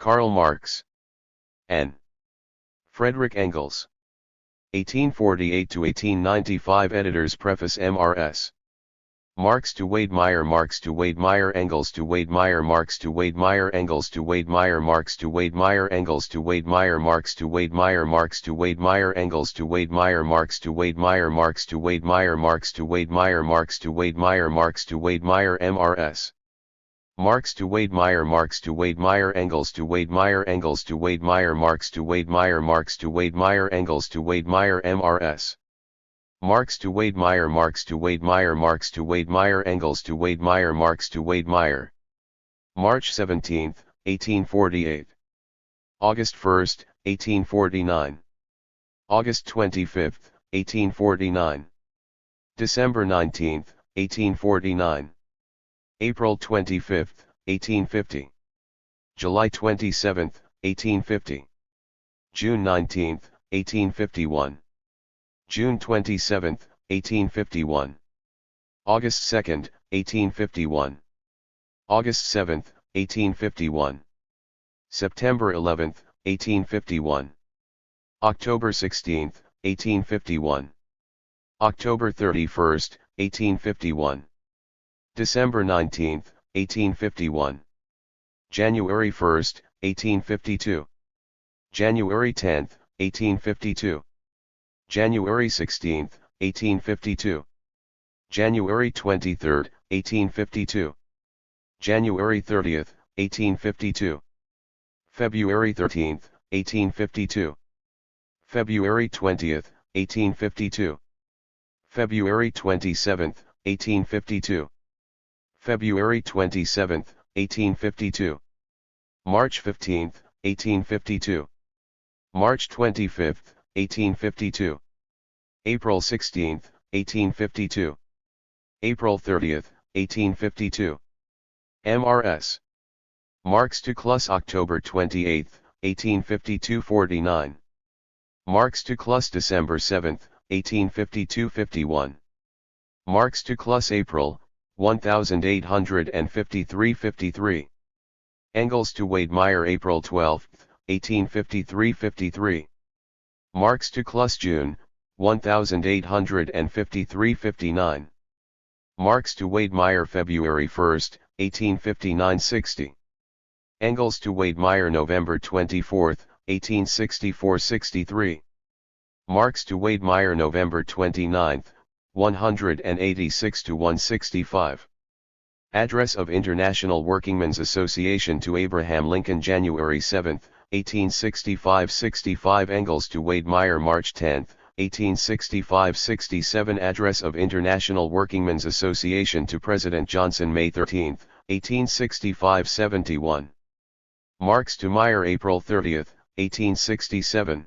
Karl Marx. N. Friedrich Engels. 1848 to 1895. Editors Preface. Mrs. Marx to Wedemeyer. Marx to Wedemeyer. Engels to Wedemeyer. Marx to Wedemeyer. Engels to Wedemeyer. Marx to Wedemeyer. Engels to Wedemeyer. Marx to Wedemeyer. Marx to Wedemeyer. Engels to Wedemeyer. Marx to Wedemeyer. Marx to Wedemeyer. Marx to Wedemeyer. Marx to Wedemeyer. Marx to Wedemeyer. Mrs. Marx to Wedemeyer. Marx to Wedemeyer. Engels to Wedemeyer. Engels to Wedemeyer. Marx to Wedemeyer. Marx to Wedemeyer. Engels to Wedemeyer. Mrs. Marx to Wedemeyer. Marx to Wedemeyer. Marx to Wedemeyer. Engels to Wedemeyer. Marx to Wedemeyer. March 17, 1848. August 1, 1849. August 25, 1849. December 19, 1849. April 25, 1850. July 27, 1850. June 19, 1851. June 27, 1851. August 2, 1851. August 7, 1851. September 11, 1851. October 16, 1851. October 31, 1851. December 19, 1851. January 1, 1852. January 10, 1852. January 16, 1852. January 23, 1852. January 30, 1852. February 13, 1852. February 20, 1852. February 27, 1852. February 27, 1852. March 15, 1852. March 25, 1852. April 16, 1852. April 30, 1852. Mrs. Marx to Klus. October 28, 1852. 49. Marx to Klus. December 7, 1852. 51. Marx to Klus. April 1853. 53. Engels to Wedemeyer. April 12, 1853. 53. Marx to Klus. June 1853. 59. Marx to Wedemeyer. February 1, 1859. 60. Engels to Wedemeyer. November 24, 1864. 63. Marx to Wedemeyer. November 29, 186 to 165. Address of International Workingmen's Association to Abraham Lincoln. January 7, 1865. 65. Engels to Wedemeyer. March 10, 1865. 67. Address of International Workingmen's Association to President Johnson. May 13, 1865. 71. Marx to Meyer. April 30, 1867.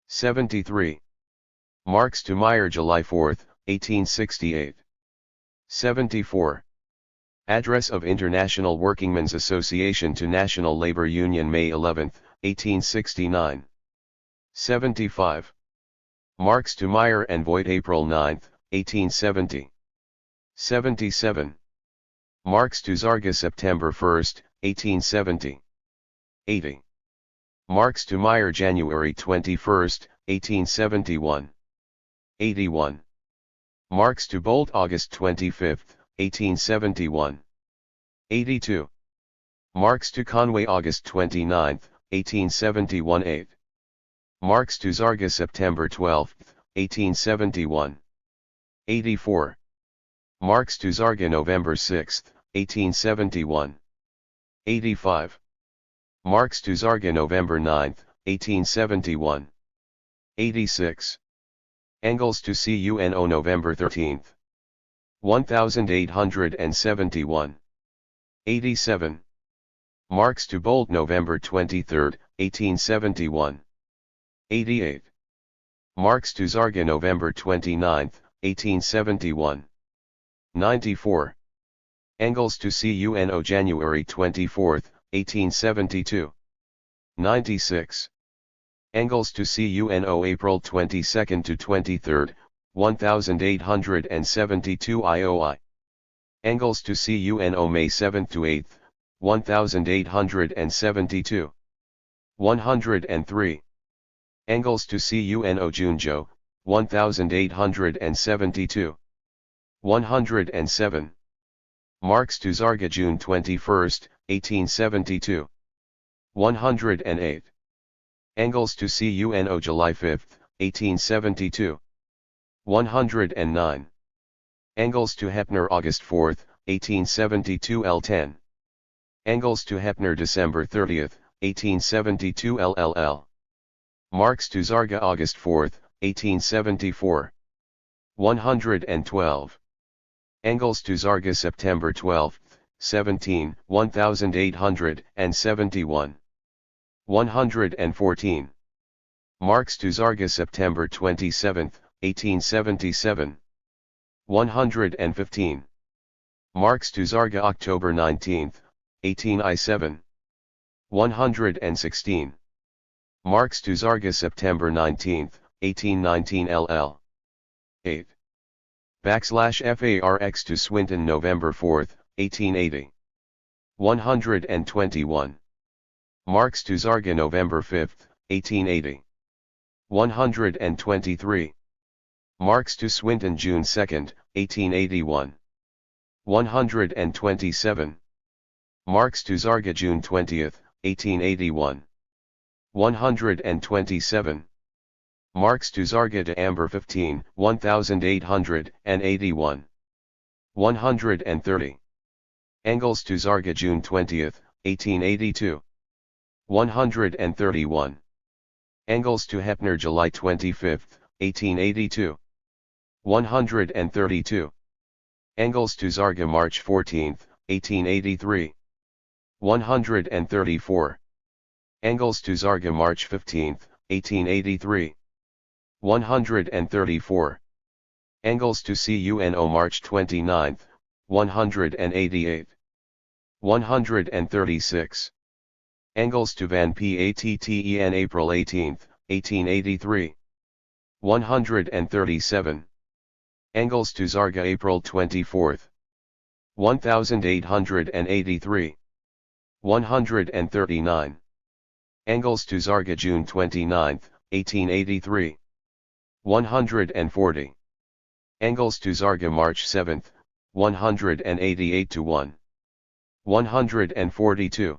73. Marx to Meyer. July 4, 1868. 74. Address of International Workingmen's Association to National Labor Union. May 11, 1869. 75. Marx to Meyer and Voigt. April 9, 1870. 77. Marx to Zarga. September 1, 1870. 80. Marx to Meyer. January 21, 1871. 81. Marx to Bolt. August 25, 1871. 82. Marx to Conway. August 29, 1871. 8. Marx to Zarga. September 12, 1871. 84. Marx to Zarga. November 6, 1871. 85. Marx to Zarga. November 9, 1871. 86. Engels to CUNO. November 13. 1871. 87. Marx to Bolt. November 23, 1871. 88. Marx to Zarga. November 29, 1871. 94. Engels to CUNO. January 24, 1872. 96. Engels to CUNO. April 22 to 23, 1872. IOI. Engels to CUNO. May 7 to 8, 1872. 103. Engels to Cuno Junjo, 1872. 107. Marx to Zarga June 21, 1872. 108. Engels to Cuno July 5, 1872. 109. Engels to Hepner August 4, 1872 L10. Engels to Hepner December 30, 1872 LLL. Marx to Zarga August 4, 1874. 112. Engels to Zarga September 12, 1871. 114. Marx to Zarga September 27, 1877. 115. Marx to Zarga October 19, 18I7. 116. Marx to Zarga September 19, 1819 LL. 8. /FARX to Swinton November 4, 1880. 121. Marx to Zarga November 5, 1880. 123. Marx to Swinton June 2, 1881. 127. Marx to Zarga June 20, 1881. 127. Marx to Zarga de Amber 15, 1881. 130. Engels to Zarga June 20, 1882. 131. Engels to Hepner July 25, 1882. 132. Engels to Zarga March 14, 1883. 134. Engels to Zarga March 15, 1883. 134. Engels to Cuno March 29, 188. 136. Engels to Van Patten April 18, 1883. 137. Engels to Zarga April 24. 1883. 139. Engels to Zarga June 29, 1883. 140. Engels to Zarga March 7, 188-1. 142.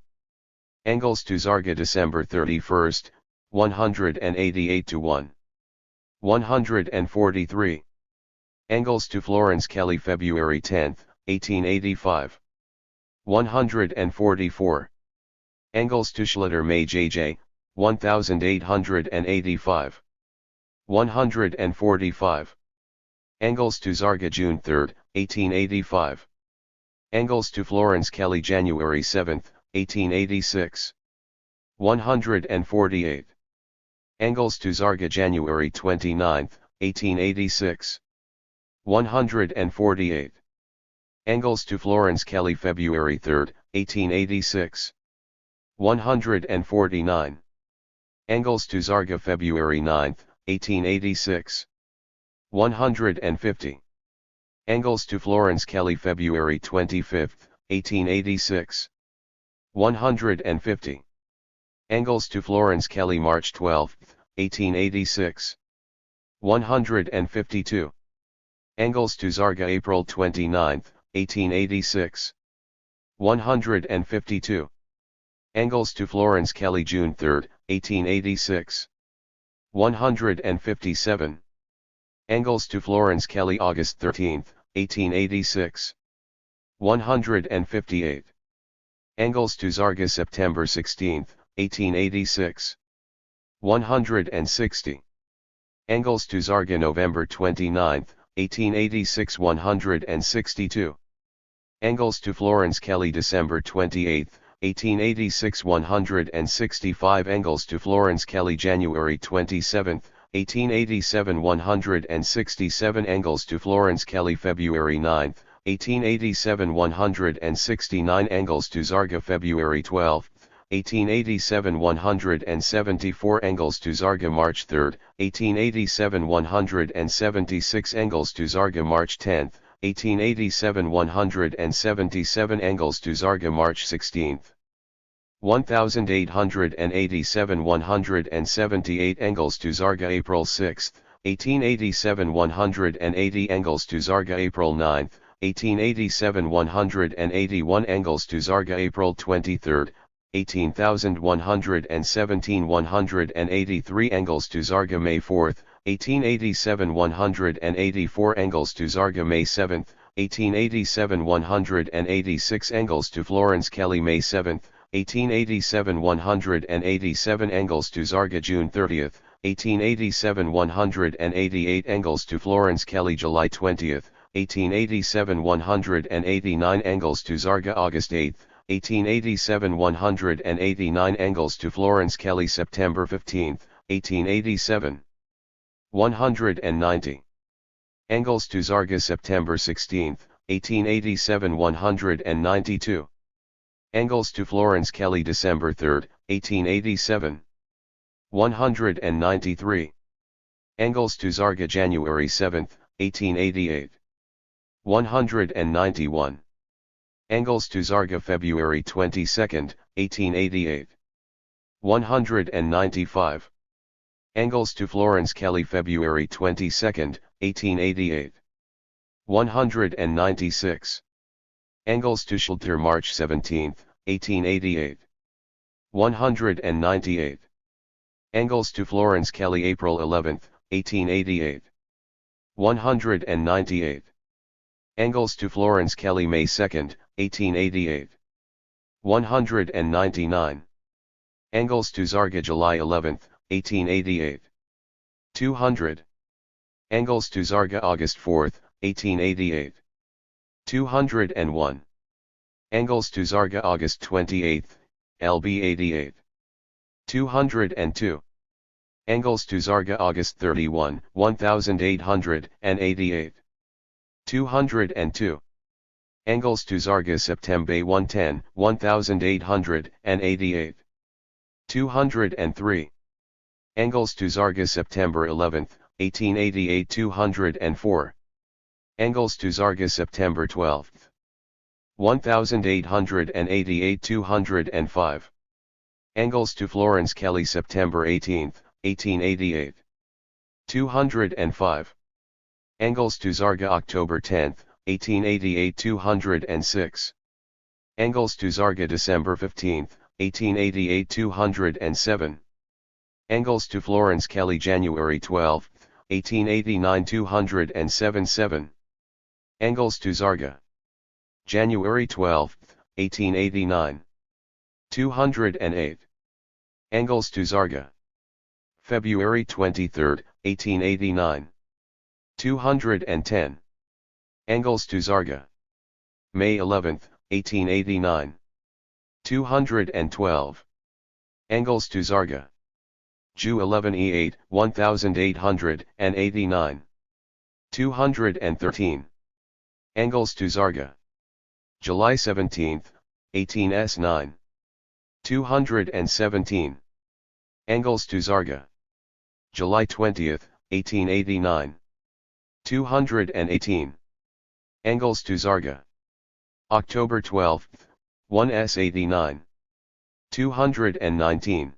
Engels to Zarga December 31, 188-1. 143. Engels to Florence Kelly February 10, 1885. 144. Engels to Schlitter May J.J., 1885. 145. Engels to Zarga June 3, 1885. Engels to Florence Kelly January 7, 1886. 148. Engels to Zarga January 29, 1886. 148. Engels to Florence Kelly February 3, 1886. 149. Engels to Zarga February 9, 1886. 150. Engels to Florence Kelly February 25, 1886. 150. Engels to Florence Kelly March 12, 1886. 152. Engels to Zarga April 29, 1886. 152. Engels to Florence Kelly June 3, 1886. 157. Engels to Florence Kelly August 13, 1886. 158. Engels to Zarga September 16, 1886. 160. Engels to Zarga November 29, 1886. 162. Engels to Florence Kelly December 28, 1886. 165. Engels to Florence Kelly January 27, 1887. 167. Engels to Florence Kelly February 9, 1887. 169. Engels to Zarga February 12, 1887. 174. Engels to Zarga March 3, 1887. 176. Engels to Zarga March 10, 1887 177 Engels to Zarga March 16, 1887 178 Engels to Zarga April 6, 1887 180 Engels to Zarga April 9, 1887 181 Engels to Zarga April 23, 18117 183 Engels to Zarga May 4, 1887 184 Engels to Zarga May 7, 1887 186 Engels to Florence Kelly May 7, 1887 187 Engels to Zarga June 30, 1887 188 Engels to Florence Kelly July 20, 1887 189 Engels to Zarga August 8, 1887 189 Engels to Florence Kelly September 15, 1887 190 Engels to Zarga September 16, 1887 192 Engels to Florence Kelly December 3, 1887 193 Engels to Zarga January 7, 1888 191 Engels to Zarga February 22, 1888 195 Engels to Florence Kelly February 22, 1888 196 Engels to Schulter March 17, 1888 198 Engels to Florence Kelly April 11, 1888 198 Engels to Florence Kelly May 2, 1888 199 Engels to Zarga July 11, 1888 200 Engels to Zarga August 4, 1888 201 Engels to Zarga August 28, LB 88 202 Engels to Zarga August 31, 1888 202 Engels to Zarga September 110, 1888 203 Engels to Zarga September 11, 1888 204 Engels to Zarga September 12, 1888 205 Engels to Florence Kelly September 18, 1888 205 Engels to Zarga October 10, 1888 206 Engels to Zarga December 15, 1888 207 Engels to Florence Kelly January 12, 1889 277 Engels to Zarga January 12, 1889 208 Engels to Zarga February 23, 1889 210 Engels to Zarga May 11, 1889 212 Engels to Zarga Ju 11 E8 1889 213 Engels to Zarga July 17, 18s9 217 Engels to Zarga July 20, 1889 218 Engels to Zarga October 12, 1s89 219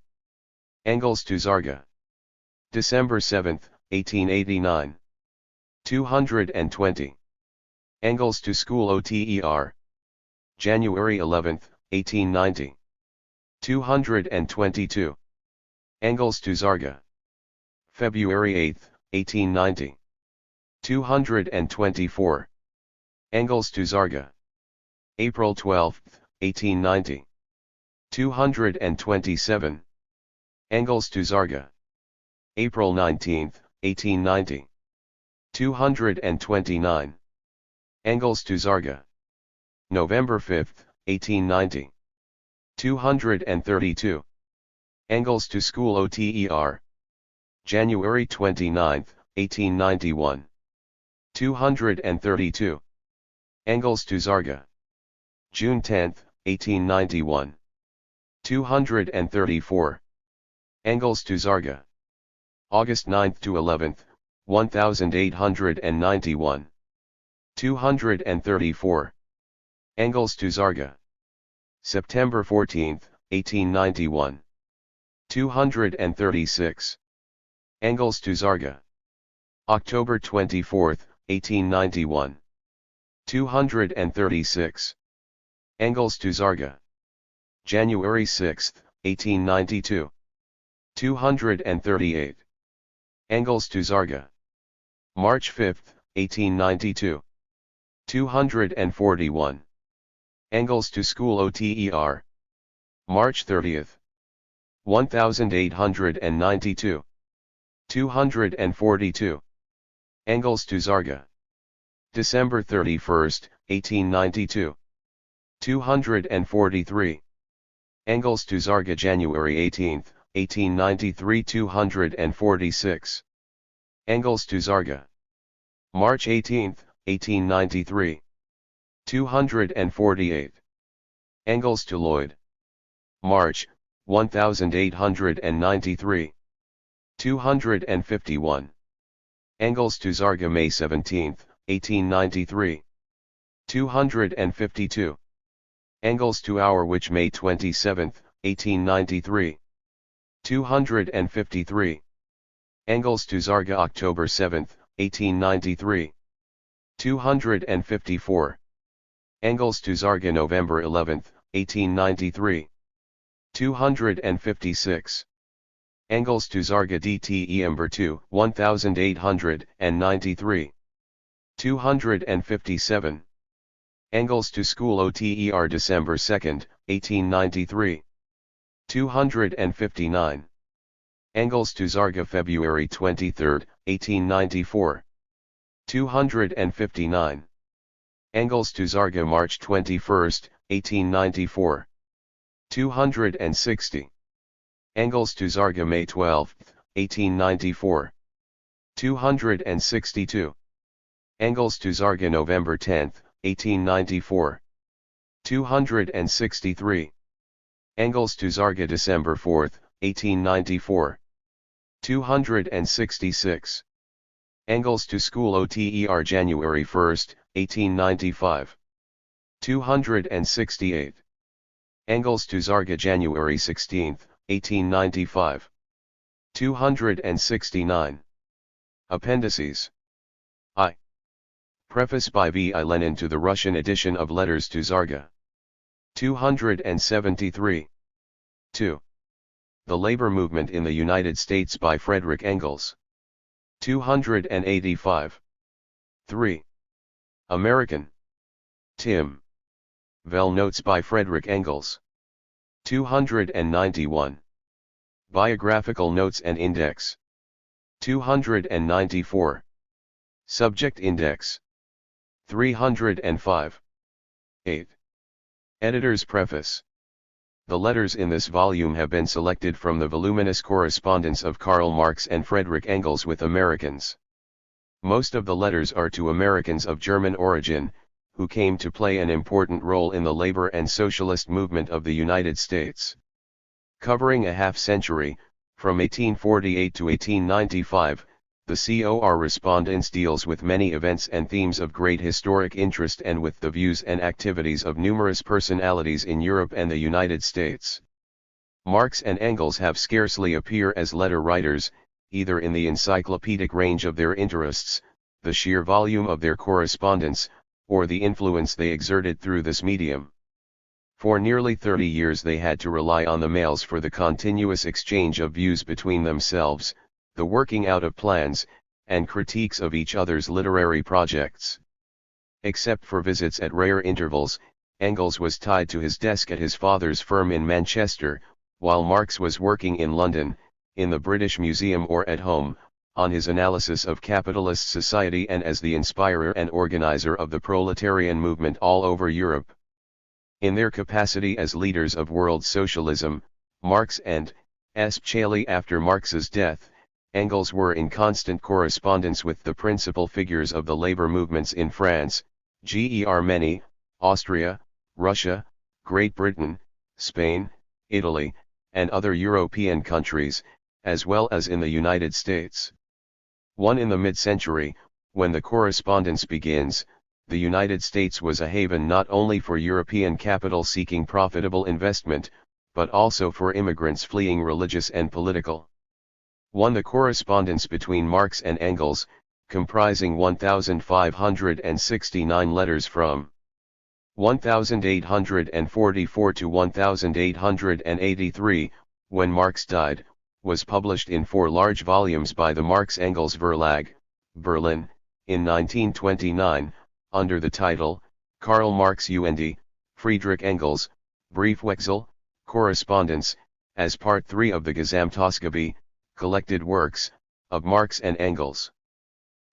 Engels to Zarga December 7, 1889 220 Engels to School OTER January 11, 1890 222 Engels to Zarga February 8, 1890 224 Engels to Zarga April 12, 1890 227 Engels to Zarga April 19, 1890 229 Engels to Zarga November 5, 1890 232 Engels to School OTER January 29, 1891 232 Engels to Zarga June 10, 1891 234 Engels to Zarga August 9 to 11, 1891 234. Engels to Zarga. September 14, 1891. 236. Engels to Zarga. October 24, 1891. 236. Engels to Zarga. January 6, 1892. 238. Engels to Zarga. March 5, 1892. 241. Engels to School OTER. March 30. 1892. 242. Engels to Zarga. December 31, 1892. 243. Engels to Zarga January 18, 1893 246. Engels to Zarga. March 18, 1893. 248. Engels to Lloyd. March, 1893. 251. Engels to Zarga May 17, 1893. 252. Engels to Auerwich May 27, 1893. 253. Engels to Zarga October 7, 1893. 254. Engels to Zarga November 11, 1893. 256. Engels to Zarga Dtember 2, 1893. 257. Engels to School OTER December 2, 1893. 259. Engels to Zarga February 23, 1894. 259. Engels to Zarga March 21, 1894. 260. Engels to Zarga May 12, 1894. 262. Engels to Zarga November 10, 1894. 263. Engels to Zarga December 4, 1894. 266. Engels to School OTER January 1, 1895. 268. Engels to Zarga January 16, 1895. 269. Appendices. I. Preface by V. I. Lenin to the Russian edition of Letters to Zarga. 273. 2. The Labor Movement in the United States by Frederick Engels. 285. 3. American. Tim. Vell Notes by Frederick Engels. 291. Biographical Notes and Index. 294. Subject Index. 305. 8. Editor's Preface. The letters in this volume have been selected from the voluminous correspondence of Karl Marx and Frederick Engels with Americans. Most of the letters are to Americans of German origin, who came to play an important role in the labor and socialist movement of the United States. Covering a half-century, from 1848 to 1895, the correspondence deals with many events and themes of great historic interest and with the views and activities of numerous personalities in Europe and the United States. Marx and Engels have scarcely appear as letter writers, either in the encyclopedic range of their interests, the sheer volume of their correspondence, or the influence they exerted through this medium. For nearly 30 years they had to rely on the mails for the continuous exchange of views between themselves, the working out of plans, and critiques of each other's literary projects. Except for visits at rare intervals, Engels was tied to his desk at his father's firm in Manchester, while Marx was working in London, in the British Museum or at home, on his analysis of capitalist society and as the inspirer and organizer of the proletarian movement all over Europe. In their capacity as leaders of world socialism, Marx and especially after Marx's death, Engels were in constant correspondence with the principal figures of the labor movements in France, Germany, Austria, Russia, Great Britain, Spain, Italy, and other European countries, as well as in the United States. In the mid-century, when the correspondence begins, the United States was a haven not only for European capital seeking profitable investment, but also for immigrants fleeing religious and political. 1. The correspondence between Marx and Engels, comprising 1,569 letters from 1844 to 1883, when Marx died, was published in 4 large volumes by the Marx-Engels Verlag, Berlin, in 1929, under the title, Karl Marx und Friedrich Engels, Briefwechsel, Correspondence, as Part 3 of the Gesamtausgabe, Collected Works, of Marx and Engels.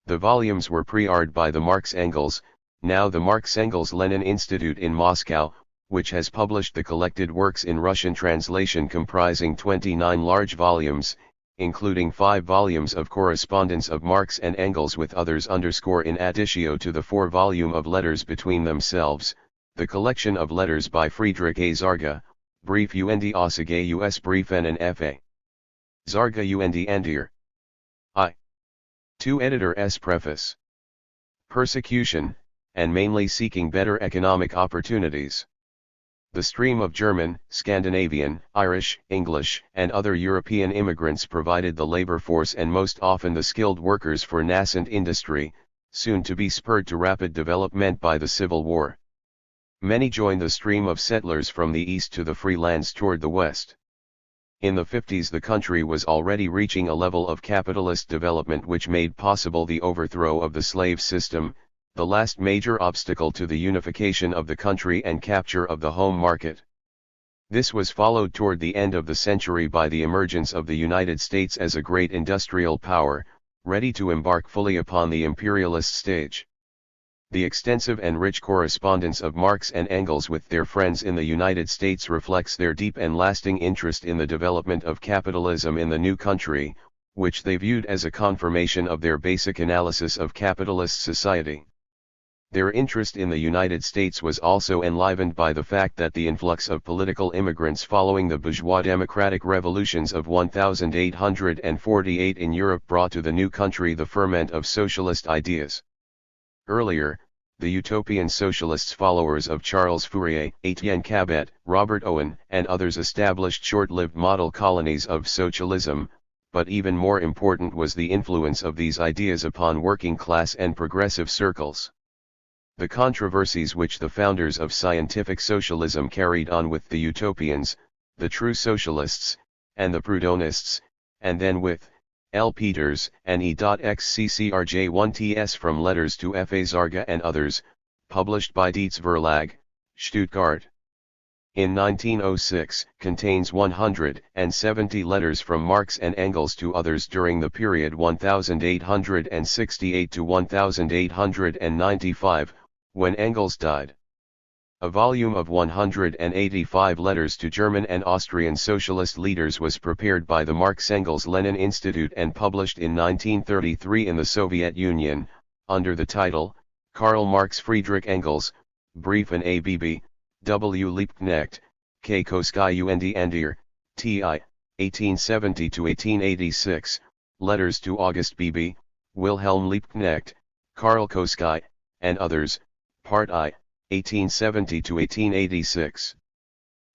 The volumes were pre-arranged by the Marx-Engels, now the Marx-Engels-Lenin Institute in Moscow, which has published the collected works in Russian translation comprising 29 large volumes, including 5 volumes of correspondence of Marx and Engels with others in additio to the 4-volume of letters between themselves, the collection of letters by Friedrich A. Zarga, Brief und Aussage us Briefen and F.A. Zarga und Andir. I. 2. Editor S. Preface. Persecution, and mainly seeking better economic opportunities. The stream of German, Scandinavian, Irish, English, and other European immigrants provided the labor force and most often the skilled workers for nascent industry, soon to be spurred to rapid development by the Civil War. Many joined the stream of settlers from the east to the free lands toward the west. In the 50s the country was already reaching a level of capitalist development which made possible the overthrow of the slave system, the last major obstacle to the unification of the country and capture of the home market. This was followed toward the end of the century by the emergence of the United States as a great industrial power, ready to embark fully upon the imperialist stage. The extensive and rich correspondence of Marx and Engels with their friends in the United States reflects their deep and lasting interest in the development of capitalism in the new country, which they viewed as a confirmation of their basic analysis of capitalist society. Their interest in the United States was also enlivened by the fact that the influx of political immigrants following the bourgeois democratic revolutions of 1848 in Europe brought to the new country the ferment of socialist ideas. Earlier, the utopian socialists followers of Charles Fourier, Etienne Cabet, Robert Owen, and others established short-lived model colonies of socialism, but even more important was the influence of these ideas upon working class and progressive circles. The controversies which the founders of scientific socialism carried on with the utopians, the true socialists, and the Proudhonists, and then with L. Peters and E.XCCRJ1TS from Letters to F. A. Zarga and others, published by Dietz Verlag, Stuttgart. In 1906, contains 170 letters from Marx and Engels to others during the period 1868 to 1895, when Engels died. A volume of 185 letters to German and Austrian socialist leaders was prepared by the Marx-Engels-Lenin Institute and published in 1933 in the Soviet Union, under the title, Karl Marx Friedrich Engels, Briefen ABB, W. Liebknecht, K. Koski und Andir, T.I., 1870-1886, Letters to August B.B., Wilhelm Liebknecht, Karl Koski, and others, Part I, 1870-1886.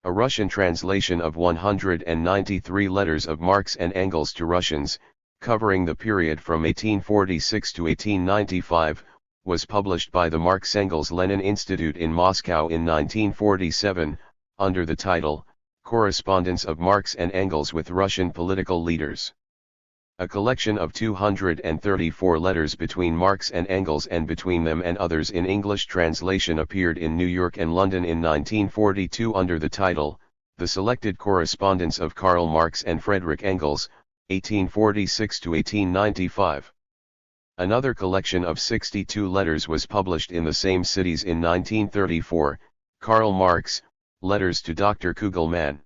A Russian translation of 193 letters of Marx and Engels to Russians, covering the period from 1846 to 1895, was published by the Marx-Engels-Lenin Institute in Moscow in 1947, under the title, Correspondence of Marx and Engels with Russian Political Leaders. A collection of 234 letters between Marx and Engels and between them and others in English translation appeared in New York and London in 1942 under the title, The Selected Correspondence of Karl Marx and Friedrich Engels, 1846-1895. Another collection of 62 letters was published in the same cities in 1934, Karl Marx, Letters to Dr. Kugelmann.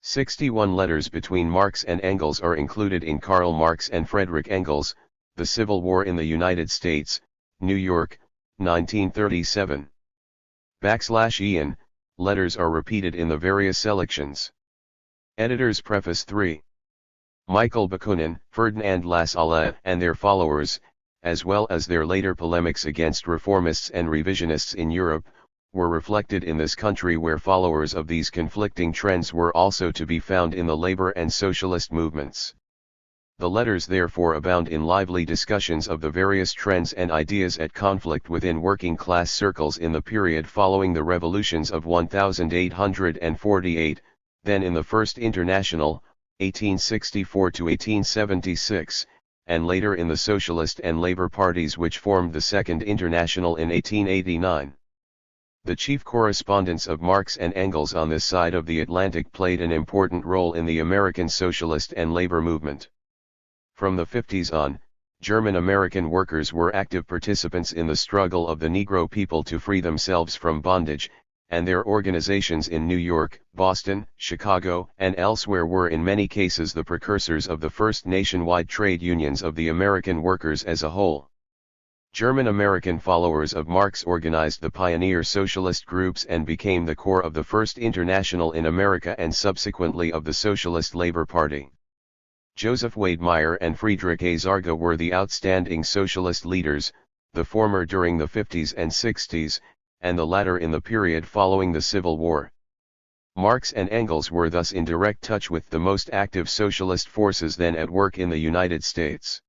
61 letters between Marx and Engels are included in Karl Marx and Friedrich Engels, The Civil War in the United States, New York, 1937. /Ian, letters are repeated in the various selections. Editor's Preface 3. Michael Bakunin, Ferdinand Lassalle and their followers, as well as their later polemics against reformists and revisionists in Europe, were reflected in this country, where followers of these conflicting trends were also to be found in the labor and socialist movements. The letters therefore abound in lively discussions of the various trends and ideas at conflict within working class circles in the period following the revolutions of 1848, then in the First International, 1864 to 1876, and later in the Socialist and Labour parties which formed the Second International in 1889. The chief correspondence of Marx and Engels on this side of the Atlantic played an important role in the American socialist and labor movement. From the 50s on, German-American workers were active participants in the struggle of the Negro people to free themselves from bondage, and their organizations in New York, Boston, Chicago, and elsewhere were in many cases the precursors of the first nationwide trade unions of the American workers as a whole. German-American followers of Marx organized the pioneer socialist groups and became the core of the First International in America and subsequently of the Socialist Labor Party. Joseph Wade Meyer and Friedrich A. Zarga were the outstanding socialist leaders, the former during the 50s and 60s, and the latter in the period following the Civil War. Marx and Engels were thus in direct touch with the most active socialist forces then at work in the United States.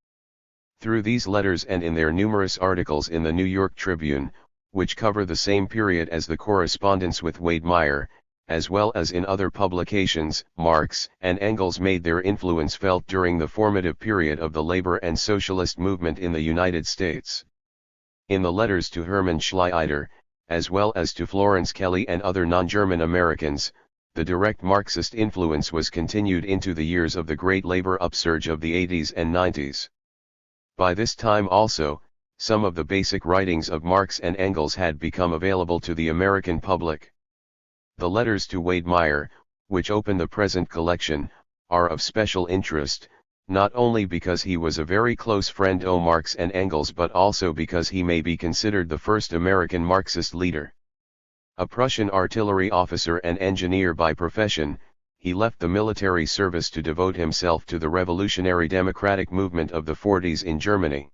Through these letters and in their numerous articles in the New York Tribune, which cover the same period as the correspondence with Wade Meyer, as well as in other publications, Marx and Engels made their influence felt during the formative period of the labor and socialist movement in the United States. In the letters to Hermann Schleider, as well as to Florence Kelley and other non-German Americans, the direct Marxist influence was continued into the years of the great labor upsurge of the 80s and 90s. By this time also, some of the basic writings of Marx and Engels had become available to the American public. The letters to Wade Meyer, which open the present collection, are of special interest, not only because he was a very close friend of Marx and Engels but also because he may be considered the first American Marxist leader. A Prussian artillery officer and engineer by profession, he left the military service to devote himself to the revolutionary democratic movement of the 40s in Germany.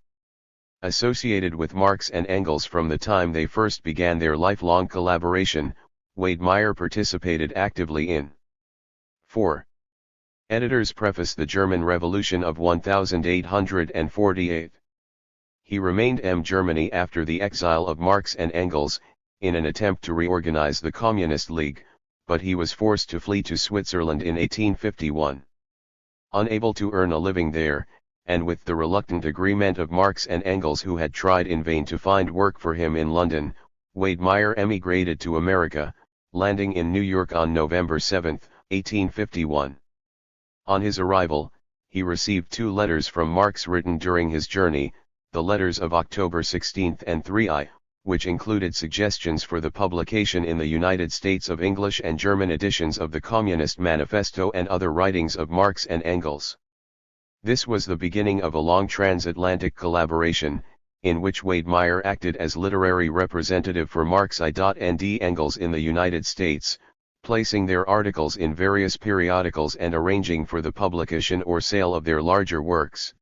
Associated with Marx and Engels from the time they first began their lifelong collaboration, Wade Meyer participated actively in 4. Editor's preface. The German Revolution of 1848. He remained in Germany after the exile of Marx and Engels, in an attempt to reorganize the Communist League, but he was forced to flee to Switzerland in 1851. Unable to earn a living there, and with the reluctant agreement of Marx and Engels, who had tried in vain to find work for him in London, Wade Meyer emigrated to America, landing in New York on November 7, 1851. On his arrival, he received 2 letters from Marx written during his journey, the letters of October 16 and 3I, which included suggestions for the publication in the United States of English and German editions of the Communist Manifesto and other writings of Marx and Engels. This was the beginning of a long transatlantic collaboration, in which Wade Meyer acted as literary representative for Marx and Engels in the United States, placing their articles in various periodicals and arranging for the publication or sale of their larger works.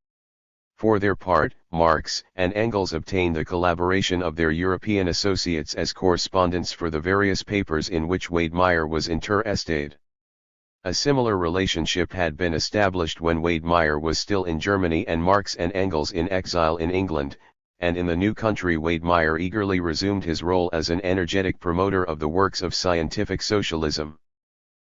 For their part, Marx and Engels obtained the collaboration of their European associates as correspondents for the various papers in which Wade Meyer was interested. A similar relationship had been established when Wade Meyer was still in Germany and Marx and Engels in exile in England, and in the new country Wade Meyer eagerly resumed his role as an energetic promoter of the works of scientific socialism.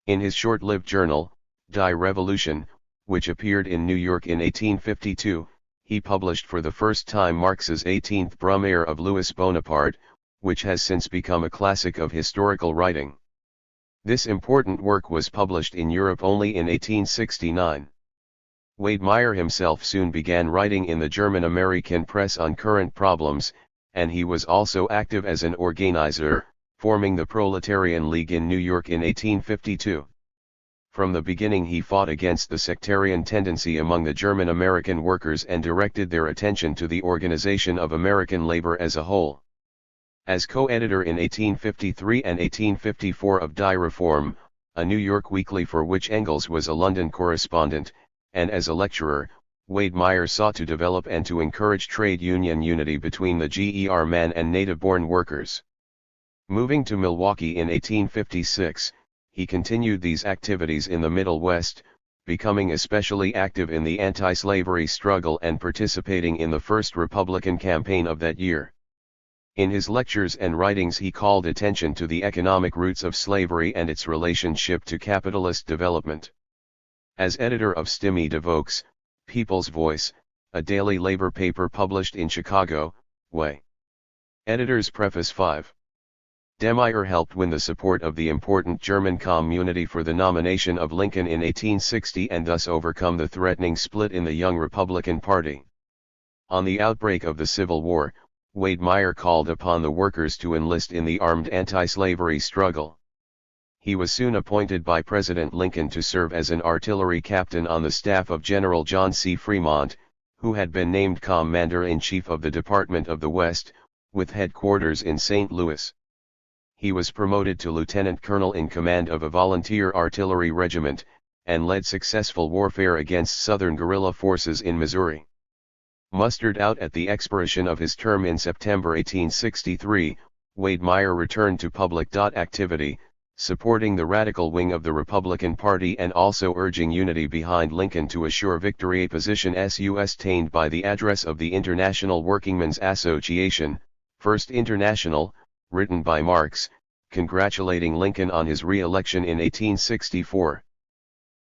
In his short-lived journal, Die Revolution, which appeared in New York in 1852, he published for the first time Marx's 18th Brumaire of Louis Bonaparte, which has since become a classic of historical writing. This important work was published in Europe only in 1869. Wade Meyer himself soon began writing in the German-American press on current problems, and he was also active as an organizer, forming the Proletarian League in New York in 1852. From the beginning he fought against the sectarian tendency among the German-American workers and directed their attention to the organization of American labor as a whole. As co-editor in 1853 and 1854 of Die Reform, a New York weekly for which Engels was a London correspondent, and as a lecturer, Wedemeyer sought to develop and to encourage trade union unity between the GER-man and native-born workers. Moving to Milwaukee in 1856, he continued these activities in the Middle West, becoming especially active in the anti-slavery struggle and participating in the first Republican campaign of that year. In his lectures and writings he called attention to the economic roots of slavery and its relationship to capitalist development. As editor of Stimme de Volks, People's Voice, a daily labor paper published in Chicago, Way. Editor's Preface 5. Wedemeyer helped win the support of the important German community for the nomination of Lincoln in 1860 and thus overcome the threatening split in the young Republican Party. On the outbreak of the Civil War, Wedemeyer called upon the workers to enlist in the armed anti-slavery struggle. He was soon appointed by President Lincoln to serve as an artillery captain on the staff of General John C. Fremont, who had been named Commander-in-Chief of the Department of the West, with headquarters in St. Louis. He was promoted to lieutenant colonel in command of a volunteer artillery regiment, and led successful warfare against Southern guerrilla forces in Missouri. Mustered out at the expiration of his term in September 1863, Wedemeyer returned to public activity, supporting the radical wing of the Republican Party and also urging unity behind Lincoln to assure victory, a position sustained by the address of the International Workingmen's Association, First International, written by Marx, congratulating Lincoln on his re-election in 1864.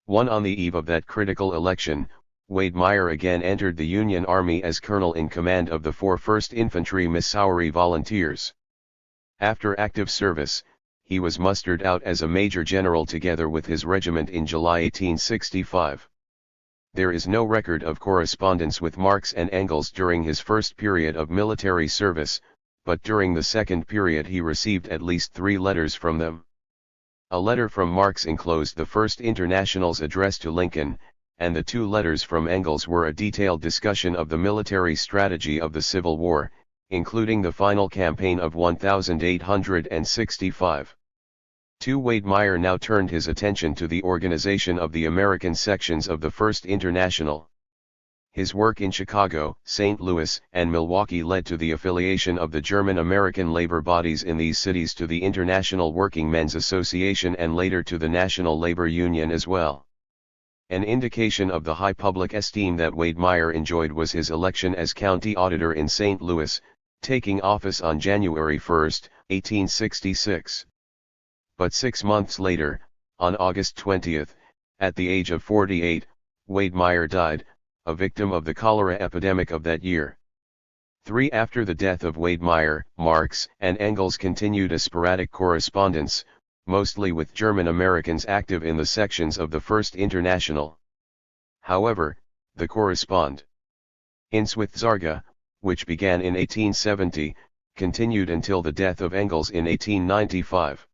On the eve of that critical election, Wedemeyer again entered the Union Army as colonel in command of the 1st Infantry Missouri Volunteers. After active service, he was mustered out as a major general together with his regiment in July 1865. There is no record of correspondence with Marx and Engels during his first period of military service, but during the second period he received at least 3 letters from them. A letter from Marx enclosed the First International's address to Lincoln, and the 2 letters from Engels were a detailed discussion of the military strategy of the Civil War, including the final campaign of 1865. Wedemeyer now turned his attention to the organization of the American sections of the First International. His work in Chicago, St. Louis, and Milwaukee led to the affiliation of the German-American labor bodies in these cities to the International Workingmen's Association and later to the National Labor Union as well. An indication of the high public esteem that Wedemeyer enjoyed was his election as county auditor in St. Louis, taking office on January 1, 1866. But 6 months later, on August 20, at the age of 48, Wedemeyer died, a victim of the cholera epidemic of that year. After the death of Wedemeyer, Marx and Engels continued a sporadic correspondence, mostly with German Americans active in the sections of the First International. However, the correspondence with Zarga, which began in 1870, continued until the death of Engels in 1895.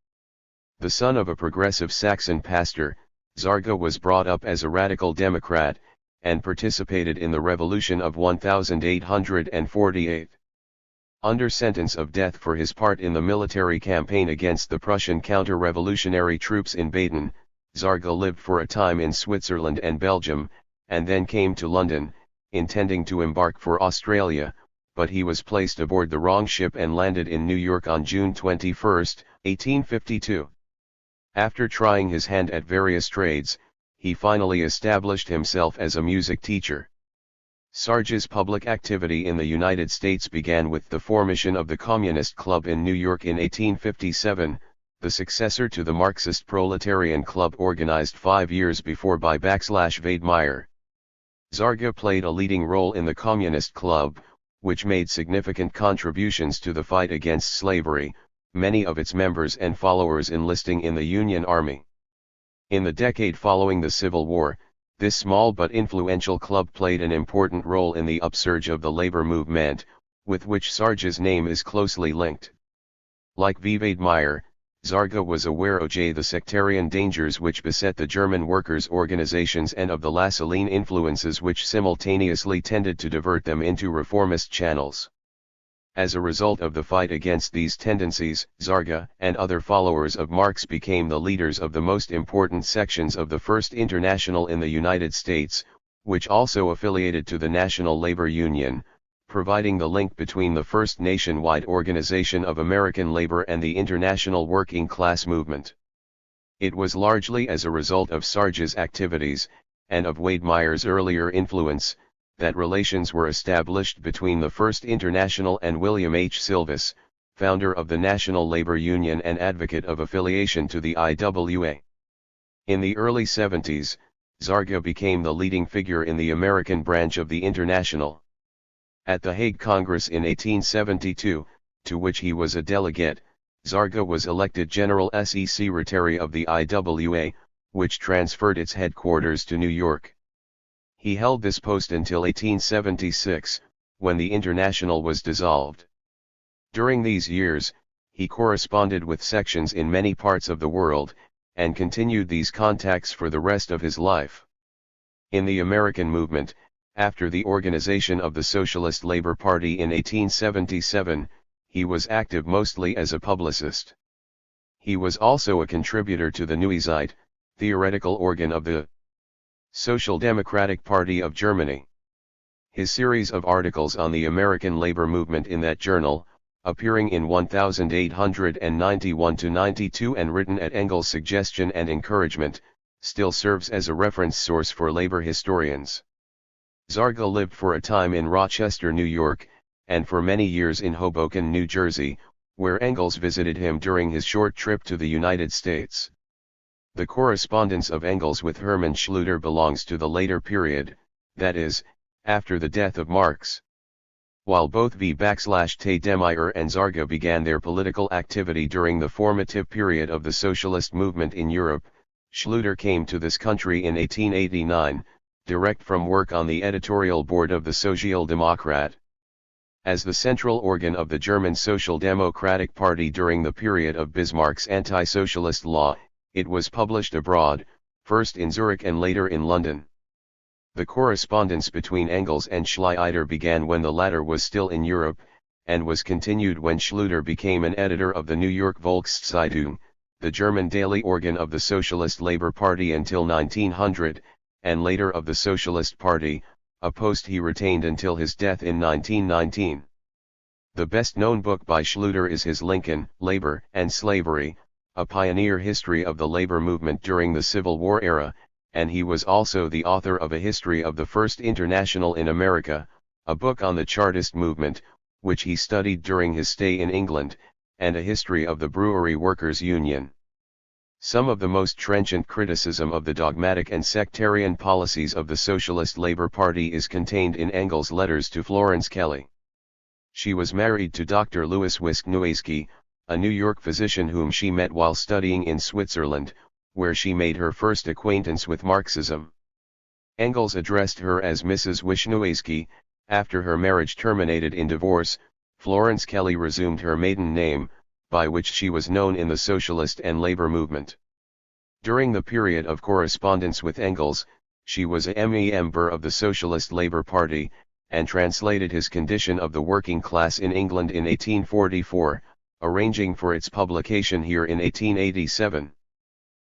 The son of a progressive Saxon pastor, Zarga was brought up as a radical Democrat, and participated in the Revolution of 1848. Under sentence of death for his part in the military campaign against the Prussian counter-revolutionary troops in Baden, Zarga lived for a time in Switzerland and Belgium, and then came to London, intending to embark for Australia, but he was placed aboard the wrong ship and landed in New York on June 21, 1852. After trying his hand at various trades, he finally established himself as a music teacher. Zarga's public activity in the United States began with the formation of the Communist Club in New York in 1857, the successor to the Marxist Proletarian Club organized 5 years before by Wedemeyer. Zarga played a leading role in the Communist Club, which made significant contributions to the fight against slavery, many of its members and followers enlisting in the Union Army. In the decade following the Civil War, this small but influential club played an important role in the upsurge of the labor movement, with which Zarga's name is closely linked. Like Wedemeyer, Zarga was aware of the sectarian dangers which beset the German workers' organizations and of the Lassaline influences which simultaneously tended to divert them into reformist channels. As a result of the fight against these tendencies, Zarga and other followers of Marx became the leaders of the most important sections of the First International in the United States, which also affiliated to the National Labor Union, providing the link between the first nationwide organization of American labor and the international working class movement. It was largely as a result of Sarge's activities, and of Wade Meyer's earlier influence, that relations were established between the First International and William H. Silvis, founder of the National Labor Union and advocate of affiliation to the IWA. In the early 70s, Zarga became the leading figure in the American branch of the International. At the Hague Congress in 1872, to which he was a delegate, Zarga was elected General Secretary of the IWA, which transferred its headquarters to New York. He held this post until 1876, when the International was dissolved. During these years, he corresponded with sections in many parts of the world, and continued these contacts for the rest of his life. In the American movement, after the organization of the Socialist Labor Party in 1877, he was active mostly as a publicist. He was also a contributor to the Neue Zeit, theoretical organ of the Social Democratic Party of Germany. His series of articles on the American labor movement in that journal, appearing in 1891-92 and written at Engels' suggestion and encouragement, still serves as a reference source for labor historians. Zarga lived for a time in Rochester, New York, and for many years in Hoboken, New Jersey, where Engels visited him during his short trip to the United States. The correspondence of Engels with Hermann Schluter belongs to the later period, that is, after the death of Marx. While both V. Meyer and Zarga began their political activity during the formative period of the socialist movement in Europe, Schluter came to this country in 1889, direct from work on the editorial board of the Sozialdemokrat. As the central organ of the German Social Democratic Party during the period of Bismarck's anti-socialist law, it was published abroad, first in Zurich and later in London. The correspondence between Engels and Schluter began when the latter was still in Europe, and was continued when Schluter became an editor of the New York Volkszeitung, the German daily organ of the Socialist Labor Party until 1900, and later of the Socialist Party, a post he retained until his death in 1919. The best-known book by Schluter is his Lincoln, Labor and Slavery, a pioneer history of the labor movement during the Civil War era, and he was also the author of A History of the First International in America, a book on the Chartist movement, which he studied during his stay in England, and A History of the Brewery Workers' Union. Some of the most trenchant criticism of the dogmatic and sectarian policies of the Socialist Labor Party is contained in Engels' letters to Florence Kelley. She was married to Dr. Louis Wisniewski, a New York physician whom she met while studying in Switzerland, where she made her first acquaintance with Marxism. Engels addressed her as Mrs. Wisniewski. After her marriage terminated in divorce, Florence Kelley resumed her maiden name, by which she was known in the socialist and labor movement. During the period of correspondence with Engels, she was a member of the Socialist Labor Party, and translated his Condition of the Working Class in England in 1844, arranging for its publication here in 1887.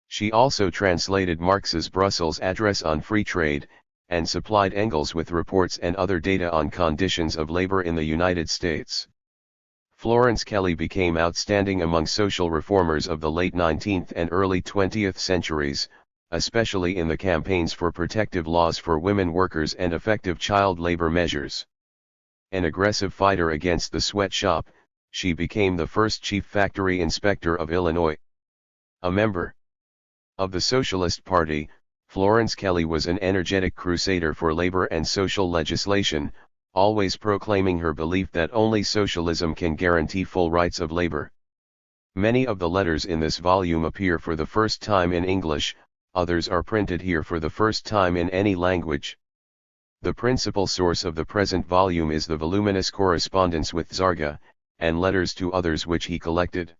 She also translated Marx's Brussels Address on Free Trade, and supplied Engels with reports and other data on conditions of labor in the United States. Florence Kelley became outstanding among social reformers of the late 19th and early 20th centuries, especially in the campaigns for protective laws for women workers and effective child labor measures. An aggressive fighter against the sweatshop, she became the first chief factory inspector of Illinois. A member of the Socialist Party, Florence Kelley was an energetic crusader for labor and social legislation, always proclaiming her belief that only socialism can guarantee full rights of labor. Many of the letters in this volume appear for the first time in English, others are printed here for the first time in any language. The principal source of the present volume is the voluminous correspondence with Zarga, and letters to others which he collected.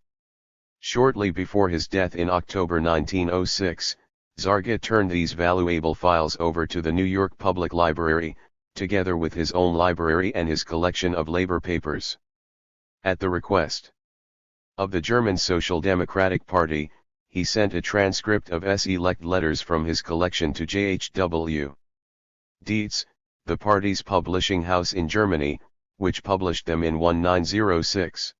Shortly before his death in October 1906, Zarga turned these valuable files over to the New York Public Library, together with his own library and his collection of labor papers. At the request of the German Social Democratic Party, he sent a transcript of select letters from his collection to J.H.W. Dietz, the party's publishing house in Germany, which published them in 1906.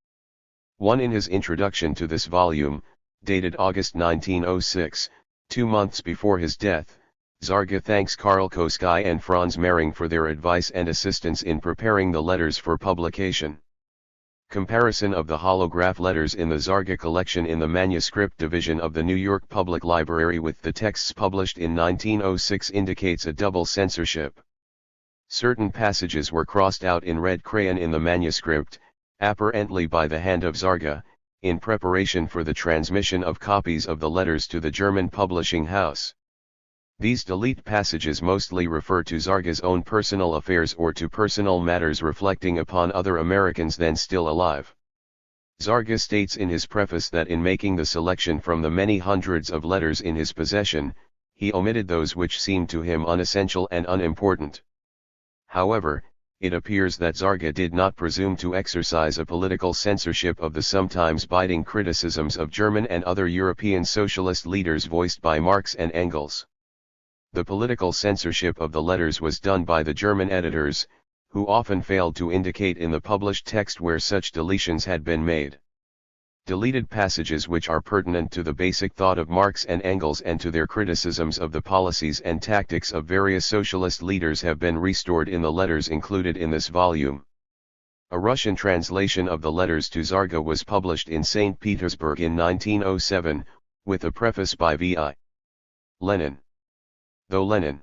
1. In his introduction to this volume, dated August 1906, 2 months before his death, Zarga thanks Karl Koski and Franz Mehring for their advice and assistance in preparing the letters for publication. Comparison of the holograph letters in the Zarga collection in the manuscript division of the New York Public Library with the texts published in 1906 indicates a double censorship. Certain passages were crossed out in red crayon in the manuscript, apparently by the hand of Zarga, in preparation for the transmission of copies of the letters to the German publishing house. These delete passages mostly refer to Zarga's own personal affairs or to personal matters reflecting upon other Americans then still alive. Zarga states in his preface that in making the selection from the many hundreds of letters in his possession, he omitted those which seemed to him unessential and unimportant. However, it appears that Zarga did not presume to exercise a political censorship of the sometimes biting criticisms of German and other European socialist leaders voiced by Marx and Engels. The political censorship of the letters was done by the German editors, who often failed to indicate in the published text where such deletions had been made. Deleted passages which are pertinent to the basic thought of Marx and Engels and to their criticisms of the policies and tactics of various socialist leaders have been restored in the letters included in this volume. A Russian translation of the letters to Zarga was published in St. Petersburg in 1907, with a preface by V.I. Lenin. Though Lenin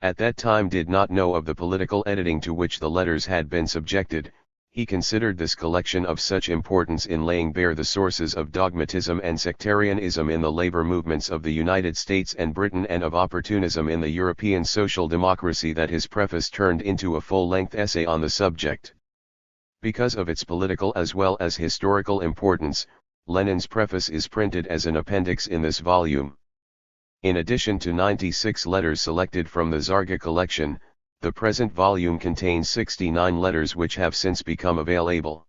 at that time did not know of the political editing to which the letters had been subjected, he considered this collection of such importance in laying bare the sources of dogmatism and sectarianism in the labor movements of the United States and Britain and of opportunism in the European social democracy that his preface turned into a full-length essay on the subject. Because of its political as well as historical importance, Lenin's preface is printed as an appendix in this volume. In addition to 96 letters selected from the Zarga collection, the present volume contains 69 letters which have since become available.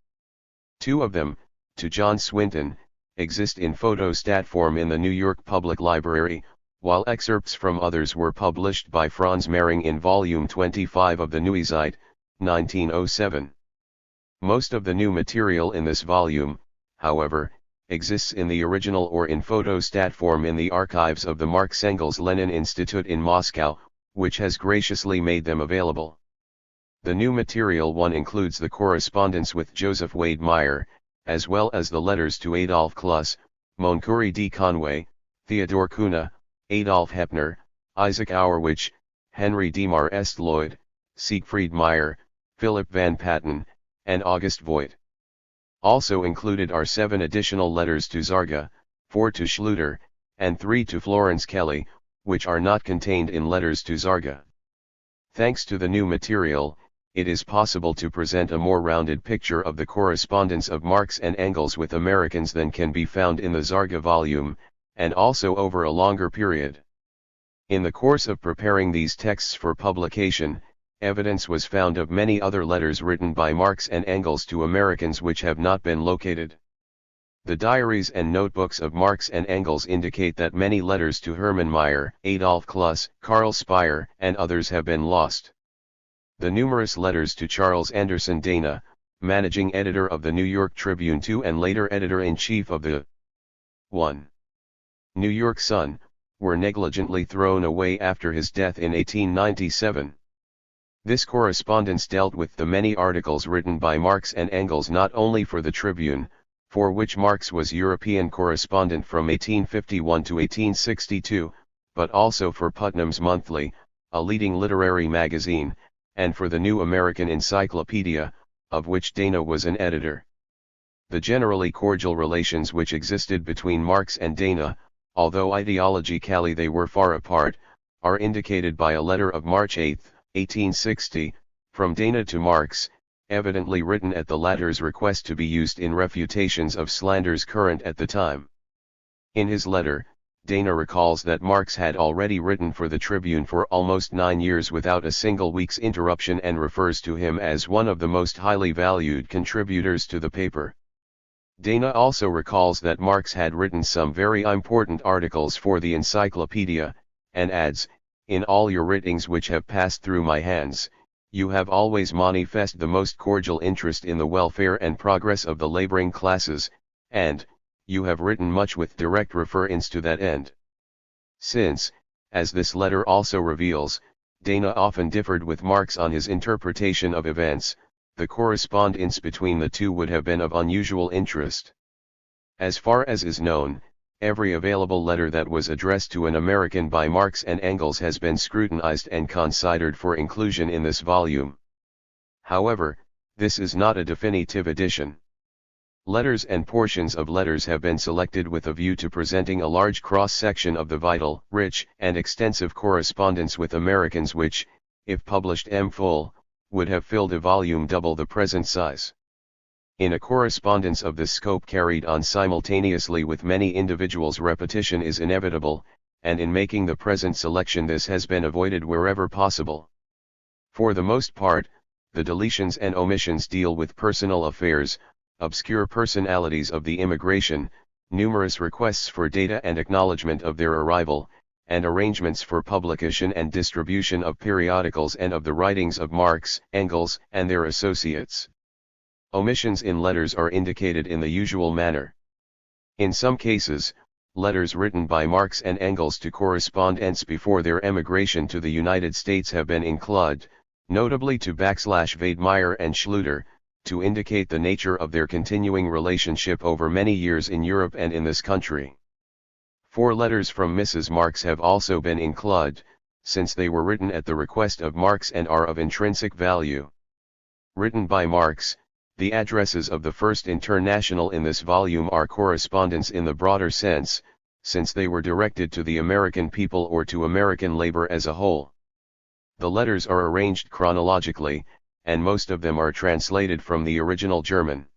2 of them, to John Swinton, exist in photostat form in the New York Public Library, while excerpts from others were published by Franz Mehring in Volume 25 of the Neue Zeit, 1907. Most of the new material in this volume, however, exists in the original or in photostat form in the archives of the Marx-Engels-Lenin Institute in Moscow, which has graciously made them available. The new material one includes the correspondence with Joseph Wade Meyer, as well as the letters to Adolf Kluss, Moncure D. Conway, Theodore Kuna, Adolf Heppner, Isaac Auerwich, Henry D. Marst Lloyd, Siegfried Meyer, Philip Van Patten, and August Voigt. Also included are 7 additional letters to Zarga, 4 to Schluter, and 3 to Florence Kelly, which are not contained in letters to Zarga. Thanks to the new material, it is possible to present a more rounded picture of the correspondence of Marx and Engels with Americans than can be found in the Zarga volume, and also over a longer period. In the course of preparing these texts for publication, evidence was found of many other letters written by Marx and Engels to Americans which have not been located. The diaries and notebooks of Marx and Engels indicate that many letters to Hermann Meyer, Adolf Kluss, Karl Speyer, and others have been lost. The numerous letters to Charles Anderson Dana, managing editor of the New York Tribune II and later editor-in-chief of the 1. New York Sun, were negligently thrown away after his death in 1897. This correspondence dealt with the many articles written by Marx and Engels not only for the Tribune, for which Marx was European correspondent from 1851 to 1862, but also for Putnam's Monthly, a leading literary magazine, and for the New American Encyclopedia, of which Dana was an editor. The generally cordial relations which existed between Marx and Dana, although ideologically they were far apart, are indicated by a letter of March 8, 1860, from Dana to Marx, evidently written at the latter's request to be used in refutations of slanders current at the time. In his letter, Dana recalls that Marx had already written for the Tribune for almost 9 years without a single week's interruption and refers to him as one of the most highly valued contributors to the paper. Dana also recalls that Marx had written some very important articles for the encyclopedia, and adds, in all your writings which have passed through my hands, you have always manifest the most cordial interest in the welfare and progress of the laboring classes, and, you have written much with direct reference to that end. Since, as this letter also reveals, Dana often differed with Marx on his interpretation of events, the correspondence between the two would have been of unusual interest. As far as is known, every available letter that was addressed to an American by Marx and Engels has been scrutinized and considered for inclusion in this volume. However, this is not a definitive edition. Letters and portions of letters have been selected with a view to presenting a large cross-section of the vital, rich, and extensive correspondence with Americans which, if published en full, would have filled a volume double the present size. In a correspondence of this scope carried on simultaneously with many individuals, repetition is inevitable, and in making the present selection this has been avoided wherever possible. For the most part, the deletions and omissions deal with personal affairs, obscure personalities of the immigration, numerous requests for data and acknowledgement of their arrival, and arrangements for publication and distribution of periodicals and of the writings of Marx, Engels, and their associates. Omissions in letters are indicated in the usual manner. In some cases, letters written by Marx and Engels to correspondents before their emigration to the United States have been included, notably to Weidmeyer and Schluter, to indicate the nature of their continuing relationship over many years in Europe and in this country. 4 letters from Mrs. Marx have also been included, since they were written at the request of Marx and are of intrinsic value. Written by Marx, the addresses of the First International in this volume are correspondence in the broader sense, since they were directed to the American people or to American labor as a whole. The letters are arranged chronologically, and most of them are translated from the original German.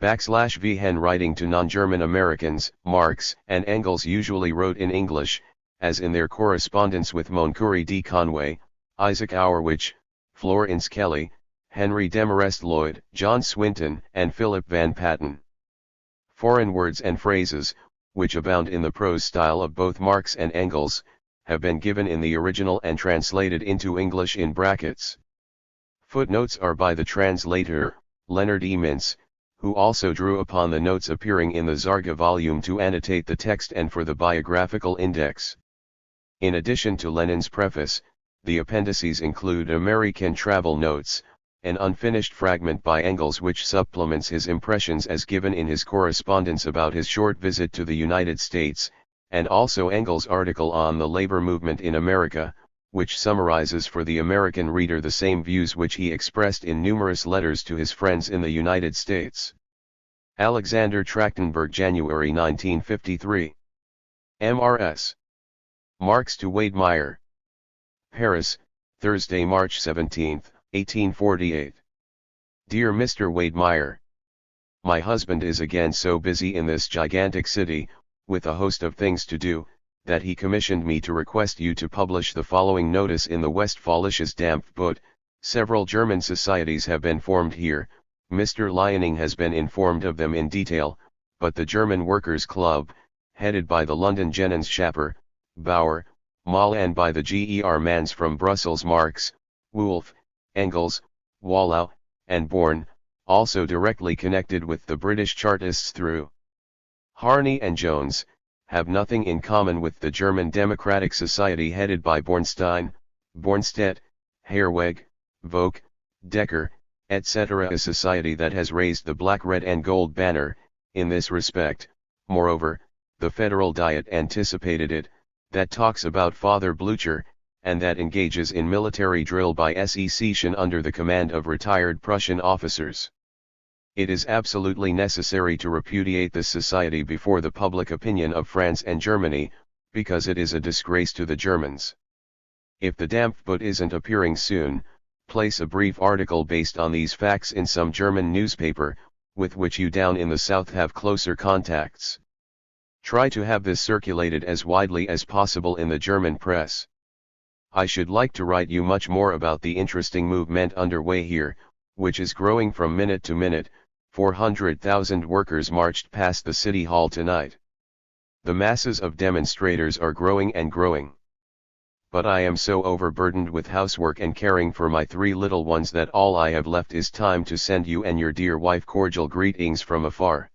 \V handwriting to non-German Americans, Marx and Engels usually wrote in English, as in their correspondence with Moncure D. Conway, Isaac Auerwich, Florence Kelly, Henry Demarest Lloyd, John Swinton, and Philip Van Patten. Foreign words and phrases, which abound in the prose style of both Marx and Engels, have been given in the original and translated into English in brackets. Footnotes are by the translator, Leonard E. Mintz, who also drew upon the notes appearing in the Zarga volume to annotate the text and for the biographical index. In addition to Lenin's preface, the appendices include American travel notes, an unfinished fragment by Engels which supplements his impressions as given in his correspondence about his short visit to the United States, and also Engels' article on the labor movement in America, which summarizes for the American reader the same views which he expressed in numerous letters to his friends in the United States. Alexander Trachtenberg, January 1953. Mrs. Marx to Weidmeyer. Paris, Thursday, March 17, 1848. Dear Mr. Weidmeyer, my husband is again so busy in this gigantic city, with a host of things to do, that he commissioned me to request you to publish the following notice in the Westfälisches Dampfboot. Several German societies have been formed here, Mr. Lyoning has been informed of them in detail, but the German Workers' Club, headed by the London Genenschapper, Bauer, Moll, and by the Ger Mans from Brussels, Marx, Wolff, Engels, Wallau, and Born, also directly connected with the British Chartists through Harney and Jones, have nothing in common with the German Democratic Society headed by Bornstein, Bornstedt, Herweg, Vogt, Decker, etc., a society that has raised the black, red and gold banner. In this respect, moreover, the Federal Diet anticipated it, that talks about Father Blücher, and that engages in military drill by Secession under the command of retired Prussian officers. It is absolutely necessary to repudiate this society before the public opinion of France and Germany, because it is a disgrace to the Germans. If the Dampfboot isn't appearing soon, place a brief article based on these facts in some German newspaper, with which you down in the South have closer contacts. Try to have this circulated as widely as possible in the German press. I should like to write you much more about the interesting movement underway here, which is growing from minute to minute. 400,000 workers marched past the City Hall tonight. The masses of demonstrators are growing and growing. but I am so overburdened with housework and caring for my 3 little ones that all I have left is time to send you and your dear wife cordial greetings from afar.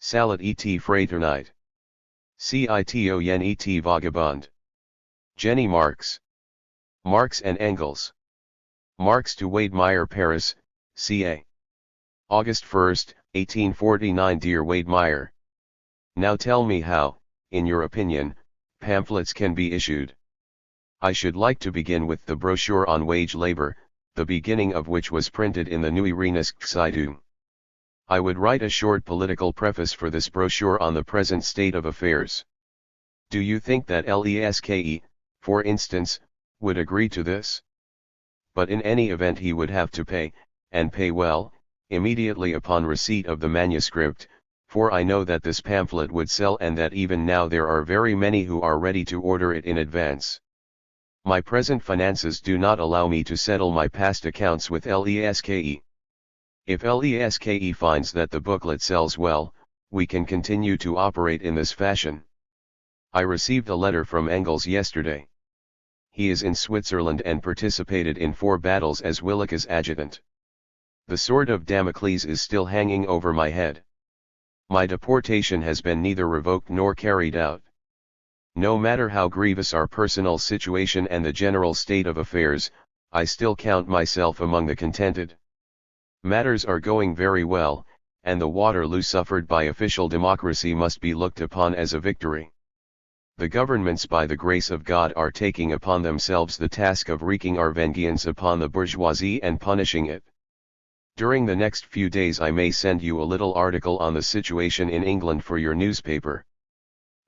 Salut et fraternite. Cito yen et vagabond. Jenny Marx. Marx and Engels. Marx to Wedemeyer, Paris, CA. August 1, 1849. Dear Wedemeyer. Now tell me how, in your opinion, pamphlets can be issued. I should like to begin with the brochure on wage labor, the beginning of which was printed in the Neue Rheinische Zeitung. I would write a short political preface for this brochure on the present state of affairs. Do you think that Leske, for instance, would agree to this? But in any event he would have to pay, and pay well, immediately upon receipt of the manuscript, for I know that this pamphlet would sell and that even now there are very many who are ready to order it in advance. My present finances do not allow me to settle my past accounts with Leske. If Leske finds that the booklet sells well, we can continue to operate in this fashion. I received a letter from Engels yesterday. He is in Switzerland and participated in 4 battles as Willeka's adjutant. The sword of Damocles is still hanging over my head. My deportation has been neither revoked nor carried out. No matter how grievous our personal situation and the general state of affairs, I still count myself among the contented. Matters are going very well, and the Waterloo suffered by official democracy must be looked upon as a victory. The governments by the grace of God are taking upon themselves the task of wreaking our vengeance upon the bourgeoisie and punishing it. During the next few days I may send you a little article on the situation in England for your newspaper.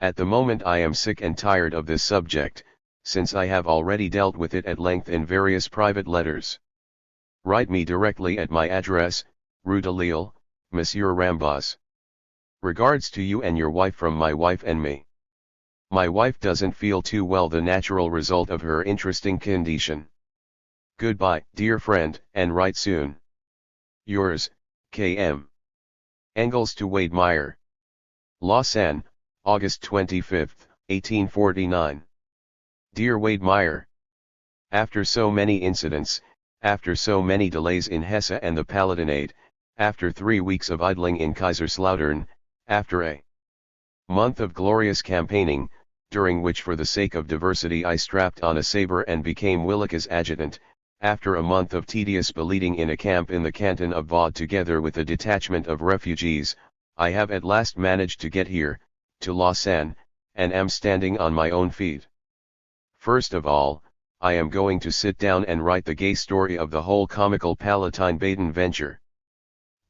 At the moment I am sick and tired of this subject, since I have already dealt with it at length in various private letters. Write me directly at my address, Rue de Lille, Monsieur Rambaz. Regards to you and your wife from my wife and me. My wife doesn't feel too well, the natural result of her interesting condition. Goodbye, dear friend, and write soon. Yours, K.M. Engels to Wedemeyer. Lausanne, August 25, 1849. Dear Wedemeyer. After so many incidents, after so many delays in Hesse and the Palatinate, after 3 weeks of idling in Kaiserslautern, after a month of glorious campaigning, during which for the sake of diversity I strapped on a saber and became Willeka's adjutant, after a month of tedious beleading in a camp in the canton of Vaud together with a detachment of refugees, I have at last managed to get here, to Lausanne, and am standing on my own feet. First of all, I am going to sit down and write the gay story of the whole comical Palatine Baden venture.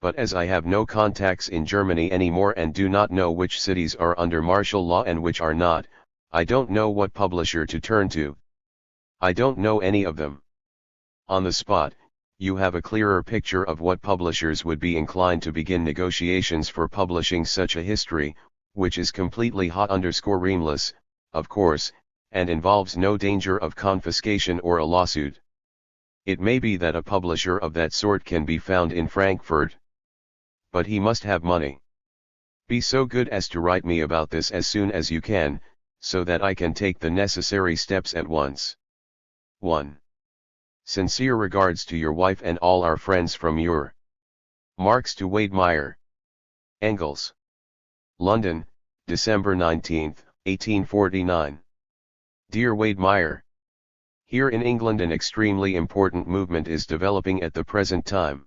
But as I have no contacts in Germany anymore and do not know which cities are under martial law and which are not, I don't know what publisher to turn to. I don't know any of them. On the spot, you have a clearer picture of what publishers would be inclined to begin negotiations for publishing such a history, which is completely hot_reamless, of course, and involves no danger of confiscation or a lawsuit. It may be that a publisher of that sort can be found in Frankfurt. But he must have money. Be so good as to write me about this as soon as you can, so that I can take the necessary steps at once. 1. Sincere regards to your wife and all our friends from your Marx to Wedemeyer. Engels. London, December 19, 1849. Dear Wedemeyer. Here in England an extremely important movement is developing at the present time.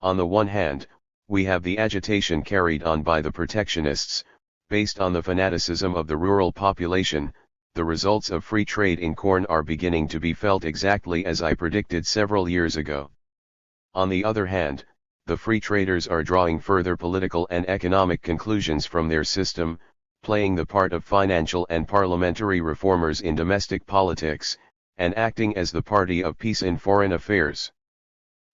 On the one hand, we have the agitation carried on by the protectionists, based on the fanaticism of the rural population. The results of free trade in corn are beginning to be felt exactly as I predicted several years ago. On the other hand, the free traders are drawing further political and economic conclusions from their system, playing the part of financial and parliamentary reformers in domestic politics, and acting as the party of peace in foreign affairs.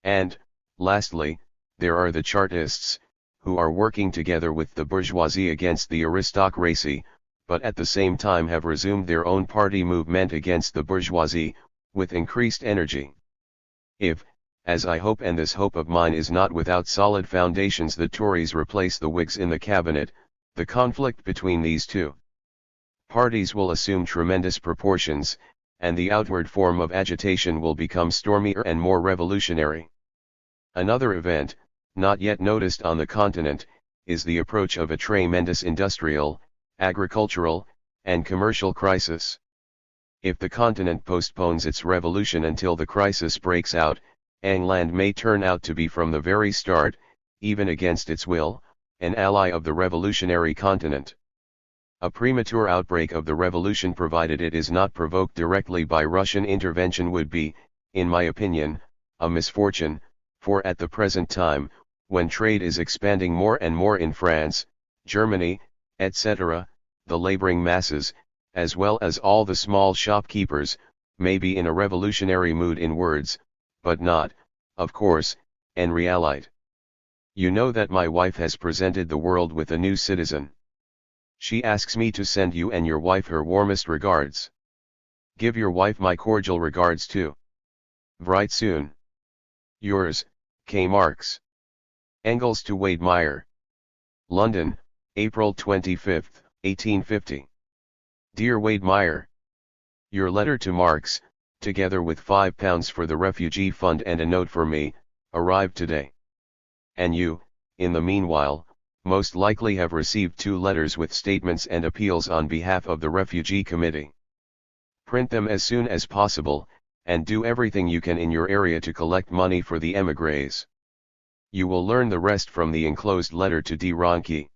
And, lastly, there are the Chartists, who are working together with the bourgeoisie against the aristocracy, but at the same time have resumed their own party movement against the bourgeoisie, with increased energy. If, as I hope and this hope of mine is not without solid foundations, the Tories replace the Whigs in the cabinet, the conflict between these two parties will assume tremendous proportions, and the outward form of agitation will become stormier and more revolutionary. Another event, not yet noticed on the continent, is the approach of a tremendous industrial, agricultural, and commercial crisis. If the continent postpones its revolution until the crisis breaks out, England may turn out to be from the very start, even against its will, an ally of the revolutionary continent. A premature outbreak of the revolution, provided it is not provoked directly by Russian intervention, would be, in my opinion, a misfortune, for at the present time, when trade is expanding more and more in France, Germany, etc., the laboring masses, as well as all the small shopkeepers, may be in a revolutionary mood in words, but not, of course, en realite. You know that my wife has presented the world with a new citizen. She asks me to send you and your wife her warmest regards. Give your wife my cordial regards too. Write soon. Yours, K. Marx. Engels to Wade Meyer. London, April 25, 1850. Dear Wade Meyer. Your letter to Marx, together with £5 for the refugee fund and a note for me, arrived today. And you, in the meanwhile, most likely have received 2 letters with statements and appeals on behalf of the Refugee Committee. Print them as soon as possible, and do everything you can in your area to collect money for the émigrés. You will learn the rest from the enclosed letter to D. Ronke.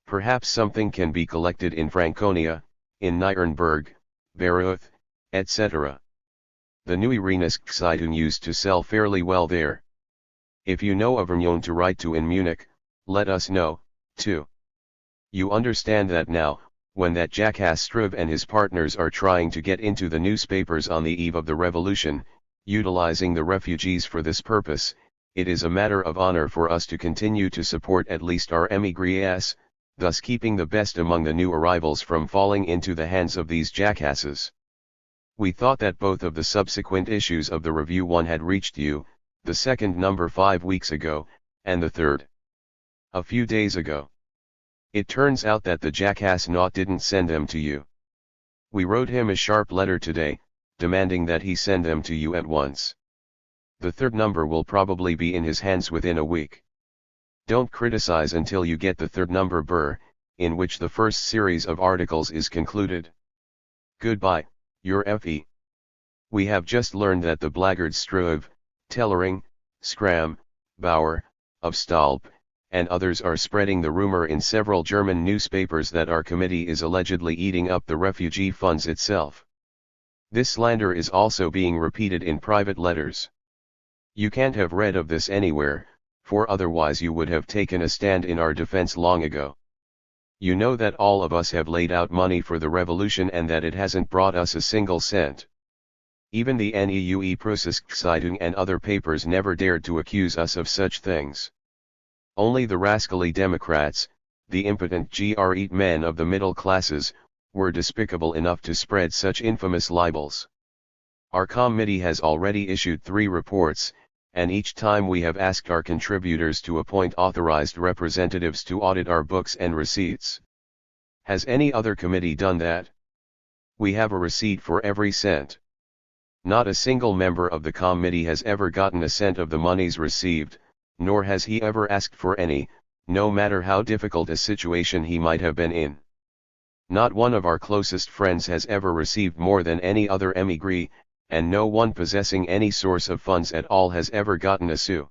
Perhaps something can be collected in Franconia, in Nuremberg, Bayreuth, etc. The Neue Rheinische used to sell fairly well there. If you know of anyone to write to in Munich, let us know, too. You understand that now, when that jackass Struve and his partners are trying to get into the newspapers on the eve of the revolution, utilizing the refugees for this purpose, it is a matter of honor for us to continue to support at least our émigrés, thus keeping the best among the new arrivals from falling into the hands of these jackasses. We thought that both of the subsequent issues of the Review 1 had reached you, the second number 5 weeks ago, and the third a few days ago. It turns out that the jackass Naught didn't send them to you. We wrote him a sharp letter today, demanding that he send them to you at once. The third number will probably be in his hands within a week. Don't criticize until you get the third number Burr, in which the first series of articles is concluded. Goodbye, your F.E. We have just learned that the blackguards Struve, Tellering, Schramm, Bauer, of Stalp, and others are spreading the rumor in several German newspapers that our committee is allegedly eating up the refugee funds itself. This slander is also being repeated in private letters. You can't have read of this anywhere, for otherwise you would have taken a stand in our defense long ago. You know that all of us have laid out money for the revolution and that it hasn't brought us a single cent. Even the Neue Preußische Zeitung and other papers never dared to accuse us of such things. Only the rascally Democrats, the impotent great men of the middle classes, were despicable enough to spread such infamous libels. Our committee has already issued 3 reports, and each time we have asked our contributors to appoint authorized representatives to audit our books and receipts. Has any other committee done that? We have a receipt for every cent. Not a single member of the committee has ever gotten a cent of the monies received, nor has he ever asked for any, no matter how difficult a situation he might have been in. Not one of our closest friends has ever received more than any other émigré, and no one possessing any source of funds at all has ever gotten a sou.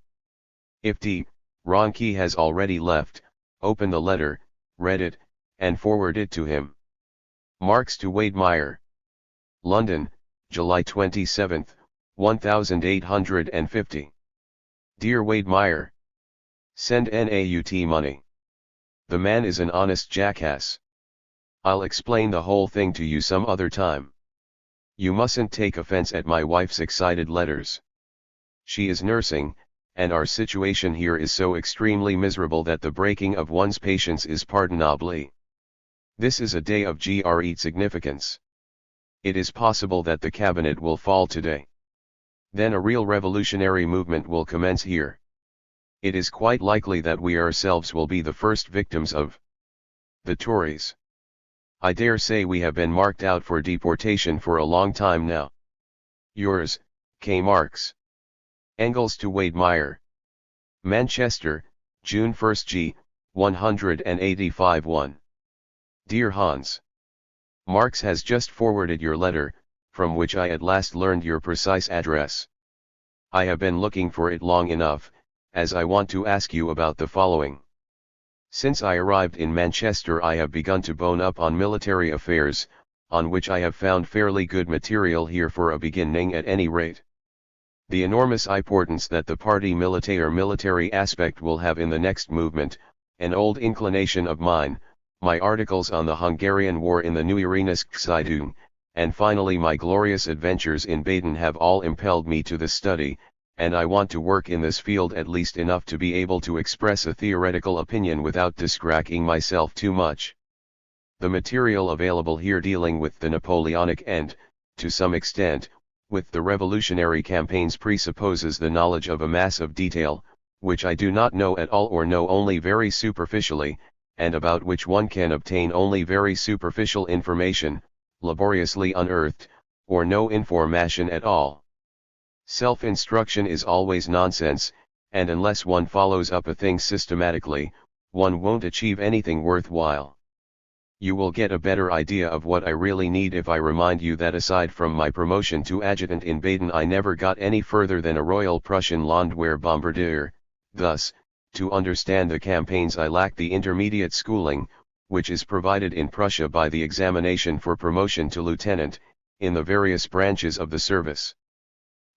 If D. Ronke has already left, open the letter, read it, and forward it to him. Marx to Wade Meyer. London, July 27, 1850. Dear Wade Meyer. Send NAUT money. The man is an honest jackass. I'll explain the whole thing to you some other time. You mustn't take offense at my wife's excited letters. She is nursing, and our situation here is so extremely miserable that the breaking of one's patience is pardonable. This is a day of great significance. It is possible that the cabinet will fall today. Then a real revolutionary movement will commence here. It is quite likely that we ourselves will be the first victims of the Tories. I dare say we have been marked out for deportation for a long time now. Yours, K. Marx. Engels to Wade Meyer. Manchester, June 1 G. 185-1. Dear Hans. Marx has just forwarded your letter, from which I at last learned your precise address. I have been looking for it long enough, as I want to ask you about the following. Since I arrived in Manchester I have begun to bone up on military affairs, on which I have found fairly good material here for a beginning at any rate. The enormous importance that the party military aspect will have in the next movement, an old inclination of mine, my articles on the Hungarian War in the Neuereinisch Zeitung, and finally my glorious adventures in Baden have all impelled me to this study, and I want to work in this field at least enough to be able to express a theoretical opinion without distracting myself too much. The material available here dealing with the Napoleonic and, to some extent, with the revolutionary campaigns presupposes the knowledge of a mass of detail, which I do not know at all or know only very superficially, and about which one can obtain only very superficial information, laboriously unearthed, or no information at all. Self-instruction is always nonsense, and unless one follows up a thing systematically, one won't achieve anything worthwhile. You will get a better idea of what I really need if I remind you that aside from my promotion to adjutant in Baden I never got any further than a Royal Prussian Landwehr Bombardier. Thus, to understand the campaigns I lack the intermediate schooling, which is provided in Prussia by the examination for promotion to lieutenant, in the various branches of the service.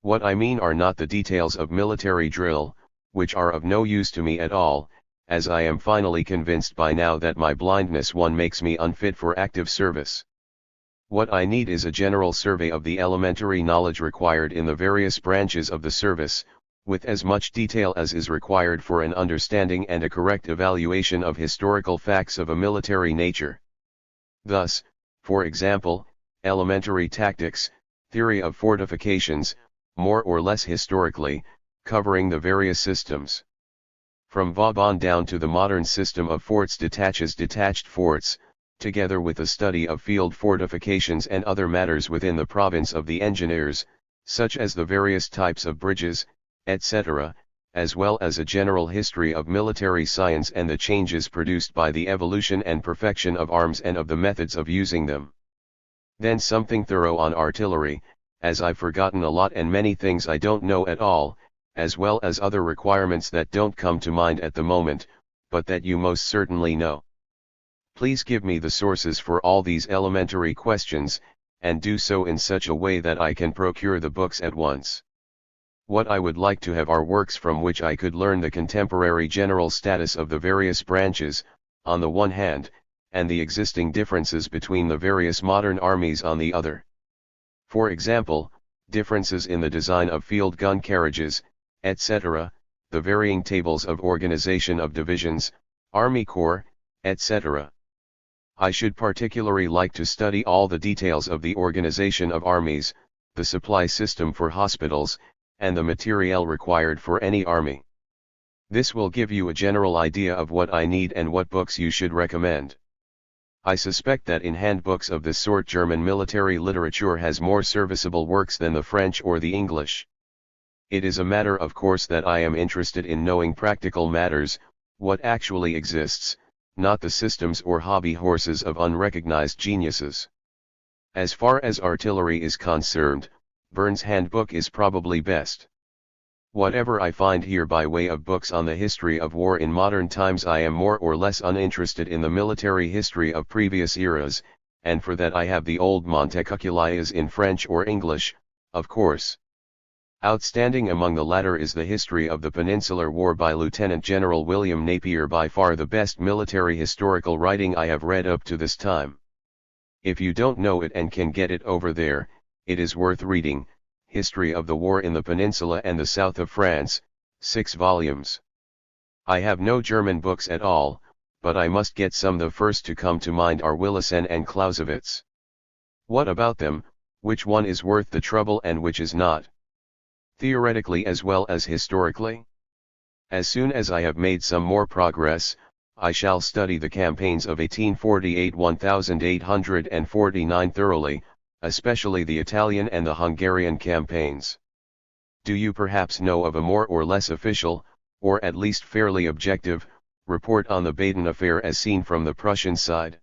What I mean are not the details of military drill, which are of no use to me at all, as I am finally convinced by now that my blindness makes me unfit for active service. What I need is a general survey of the elementary knowledge required in the various branches of the service, with as much detail as is required for an understanding and a correct evaluation of historical facts of a military nature. Thus, for example, elementary tactics, theory of fortifications, more or less historically, covering the various systems. From Vauban down to the modern system of forts detaches detached forts, together with a study of field fortifications and other matters within the province of the engineers, such as the various types of bridges, etc., as well as a general history of military science and the changes produced by the evolution and perfection of arms and of the methods of using them. Then something thorough on artillery, as I've forgotten a lot and many things I don't know at all, as well as other requirements that don't come to mind at the moment, but that you most certainly know. Please give me the sources for all these elementary questions, and do so in such a way that I can procure the books at once. What I would like to have are works from which I could learn the contemporary general status of the various branches, on the one hand, and the existing differences between the various modern armies on the other. For example, differences in the design of field gun carriages, etc., the varying tables of organization of divisions, army corps, etc. I should particularly like to study all the details of the organization of armies, the supply system for hospitals, and the materiel required for any army. This will give you a general idea of what I need and what books you should recommend. I suspect that in handbooks of this sort German military literature has more serviceable works than the French or the English. It is a matter of course that I am interested in knowing practical matters, what actually exists, not the systems or hobby horses of unrecognized geniuses. As far as artillery is concerned, Burns' handbook is probably best. Whatever I find here by way of books on the history of war in modern times I am more or less uninterested in the military history of previous eras, and for that I have the old Montecuculias in French or English, of course. Outstanding among the latter is the History of the Peninsular War by Lieutenant General William Napier, by far the best military historical writing I have read up to this time. If you don't know it and can get it over there, it is worth reading. History of the War in the Peninsula and the South of France, 6 volumes. I have no German books at all, but I must get some. The first to come to mind are Willesen and Clausewitz. What about them, which one is worth the trouble and which is not? Theoretically as well as historically? As soon as I have made some more progress, I shall study the campaigns of 1848–1849 thoroughly, especially the Italian and the Hungarian campaigns. Do you perhaps know of a more or less official, or at least fairly objective, report on the Baden affair as seen from the Prussian side?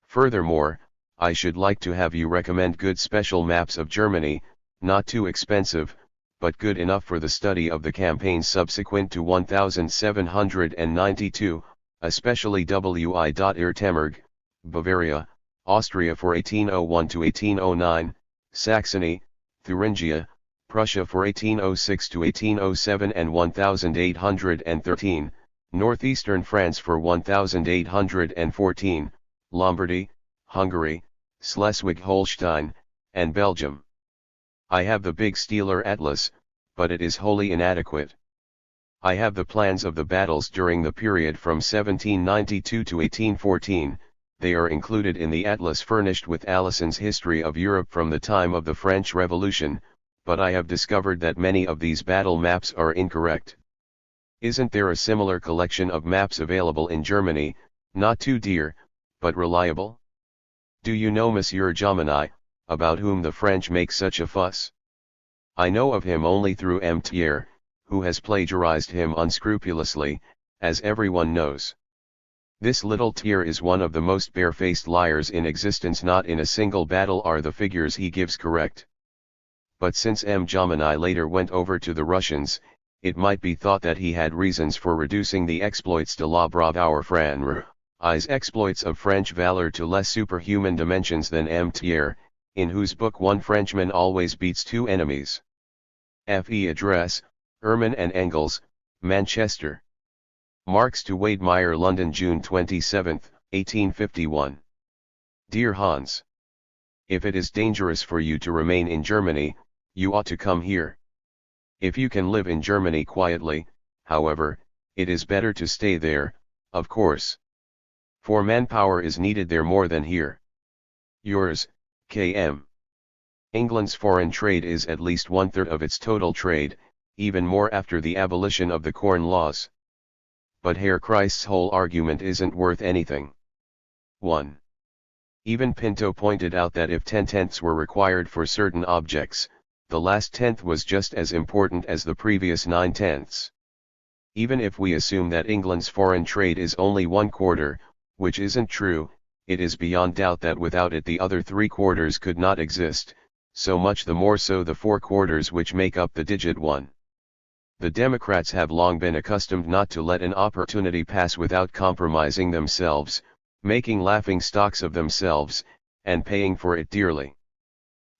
Furthermore, I should like to have you recommend good special maps of Germany, not too expensive, but good enough for the study of the campaigns subsequent to 1792, especially W.I. Irtemberg, Bavaria, Austria for 1801 to 1809, Saxony, Thuringia, Prussia for 1806 to 1807 and 1813, northeastern France for 1814, Lombardy, Hungary, Schleswig-Holstein, and Belgium. I have the big Steeler Atlas, but it is wholly inadequate. I have the plans of the battles during the period from 1792 to 1814, they are included in the atlas furnished with Allison's History of Europe from the time of the French Revolution, but I have discovered that many of these battle maps are incorrect. Isn't there a similar collection of maps available in Germany, not too dear, but reliable? Do you know Monsieur Jomini, about whom the French make such a fuss? I know of him only through M. Thiers, who has plagiarized him unscrupulously, as everyone knows. This little Thiers is one of the most barefaced liars in existence. Not in a single battle are the figures he gives correct. But since M. Jomini later went over to the Russians, it might be thought that he had reasons for reducing the exploits de la bravoure France's exploits of French valor to less superhuman dimensions than M. Thiers, in whose book One Frenchman Always Beats Two Enemies. F.E. Address, Ehrman and Engels, Manchester. Marx to Wedemeyer, London, June 27, 1851. Dear Hans. If it is dangerous for you to remain in Germany, you ought to come here. If you can live in Germany quietly, however, it is better to stay there, of course. For manpower is needed there more than here. Yours, K.M. England's foreign trade is at least 1/3 of its total trade, even more after the abolition of the Corn Laws. But Herr Christ's whole argument isn't worth anything. 1. Even Pinto pointed out that if 10/10ths were required for certain objects, the last tenth was just as important as the previous 9/10ths. Even if we assume that England's foreign trade is only 1/4, which isn't true, it is beyond doubt that without it the other 3/4 could not exist, so much the more so the 4/4 which make up the digit 1. The Democrats have long been accustomed not to let an opportunity pass without compromising themselves, making laughing stocks of themselves, and paying for it dearly.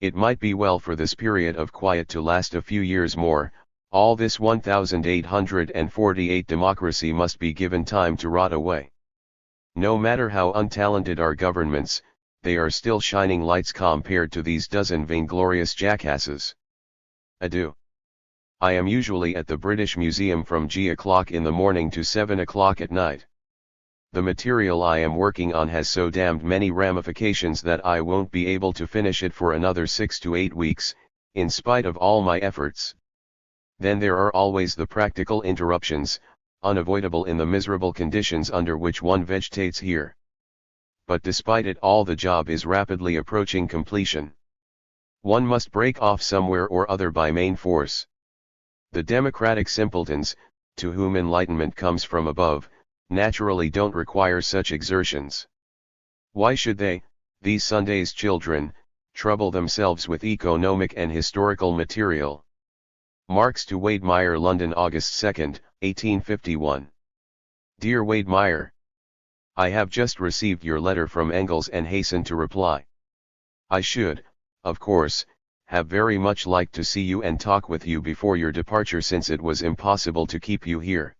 It might be well for this period of quiet to last a few years more. All this 1848 democracy must be given time to rot away. No matter how untalented our governments, they are still shining lights compared to these dozen vainglorious jackasses. Adieu. I am usually at the British Museum from g o'clock in the morning to 7 o'clock at night. The material I am working on has so damned many ramifications that I won't be able to finish it for another 6 to 8 weeks, in spite of all my efforts. Then there are always the practical interruptions, unavoidable in the miserable conditions under which one vegetates here. But despite it all, the job is rapidly approaching completion. One must break off somewhere or other by main force. The democratic simpletons, to whom enlightenment comes from above, naturally don't require such exertions. Why should they, these Sunday's children, trouble themselves with economic and historical material? Marx to Wedemeyer, London, August 2, 1851. Dear Wedemeyer, I have just received your letter from Engels and hasten to reply. I should, of course, have very much liked to see you and talk with you before your departure, since it was impossible to keep you here.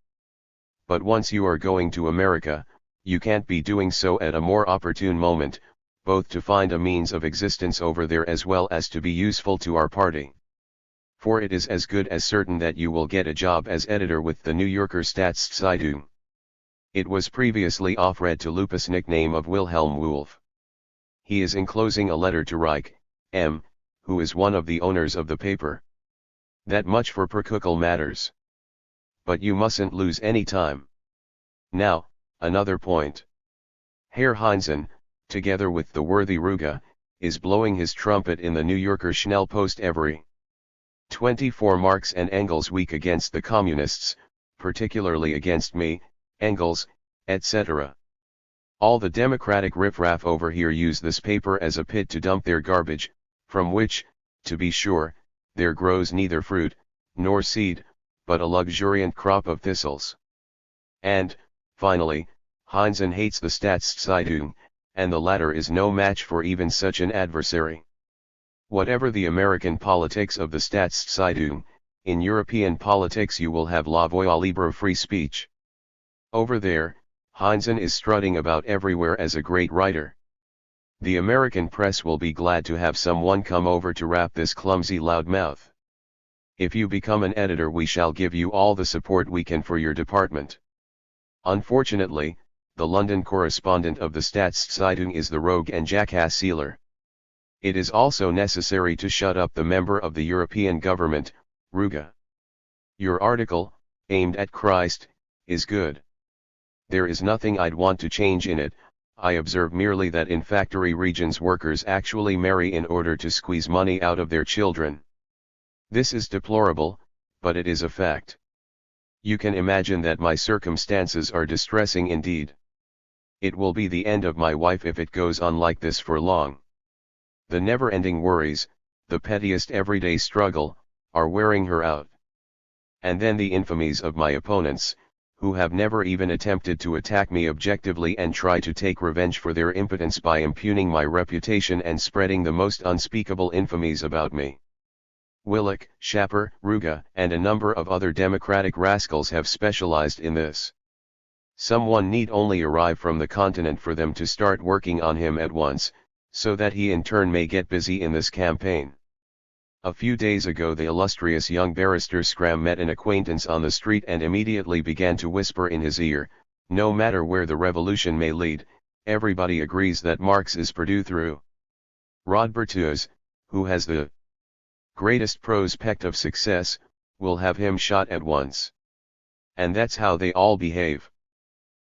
But once you are going to America, you can't be doing so at a more opportune moment, both to find a means of existence over there as well as to be useful to our party. For it is as good as certain that you will get a job as editor with the New Yorker Staatszeitung. It was previously offered to Lupus, nickname of Wilhelm Wolff. He is enclosing a letter to Reich, M., who is one of the owners of the paper. That much for practical matters. But you mustn't lose any time. Now, Another point. Herr Heinzen, together with the worthy Ruge, is blowing his trumpet in the New Yorker Schnellpost every 24 Marx and Engels week against the communists, particularly against me, Engels, etc. All the democratic riffraff over here use this paper as a pit to dump their garbage, from which, to be sure, there grows neither fruit, nor seed, but a luxuriant crop of thistles. And, finally, Heinzen hates the Staatszeitung, and the latter is no match for even such an adversary. Whatever the American politics of the Staatszeitung, in European politics you will have la voix libre free speech. Over there, Heinzen is strutting about everywhere as a great writer. The American press will be glad to have someone come over to wrap this clumsy loudmouth. If you become an editor we shall give you all the support we can for your department. Unfortunately, the London correspondent of the Staatszeitung is the rogue and jackass Sealer. It is also necessary to shut up the member of the European government, Ruge. Your article, aimed at Christ, is good. There is nothing I'd want to change in it. I observe merely that in factory regions workers actually marry in order to squeeze money out of their children. This is deplorable, but it is a fact. You can imagine that my circumstances are distressing indeed. It will be the end of my wife if it goes on like this for long. The never-ending worries, the pettiest everyday struggle, are wearing her out. And then the infamies of my opponents, who have never even attempted to attack me objectively and try to take revenge for their impotence by impugning my reputation and spreading the most unspeakable infamies about me. Willich, Schapper, Ruge, and a number of other democratic rascals have specialized in this. Someone need only arrive from the continent for them to start working on him at once, so that he in turn may get busy in this campaign. A few days ago the illustrious young barrister Scram met an acquaintance on the street and immediately began to whisper in his ear, "No matter where the revolution may lead, everybody agrees that Marx is Purdue through." Rod Berthuis, who has the greatest prospect of success, will have him shot at once. And that's how they all behave.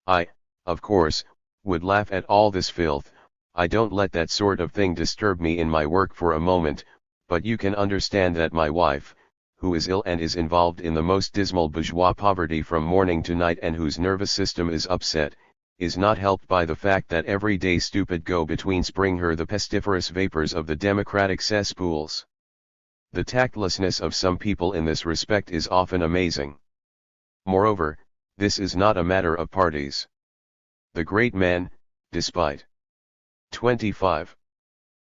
I, of course, would laugh at all this filth. I don't let that sort of thing disturb me in my work for a moment, but you can understand that my wife, who is ill and is involved in the most dismal bourgeois poverty from morning to night and whose nervous system is upset, is not helped by the fact that every day stupid go-betweens bring her the pestiferous vapors of the democratic cesspools. The tactlessness of some people in this respect is often amazing. Moreover, this is not a matter of parties. The great men, despite 25.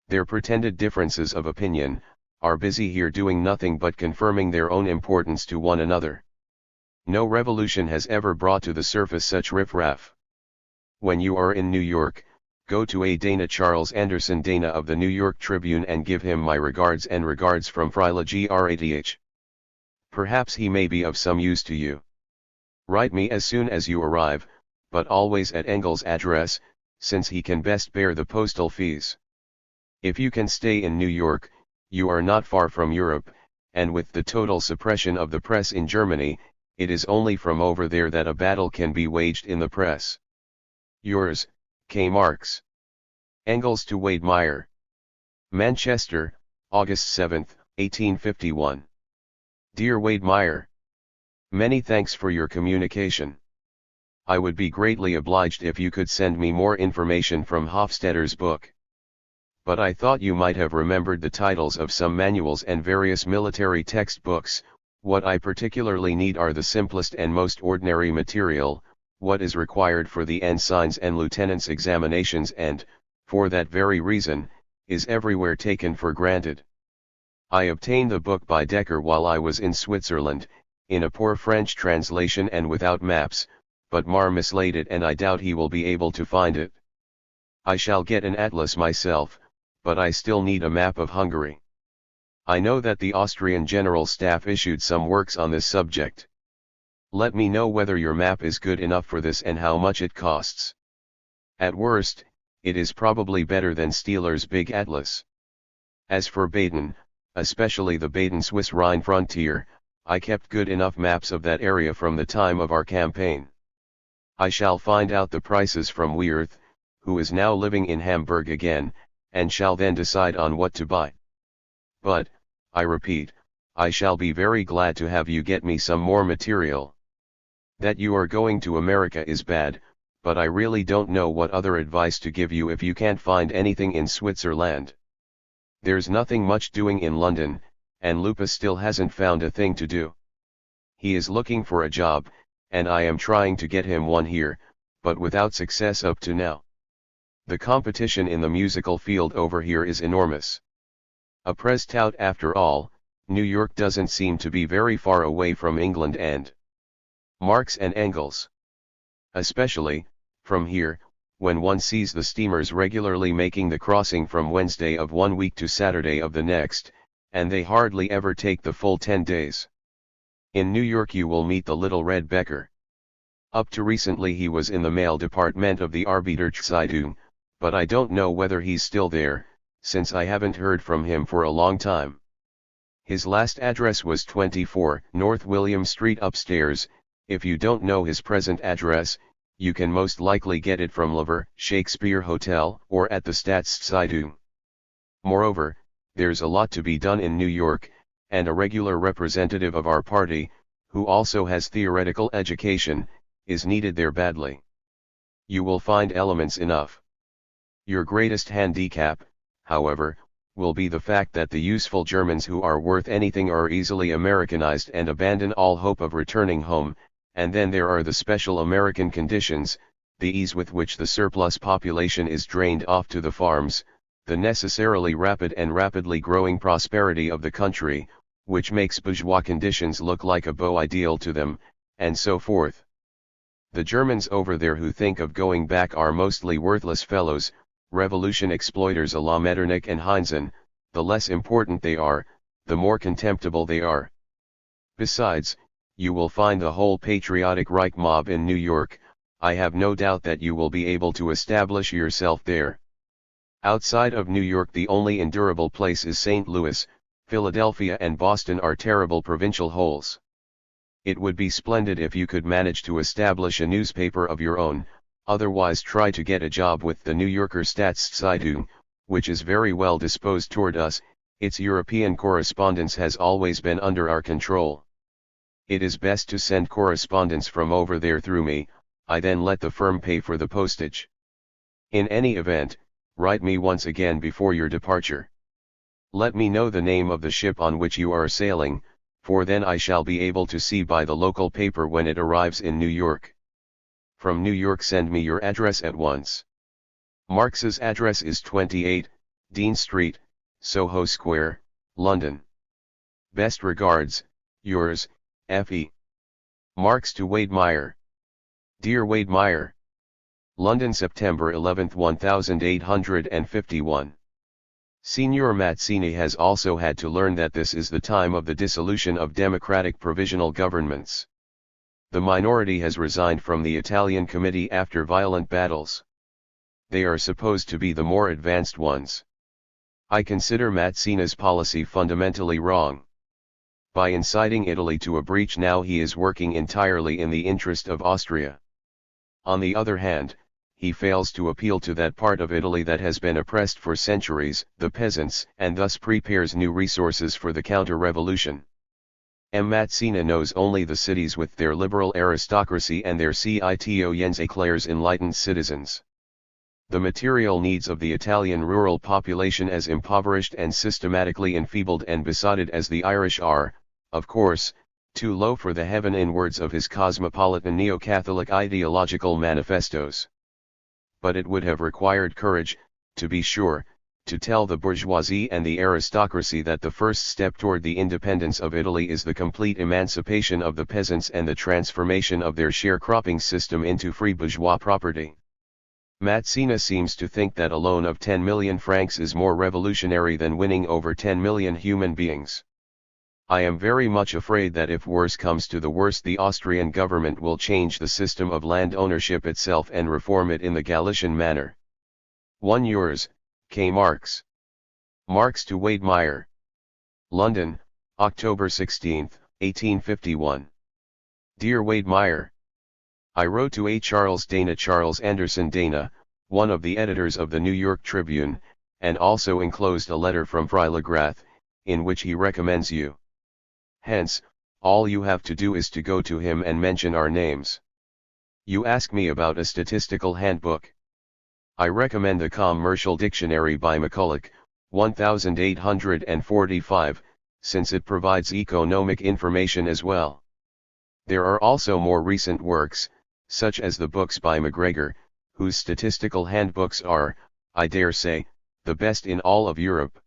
their pretended differences of opinion, are busy here doing nothing but confirming their own importance to one another. No revolution has ever brought to the surface such riffraff. When you are in New York, go to a Dana Charles Anderson Dana of the New York Tribune and give him my regards and regards from Frila Grath. Perhaps he may be of some use to you. Write me as soon as you arrive, but always at Engels' address, since he can best bear the postal fees. If you can stay in New York, you are not far from Europe, and with the total suppression of the press in Germany, it is only from over there that a battle can be waged in the press. Yours, K. Marx. Engels to Wade Meyer. Manchester, August 7, 1851. Dear Wade Meyer, many thanks for your communication. I would be greatly obliged if you could send me more information from Hofstadter's book. But I thought you might have remembered the titles of some manuals and various military textbooks. What I particularly need are the simplest and most ordinary material, what is required for the ensigns and lieutenants' examinations and, for that very reason, is everywhere taken for granted. I obtained the book by Decker while I was in Switzerland, in a poor French translation and without maps, but Mar mislaid it and I doubt he will be able to find it. I shall get an atlas myself, but I still need a map of Hungary. I know that the Austrian General Staff issued some works on this subject. Let me know whether your map is good enough for this and how much it costs. At worst, it is probably better than Steeler's big atlas. As for Baden, especially the Baden-Swiss Rhine frontier, I kept good enough maps of that area from the time of our campaign. I shall find out the prices from Weirth, who is now living in Hamburg again, and shall then decide on what to buy. But, I repeat, I shall be very glad to have you get me some more material. That you are going to America is bad, but I really don't know what other advice to give you if you can't find anything in Switzerland. There's nothing much doing in London, and Lupa still hasn't found a thing to do. He is looking for a job, and I am trying to get him one here, but without success up to now. The competition in the musical field over here is enormous. A press tout after all, New York doesn't seem to be very far away from England and Marx and Engels. Especially, from here, when one sees the steamers regularly making the crossing from Wednesday of one week to Saturday of the next, and they hardly ever take the full 10 days. In New York you will meet the little red Becker. Up to recently he was in the mail department of the Arbeiterzeitung, but I don't know whether he's still there, since I haven't heard from him for a long time. His last address was 24 North William Street upstairs. If you don't know his present address, you can most likely get it from Lover, Shakespeare Hotel, or at the Staatszeitung. Moreover, there's a lot to be done in New York, and a regular representative of our party, who also has theoretical education, is needed there badly. You will find elements enough. Your greatest handicap, however, will be the fact that the useful Germans who are worth anything are easily Americanized and abandon all hope of returning home, and then there are the special American conditions, the ease with which the surplus population is drained off to the farms, the necessarily rapid and rapidly growing prosperity of the country, which makes bourgeois conditions look like a beau ideal to them, and so forth. The Germans over there who think of going back are mostly worthless fellows, revolution exploiters à la Metternich and Heinzen. The less important they are, the more contemptible they are. Besides, you will find the whole patriotic Reich mob in New York. I have no doubt that you will be able to establish yourself there. Outside of New York the only endurable place is St. Louis. Philadelphia and Boston are terrible provincial holes. It would be splendid if you could manage to establish a newspaper of your own, otherwise try to get a job with the New Yorker Staatszeitung, which is very well disposed toward us. Its European correspondence has always been under our control. It is best to send correspondence from over there through me. I then let the firm pay for the postage. In any event, write me once again before your departure. Let me know the name of the ship on which you are sailing, for then I shall be able to see by the local paper when it arrives in New York. From New York send me your address at once. Marx's address is 28, Dean Street, Soho Square, London. Best regards, yours, F.E. Marx to Wade Meyer. Dear Wade Meyer. London, September 11, 1851. Signor Mazzini has also had to learn that this is the time of the dissolution of democratic provisional governments. The minority has resigned from the Italian Committee after violent battles. They are supposed to be the more advanced ones. I consider Mazzini's policy fundamentally wrong. By inciting Italy to a breach now he is working entirely in the interest of Austria. On the other hand, he fails to appeal to that part of Italy that has been oppressed for centuries, the peasants, and thus prepares new resources for the counter-revolution. Mazzini knows only the cities with their liberal aristocracy and their citoyens éclairs enlightened citizens. The material needs of the Italian rural population, as impoverished and systematically enfeebled and besotted as the Irish are, of course, too low for the heaven in words of his cosmopolitan neo-Catholic ideological manifestos. But it would have required courage, to be sure, to tell the bourgeoisie and the aristocracy that the first step toward the independence of Italy is the complete emancipation of the peasants and the transformation of their sharecropping system into free bourgeois property. Mazzini seems to think that a loan of 10 million francs is more revolutionary than winning over 10 million human beings. I am very much afraid that if worse comes to the worst, the Austrian government will change the system of land ownership itself and reform it in the Galician manner. 1 Yours, K. Marx. Marx to Wade Meyer. London, October 16, 1851. Dear Wade Meyer. I wrote to A. Charles Anderson Dana, one of the editors of the New York Tribune, and also enclosed a letter from Freilagrath, in which he recommends you. Hence, all you have to do is to go to him and mention our names. You ask me about a statistical handbook. I recommend the Commercial Dictionary by McCulloch, 1845, since it provides economic information as well. There are also more recent works, such as the books by MacGregor, whose statistical handbooks are, I dare say, the best in all of Europe.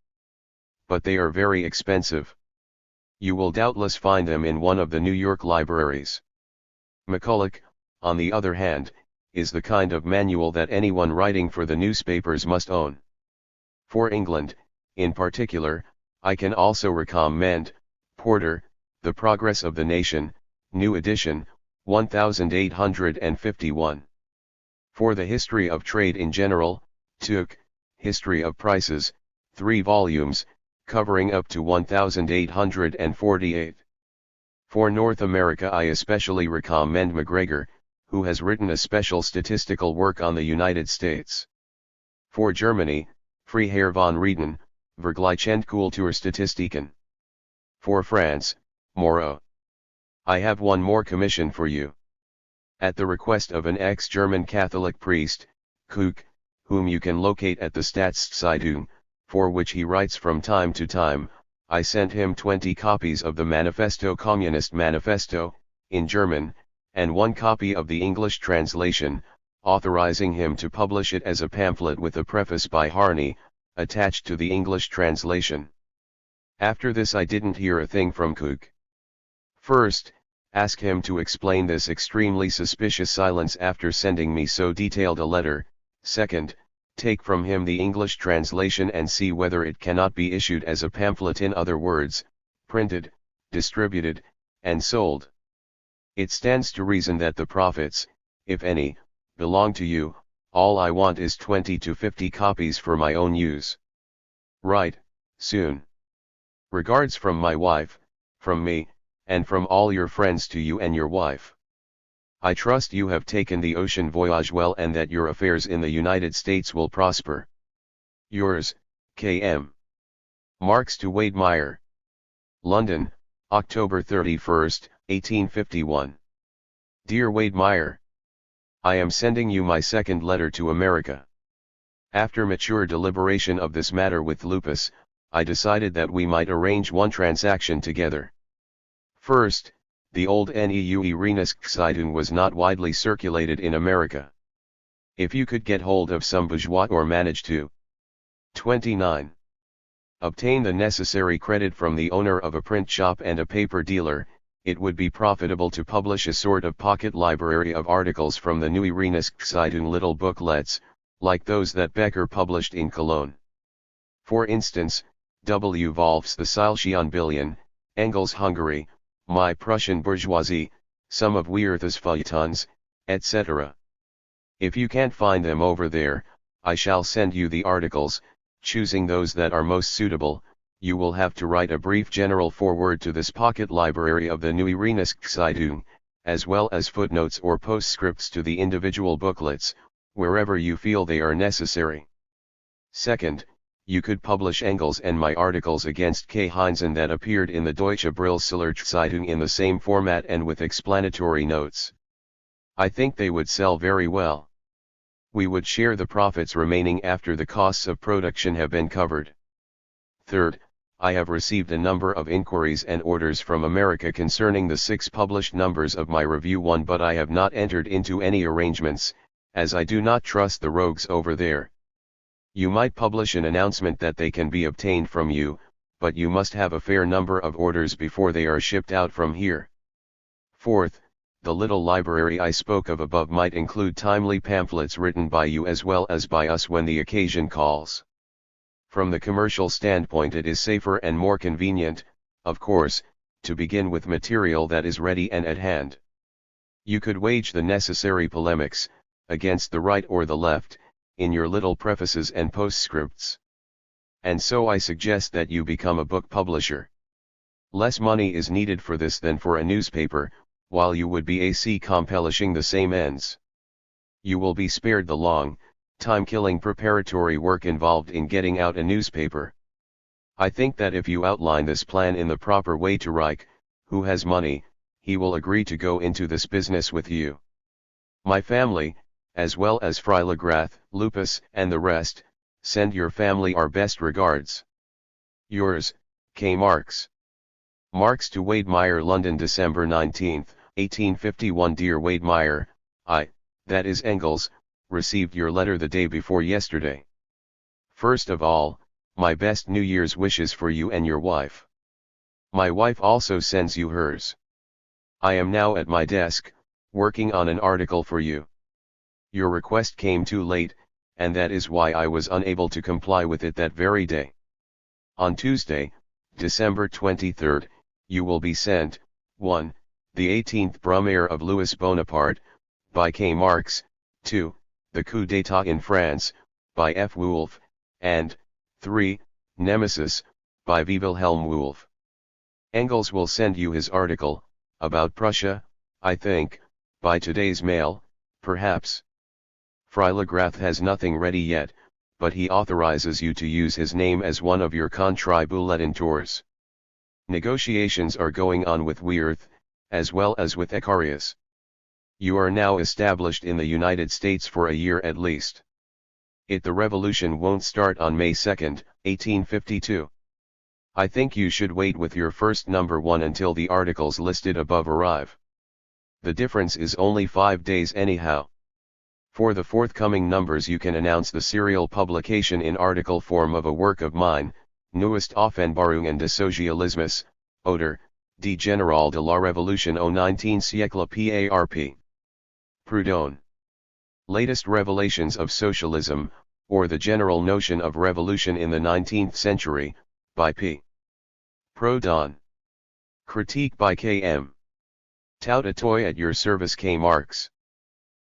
But they are very expensive. You will doubtless find them in one of the New York libraries. McCulloch, on the other hand, is the kind of manual that anyone writing for the newspapers must own. For England, in particular, I can also recommend Porter, The Progress of the Nation, new edition, 1851. For the history of trade in general, Tuke, History of Prices, 3 volumes, covering up to 1848. For North America I especially recommend MacGregor, who has written a special statistical work on the United States. For Germany, Freiherr von Rieden, Vergleichende For France, Moreau. I have one more commission for you. At the request of an ex-German Catholic priest, Kook, whom you can locate at the Staatszeitung, for which he writes from time to time, I sent him 20 copies of the Manifesto Communist Manifesto, in German, and 1 copy of the English translation, authorizing him to publish it as a pamphlet with a preface by Harney, attached to the English translation. After this I didn't hear a thing from Kook. First, ask him to explain this extremely suspicious silence after sending me so detailed a letter. Second, take from him the English translation and see whether it cannot be issued as a pamphlet, in other words, printed, distributed, and sold. It stands to reason that the profits, if any, belong to you. All I want is 20 to 50 copies for my own use. Write, soon. Regards from my wife, from me, and from all your friends to you and your wife. I trust you have taken the ocean voyage well and that your affairs in the United States will prosper. Yours, K.M. Marx to Wade Meyer. London, October 31, 1851. Dear Wade Meyer, I am sending you my second letter to America. After mature deliberation of this matter with Lupus, I decided that we might arrange one transaction together. First, the old Neue Reneszeitung was not widely circulated in America. If you could get hold of some bourgeois or manage to 29. Obtain the necessary credit from the owner of a print shop and a paper dealer, it would be profitable to publish a sort of pocket library of articles from the Neue Reneszeitung, little booklets, like those that Becker published in Cologne. For instance, W. Wolf's The Silesian Billion, Engels' Hungary, My Prussian Bourgeoisie, some of Werther's feuilletons, etc. If you can't find them over there, I shall send you the articles, choosing those that are most suitable. You will have to write a brief general foreword to this pocket library of the Neue Reneszeitung, as well as footnotes or postscripts to the individual booklets, wherever you feel they are necessary. Second, you could publish Engels and my articles against K. Heinzen that appeared in the Deutsche Zeitung in the same format and with explanatory notes. I think they would sell very well. We would share the profits remaining after the costs of production have been covered. Third, I have received a number of inquiries and orders from America concerning the 6 published numbers of my Review 1, but I have not entered into any arrangements, as I do not trust the rogues over there. You might publish an announcement that they can be obtained from you, but you must have a fair number of orders before they are shipped out from here. Fourth, the little library I spoke of above might include timely pamphlets written by you as well as by us when the occasion calls. From the commercial standpoint it is safer and more convenient, of course, to begin with material that is ready and at hand. You could wage the necessary polemics, against the right or the left, in your little prefaces and postscripts. And so I suggest that you become a book publisher. Less money is needed for this than for a newspaper, while you would be accomplishing the same ends. You will be spared the long, time-killing preparatory work involved in getting out a newspaper. I think that if you outline this plan in the proper way to Reich, who has money, he will agree to go into this business with you. My family, as well as Freilagrath, Lupus, and the rest, send your family our best regards. Yours, K. Marx. Marx to Wade Meyer, London, December 19, 1851. Dear Wade Meyer, that is Engels, received your letter the day before yesterday. First of all, my best New Year's wishes for you and your wife. My wife also sends you hers. I am now at my desk, working on an article for you. Your request came too late, and that is why I was unable to comply with it that very day. On Tuesday, December 23, you will be sent, 1. The 18th Brumaire of Louis Bonaparte, by K. Marx, 2. The Coup d'État in France, by F. Wolff, and 3. Nemesis, by V. Wilhelm Wolff. Engels will send you his article, about Prussia, I think, by today's mail, perhaps. Freilagrath has nothing ready yet, but he authorizes you to use his name as one of your contributors. Negotiations are going on with Weirth, as well as with Ecarius. You are now established in the United States for a year at least. The revolution won't start on May 2, 1852. I think you should wait with your first number 1 until the articles listed above arrive. The difference is only 5 days anyhow. For the forthcoming numbers you can announce the serial publication in article form of a work of mine, Neueste Offenbarungen des Socialismus, oder, Die Generale de la Révolution au 19e siècle parp. Proudhon. Latest Revelations of Socialism, or the General Notion of Revolution in the 19th Century, by P. Proudhon. Critique by K.M. Tautatoy at your service, K. Marx.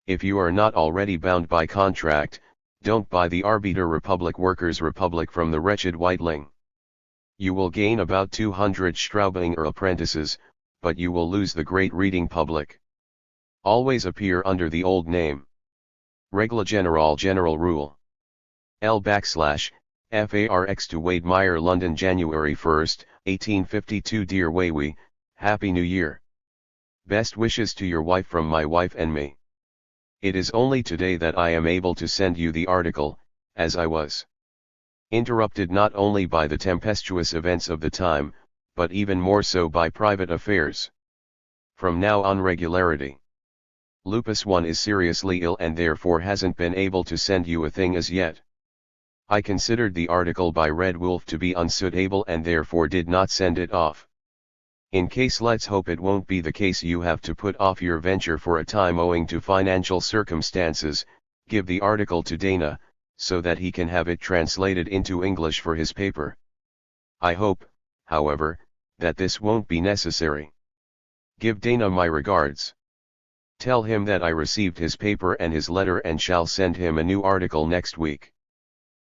If you are not already bound by contract, don't buy the Arbeiter Republic Workers' Republic from the wretched Whiteling. You will gain about 200 Straubinger apprentices, but you will lose the great reading public. Always appear under the old name. Regla General General Rule. L/FARX to Wade Meyer, London, January 1, 1852. Dear Weiwei, Happy New Year. Best wishes to your wife from my wife and me. It is only today that I am able to send you the article, as I was interrupted not only by the tempestuous events of the time, but even more so by private affairs. From now on, regularity. Lupus 1 is seriously ill and therefore hasn't been able to send you a thing as yet. I considered the article by Red Wolf to be unsuitable and therefore did not send it off. In case let's hope it won't be the case you have to put off your venture for a time owing to financial circumstances, give the article to Dana, so that he can have it translated into English for his paper. I hope, however, that this won't be necessary. Give Dana my regards. Tell him that I received his paper and his letter and shall send him a new article next week.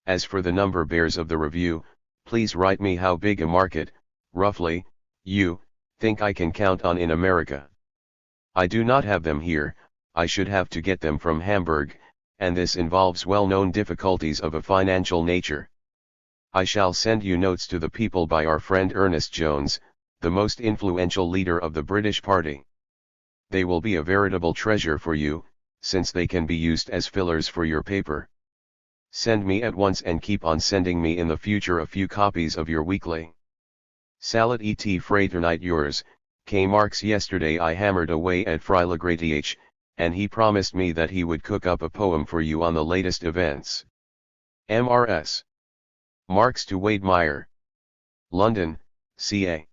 As for the number bears of the review, please write me how big a market, roughly, you think I can count on in America. I do not have them here, I should have to get them from Hamburg, and this involves well-known difficulties of a financial nature. I shall send you notes to the people by our friend Ernest Jones, the most influential leader of the British Party. They will be a veritable treasure for you, since they can be used as fillers for your paper. Send me at once and keep on sending me in the future a few copies of your weekly. Salut et fraternite yours, K. Marx. Yesterday I hammered away at Freilagrath, and he promised me that he would cook up a poem for you on the latest events. Mrs. Marx to Wade Meyer. London, CA.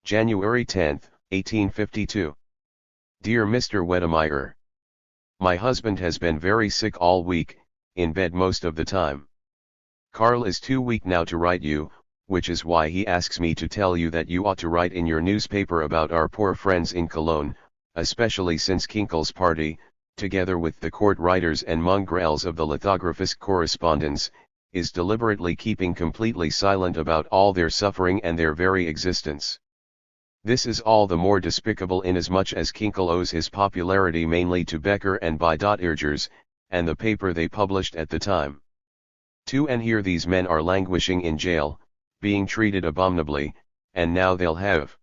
January 10, 1852. Dear Mr. Wedemeyer. My husband has been very sick all week, in bed most of the time. Karl is too weak now to write you, which is why he asks me to tell you that you ought to write in your newspaper about our poor friends in Cologne, especially since Kinkel's party, together with the court writers and mongrels of the lithographic correspondence, is deliberately keeping completely silent about all their suffering and their very existence. This is all the more despicable inasmuch as Kinkel owes his popularity mainly to Becker and by Irgers, and the paper they published at the time. 2. And here these men are languishing in jail, being treated abominably, and now they'll have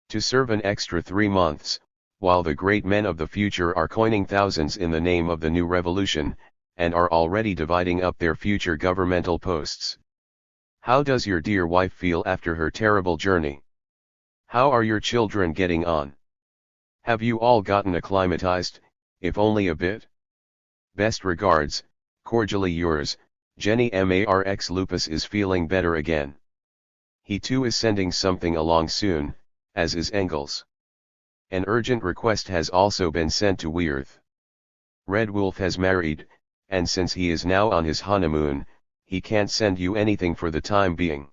to serve an extra 3 months, while the great men of the future are coining thousands in the name of the new revolution, and are already dividing up their future governmental posts. How does your dear wife feel after her terrible journey? How are your children getting on? Have you all gotten acclimatized, if only a bit? Best regards, cordially yours, Jenny Marx. Lupus is feeling better again. He too is sending something along soon, as is Engels. An urgent request has also been sent to Weirth. Red Wolf has married, and since he is now on his honeymoon, he can't send you anything for the time being.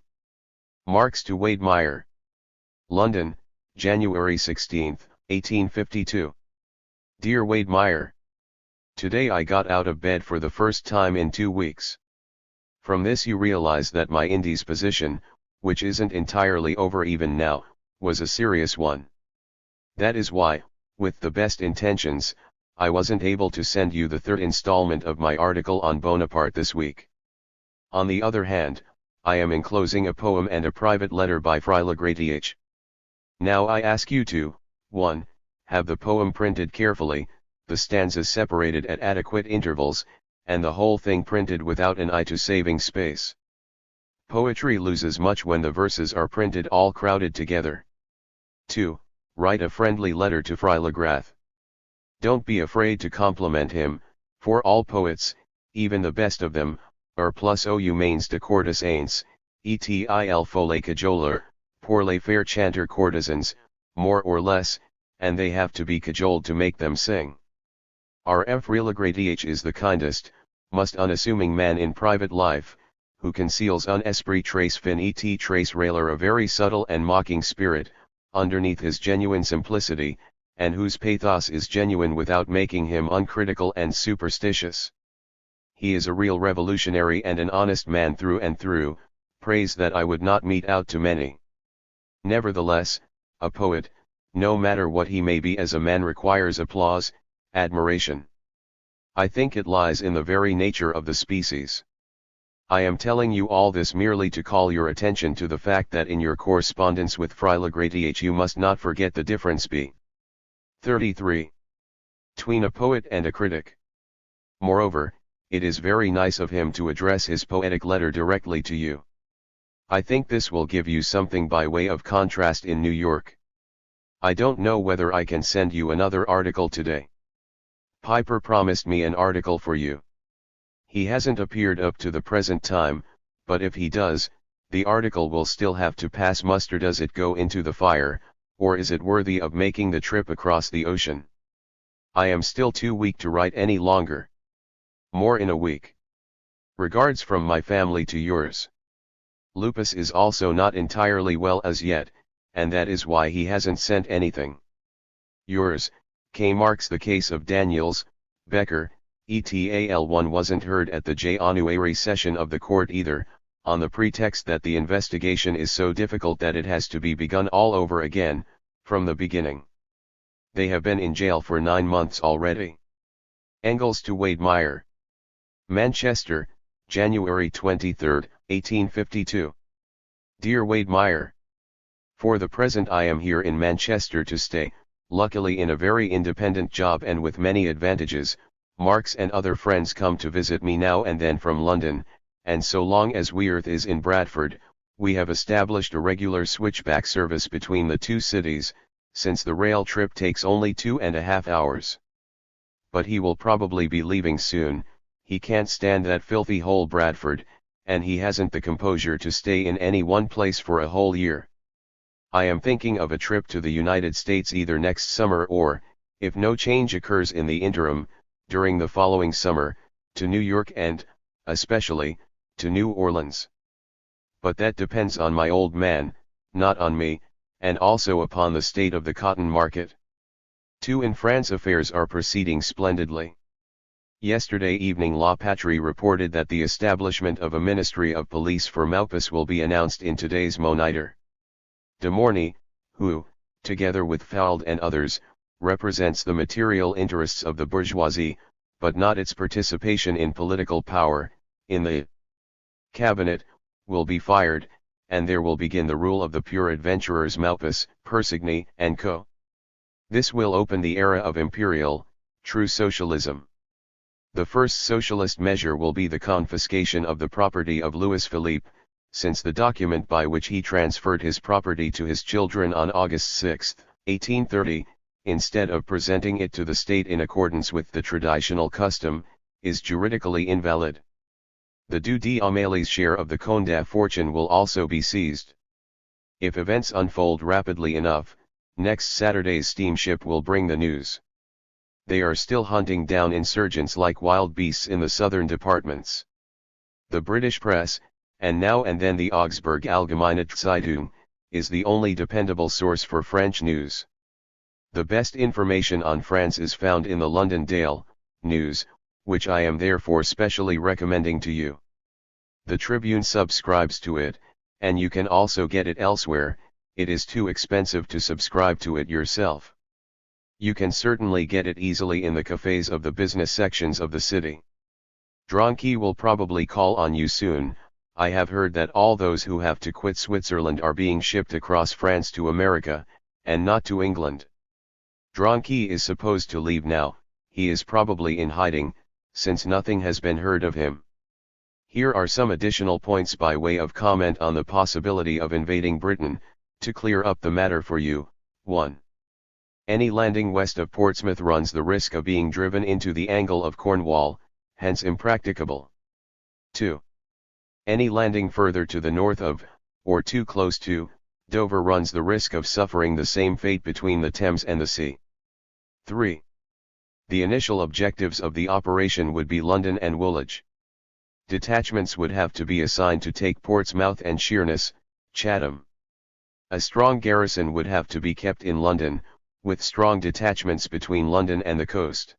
Marx to Wade Meyer. London, January 16, 1852. Dear Wade Meyer. Today I got out of bed for the first time in 2 weeks. From this you realize that my Indies position, which isn't entirely over even now, was a serious one. That is why, with the best intentions, I wasn't able to send you the 3rd installment of my article on Bonaparte this week. On the other hand, I am enclosing a poem and a private letter by Freilagrath. Now I ask you to, 1. Have the poem printed carefully, the stanzas separated at adequate intervals, and the whole thing printed without an eye to saving space. Poetry loses much when the verses are printed all crowded together. 2. Write a friendly letter to Freilagrath. Don't be afraid to compliment him, for all poets, even the best of them, are plus ou humains de cordis ains, etil folle cajoler, pour les faire chanter courtesans, more or less, and they have to be cajoled to make them sing. R.F. Freilagrath is the kindest, most unassuming man in private life, who conceals un esprit trace fin et trace railer a very subtle and mocking spirit, underneath his genuine simplicity, and whose pathos is genuine without making him uncritical and superstitious. He is a real revolutionary and an honest man through and through, praise that I would not mete out to many. Nevertheless, a poet, no matter what he may be as a man, requires applause, admiration. I think it lies in the very nature of the species. I am telling you all this merely to call your attention to the fact that in your correspondence with Freilagrath you must not forget the difference b. 33. Tween a poet and a critic. Moreover, it is very nice of him to address his poetic letter directly to you. I think this will give you something by way of contrast in New York. I don't know whether I can send you another article today. Piper promised me an article for you. He hasn't appeared up to the present time, but if he does, the article will still have to pass muster. Does it go into the fire, or is it worthy of making the trip across the ocean? I am still too weak to write any longer. More in a week. Regards from my family to yours. Lupus is also not entirely well as yet, and that is why he hasn't sent anything. Yours, K. Marx. The case of Daniels, Becker, ETAL1 wasn't heard at the January session of the court either, on the pretext that the investigation is so difficult that it has to be begun all over again, from the beginning. They have been in jail for 9 months already. Engels to Wade Meyer. Manchester, January 23, 1852. Dear Wade Meyer. For the present I am here in Manchester to stay, luckily in a very independent job and with many advantages. Marx and other friends come to visit me now and then from London, and so long as Weirth is in Bradford, we have established a regular switchback service between the two cities, since the rail trip takes only 2.5 hours. But he will probably be leaving soon. He can't stand that filthy hole Bradford, and he hasn't the composure to stay in any one place for a whole year. I am thinking of a trip to the United States either next summer or, if no change occurs in the interim, during the following summer, to New York and, especially, to New Orleans. But that depends on my old man, not on me, and also upon the state of the cotton market. 2. In France affairs are proceeding splendidly. Yesterday evening La Patrie reported that the establishment of a Ministry of Police for Maupus will be announced in today's Monitor. De Mornay, who, together with Fuld and others, represents the material interests of the bourgeoisie, but not its participation in political power, in the cabinet, will be fired, and there will begin the rule of the pure adventurers Maupas, Persigny, and co. This will open the era of imperial, true socialism. The first socialist measure will be the confiscation of the property of Louis Philippe, since the document by which he transferred his property to his children on August 6, 1830, instead of presenting it to the state in accordance with the traditional custom, is juridically invalid. The Due d'Amély's share of the Condat fortune will also be seized. If events unfold rapidly enough, next Saturday's steamship will bring the news. They are still hunting down insurgents like wild beasts in the southern departments. The British press, and now and then the Augsburg Allgemeine Zeitung, is the only dependable source for French news. The best information on France is found in the London Daily News, which I am therefore specially recommending to you. The Tribune subscribes to it, and you can also get it elsewhere. It is too expensive to subscribe to it yourself. You can certainly get it easily in the cafes of the business sections of the city. Dronky will probably call on you soon. I have heard that all those who have to quit Switzerland are being shipped across France to America, and not to England. Dronky is supposed to leave now. He is probably in hiding, since nothing has been heard of him. Here are some additional points by way of comment on the possibility of invading Britain, to clear up the matter for you. 1. Any landing west of Portsmouth runs the risk of being driven into the angle of Cornwall, hence impracticable. 2. Any landing further to the north of, or too close to, Dover runs the risk of suffering the same fate between the Thames and the sea. 3. The initial objectives of the operation would be London and Woolwich. Detachments would have to be assigned to take Portsmouth and Sheerness, Chatham. A strong garrison would have to be kept in London, with strong detachments between London and the coast.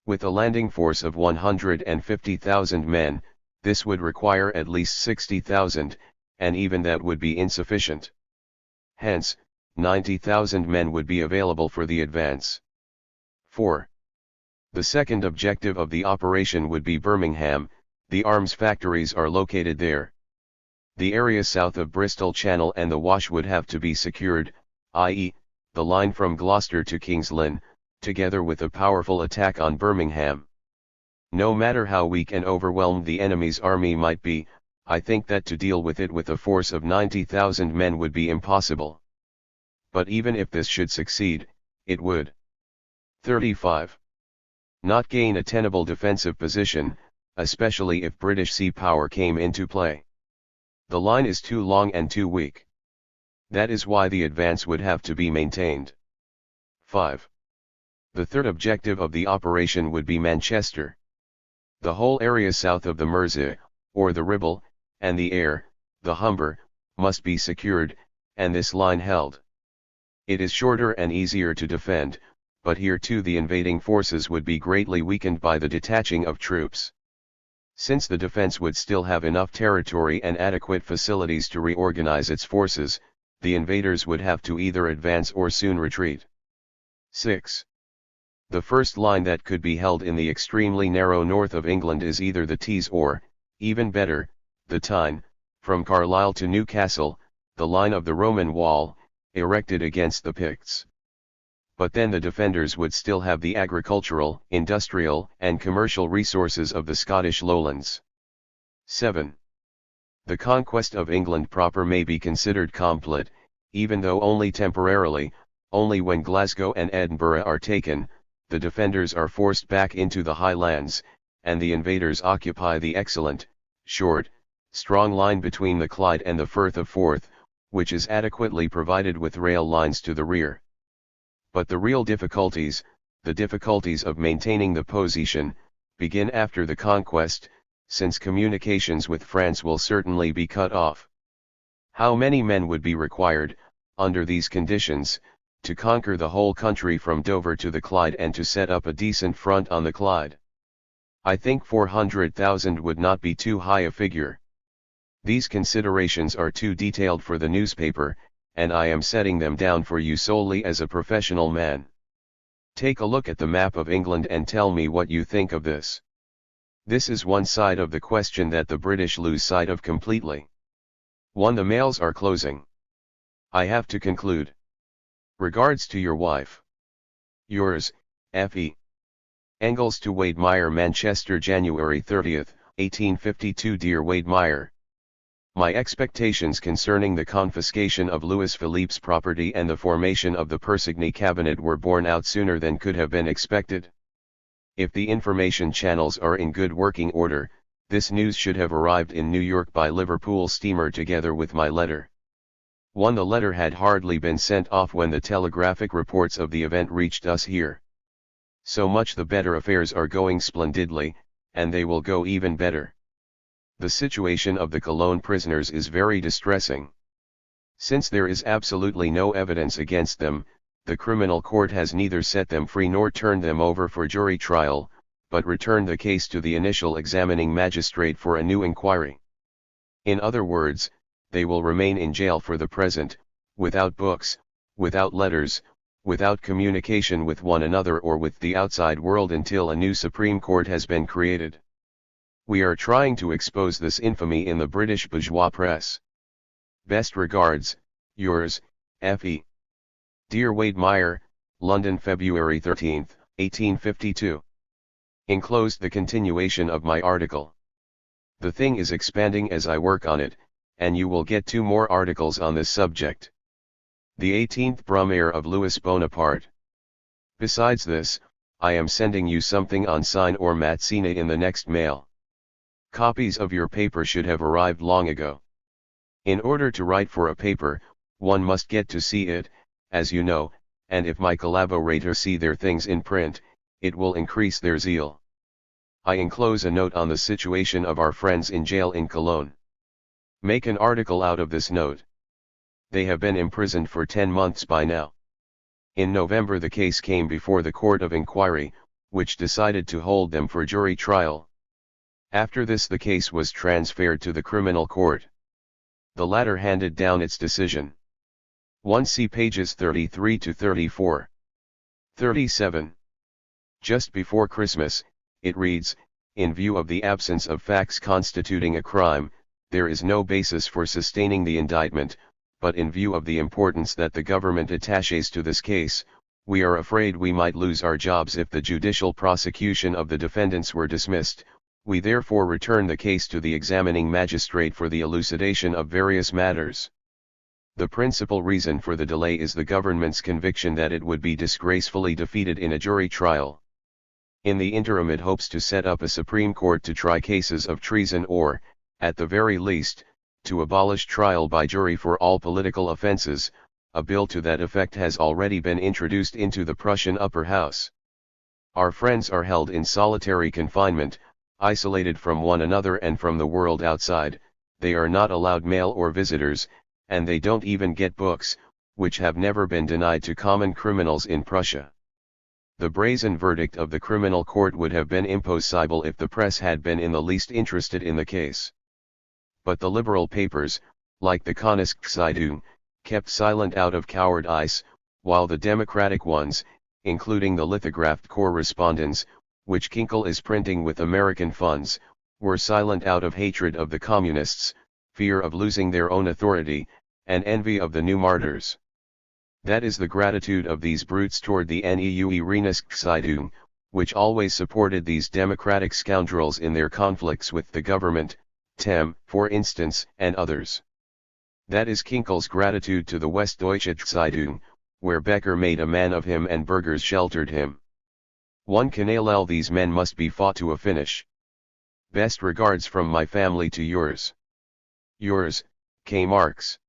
With a landing force of 150,000 men, this would require at least 60,000, and even that would be insufficient. Hence, 90,000 men would be available for the advance. 4. The second objective of the operation would be Birmingham. The arms factories are located there. The area south of Bristol Channel and the Wash would have to be secured, i.e., the line from Gloucester to King's Lynn, together with a powerful attack on Birmingham. No matter how weak and overwhelmed the enemy's army might be, I think that to deal with it with a force of 90,000 men would be impossible. But even if this should succeed, it would 35. Not gain a tenable defensive position, especially if British sea power came into play. The line is too long and too weak. That is why the advance would have to be maintained. 5. The third objective of the operation would be Manchester. The whole area south of the Mersey, or the Ribble, and the Aire, the Humber, must be secured, and this line held. It is shorter and easier to defend, but here too the invading forces would be greatly weakened by the detaching of troops. Since the defense would still have enough territory and adequate facilities to reorganize its forces, the invaders would have to either advance or soon retreat. 6. The first line that could be held in the extremely narrow north of England is either the Tees or, even better, the Tyne, from Carlisle to Newcastle, the line of the Roman wall, erected against the Picts. But then the defenders would still have the agricultural, industrial, and commercial resources of the Scottish lowlands. 7. The conquest of England proper may be considered complete, even though only temporarily. Only when Glasgow and Edinburgh are taken, the defenders are forced back into the highlands, and the invaders occupy the excellent, short, strong line between the Clyde and the Firth of Forth, which is adequately provided with rail lines to the rear. But the real difficulties, the difficulties of maintaining the position, begin after the conquest, since communications with France will certainly be cut off. How many men would be required, under these conditions, to conquer the whole country from Dover to the Clyde and to set up a decent front on the Clyde? I think 400,000 would not be too high a figure. These considerations are too detailed for the newspaper, and I am setting them down for you solely as a professional man. Take a look at the map of England and tell me what you think of this. This is one side of the question that the British lose sight of completely. 1. The mails are closing. I have to conclude. Regards to your wife. Yours, F.E. Engels to Wade Meyer, Manchester, January 30, 1852. Dear Wade Meyer, my expectations concerning the confiscation of Louis Philippe's property and the formation of the Persigny cabinet were borne out sooner than could have been expected. If the information channels are in good working order, this news should have arrived in New York by Liverpool steamer together with my letter. 1. The letter had hardly been sent off when the telegraphic reports of the event reached us here. So much the better, affairs are going splendidly, and they will go even better. The situation of the Cologne prisoners is very distressing. Since there is absolutely no evidence against them, the criminal court has neither set them free nor turned them over for jury trial, but returned the case to the initial examining magistrate for a new inquiry. In other words, they will remain in jail for the present, without books, without letters, without communication with one another or with the outside world until a new Supreme Court has been created. We are trying to expose this infamy in the British bourgeois press. Best regards, yours, F.E. Dear Wade Meyer, London, February 13, 1852. Enclosed the continuation of my article. The thing is expanding as I work on it, and you will get 2 more articles on this subject. The 18th Brumaire of Louis Bonaparte. Besides this, I am sending you something on Seine or Mazzini in the next mail. Copies of your paper should have arrived long ago. In order to write for a paper, one must get to see it, as you know, and if my collaborators see their things in print, it will increase their zeal. I enclose a note on the situation of our friends in jail in Cologne. Make an article out of this note. They have been imprisoned for 10 months by now. In November the case came before the Court of Inquiry, which decided to hold them for jury trial. After this the case was transferred to the Criminal Court. The latter handed down its decision. 1. See pages 33 to 34. 37. Just before Christmas, it reads, in view of the absence of facts constituting a crime, there is no basis for sustaining the indictment, but in view of the importance that the government attaches to this case, we are afraid we might lose our jobs if the judicial prosecution of the defendants were dismissed. We therefore return the case to the examining magistrate for the elucidation of various matters. The principal reason for the delay is the government's conviction that it would be disgracefully defeated in a jury trial. In the interim it hopes to set up a Supreme Court to try cases of treason or, at the very least, to abolish trial by jury for all political offenses. A bill to that effect has already been introduced into the Prussian upper house. Our friends are held in solitary confinement, isolated from one another and from the world outside. They are not allowed mail or visitors, and they don't even get books, which have never been denied to common criminals in Prussia. The brazen verdict of the criminal court would have been impossible if the press had been in the least interested in the case. But the liberal papers, like the Königszeitung, kept silent out of cowardice, while the democratic ones, including the lithographed correspondence, which Kinkel is printing with American funds, were silent out of hatred of the communists, fear of losing their own authority, and envy of the new martyrs. That is the gratitude of these brutes toward the Neue Renachszeitung, which always supported these democratic scoundrels in their conflicts with the government, Tem, for instance, and others. That is Kinkel's gratitude to the Westdeutsche Zeitung, where Becker made a man of him and burghers sheltered him. 1. Canal these men must be fought to a finish. Best regards from my family to yours. Yours, K. Marx.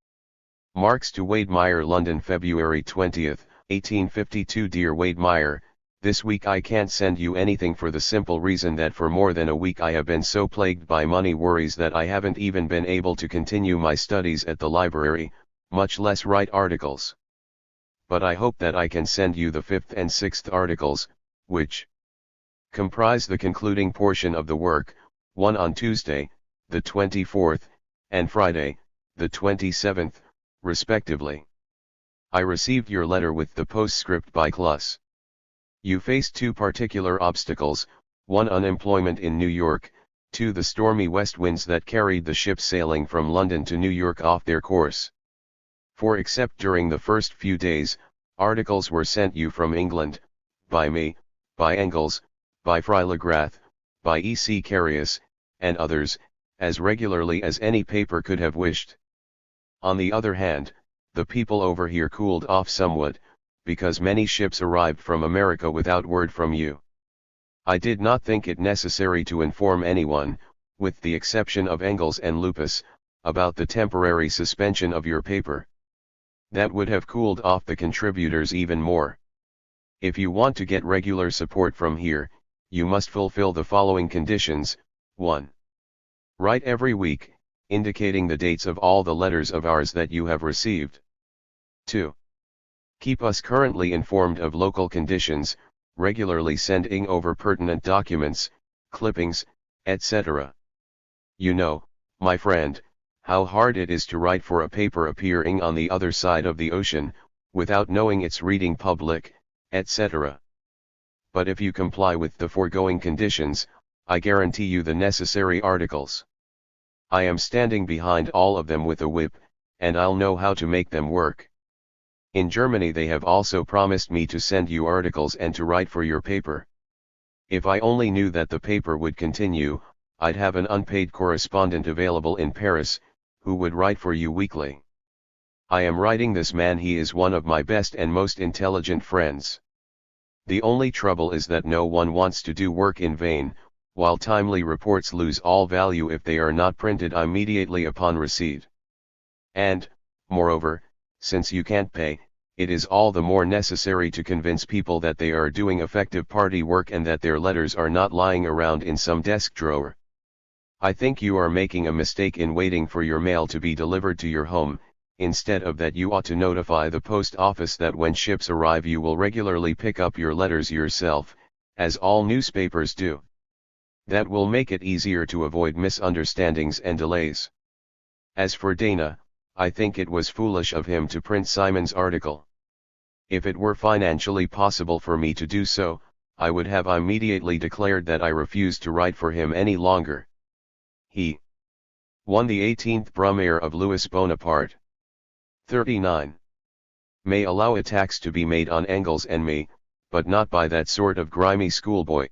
Marx to Wade Meyer, London, February 20, 1852. Dear Wade Meyer, this week I can't send you anything for the simple reason that for more than a week I have been so plagued by money worries that I haven't even been able to continue my studies at the library, much less write articles. But I hope that I can send you the 5th and 6th articles, which comprise the concluding portion of the work, one on Tuesday, the 24th, and Friday, the 27th, respectively. I received your letter with the postscript by Cluss. You faced two particular obstacles, one unemployment in New York, two the stormy west winds that carried the ships sailing from London to New York off their course. For except during the first few days, articles were sent you from England, by me, by Engels, by Freilagrath, by E.C. Carius, and others, as regularly as any paper could have wished. On the other hand, the people over here cooled off somewhat, because many ships arrived from America without word from you. I did not think it necessary to inform anyone, with the exception of Engels and Lupus, about the temporary suspension of your paper. That would have cooled off the contributors even more. If you want to get regular support from here, you must fulfill the following conditions. 1. Write every week, indicating the dates of all the letters of ours that you have received. 2. Keep us currently informed of local conditions, regularly sending over pertinent documents, clippings, etc. You know, my friend, how hard it is to write for a paper appearing on the other side of the ocean, without knowing its reading public, etc. But if you comply with the foregoing conditions, I guarantee you the necessary articles. I am standing behind all of them with a whip, and I'll know how to make them work. In Germany they have also promised me to send you articles and to write for your paper. If I only knew that the paper would continue, I'd have an unpaid correspondent available in Paris, who would write for you weekly. I am writing this man, he is one of my best and most intelligent friends. The only trouble is that no one wants to do work in vain, while timely reports lose all value if they are not printed immediately upon receipt. And, moreover, since you can't pay, it is all the more necessary to convince people that they are doing effective party work and that their letters are not lying around in some desk drawer. I think you are making a mistake in waiting for your mail to be delivered to your home. Instead of that, you ought to notify the post office that when ships arrive you will regularly pick up your letters yourself, as all newspapers do. That will make it easier to avoid misunderstandings and delays. As for Dana, I think it was foolish of him to print Simon's article. If it were financially possible for me to do so, I would have immediately declared that I refused to write for him any longer. He won the 18th Brumaire of Louis Bonaparte. 39. May allow attacks to be made on Engels and me, but not by that sort of grimy schoolboy.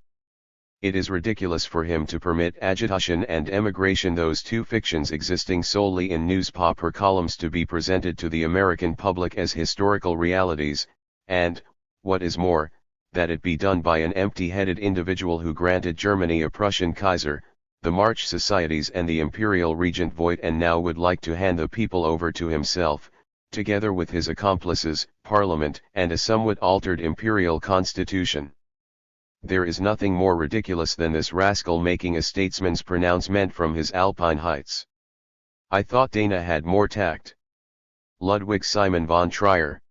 It is ridiculous for him to permit agitation and emigration, those two fictions existing solely in newspaper columns, to be presented to the American public as historical realities, and, what is more, that it be done by an empty-headed individual who granted Germany a Prussian Kaiser, the March societies and the imperial regent Voigt, and now would like to hand the people over to himself, together with his accomplices, Parliament, and a somewhat altered imperial constitution. There is nothing more ridiculous than this rascal making a statesman's pronouncement from his Alpine heights. I thought Dana had more tact. Ludwig Simon von Trier.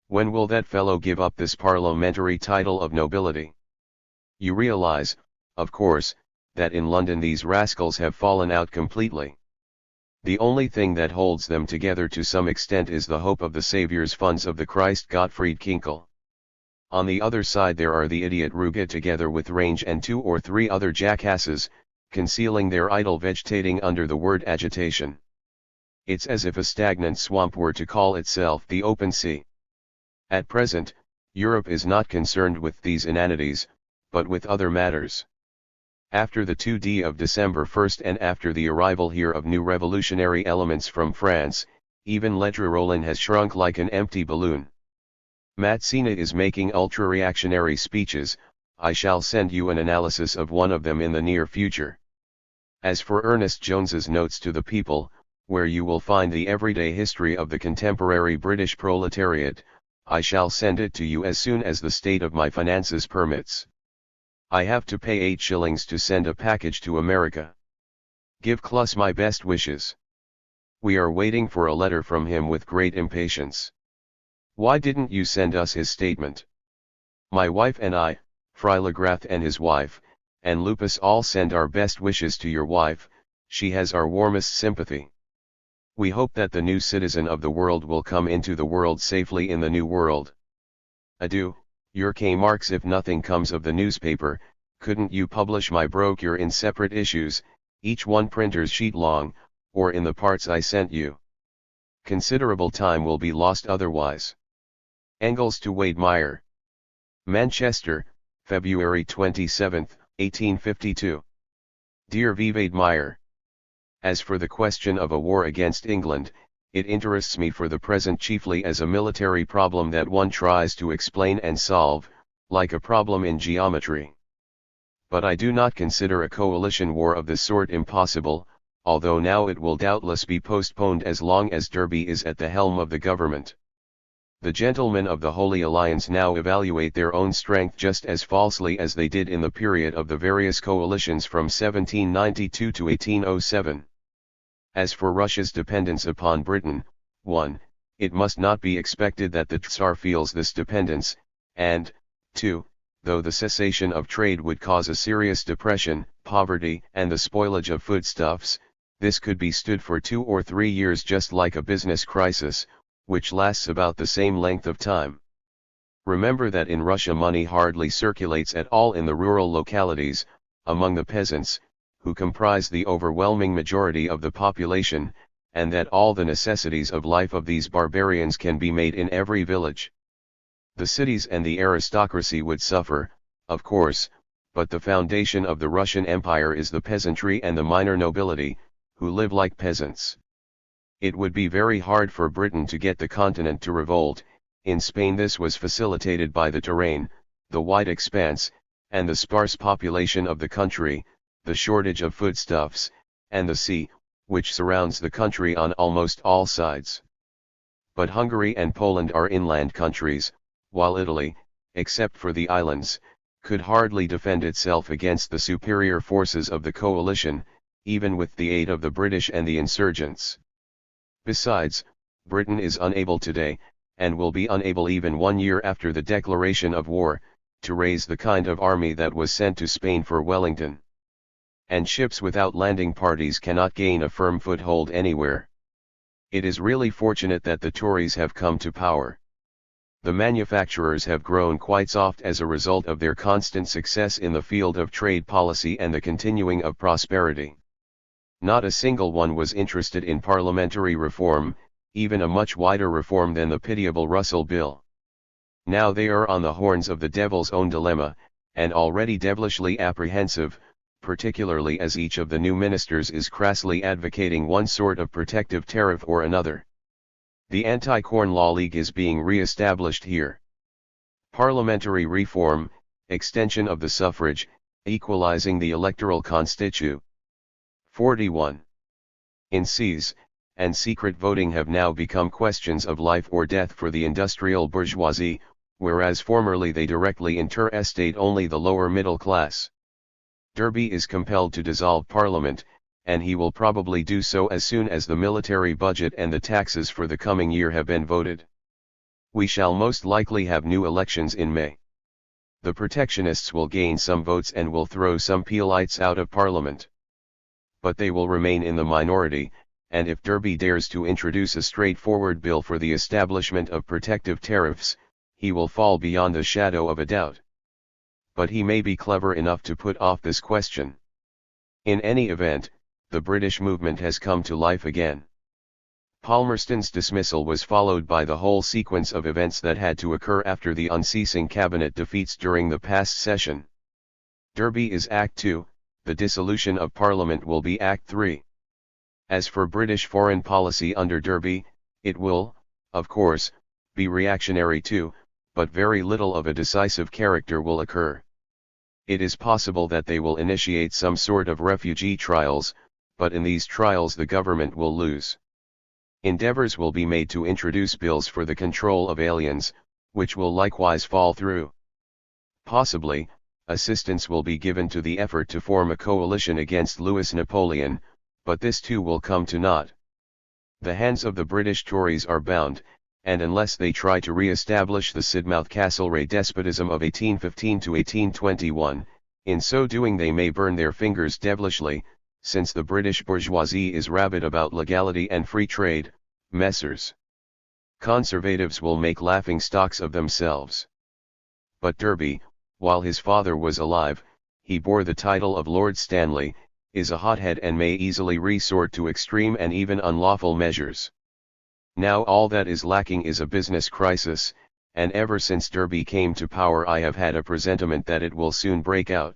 When will that fellow give up this parliamentary title of nobility? You realize, of course, that in London these rascals have fallen out completely. The only thing that holds them together to some extent is the hope of the Saviour's funds of the Christ Gottfried Kinkel. On the other side there are the idiot Ruge together with Range and 2 or 3 other jackasses, concealing their idle vegetating under the word agitation. It's as if a stagnant swamp were to call itself the open sea. At present, Europe is not concerned with these inanities, but with other matters. After the 2d of December 1st and after the arrival here of new revolutionary elements from France, even Ledru-Rollin has shrunk like an empty balloon. Mazzina is making ultra-reactionary speeches. I shall send you an analysis of one of them in the near future. As for Ernest Jones's Notes to the People, where you will find the everyday history of the contemporary British proletariat, I shall send it to you as soon as the state of my finances permits. I have to pay 8 shillings to send a package to America. Give Cluss my best wishes. We are waiting for a letter from him with great impatience. Why didn't you send us his statement? My wife and I, Freilagrath and his wife, and Lupus all send our best wishes to your wife. She has our warmest sympathy. We hope that the new citizen of the world will come into the world safely in the new world. Adieu, your K. Marx. If nothing comes of the newspaper, couldn't you publish my brochure in separate issues, each one printer's sheet long, or in the parts I sent you? Considerable time will be lost otherwise. Engels to Wade Meyer. Manchester, February 27, 1852. Dear V. Wade Meyer. As for the question of a war against England, it interests me for the present chiefly as a military problem that one tries to explain and solve, like a problem in geometry. But I do not consider a coalition war of this sort impossible, although now it will doubtless be postponed as long as Derby is at the helm of the government. The gentlemen of the Holy Alliance now evaluate their own strength just as falsely as they did in the period of the various coalitions from 1792 to 1807. As for Russia's dependence upon Britain, 1. It must not be expected that the Tsar feels this dependence, and, 2. Though the cessation of trade would cause a serious depression, poverty, and the spoilage of foodstuffs, this could be stood for 2 or 3 years just like a business crisis, which lasts about the same length of time. Remember that in Russia money hardly circulates at all in the rural localities, among the peasants, who comprise the overwhelming majority of the population, and that all the necessities of life of these barbarians can be made in every village. The cities and the aristocracy would suffer, of course, but the foundation of the Russian Empire is the peasantry and the minor nobility, who live like peasants. It would be very hard for Britain to get the continent to revolt. In Spain this was facilitated by the terrain, the wide expanse, and the sparse population of the country, the shortage of foodstuffs, and the sea, which surrounds the country on almost all sides. But Hungary and Poland are inland countries, while Italy, except for the islands, could hardly defend itself against the superior forces of the coalition, even with the aid of the British and the insurgents. Besides, Britain is unable today, and will be unable even 1 year after the declaration of war, to raise the kind of army that was sent to Spain for Wellington. And ships without landing parties cannot gain a firm foothold anywhere. It is really fortunate that the Tories have come to power. The manufacturers have grown quite soft as a result of their constant success in the field of trade policy and the continuing of prosperity. Not a single one was interested in parliamentary reform, even a much wider reform than the pitiable Russell Bill. Now they are on the horns of the devil's own dilemma, and already devilishly apprehensive, particularly as each of the new ministers is crassly advocating one sort of protective tariff or another. The Anti-Corn Law League is being re-established here. Parliamentary reform, extension of the suffrage, equalizing the electoral constitution. 41. Indices, and secret voting have now become questions of life or death for the industrial bourgeoisie, whereas formerly they directly interested only the lower middle class. Derby is compelled to dissolve Parliament, and he will probably do so as soon as the military budget and the taxes for the coming year have been voted. We shall most likely have new elections in May. The protectionists will gain some votes and will throw some Peelites out of Parliament. But they will remain in the minority, and if Derby dares to introduce a straightforward bill for the establishment of protective tariffs, he will fall beyond the shadow of a doubt. But he may be clever enough to put off this question. In any event, the British movement has come to life again. Palmerston's dismissal was followed by the whole sequence of events that had to occur after the unceasing cabinet defeats during the past session. Derby is Act 2, the dissolution of Parliament will be Act 3. As for British foreign policy under Derby, it will, of course, be reactionary too, but very little of a decisive character will occur. It is possible that they will initiate some sort of refugee trials, but in these trials the government will lose. Endeavours will be made to introduce bills for the control of aliens, which will likewise fall through. Possibly, assistance will be given to the effort to form a coalition against Louis Napoleon, but this too will come to naught. The hands of the British Tories are bound, and unless they try to re-establish the Sidmouth Castlereagh despotism of 1815 to 1821, in so doing they may burn their fingers devilishly, since the British bourgeoisie is rabid about legality and free trade, Messrs. Conservatives will make laughing stocks of themselves. But Derby, while his father was alive, he bore the title of Lord Stanley, is a hothead and may easily resort to extreme and even unlawful measures. Now all that is lacking is a business crisis, and ever since Derby came to power I have had a presentiment that it will soon break out.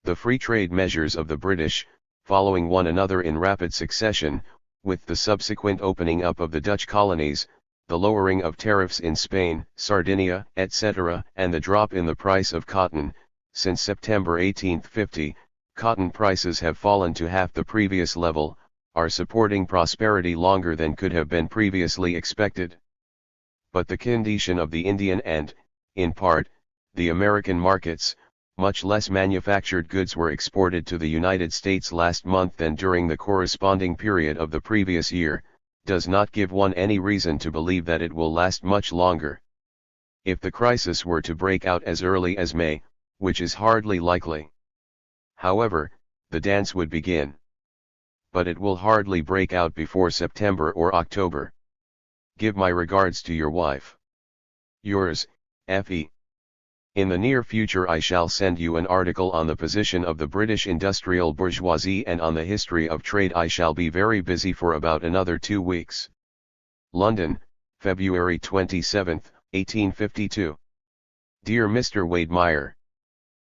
The free trade measures of the British, following one another in rapid succession, with the subsequent opening up of the Dutch colonies, the lowering of tariffs in Spain, Sardinia, etc., and the drop in the price of cotton, since September 1850, cotton prices have fallen to half the previous level, are supporting prosperity longer than could have been previously expected. But the condition of the Indian and, in part, the American markets, much less manufactured goods were exported to the United States last month than during the corresponding period of the previous year, does not give one any reason to believe that it will last much longer. If the crisis were to break out as early as May, which is hardly likely, however, the dance would begin. But it will hardly break out before September or October. Give my regards to your wife. Yours, F.E. In the near future I shall send you an article on the position of the British industrial bourgeoisie, and on the history of trade I shall be very busy for about another 2 weeks. London, February 27, 1852. Dear Mr. Wade Meyer,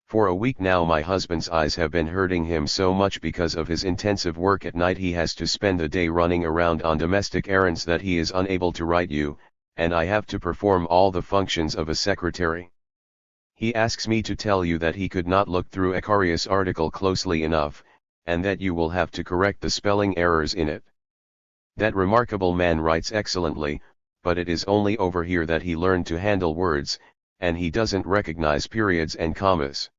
for a week now my husband's eyes have been hurting him so much because of his intensive work at night. He has to spend the day running around on domestic errands that he is unable to write you, and I have to perform all the functions of a secretary. He asks me to tell you that he could not look through a curious article closely enough, and that you will have to correct the spelling errors in it. That remarkable man writes excellently, but it is only over here that he learned to handle words, and he doesn't recognize periods and commas.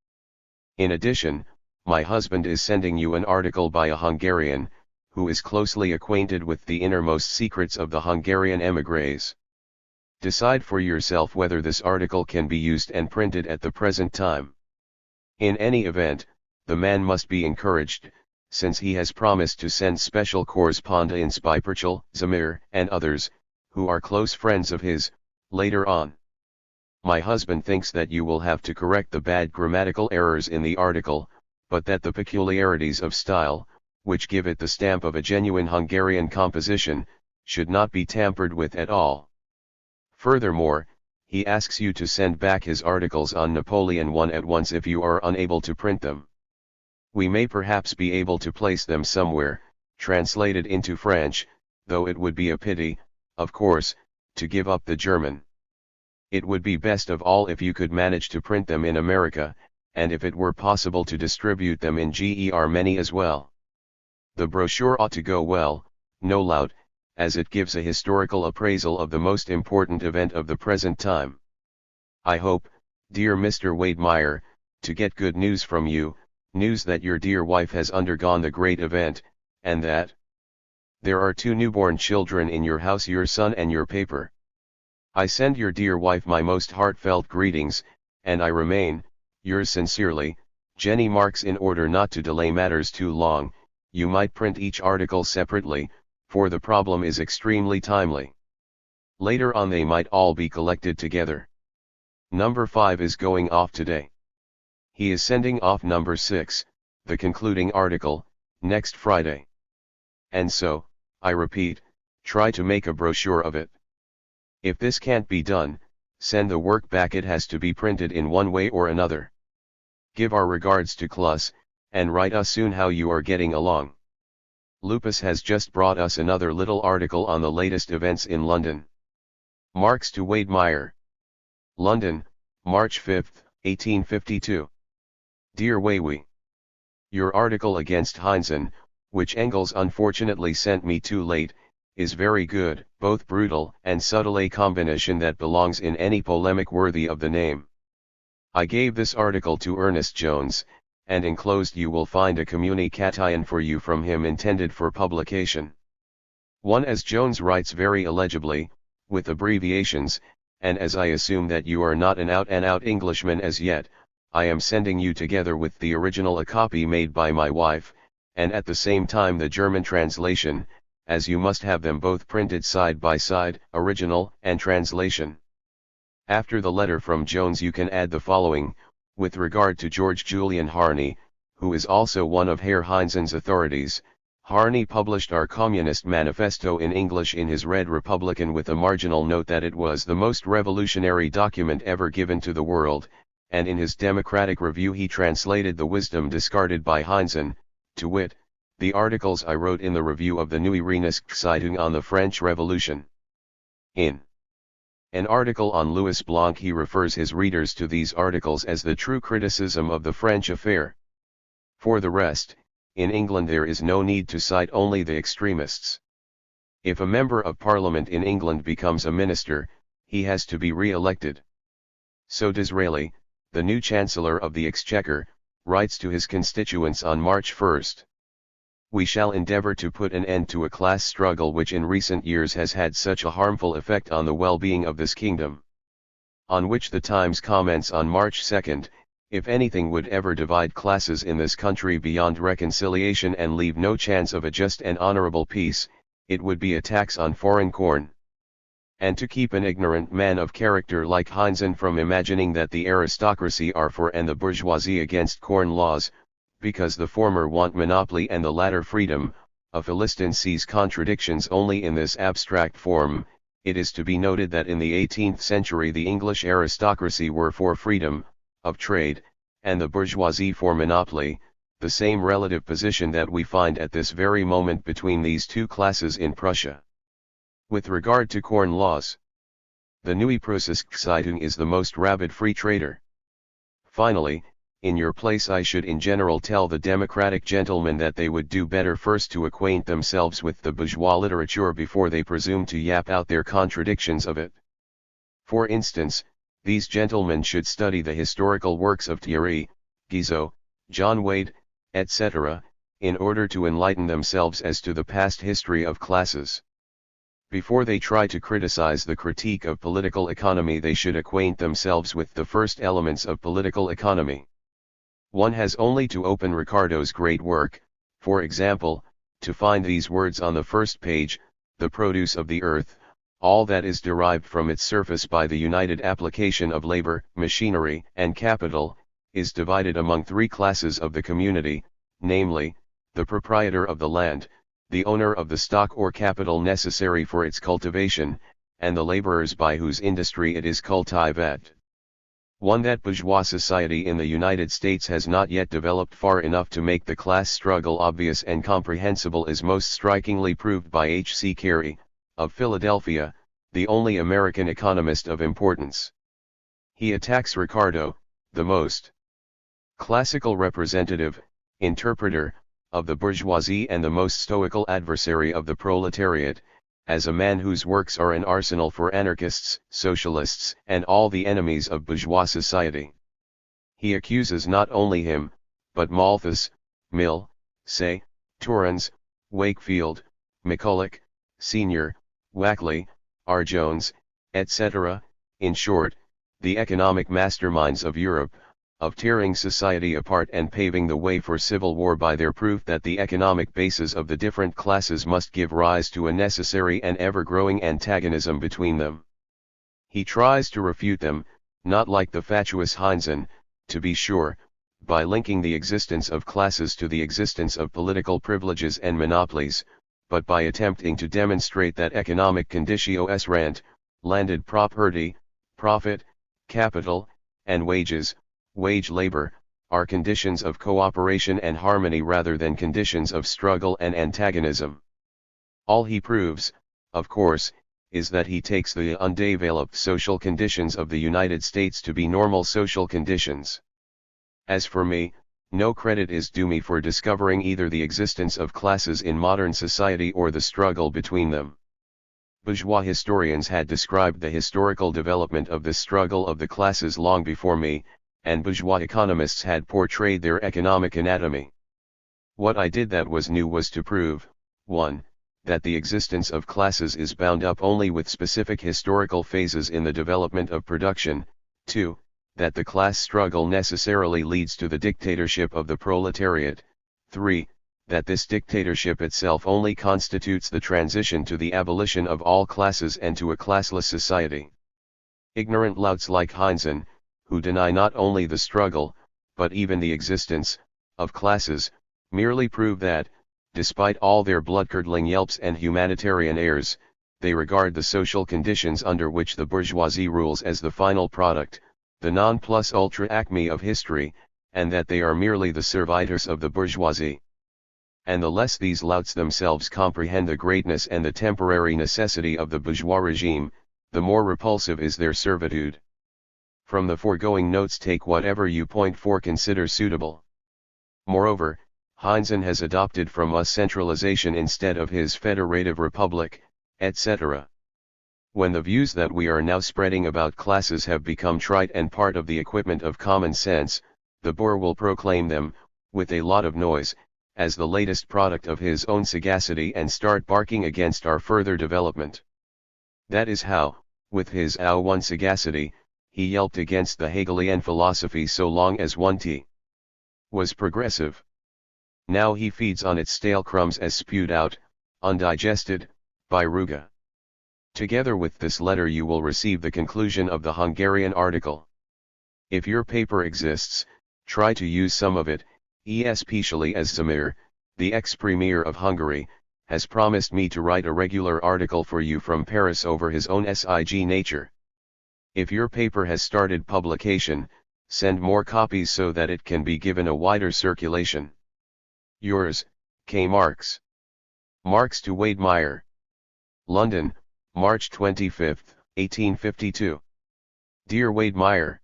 In addition, my husband is sending you an article by a Hungarian, who is closely acquainted with the innermost secrets of the Hungarian émigrés. Decide for yourself whether this article can be used and printed at the present time. In any event, the man must be encouraged, since he has promised to send special correspondence by Purcell, Zamir, and others, who are close friends of his, later on. My husband thinks that you will have to correct the bad grammatical errors in the article, but that the peculiarities of style, which give it the stamp of a genuine Hungarian composition, should not be tampered with at all. Furthermore, he asks you to send back his articles on Napoleon I at once if you are unable to print them. We may perhaps be able to place them somewhere, translated into French, though it would be a pity, of course, to give up the German. It would be best of all if you could manage to print them in America, and if it were possible to distribute them in Germany as well. The brochure ought to go well, no doubt, as it gives a historical appraisal of the most important event of the present time. I hope, dear Mr. Wade Meyer, to get good news from you, news that your dear wife has undergone the great event, and that there are 2 newborn children in your house, your son and your paper. I send your dear wife my most heartfelt greetings, and I remain, yours sincerely, Jenny Marx. In order not to delay matters too long, you might print each article separately, for the problem is extremely timely. Later on they might all be collected together. Number 5 is going off today. He is sending off number 6, the concluding article, next Friday. And so, I repeat, try to make a brochure of it. If this can't be done, send the work back. It has to be printed in one way or another. Give our regards to Cluss, and write us soon how you are getting along. Lupus has just brought us another little article on the latest events in London. Marx to Wade Meyer. London, March 5, 1852. Dear Waywee. Your article against Heinzen, which Engels unfortunately sent me too late, is very good, both brutal and subtle, a combination that belongs in any polemic worthy of the name. I gave this article to Ernest Jones, and enclosed you will find a communication for you from him intended for publication. 1. As Jones writes very illegibly, with abbreviations, and as I assume that you are not an out-and-out Englishman as yet, I am sending you together with the original a copy made by my wife, and at the same time the German translation, as you must have them both printed side by side, original and translation. After the letter from Jones you can add the following, with regard to George Julian Harney, who is also one of Herr Heinzen's authorities. Harney published our Communist Manifesto in English in his Red Republican with a marginal note that it was the most revolutionary document ever given to the world, and in his Democratic Review he translated the wisdom discarded by Heinzen, to wit, the articles I wrote in the review of the Neue Rheinische on the French Revolution. In an article on Louis Blanc he refers his readers to these articles as the true criticism of the French affair. For the rest, in England there is no need to cite only the extremists. If a member of Parliament in England becomes a minister, he has to be re-elected. So Disraeli, the new Chancellor of the Exchequer, writes to his constituents on March 1. We shall endeavour to put an end to a class struggle which in recent years has had such a harmful effect on the well-being of this kingdom. On which the Times comments on March 2, if anything would ever divide classes in this country beyond reconciliation and leave no chance of a just and honourable peace, it would be a tax on foreign corn. And to keep an ignorant man of character like Heinzen from imagining that the aristocracy are for and the bourgeoisie against corn laws, because the former want monopoly and the latter freedom, a Philistine sees contradictions only in this abstract form. It is to be noted that in the 18th century the English aristocracy were for freedom of trade, and the bourgeoisie for monopoly, the same relative position that we find at this very moment between these two classes in Prussia. With regard to corn laws, the Neue Preußische Zeitung is the most rabid free trader. Finally, in your place I should in general tell the democratic gentlemen that they would do better first to acquaint themselves with the bourgeois literature before they presume to yap out their contradictions of it. For instance, these gentlemen should study the historical works of Thierry, Guizot, John Wade, etc., in order to enlighten themselves as to the past history of classes. Before they try to criticize the critique of political economy they should acquaint themselves with the first elements of political economy. One has only to open Ricardo's great work, for example, to find these words on the first page: the produce of the earth, all that is derived from its surface by the united application of labor, machinery, and capital, is divided among three classes of the community, namely, the proprietor of the land, the owner of the stock or capital necessary for its cultivation, and the laborers by whose industry it is cultivated. One that bourgeois society in the United States has not yet developed far enough to make the class struggle obvious and comprehensible is most strikingly proved by H. C. Carey, of Philadelphia, the only American economist of importance. He attacks Ricardo, the most classical representative, interpreter, of the bourgeoisie and the most stoical adversary of the proletariat, as a man whose works are an arsenal for anarchists, socialists, and all the enemies of bourgeois society. He accuses not only him, but Malthus, Mill, Say, Torrens, Wakefield, McCulloch, Sr., Wackley, R. Jones, etc., in short, the economic masterminds of Europe, of tearing society apart and paving the way for civil war by their proof that the economic bases of the different classes must give rise to a necessary and ever-growing antagonism between them. He tries to refute them, not like the fatuous Heinzen, to be sure, by linking the existence of classes to the existence of political privileges and monopolies, but by attempting to demonstrate that economic conditio est rent, landed property, profit, capital, and wages, wage labor, are conditions of cooperation and harmony rather than conditions of struggle and antagonism. All he proves, of course, is that he takes the undeveloped social conditions of the United States to be normal social conditions. As for me, no credit is due me for discovering either the existence of classes in modern society or the struggle between them. Bourgeois historians had described the historical development of the struggle of the classes long before me, and bourgeois economists had portrayed their economic anatomy. What I did that was new was to prove, 1. That the existence of classes is bound up only with specific historical phases in the development of production, 2. That the class struggle necessarily leads to the dictatorship of the proletariat, 3. that this dictatorship itself only constitutes the transition to the abolition of all classes and to a classless society. Ignorant louts like Heinzen, who deny not only the struggle, but even the existence, of classes, merely prove that, despite all their blood-curdling yelps and humanitarian airs, they regard the social conditions under which the bourgeoisie rules as the final product, the non plus ultra acme of history, and that they are merely the servitors of the bourgeoisie. And the less these louts themselves comprehend the greatness and the temporary necessity of the bourgeois regime, the more repulsive is their servitude. From the foregoing notes take whatever you point for consider suitable. Moreover, Heinzen has adopted from us centralization instead of his federative republic, etc. When the views that we are now spreading about classes have become trite and part of the equipment of common sense, the Boer will proclaim them, with a lot of noise, as the latest product of his own sagacity and start barking against our further development. That is how, with his one sagacity, he yelped against the Hegelian philosophy so long as 1t was progressive. Now he feeds on its stale crumbs as spewed out, undigested, by Ruga. Together with this letter you will receive the conclusion of the Hungarian article. If your paper exists, try to use some of it, especially as Samir, the ex-premier of Hungary, has promised me to write a regular article for you from Paris over his own SIG nature. If your paper has started publication, send more copies so that it can be given a wider circulation. Yours, K. Marx. Marx to Wade Meyer. London, March 25, 1852. Dear Wade Meyer.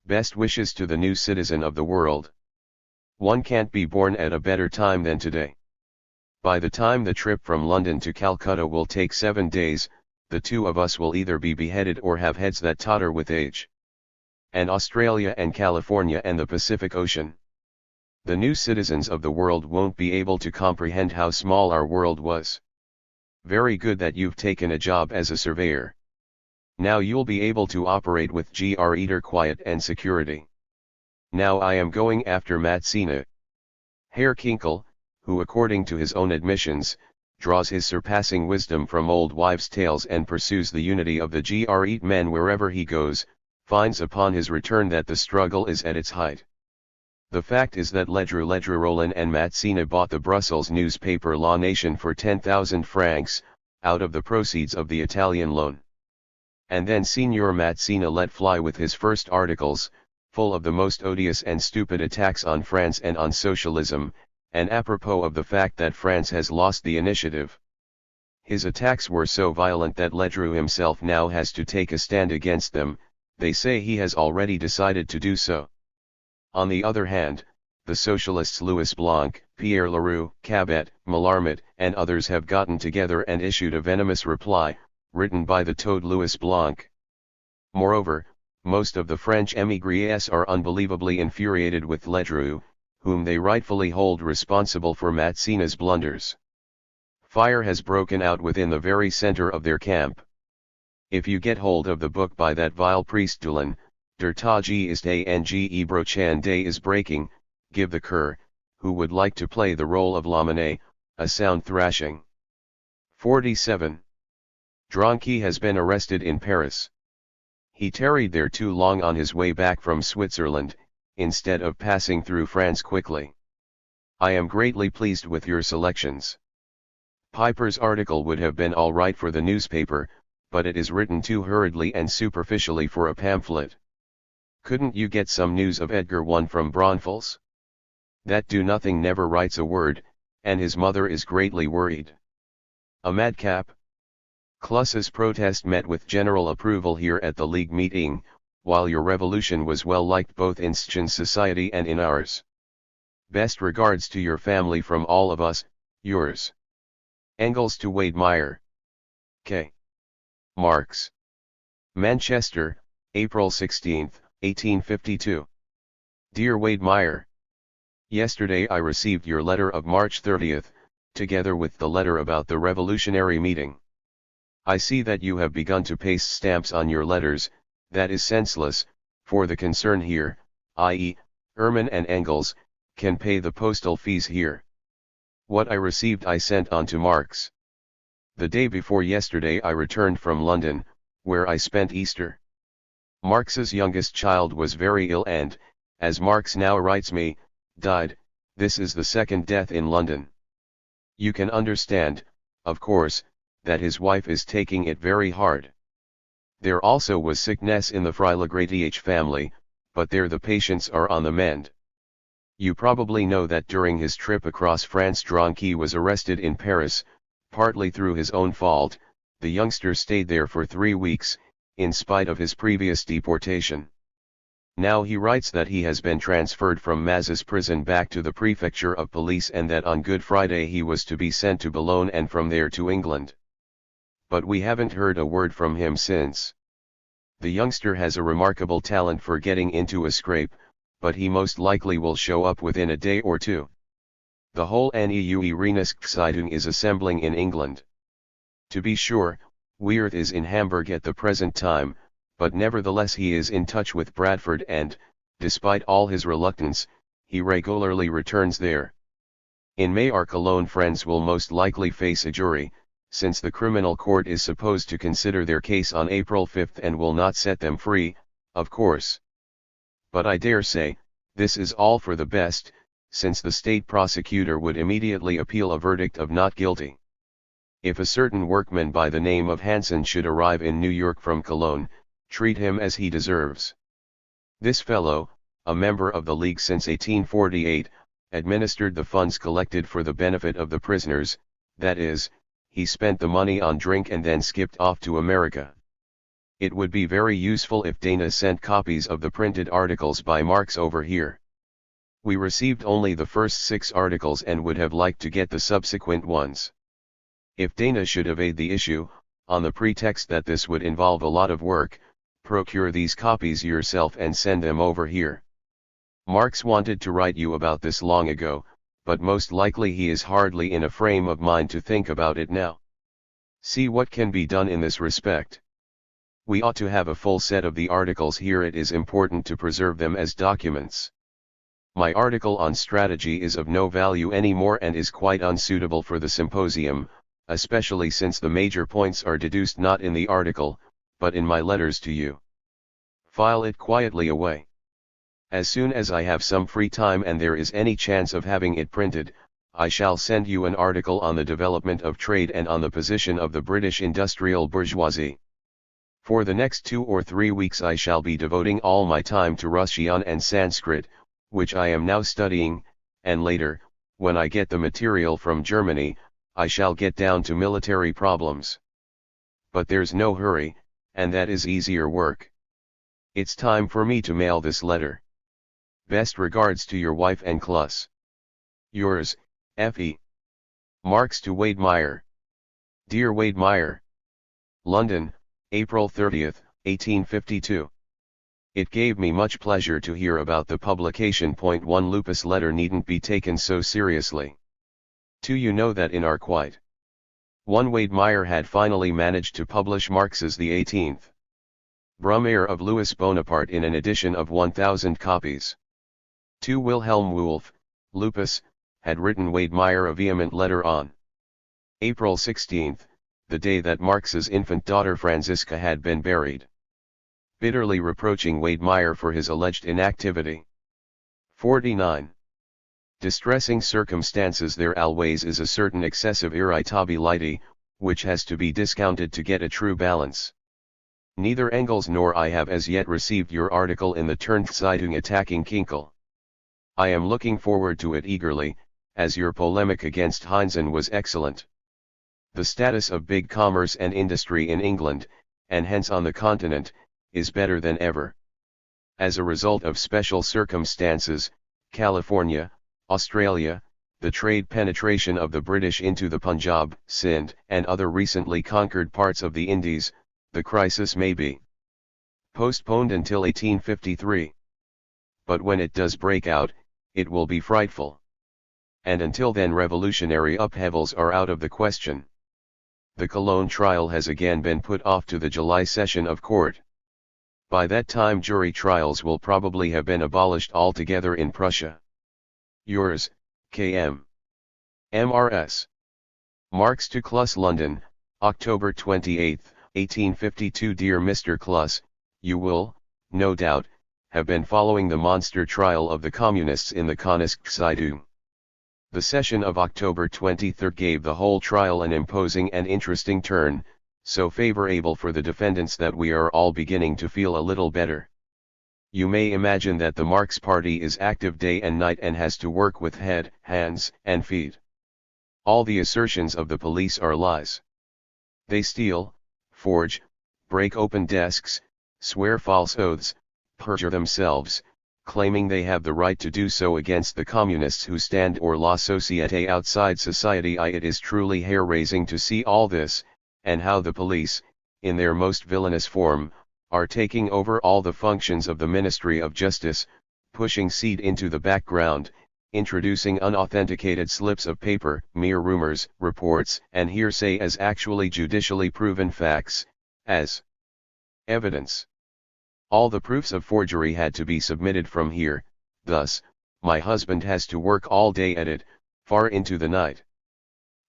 Best wishes to the new citizen of the world. One can't be born at a better time than today. By the time the trip from London to Calcutta will take 7 days, the two of us will either be beheaded or have heads that totter with age. And Australia and California and the Pacific Ocean. The new citizens of the world won't be able to comprehend how small our world was. Very good that you've taken a job as a surveyor. Now you'll be able to operate with greater quiet and security. Now I am going after Matsina. Herr Kinkel, who according to his own admissions, draws his surpassing wisdom from old wives' tales and pursues the unity of the great men wherever he goes, finds upon his return that the struggle is at its height. The fact is that Ledru and Matsina bought the Brussels newspaper La Nation for 10,000 francs, out of the proceeds of the Italian loan. And then Signor Matsina let fly with his first articles, full of the most odious and stupid attacks on France and on socialism, and apropos of the fact that France has lost the initiative. His attacks were so violent that Ledru himself now has to take a stand against them. They say he has already decided to do so. On the other hand, the socialists Louis Blanc, Pierre Leroux, Cabet, Mallarmé, and others have gotten together and issued a venomous reply, written by the toad Louis Blanc. Moreover, most of the French émigrés are unbelievably infuriated with Ledru, whom they rightfully hold responsible for Matsina's blunders. Fire has broken out within the very center of their camp. If you get hold of the book by that vile priest Dulin, Der Tag ist Ange Brochan Day is breaking, give the cur, who would like to play the role of Lamennais, a sound thrashing. 47. Dranqui has been arrested in Paris. He tarried there too long on his way back from Switzerland, instead of passing through France quickly. I am greatly pleased with your selections. Piper's article would have been all right for the newspaper, but it is written too hurriedly and superficially for a pamphlet. Couldn't you get some news of Edgar I from Braunfels? That do-nothing never writes a word, and his mother is greatly worried. A madcap? Kluss's protest met with general approval here at the League meeting, while your revolution was well liked both in Schen's society and in ours. Best regards to your family from all of us, yours. Engels to Wade Meyer. K. Marx. Manchester, April 16, 1852. Dear Wade Meyer. Yesterday I received your letter of March 30, together with the letter about the revolutionary meeting. I see that you have begun to paste stamps on your letters. That is senseless, for the concern here, i.e., Ehrman and Engels, can pay the postal fees here. What I received I sent on to Marx. The day before yesterday I returned from London, where I spent Easter. Marx's youngest child was very ill and, as Marx now writes me, died. This is the second death in London. You can understand, of course, that his wife is taking it very hard. There also was sickness in the Freiligrath family, but there the patients are on the mend. You probably know that during his trip across France Dronky was arrested in Paris, partly through his own fault. The youngster stayed there for 3 weeks, in spite of his previous deportation. Now he writes that he has been transferred from Mazas prison back to the prefecture of police and that on Good Friday he was to be sent to Boulogne and from there to England. But we haven't heard a word from him since. The youngster has a remarkable talent for getting into a scrape, but he most likely will show up within a day or two. The whole Neue Rheinischen is assembling in England. To be sure, Weirth is in Hamburg at the present time, but nevertheless he is in touch with Bradford and, despite all his reluctance, he regularly returns there. In May our Cologne friends will most likely face a jury, since the criminal court is supposed to consider their case on April 5 and will not set them free, of course. But I dare say, this is all for the best, since the state prosecutor would immediately appeal a verdict of not guilty. If a certain workman by the name of Hansen should arrive in New York from Cologne, treat him as he deserves. This fellow, a member of the League since 1848, administered the funds collected for the benefit of the prisoners, that is, he spent the money on drink and then skipped off to America. It would be very useful if Dana sent copies of the printed articles by Marx over here. We received only the first 6 articles and would have liked to get the subsequent ones. If Dana should evade the issue, on the pretext that this would involve a lot of work, procure these copies yourself and send them over here. Marx wanted to write you about this long ago, but most likely he is hardly in a frame of mind to think about it now. See what can be done in this respect. We ought to have a full set of the articles here. It is important to preserve them as documents. My article on strategy is of no value anymore and is quite unsuitable for the symposium, especially since the major points are deduced not in the article, but in my letters to you. File it quietly away. As soon as I have some free time and there is any chance of having it printed, I shall send you an article on the development of trade and on the position of the British industrial bourgeoisie. For the next 2 or 3 weeks I shall be devoting all my time to Russian and Sanskrit, which I am now studying, and later, when I get the material from Germany, I shall get down to military problems. But there's no hurry, and that is easier work. It's time for me to mail this letter. Best regards to your wife and Kluss. Yours, F.E. Marx to Wade Meyer. Dear Wade Meyer. London, April 30, 1852. It gave me much pleasure to hear about the publication. Point 1 Lupus letter needn't be taken so seriously. 2 You know that in our quite 1 Wade Meyer had finally managed to publish Marx's The 18th Brumaire of Louis Bonaparte in an edition of 1,000 copies. 2 Wilhelm Wolff, Lupus, had written Wade Meyer a vehement letter on April 16, the day that Marx's infant daughter Franziska had been buried, bitterly reproaching Wade Meyer for his alleged inactivity. 49. Distressing circumstances. There always is a certain excessive irritability, which has to be discounted to get a true balance. Neither Engels nor I have as yet received your article in the Turnzeitung attacking Kinkel. I am looking forward to it eagerly, as your polemic against Heinzen was excellent. The status of big commerce and industry in England, and hence on the continent, is better than ever. As a result of special circumstances, California, Australia, the trade penetration of the British into the Punjab, Sindh, and other recently conquered parts of the Indies, the crisis may be postponed until 1853. But when it does break out, it will be frightful. And until then revolutionary upheavals are out of the question. The Cologne trial has again been put off to the July session of court. By that time jury trials will probably have been abolished altogether in Prussia. Yours, K.M. Mrs. Marx to Cluss, London, October 28, 1852. Dear Mr. Cluss, you will, no doubt, have been following the monster trial of the Communists in the Königszeitung. The session of October 23 gave the whole trial an imposing and interesting turn, so favorable for the defendants that we are all beginning to feel a little better. You may imagine that the Marx Party is active day and night and has to work with head, hands, and feet. All the assertions of the police are lies. They steal, forge, break open desks, swear false oaths, perjure themselves, claiming they have the right to do so against the communists who stand or la société outside society. It is truly hair-raising to see all this, and how the police, in their most villainous form, are taking over all the functions of the Ministry of Justice, pushing seed into the background, introducing unauthenticated slips of paper, mere rumors, reports, and hearsay as actually judicially proven facts, as evidence. All the proofs of forgery had to be submitted from here, thus, my husband has to work all day at it, far into the night.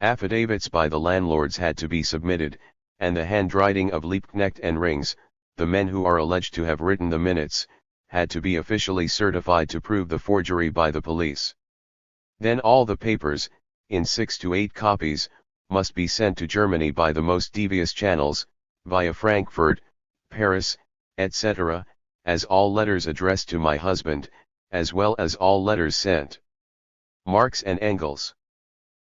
Affidavits by the landlords had to be submitted, and the handwriting of Liebknecht and Rings, the men who are alleged to have written the minutes, had to be officially certified to prove the forgery by the police. Then all the papers, in 6 to 8 copies, must be sent to Germany by the most devious channels, via Frankfurt, Paris, etc., as all letters addressed to my husband, as well as all letters sent Marx and Engels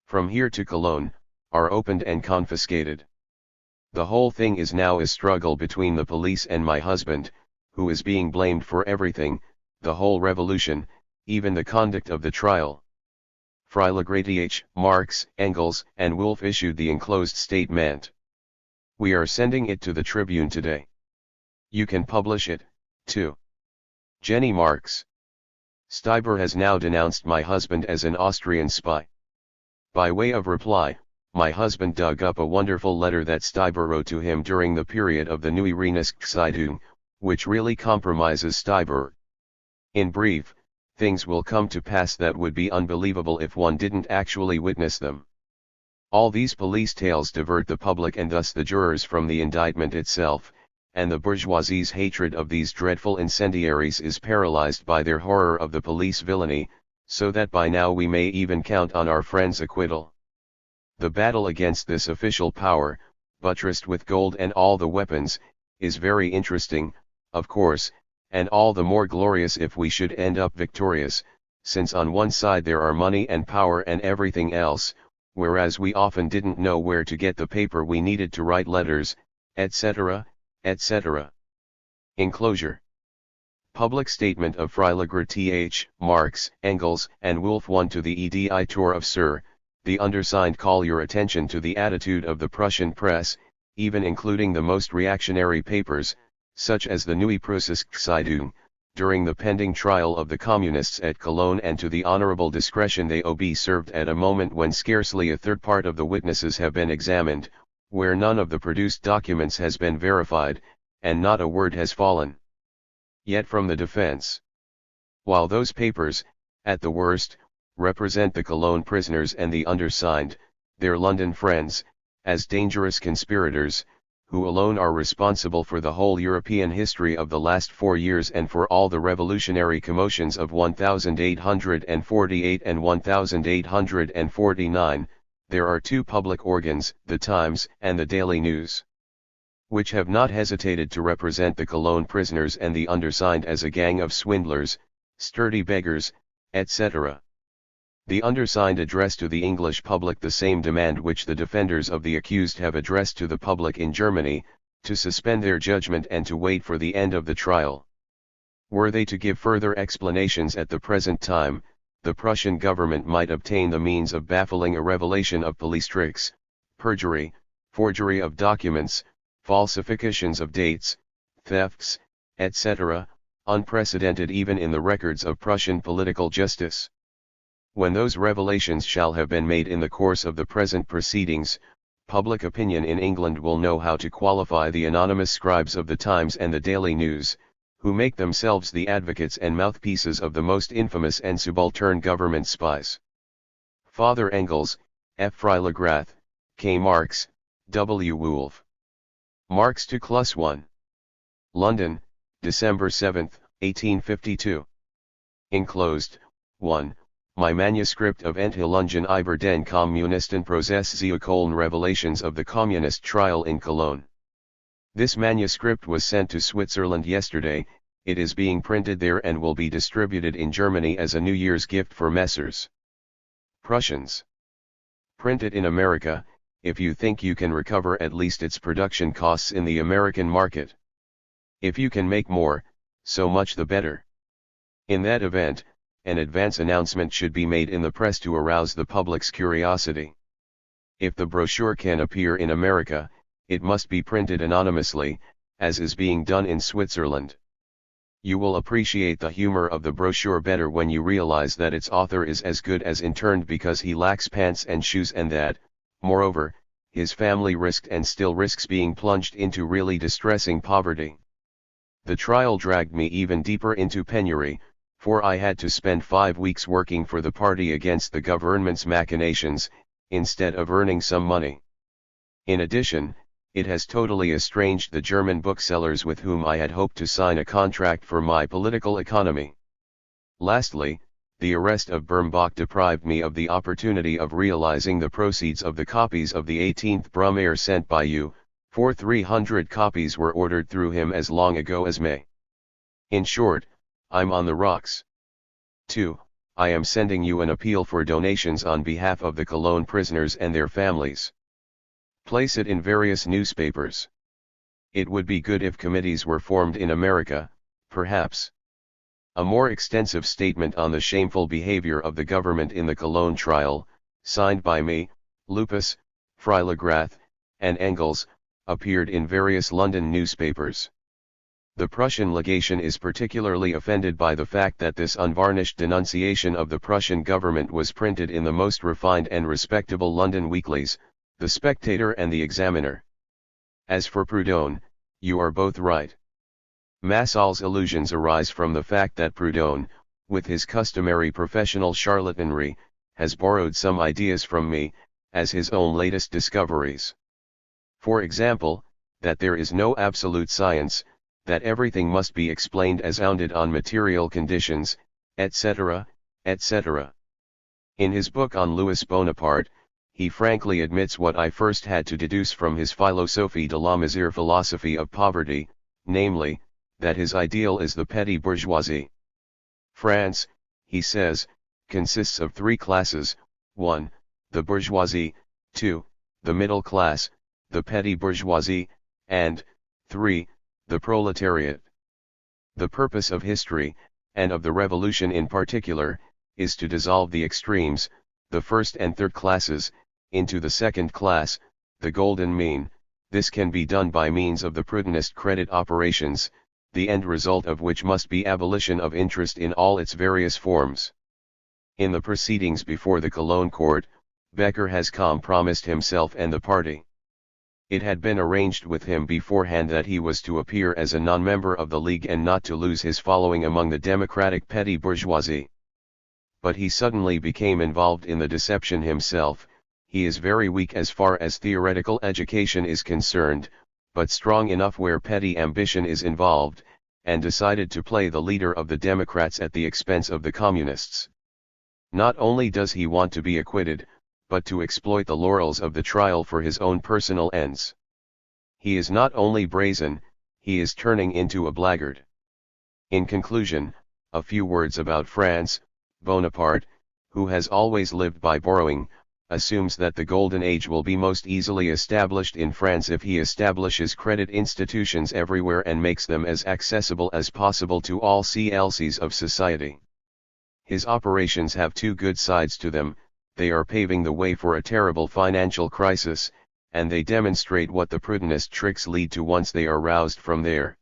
from here to Cologne, are opened and confiscated. The whole thing is now a struggle between the police and my husband, who is being blamed for everything, the whole revolution, even the conduct of the trial. Freilagradiach, Marx, Engels, and Wolff issued the enclosed statement. We are sending it to the Tribune today. You can publish it, too. Jenny Marx. Steiber has now denounced my husband as an Austrian spy. By way of reply, my husband dug up a wonderful letter that Steiber wrote to him during the period of the Neue Königszeitung, which really compromises Steiber. In brief, things will come to pass that would be unbelievable if one didn't actually witness them. All these police tales divert the public and thus the jurors from the indictment itself, and the bourgeoisie's hatred of these dreadful incendiaries is paralyzed by their horror of the police villainy, so that by now we may even count on our friend's acquittal. The battle against this official power, buttressed with gold and all the weapons, is very interesting, of course, and all the more glorious if we should end up victorious, since on one side there are money and power and everything else, whereas we often didn't know where to get the paper we needed to write letters, etc., etc. Enclosure. Public statement of Freilagradiach, Marx, Engels, and Wolff 1 to the editor of Sir, the undersigned call your attention to the attitude of the Prussian press, even including the most reactionary papers, such as the Neue Preußische, during the pending trial of the Communists at Cologne, and to the honorable discretion they be served at a moment when scarcely a third part of the witnesses have been examined, where none of the produced documents has been verified, and not a word has fallen yet from the defense. While those papers, at the worst, represent the Cologne prisoners and the undersigned, their London friends, as dangerous conspirators, who alone are responsible for the whole European history of the last 4 years and for all the revolutionary commotions of 1848 and 1849, there are 2 public organs, the Times and the Daily News, which have not hesitated to represent the Cologne prisoners and the undersigned as a gang of swindlers, sturdy beggars, etc. The undersigned addressed to the English public the same demand which the defenders of the accused have addressed to the public in Germany, to suspend their judgment and to wait for the end of the trial. Were they to give further explanations at the present time, the Prussian government might obtain the means of baffling a revelation of police tricks, perjury, forgery of documents, falsifications of dates, thefts, etc., unprecedented even in the records of Prussian political justice. When those revelations shall have been made in the course of the present proceedings, public opinion in England will know how to qualify the anonymous scribes of the Times and the Daily News, who make themselves the advocates and mouthpieces of the most infamous and subaltern government spies. Father Engels, F. Freilagrath, K. Marx, W. Wolf. Marx to Plus 1. London, December 7, 1852. Enclosed, 1. My manuscript of Enthüllungen über den Kommunistenprozess zu Köln, Revelations of the Communist Trial in Cologne. This manuscript was sent to Switzerland yesterday. It is being printed there and will be distributed in Germany as a New Year's gift for Messrs. Prussians. Print it in America, if you think you can recover at least its production costs in the American market. If you can make more, so much the better. In that event, an advance announcement should be made in the press to arouse the public's curiosity. If the brochure can appear in America, it must be printed anonymously, as is being done in Switzerland. You will appreciate the humor of the brochure better when you realize that its author is as good as interned because he lacks pants and shoes, and that, moreover, his family risked and still risks being plunged into really distressing poverty. The trial dragged me even deeper into penury, for I had to spend 5 weeks working for the party against the government's machinations, instead of earning some money. In addition, it has totally estranged the German booksellers with whom I had hoped to sign a contract for my political economy. Lastly, the arrest of Birnbach deprived me of the opportunity of realizing the proceeds of the copies of the 18th Brumaire sent by you, for 300 copies were ordered through him as long ago as May. In short, I'm on the rocks. 2. I am sending you an appeal for donations on behalf of the Cologne prisoners and their families. Place it in various newspapers. It would be good if committees were formed in America, perhaps. A more extensive statement on the shameful behavior of the government in the Cologne trial, signed by me, Lupus, Freilagrath, and Engels, appeared in various London newspapers. The Prussian legation is particularly offended by the fact that this unvarnished denunciation of the Prussian government was printed in the most refined and respectable London weeklies, The Spectator and The Examiner. As for Proudhon, you are both right. Massal's illusions arise from the fact that Proudhon, with his customary professional charlatanry, has borrowed some ideas from me, as his own latest discoveries. For example, that there is no absolute science, that everything must be explained as founded on material conditions, etc., etc. In his book on Louis Bonaparte, he frankly admits what I first had to deduce from his Philosophie de la Misère, philosophy of poverty, namely, that his ideal is the petty bourgeoisie. France, he says, consists of 3 classes: 1. The bourgeoisie, 2. The middle class, the petty bourgeoisie, and 3. The proletariat. The purpose of history, and of the revolution in particular, is to dissolve the extremes, the first and third classes, into the second class, the golden mean. This can be done by means of the prudentest credit operations, the end result of which must be abolition of interest in all its various forms. In the proceedings before the Cologne court, Becker has compromised himself and the party. It had been arranged with him beforehand that he was to appear as a non-member of the League and not to lose his following among the democratic petty bourgeoisie. But he suddenly became involved in the deception himself. He is very weak as far as theoretical education is concerned, but strong enough where petty ambition is involved, and decided to play the leader of the Democrats at the expense of the Communists. Not only does he want to be acquitted, but to exploit the laurels of the trial for his own personal ends. He is not only brazen, he is turning into a blackguard. In conclusion, a few words about France. Bonaparte, who has always lived by borrowing, assumes that the golden age will be most easily established in France if he establishes credit institutions everywhere and makes them as accessible as possible to all classes of society. His operations have 2 good sides to them: they are paving the way for a terrible financial crisis, and they demonstrate what the prudentest tricks lead to once they are roused from there.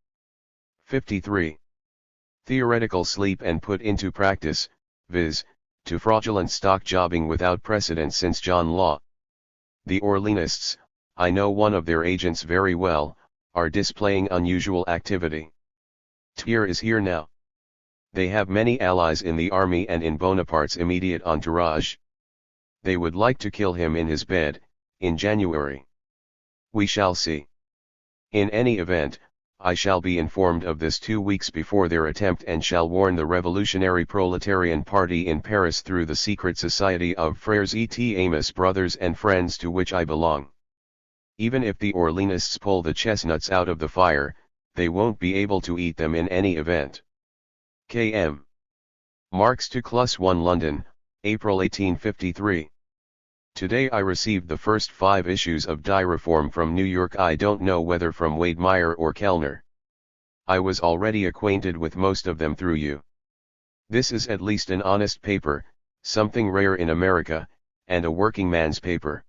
53. Theoretical sleep and put into practice, viz., to fraudulent stock jobbing without precedent since John Law. The Orleanists, I know one of their agents very well, are displaying unusual activity. Thiers is here now. They have many allies in the army and in Bonaparte's immediate entourage. They would like to kill him in his bed, in January. We shall see. In any event, I shall be informed of this 2 weeks before their attempt and shall warn the Revolutionary Proletarian Party in Paris through the secret society of Frères et Amis, brothers and friends, to which I belong. Even if the Orleanists pull the chestnuts out of the fire, they won't be able to eat them in any event. K.M. Marx to +1 London, April 1853. Today I received the first 5 issues of Die Reform from New York. I don't know whether from Wedemeyer or Kellner. I was already acquainted with most of them through you. This is at least an honest paper, something rare in America, and a working man's paper.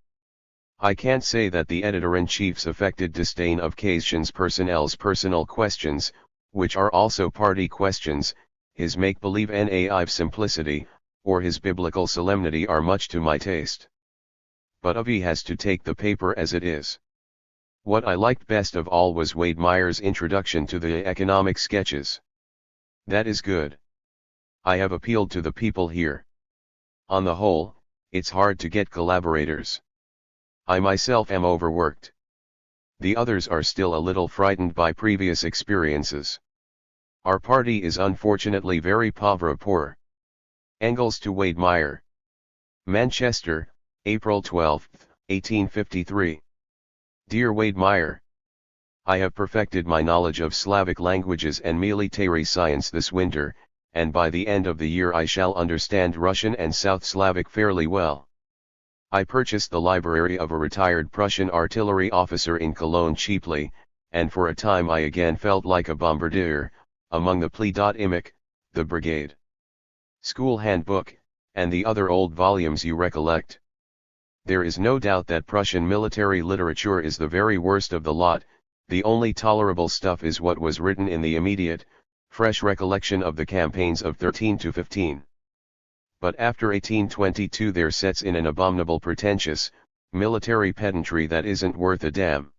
I can't say that the editor-in-chief's affected disdain of Cassian's personnel's personal questions, which are also party questions, his make-believe naive simplicity, or his biblical solemnity are much to my taste. But he has to take the paper as it is. What I liked best of all was Wedemeyer's introduction to the economic sketches. That is good. I have appealed to the people here. On the whole, it's hard to get collaborators. I myself am overworked. The others are still a little frightened by previous experiences. Our party is unfortunately very pauvre. Engels to Wedemeyer. Manchester, April 12, 1853. Dear Wedemeyer, I have perfected my knowledge of Slavic languages and military science this winter, and by the end of the year I shall understand Russian and South Slavic fairly well. I purchased the library of a retired Prussian artillery officer in Cologne cheaply, and for a time I again felt like a bombardier, among the Pli d'Imic, the brigade school handbook, and the other old volumes you recollect. There is no doubt that Prussian military literature is the very worst of the lot. The only tolerable stuff is what was written in the immediate, fresh recollection of the campaigns of 13 to 15. But after 1822 there sets in an abominable pretentious, military pedantry that isn't worth a damn.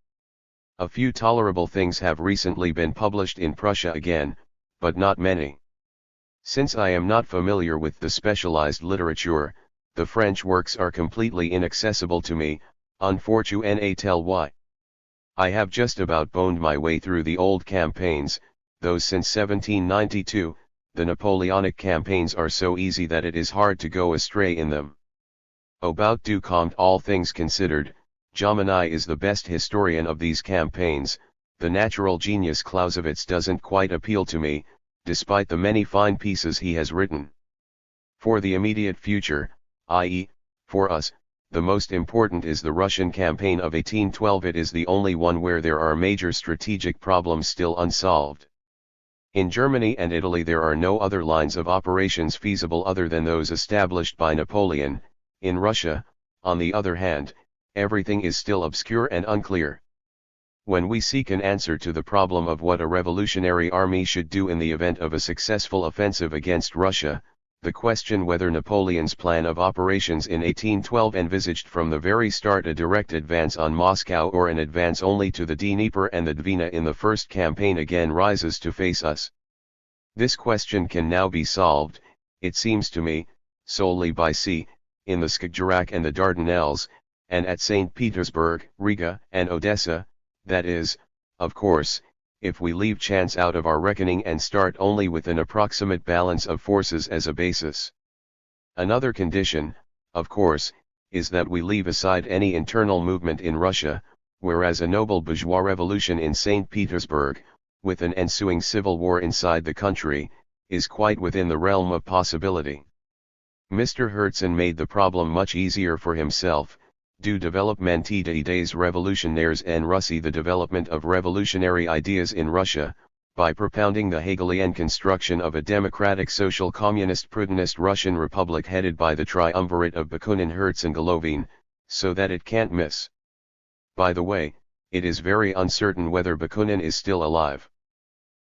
A few tolerable things have recently been published in Prussia again, but not many. Since I am not familiar with the specialized literature, the French works are completely inaccessible to me, unfortunately. I have just about boned my way through the old campaigns, those since 1792, the Napoleonic campaigns are so easy that it is hard to go astray in them. About du Comte, all things considered, Jomini is the best historian of these campaigns. The natural genius Clausewitz doesn't quite appeal to me, despite the many fine pieces he has written. For the immediate future, i.e., for us, the most important is the Russian campaign of 1812. It is the only one where there are major strategic problems still unsolved. In Germany and Italy there are no other lines of operations feasible other than those established by Napoleon. In Russia, on the other hand, everything is still obscure and unclear. When we seek an answer to the problem of what a revolutionary army should do in the event of a successful offensive against Russia, the question whether Napoleon's plan of operations in 1812 envisaged from the very start a direct advance on Moscow or an advance only to the Dnieper and the Dvina in the first campaign again rises to face us. This question can now be solved, it seems to me, solely by sea, in the Skagerrak and the Dardanelles, and at St. Petersburg, Riga, and Odessa, that is, of course, if we leave chance out of our reckoning and start only with an approximate balance of forces as a basis. Another condition, of course, is that we leave aside any internal movement in Russia, whereas a noble bourgeois revolution in St. Petersburg, with an ensuing civil war inside the country, is quite within the realm of possibility. Mr. Herzen made the problem much easier for himself. Du Développement des Révolutionnaires en Russie, the development of revolutionary ideas in Russia, by propounding the Hegelian construction of a democratic social communist Prudenist Russian republic headed by the triumvirate of Bakunin, Herzen, Golovin, so that it can't miss. By the way, it is very uncertain whether Bakunin is still alive.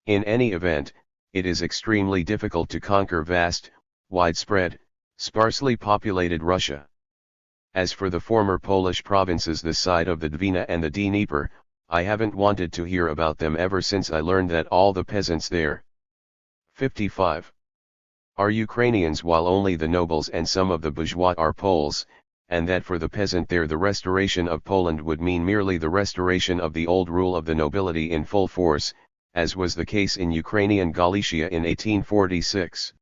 In any event, it is extremely difficult to conquer vast, widespread, sparsely populated Russia. As for the former Polish provinces this side of the Dvina and the Dnieper, I haven't wanted to hear about them ever since I learned that all the peasants there 55 are Ukrainians while only the nobles and some of the bourgeois are Poles, and that for the peasant there the restoration of Poland would mean merely the restoration of the old rule of the nobility in full force, as was the case in Ukrainian Galicia in 1846.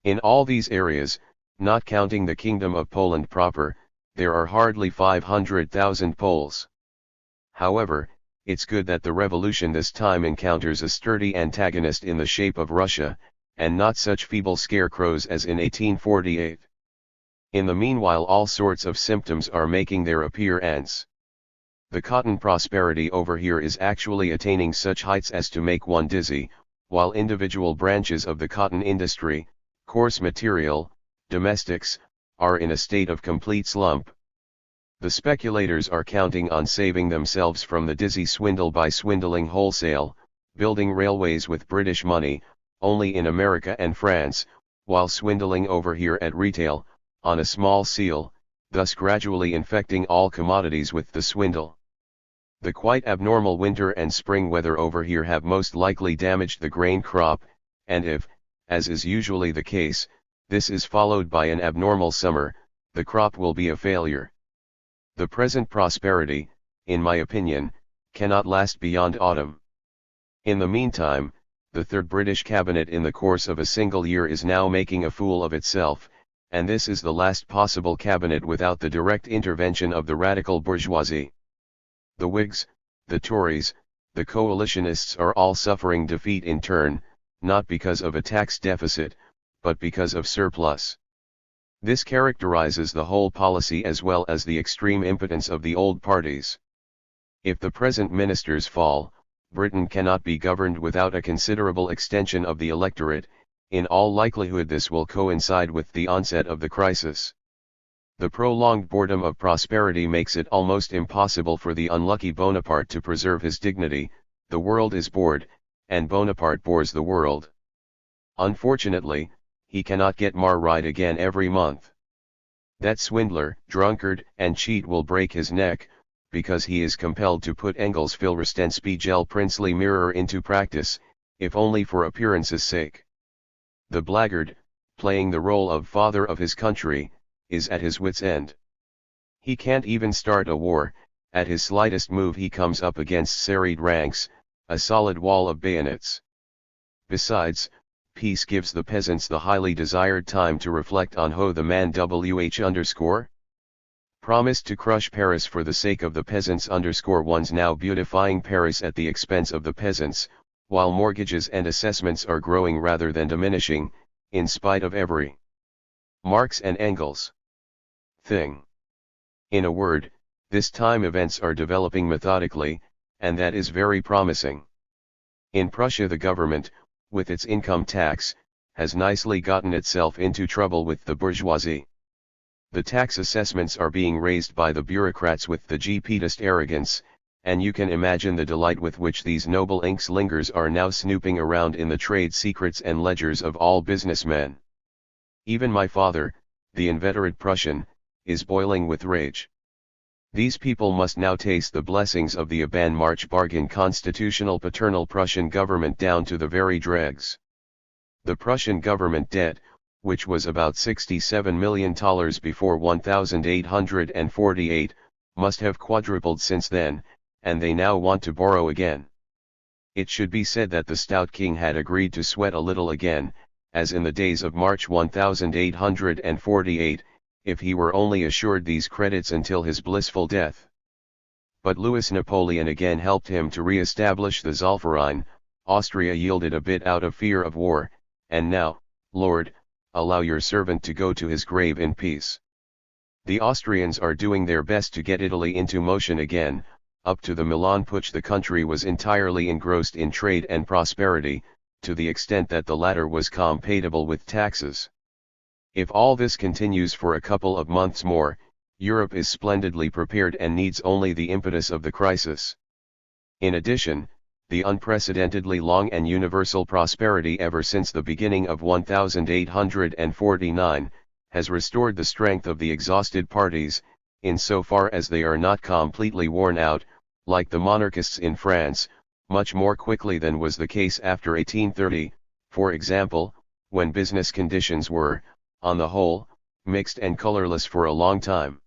In all these areas, not counting the Kingdom of Poland proper, there are hardly 500,000 Poles. However, it's good that the revolution this time encounters a sturdy antagonist in the shape of Russia, and not such feeble scarecrows as in 1848. In the meanwhile all sorts of symptoms are making their appearance. The cotton prosperity over here is actually attaining such heights as to make one dizzy, while individual branches of the cotton industry, coarse material, domestics, are in a state of complete slump. The speculators are counting on saving themselves from the dizzy swindle by swindling wholesale, building railways with British money, only in America and France, while swindling over here at retail, on a small scale, thus gradually infecting all commodities with the swindle. The quite abnormal winter and spring weather over here have most likely damaged the grain crop, and if, as is usually the case, this is followed by an abnormal summer, the crop will be a failure. The present prosperity, in my opinion, cannot last beyond autumn. In the meantime, the third British cabinet in the course of a single year is now making a fool of itself, and this is the last possible cabinet without the direct intervention of the radical bourgeoisie. The Whigs, the Tories, the coalitionists are all suffering defeat in turn, not because of a tax deficit, but because of surplus. This characterizes the whole policy as well as the extreme impotence of the old parties. If the present ministers fall, Britain cannot be governed without a considerable extension of the electorate. In all likelihood this will coincide with the onset of the crisis. The prolonged boredom of prosperity makes it almost impossible for the unlucky Bonaparte to preserve his dignity. The world is bored, and Bonaparte bores the world. Unfortunately, he cannot get Mar right again every month. That swindler, drunkard, and cheat will break his neck, because he is compelled to put Engels' Filrestenspiegel princely mirror into practice, if only for appearance's sake. The blackguard, playing the role of father of his country, is at his wit's end. He can't even start a war. At his slightest move he comes up against serried ranks, a solid wall of bayonets. Besides, peace gives the peasants the highly desired time to reflect on how the man promised to crush Paris for the sake of the peasants one's now beautifying Paris at the expense of the peasants, while mortgages and assessments are growing rather than diminishing, in spite of every Marx and Engels thing. In a word, this time events are developing methodically, and that is very promising. In Prussia the government, with its income tax, has nicely gotten itself into trouble with the bourgeoisie. The tax assessments are being raised by the bureaucrats with the jeepitist arrogance, and you can imagine the delight with which these noble ink-slingers are now snooping around in the trade secrets and ledgers of all businessmen. Even my father, the inveterate Prussian, is boiling with rage. These people must now taste the blessings of the Aban March bargain constitutional paternal Prussian government down to the very dregs. The Prussian government debt, which was about $67 million before 1848, must have quadrupled since then, and they now want to borrow again. It should be said that the stout king had agreed to sweat a little again, as in the days of March 1848, if he were only assured these credits until his blissful death. But Louis Napoleon again helped him to re-establish the Zollverein. Austria yielded a bit out of fear of war, and now, Lord, allow your servant to go to his grave in peace. The Austrians are doing their best to get Italy into motion again. Up to the Milan Putsch the country was entirely engrossed in trade and prosperity, to the extent that the latter was compatible with taxes. If all this continues for a couple of months more, Europe is splendidly prepared and needs only the impetus of the crisis. In addition, the unprecedentedly long and universal prosperity ever since the beginning of 1849, has restored the strength of the exhausted parties, in so far as they are not completely worn out, like the monarchists in France, much more quickly than was the case after 1830, for example, when business conditions were, on the whole, mixed and colorless for a long time.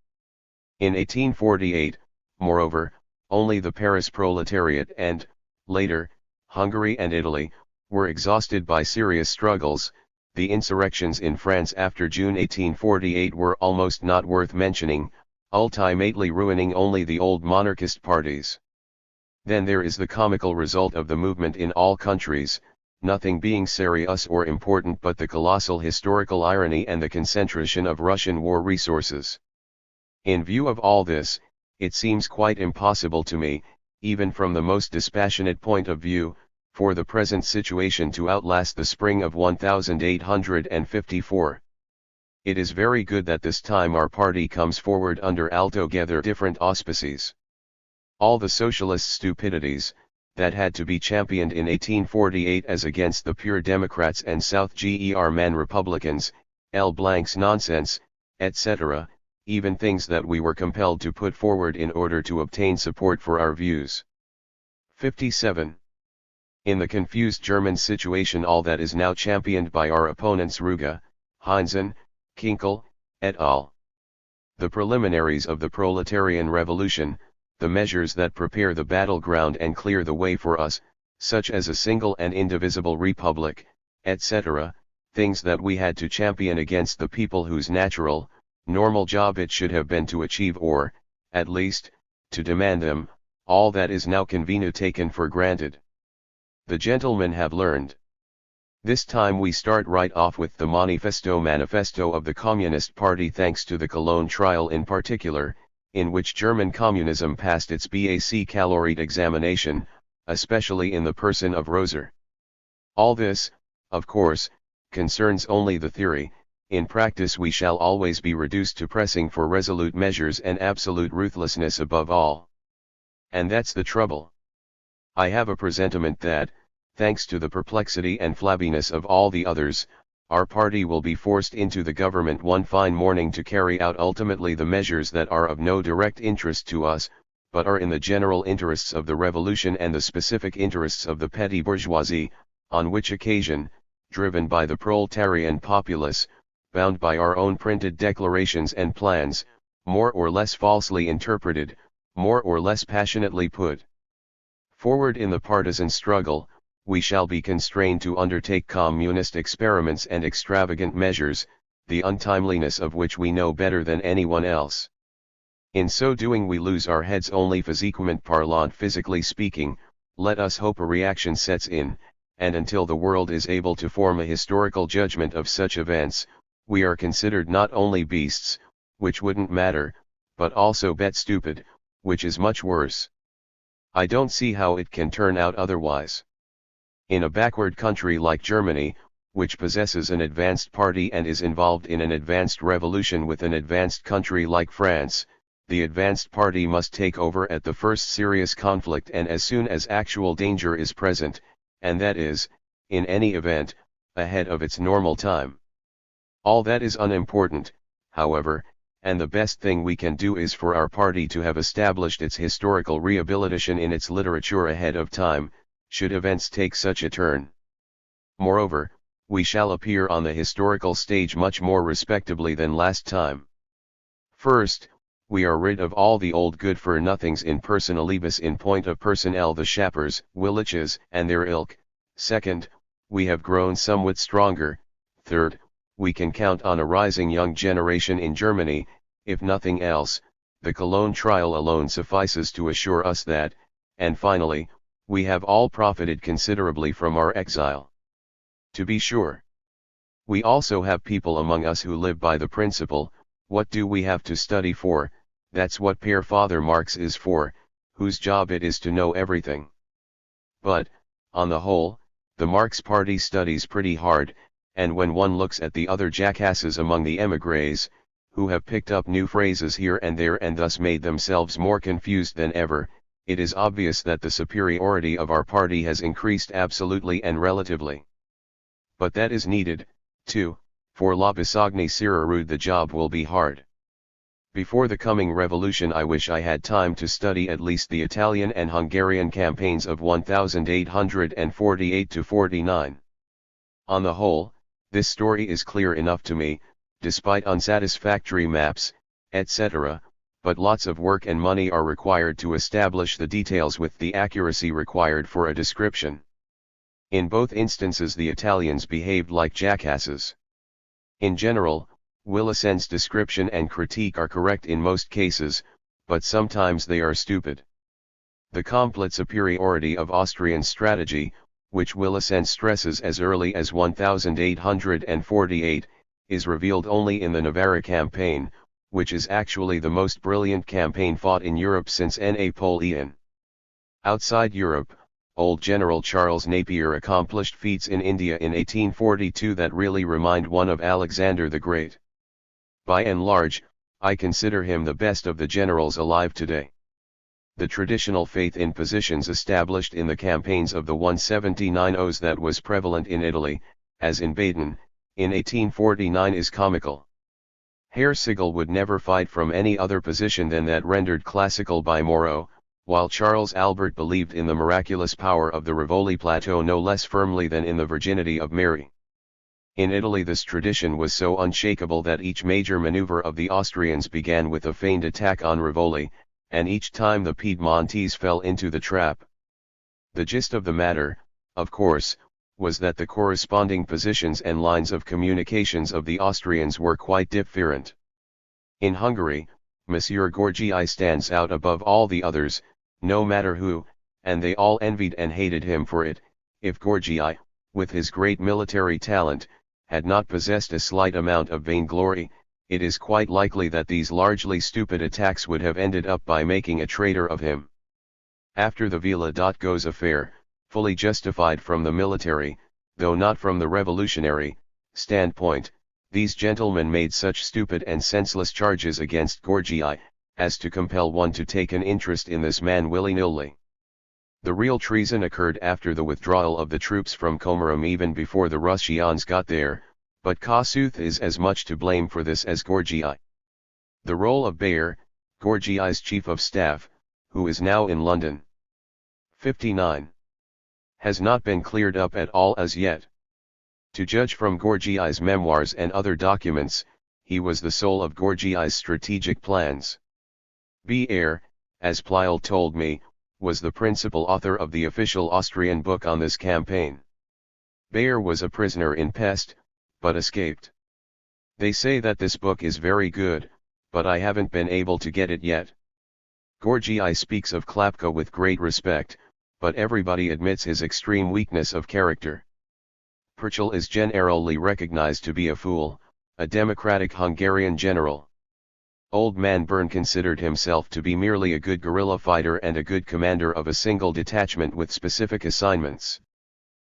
In 1848, moreover, only the Paris proletariat and, later, Hungary and Italy, were exhausted by serious struggles. The insurrections in France after June 1848 were almost not worth mentioning, ultimately ruining only the old monarchist parties. Then there is the comical result of the movement in all countries, nothing being serious or important but the colossal historical irony and the concentration of Russian war resources. In view of all this, it seems quite impossible to me, even from the most dispassionate point of view, for the present situation to outlast the spring of 1854. It is very good that this time our party comes forward under altogether different auspices. All the socialist stupidities, that had to be championed in 1848 as against the pure Democrats and South Ger man Republicans, L. Blank's nonsense, etc., even things that we were compelled to put forward in order to obtain support for our views. 57. In the confused German situation, all that is now championed by our opponents Ruge, Heinzen, Kinkel, et al. The preliminaries of the proletarian revolution, the measures that prepare the battleground and clear the way for us, such as a single and indivisible republic, etc., things that we had to champion against the people whose natural, normal job it should have been to achieve or, at least, to demand them, all that is now convenient taken for granted. The gentlemen have learned. This time we start right off with the manifesto of the Communist Party, thanks to the Cologne trial in particular, in which German communism passed its baccalaureate examination, especially in the person of Roser. All this, of course, concerns only the theory. In practice we shall always be reduced to pressing for resolute measures and absolute ruthlessness above all. And that's the trouble. I have a presentiment that, thanks to the perplexity and flabbiness of all the others, our party will be forced into the government one fine morning to carry out ultimately the measures that are of no direct interest to us, but are in the general interests of the revolution and the specific interests of the petty bourgeoisie, on which occasion, driven by the proletarian populace, bound by our own printed declarations and plans, more or less falsely interpreted, more or less passionately put forward in the partisan struggle, we shall be constrained to undertake communist experiments and extravagant measures, the untimeliness of which we know better than anyone else. In so doing we lose our heads only physiquement parlant, physically speaking. Let us hope a reaction sets in, and until the world is able to form a historical judgment of such events, we are considered not only beasts, which wouldn't matter, but also bet stupid, which is much worse. I don't see how it can turn out otherwise. In a backward country like Germany, which possesses an advanced party and is involved in an advanced revolution with an advanced country like France, the advanced party must take over at the first serious conflict and as soon as actual danger is present, and that is, in any event, ahead of its normal time. All that is unimportant, however, and the best thing we can do is for our party to have established its historical rehabilitation in its literature ahead of time, should events take such a turn. Moreover, we shall appear on the historical stage much more respectably than last time. First, we are rid of all the old good-for-nothings in personalibus in point of personnel, the Schappers, Williches, and their ilk. Second, we have grown somewhat stronger. Third, we can count on a rising young generation in Germany. If nothing else, the Cologne trial alone suffices to assure us that, and finally, we have all profited considerably from our exile. To be sure, we also have people among us who live by the principle, what do we have to study for? That's what Père Father Marx is for, whose job it is to know everything. But, on the whole, the Marx party studies pretty hard, and when one looks at the other jackasses among the émigrés, who have picked up new phrases here and there and thus made themselves more confused than ever, it is obvious that the superiority of our party has increased absolutely and relatively. But that is needed, too, for la besogne sera rude, the job will be hard. Before the coming revolution I wish I had time to study at least the Italian and Hungarian campaigns of 1848–49. On the whole, this story is clear enough to me, despite unsatisfactory maps, etc., but lots of work and money are required to establish the details with the accuracy required for a description. In both instances the Italians behaved like jackasses. In general, Willison's description and critique are correct in most cases, but sometimes they are stupid. The complete superiority of Austrian strategy, which Willison stresses as early as 1848, is revealed only in the Navarre campaign, which is actually the most brilliant campaign fought in Europe since Napoleon. Outside Europe, old General Charles Napier accomplished feats in India in 1842 that really remind one of Alexander the Great. By and large, I consider him the best of the generals alive today. The traditional faith in positions established in the campaigns of the 179's that was prevalent in Italy, as in Baden, in 1849 is comical. Herr Sigel would never fight from any other position than that rendered classical by Moreau, while Charles Albert believed in the miraculous power of the Rivoli plateau no less firmly than in the virginity of Mary. In Italy this tradition was so unshakable that each major maneuver of the Austrians began with a feigned attack on Rivoli, and each time the Piedmontese fell into the trap. The gist of the matter, of course, was that the corresponding positions and lines of communications of the Austrians were quite different. In Hungary, Monsieur Gorgii stands out above all the others, no matter who, and they all envied and hated him for it. If Gorgii, with his great military talent, had not possessed a slight amount of vainglory, it is quite likely that these largely stupid attacks would have ended up by making a traitor of him. After the Villa-Goes affair, fully justified from the military, though not from the revolutionary, standpoint, these gentlemen made such stupid and senseless charges against Gorgii, as to compel one to take an interest in this man willy-nilly. The real treason occurred after the withdrawal of the troops from Komaram even before the Russians got there, but Kossuth is as much to blame for this as Gorgii. The role of Bayer, Gorgii's chief of staff, who is now in London. 59. Has not been cleared up at all as yet. To judge from Gorgii's memoirs and other documents, he was the soul of Gorgii's strategic plans. Bayer, as Pleyel told me, was the principal author of the official Austrian book on this campaign. Bayer was a prisoner in Pest, but escaped. They say that this book is very good, but I haven't been able to get it yet. Gorgii speaks of Klapka with great respect, but everybody admits his extreme weakness of character. Purcell is generally recognized to be a fool, a democratic Hungarian general. Old man Byrne considered himself to be merely a good guerrilla fighter and a good commander of a single detachment with specific assignments.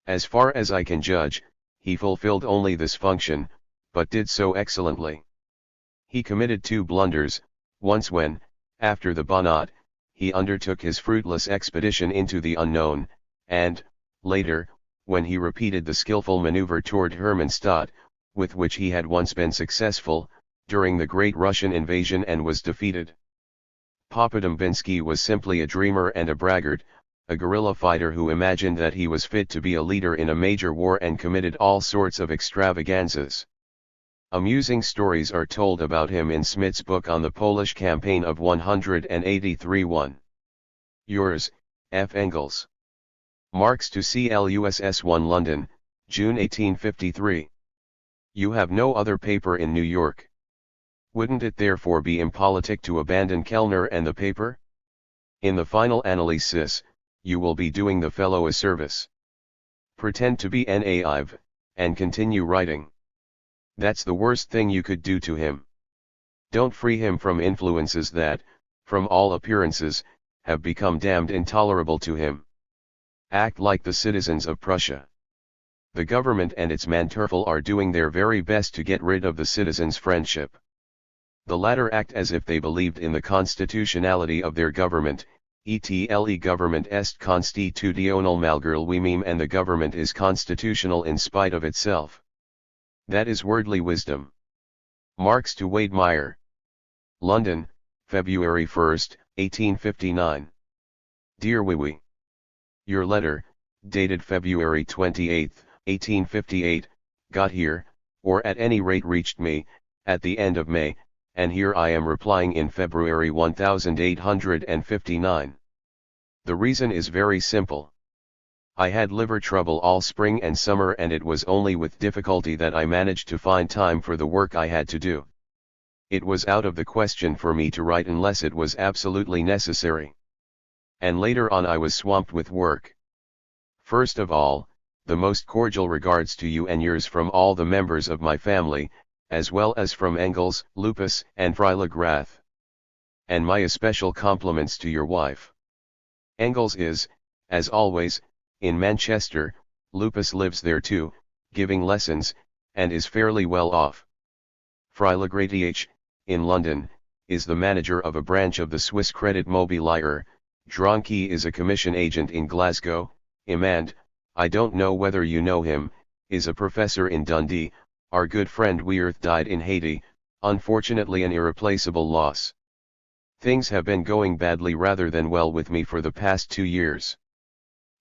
As far as I can judge, he fulfilled only this function, but did so excellently. He committed two blunders, once when, after the Banat, he undertook his fruitless expedition into the unknown, and, later, when he repeated the skillful maneuver toward Hermannstadt, with which he had once been successful, during the Great Russian invasion and was defeated. Popodombinsky was simply a dreamer and a braggart, a guerrilla fighter who imagined that he was fit to be a leader in a major war and committed all sorts of extravaganzas. Amusing stories are told about him in Smith's book on the Polish campaign of 183-1. Yours, F. Engels. Marx to CLUSS 1 London, June 1853. You have no other paper in New York. Wouldn't it therefore be impolitic to abandon Kellner and the paper? In the final analysis, you will be doing the fellow a service. Pretend to be naive, and continue writing. That's the worst thing you could do to him. Don't free him from influences that, from all appearances, have become damned intolerable to him. Act like the citizens of Prussia. The government and its Manteuffel are doing their very best to get rid of the citizens' friendship. The latter act as if they believed in the constitutionality of their government, etle government est constitutional malgré lui-même, and the government is constitutional in spite of itself. That is worldly wisdom. Marx to Wade Meyer. London, February 1, 1859. Dear Wiwi. Your letter, dated February 28, 1858, got here, or at any rate reached me, at the end of May, and here I am replying in February 1859. The reason is very simple. I had liver trouble all spring and summer, and it was only with difficulty that I managed to find time for the work I had to do. It was out of the question for me to write unless it was absolutely necessary. And later on I was swamped with work. First of all, the most cordial regards to you and yours from all the members of my family, as well as from Engels, Lupus, and Freilagrath. And my especial compliments to your wife. Engels is, as always, in Manchester. Lupus lives there too, giving lessons, and is fairly well off. Freilagrath, in London, is the manager of a branch of the Swiss Credit Mobilier. Dronke is a commission agent in Glasgow. Imand, I don't know whether you know him, is a professor in Dundee. Our good friend Weirth died in Haiti, unfortunately an irreplaceable loss. Things have been going badly rather than well with me for the past 2 years.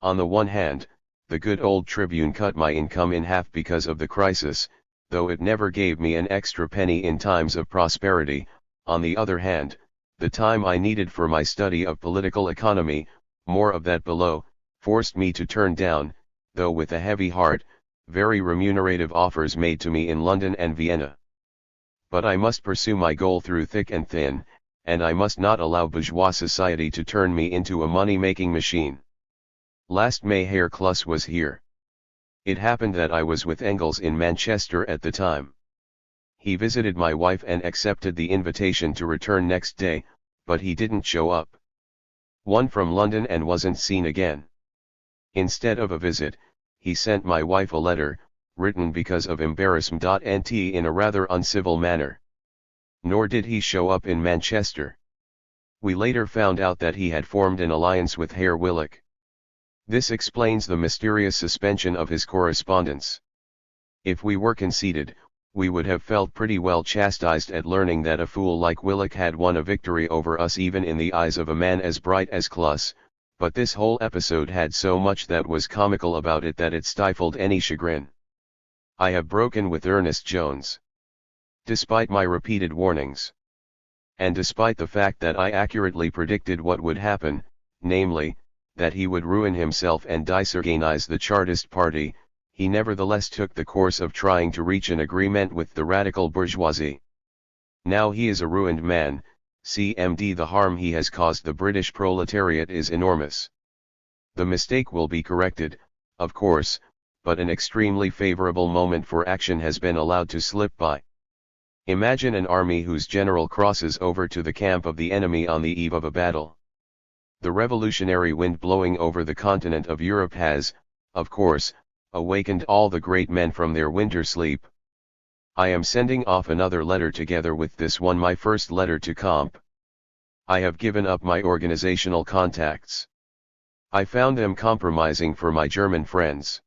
On the one hand, the good old Tribune cut my income in half because of the crisis, though it never gave me an extra penny in times of prosperity. On the other hand, the time I needed for my study of political economy, more of that below, forced me to turn down, though with a heavy heart, very remunerative offers made to me in London and Vienna. But I must pursue my goal through thick and thin, and I must not allow bourgeois society to turn me into a money-making machine. Last May Herr Kluss was here. It happened that I was with Engels in Manchester at the time. He visited my wife and accepted the invitation to return next day, but he didn't show up. One from London and wasn't seen again. Instead of a visit, he sent my wife a letter, written because of embarrassment. In a rather uncivil manner. Nor did he show up in Manchester. We later found out that he had formed an alliance with Herr Willich. This explains the mysterious suspension of his correspondence. If we were conceited, we would have felt pretty well chastised at learning that a fool like Willich had won a victory over us even in the eyes of a man as bright as Kluss, but this whole episode had so much that was comical about it that it stifled any chagrin. I have broken with Ernest Jones. Despite my repeated warnings. And despite the fact that I accurately predicted what would happen, namely, that he would ruin himself and disorganize the Chartist party, he nevertheless took the course of trying to reach an agreement with the radical bourgeoisie. Now he is a ruined man. CMD, the harm he has caused the British proletariat is enormous. The mistake will be corrected, of course, but an extremely favorable moment for action has been allowed to slip by. Imagine an army whose general crosses over to the camp of the enemy on the eve of a battle. The revolutionary wind blowing over the continent of Europe has, of course, awakened all the great men from their winter sleep. I am sending off another letter together with this one, my first letter to Comp. I have given up my organizational contacts. I found them compromising for my German friends.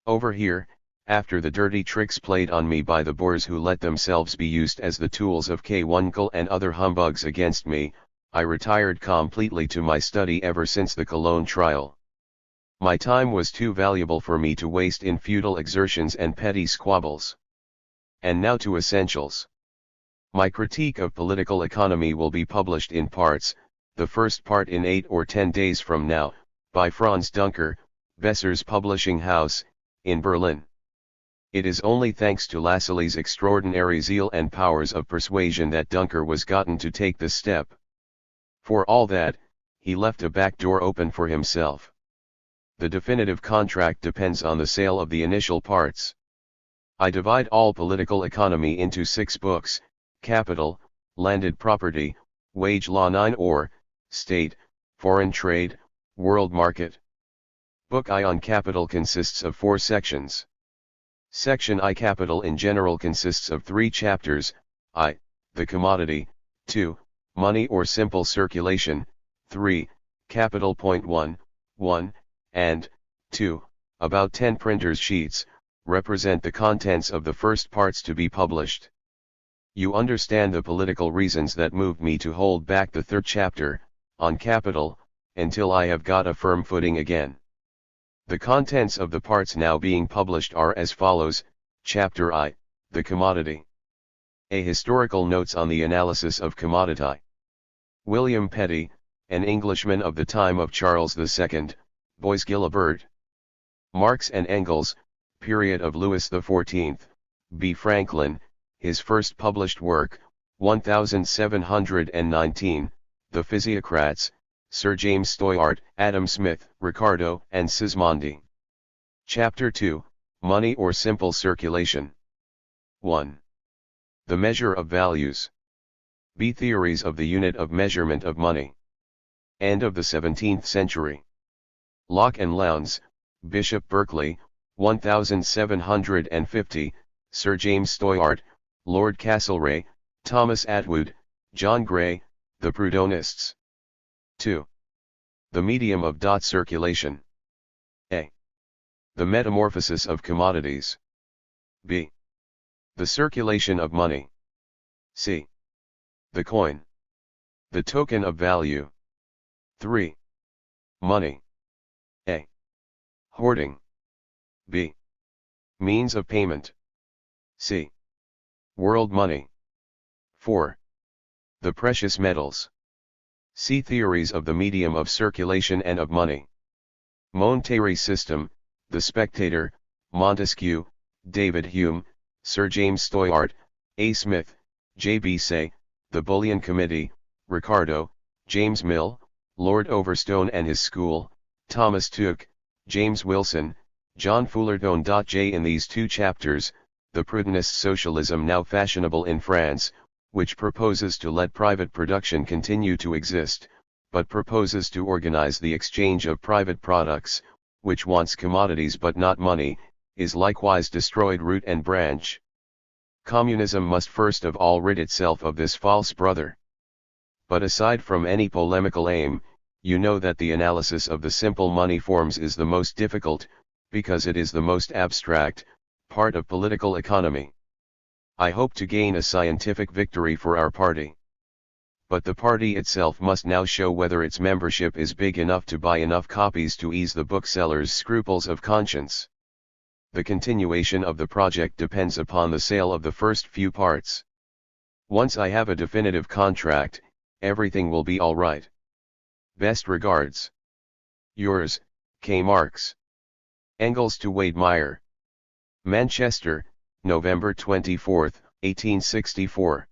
Over here, after the dirty tricks played on me by the Boers who let themselves be used as the tools of K. Wunkel and other humbugs against me, I retired completely to my study ever since the Cologne trial. My time was too valuable for me to waste in futile exertions and petty squabbles. And now to essentials. My critique of political economy will be published in parts, the first part in 8 or 10 days from now, by Franz Dunker, Besser's publishing house, in Berlin. It is only thanks to Lassalle's extraordinary zeal and powers of persuasion that Dunker was gotten to take the step. For all that, he left a back door open for himself. The definitive contract depends on the sale of the initial parts. I divide all political economy into 6 books: Capital, Landed Property, Wage Law 9 or, State, Foreign Trade, World Market. Book I on Capital consists of 4 sections. Section I Capital in general consists of 3 chapters: I, the commodity; 2, money or simple circulation; 3, capital. 1, and 2, about 10 printers' sheets, represent the contents of the first parts to be published. You understand the political reasons that moved me to hold back the 3rd chapter, on capital, until I have got a firm footing again. The contents of the parts now being published are as follows: Chapter I, the commodity. A Historical Notes on the Analysis of Commodity. William Petty, an Englishman of the time of Charles II, Bois Guilbert. Marx and Engels, period of Louis XIV, B. Franklin, his first published work, 1719, The Physiocrats, Sir James Steuart, Adam Smith, Ricardo, and Sismondi. Chapter 2, Money or Simple Circulation. 1. The Measure of Values. B. Theories of the Unit of Measurement of Money. End of the 17th century. Locke and Lowndes, Bishop Berkeley, 1750, Sir James Steuart, Lord Castlereagh, Thomas Atwood, John Gray, The Proudhonists. 2. The Medium of Dot Circulation. A. The Metamorphosis of Commodities. B. The Circulation of Money. C. The Coin. The Token of Value. 3. Money. A. Hoarding. B. Means of payment. C. World money. 4. The precious metals. See Theories of the Medium of Circulation and of Money. Monetary System, The Spectator, Montesquieu, David Hume, Sir James Steuart, A. Smith, J. B. Say, The Bullion Committee, Ricardo, James Mill, Lord Overstone and His School, Thomas Tooke, James Wilson, John Fullerton. J. In these two chapters, the Proudhonist socialism now fashionable in France, which proposes to let private production continue to exist, but proposes to organize the exchange of private products, which wants commodities but not money, is likewise destroyed root and branch. Communism must first of all rid itself of this false brother. But aside from any polemical aim, you know that the analysis of the simple money forms is the most difficult, because it is the most abstract, part of political economy. I hope to gain a scientific victory for our party. But the party itself must now show whether its membership is big enough to buy enough copies to ease the booksellers' scruples of conscience. The continuation of the project depends upon the sale of the first few parts. Once I have a definitive contract, everything will be all right. Best regards. Yours, K. Marx. Engels to Wade Meyer. Manchester, November 24, 1864.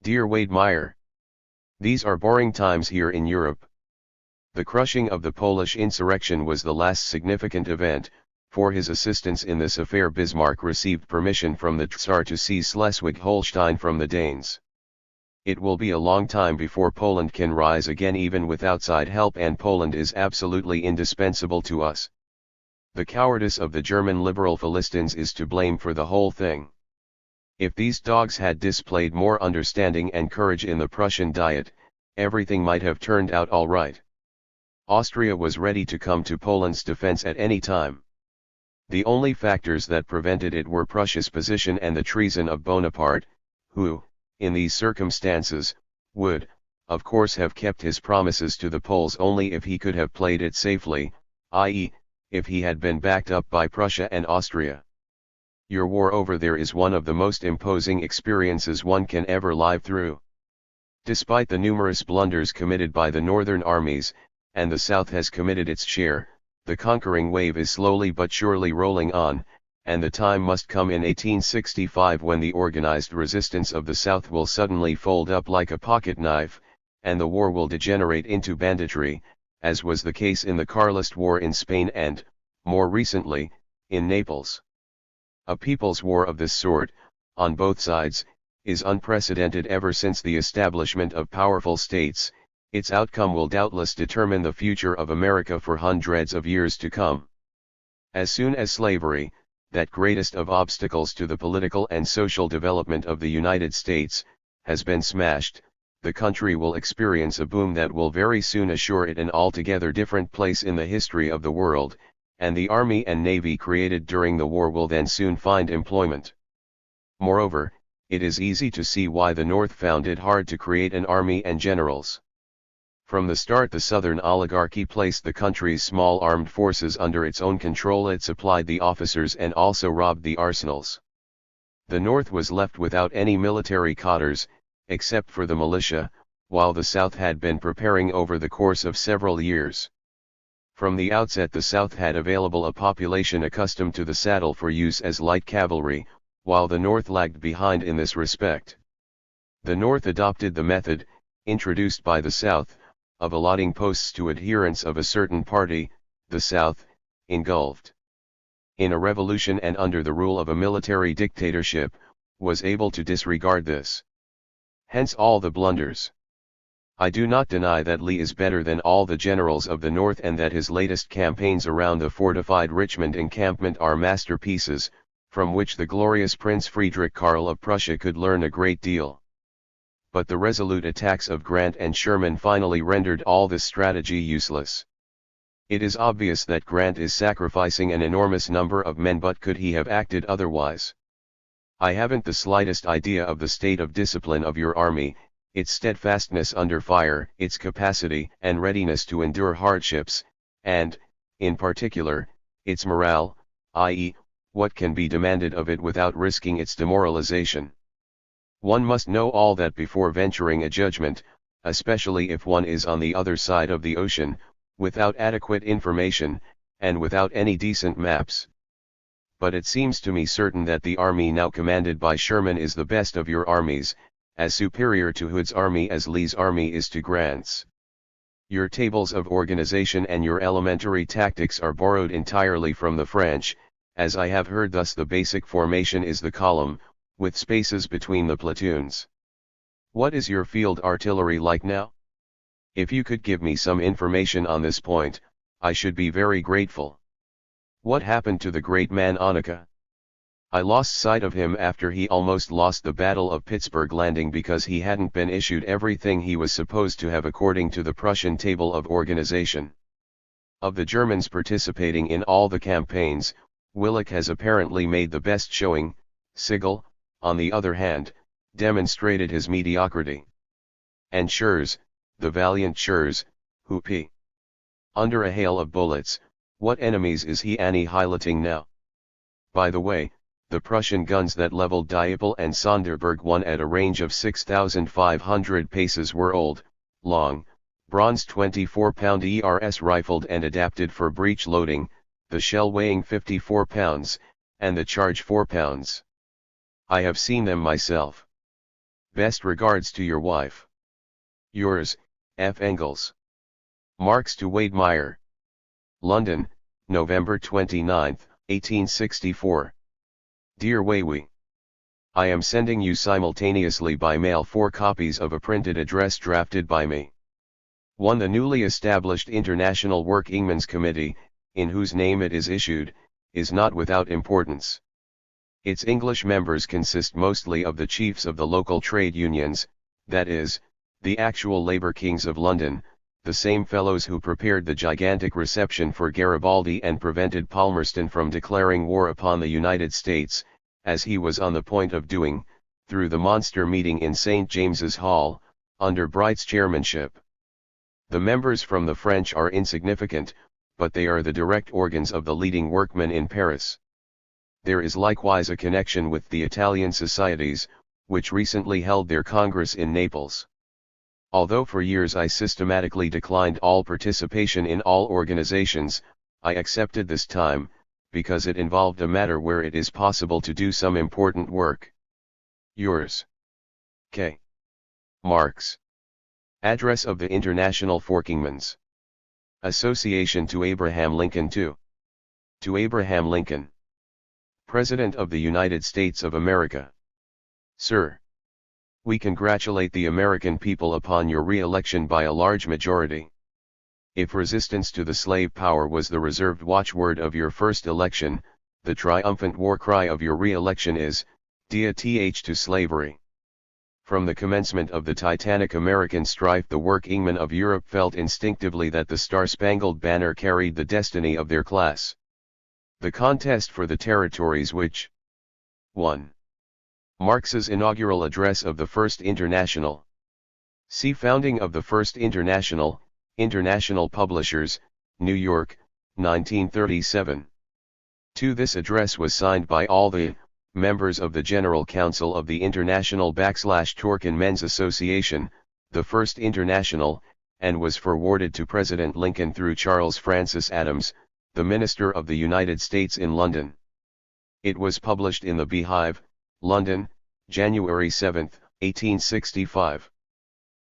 Dear Wade Meyer. These are boring times here in Europe. The crushing of the Polish insurrection was the last significant event. For his assistance in this affair Bismarck received permission from the Tsar to seize Schleswig-Holstein from the Danes. It will be a long time before Poland can rise again even with outside help, and Poland is absolutely indispensable to us. The cowardice of the German liberal Philistines is to blame for the whole thing. If these dogs had displayed more understanding and courage in the Prussian Diet, everything might have turned out all right. Austria was ready to come to Poland's defense at any time. The only factors that prevented it were Prussia's position and the treason of Bonaparte, who, in these circumstances, would, of course, have kept his promises to the Poles only if he could have played it safely, i.e., if he had been backed up by Prussia and Austria. Your war over there is one of the most imposing experiences one can ever live through. Despite the numerous blunders committed by the northern armies, and the South has committed its share, the conquering wave is slowly but surely rolling on, and the time must come in 1865 when the organized resistance of the South will suddenly fold up like a pocket knife, and the war will degenerate into banditry, as was the case in the Carlist War in Spain and, more recently, in Naples. A people's war of this sort, on both sides, is unprecedented ever since the establishment of powerful states. Its outcome will doubtless determine the future of America for hundreds of years to come. As soon as slavery, that greatest of obstacles to the political and social development of the United States, has been smashed, the country will experience a boom that will very soon assure it an altogether different place in the history of the world, and the Army and Navy created during the war will then soon find employment. Moreover, it is easy to see why the North found it hard to create an army and generals. From the start the Southern oligarchy placed the country's small armed forces under its own control. It supplied the officers and also robbed the arsenals. The North was left without any military cadres, except for the militia, while the South had been preparing over the course of several years. From the outset the South had available a population accustomed to the saddle for use as light cavalry, while the North lagged behind in this respect. The North adopted the method, introduced by the South, of allotting posts to adherents of a certain party. The South, engulfed in a revolution and under the rule of a military dictatorship, was able to disregard this. Hence all the blunders. I do not deny that Lee is better than all the generals of the North and that his latest campaigns around the fortified Richmond encampment are masterpieces, from which the glorious Prince Friedrich Karl of Prussia could learn a great deal. But the resolute attacks of Grant and Sherman finally rendered all this strategy useless. It is obvious that Grant is sacrificing an enormous number of men, but could he have acted otherwise? I haven't the slightest idea of the state of discipline of your army, its steadfastness under fire, its capacity and readiness to endure hardships, and, in particular, its morale, i.e., what can be demanded of it without risking its demoralization. One must know all that before venturing a judgment, especially if one is on the other side of the ocean, without adequate information, and without any decent maps. But it seems to me certain that the army now commanded by Sherman is the best of your armies, as superior to Hood's army as Lee's army is to Grant's. Your tables of organization and your elementary tactics are borrowed entirely from the French, as I have heard. Thus the basic formation is the column, with spaces between the platoons. What is your field artillery like now? If you could give me some information on this point, I should be very grateful. What happened to the great man Onega? I lost sight of him after he almost lost the Battle of Pittsburgh Landing because he hadn't been issued everything he was supposed to have according to the Prussian table of organization. Of the Germans participating in all the campaigns, Willich has apparently made the best showing. Sigel, on the other hand, demonstrated his mediocrity. And Schurz, the valiant Schurz, who under a hail of bullets, what enemies is he annihilating now? By the way, the Prussian guns that leveled Dieppe and Sonderburg won at a range of 6,500 paces were old, long, bronze 24-pound ERS rifled and adapted for breech loading, the shell weighing 54 pounds, and the charge 4 pounds. I have seen them myself. Best regards to your wife. Yours, F. Engels. Marx to Wade Meyer. London, November 29, 1864. Dear Weiwei, I am sending you simultaneously by mail 4 copies of a printed address drafted by me. 1. The newly established International Workingmen's Committee, in whose name it is issued, is not without importance. Its English members consist mostly of the chiefs of the local trade unions, that is, the actual Labour Kings of London, the same fellows who prepared the gigantic reception for Garibaldi and prevented Palmerston from declaring war upon the United States, as he was on the point of doing, through the monster meeting in St. James's Hall, under Bright's chairmanship. The members from the French are insignificant, but they are the direct organs of the leading workmen in Paris. There is likewise a connection with the Italian societies, which recently held their Congress in Naples. Although for years I systematically declined all participation in all organizations, I accepted this time, because it involved a matter where it is possible to do some important work. Yours. K. Marx. Address of the International Workingmen's Association to Abraham Lincoln. To Abraham Lincoln, President of the United States of America. Sir, we congratulate the American people upon your re-election by a large majority. If resistance to the slave power was the reserved watchword of your first election, the triumphant war cry of your re-election is, Dia Th to slavery. From the commencement of the titanic American strife, the workingmen of Europe felt instinctively that the Star-Spangled Banner carried the destiny of their class. The contest for the territories which 1. Marx's inaugural address of the First International. See Founding of the First International, International Publishers, New York, 1937. 2. This address was signed by all the members of the General Council of the International/Turken Men's Association, the First International, and was forwarded to President Lincoln through Charles Francis Adams, the Minister of the United States in London. It was published in the Beehive, London, January 7, 1865.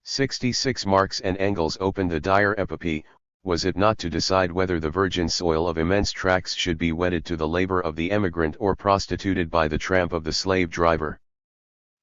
66 Marx and Engels opened the dire epopee, was it not to decide whether the virgin soil of immense tracts should be wedded to the labor of the emigrant or prostituted by the tramp of the slave driver.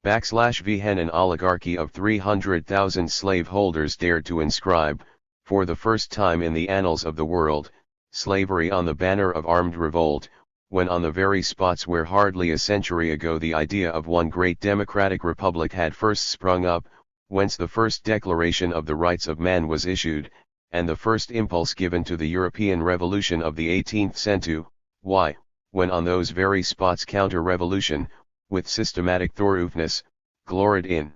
/vhen an oligarchy of 300,000 slaveholders dared to inscribe, for the first time in the annals of the world, slavery on the banner of armed revolt, when on the very spots where hardly a century ago the idea of one great democratic republic had first sprung up, whence the first declaration of the rights of man was issued, and the first impulse given to the European revolution of the 18th century, why, when on those very spots counter-revolution, with systematic thoroughness, gloried in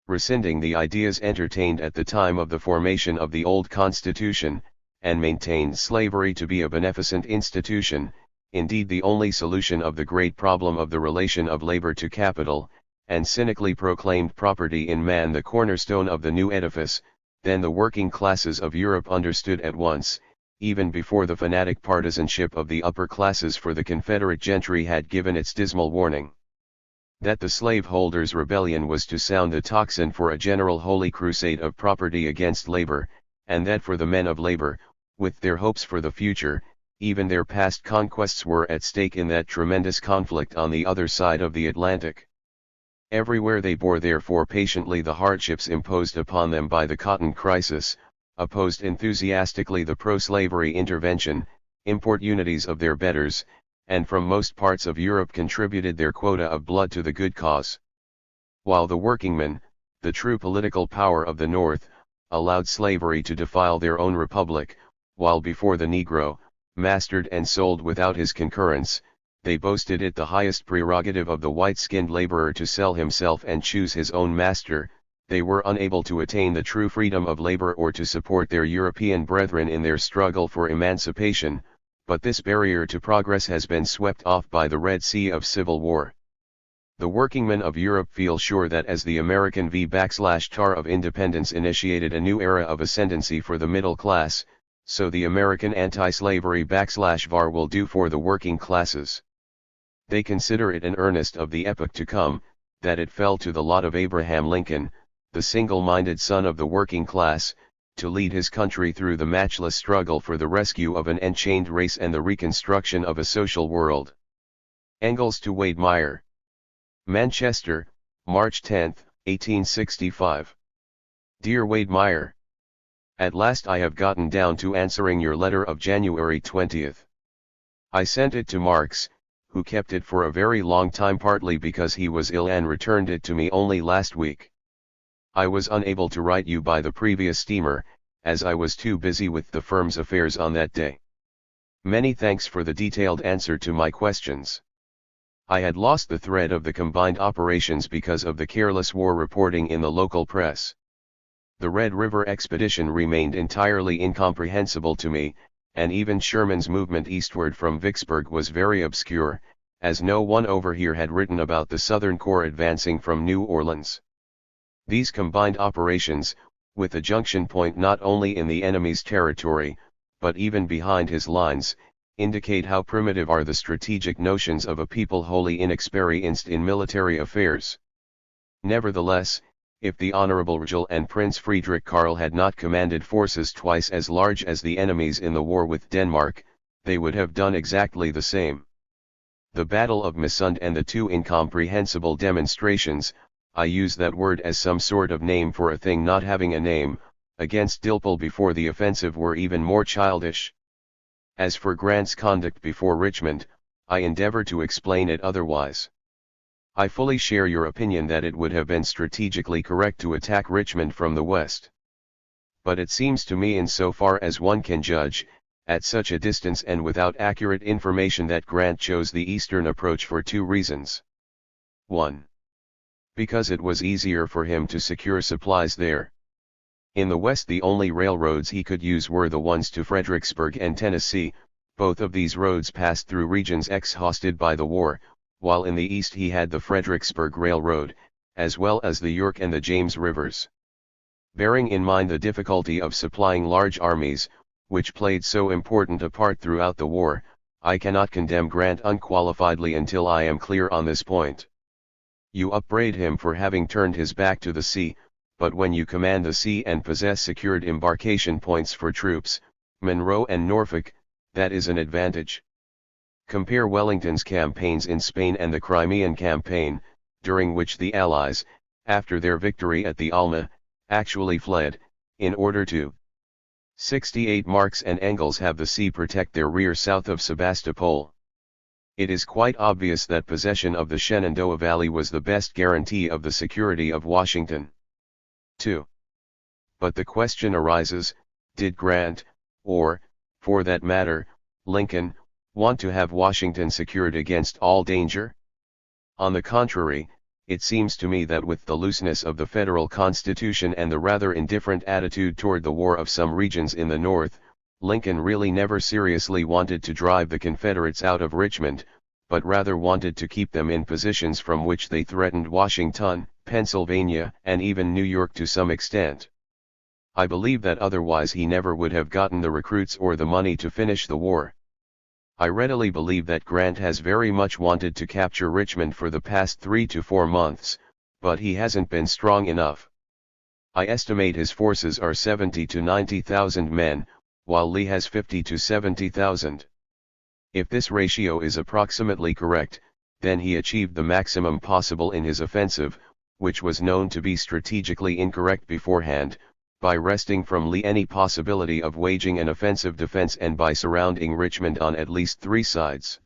rescinding the ideas entertained at the time of the formation of the old Constitution, and maintained slavery to be a beneficent institution, indeed the only solution of the great problem of the relation of labor to capital, and cynically proclaimed property in man the cornerstone of the new edifice, then the working classes of Europe understood at once, even before the fanatic partisanship of the upper classes for the Confederate gentry had given its dismal warning, that the slaveholders' rebellion was to sound the tocsin for a general holy crusade of property against labor, and that for the men of labor, with their hopes for the future, even their past conquests were at stake in that tremendous conflict on the other side of the Atlantic. Everywhere they bore therefore patiently the hardships imposed upon them by the cotton crisis, opposed enthusiastically the pro-slavery intervention, importunities of their betters, and from most parts of Europe contributed their quota of blood to the good cause. While the workingmen, the true political power of the North, allowed slavery to defile their own republic, while before the Negro, mastered and sold without his concurrence, they boasted it the highest prerogative of the white-skinned laborer to sell himself and choose his own master, they were unable to attain the true freedom of labor or to support their European brethren in their struggle for emancipation, but this barrier to progress has been swept off by the Red Sea of civil war. The workingmen of Europe feel sure that as the American V/tar of independence initiated a new era of ascendancy for the middle class, so the American anti-slavery /var will do for the working classes. They consider it an earnest of the epoch to come, that it fell to the lot of Abraham Lincoln, the single-minded son of the working class, to lead his country through the matchless struggle for the rescue of an enchained race and the reconstruction of a social world. Engels to Wade Meyer. Manchester, March 10, 1865. Dear Wade Meyer, at last I have gotten down to answering your letter of January 20. I sent it to Marx, who kept it for a very long time partly because he was ill and returned it to me only last week. I was unable to write you by the previous steamer, as I was too busy with the firm's affairs on that day. Many thanks for the detailed answer to my questions. I had lost the thread of the combined operations because of the careless war reporting in the local press. The Red River expedition remained entirely incomprehensible to me, and even Sherman's movement eastward from Vicksburg was very obscure, as no one over here had written about the Southern Corps advancing from New Orleans. These combined operations, with a junction point not only in the enemy's territory, but even behind his lines, indicate how primitive are the strategic notions of a people wholly inexperienced in military affairs. Nevertheless, if the Honorable Rigel and Prince Friedrich Karl had not commanded forces twice as large as the enemy's in the war with Denmark, they would have done exactly the same. The Battle of Messund and the two incomprehensible demonstrations, I use that word as some sort of name for a thing not having a name, against Dilpole before the offensive were even more childish. As for Grant's conduct before Richmond, I endeavor to explain it otherwise. I fully share your opinion that it would have been strategically correct to attack Richmond from the west. But it seems to me, in so far as one can judge, at such a distance and without accurate information, that Grant chose the eastern approach for two reasons. 1. Because it was easier for him to secure supplies there. In the west the only railroads he could use were the ones to Fredericksburg and Tennessee. Both of these roads passed through regions exhausted by the war, while in the east he had the Fredericksburg Railroad, as well as the York and the James Rivers. Bearing in mind the difficulty of supplying large armies, which played so important a part throughout the war, I cannot condemn Grant unqualifiedly until I am clear on this point. You upbraid him for having turned his back to the sea, but when you command the sea and possess secured embarkation points for troops, Monroe and Norfolk, that is an advantage. Compare Wellington's campaigns in Spain and the Crimean campaign, during which the Allies, after their victory at the Alma, actually fled, in order to 68 Marx and Engels have the sea protect their rear south of Sebastopol. It is quite obvious that possession of the Shenandoah Valley was the best guarantee of the security of Washington. 2. But the question arises, did Grant, or, for that matter, Lincoln, want to have Washington secured against all danger? On the contrary, it seems to me that with the looseness of the federal constitution and the rather indifferent attitude toward the war of some regions in the North, Lincoln really never seriously wanted to drive the Confederates out of Richmond, but rather wanted to keep them in positions from which they threatened Washington, Pennsylvania, and even New York to some extent. I believe that otherwise he never would have gotten the recruits or the money to finish the war. I readily believe that Grant has very much wanted to capture Richmond for the past 3 to 4 months, but he hasn't been strong enough. I estimate his forces are 70 to 90,000 men, while Lee has 50 to 70,000. If this ratio is approximately correct, then he achieved the maximum possible in his offensive, which was known to be strategically incorrect beforehand, by wresting from Lee any possibility of waging an offensive defense and by surrounding Richmond on at least 3 sides.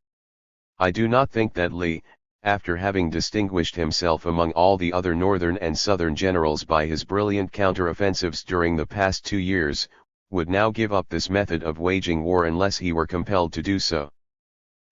I do not think that Lee, after having distinguished himself among all the other Northern and Southern generals by his brilliant counteroffensives during the past 2 years, would now give up this method of waging war unless he were compelled to do so.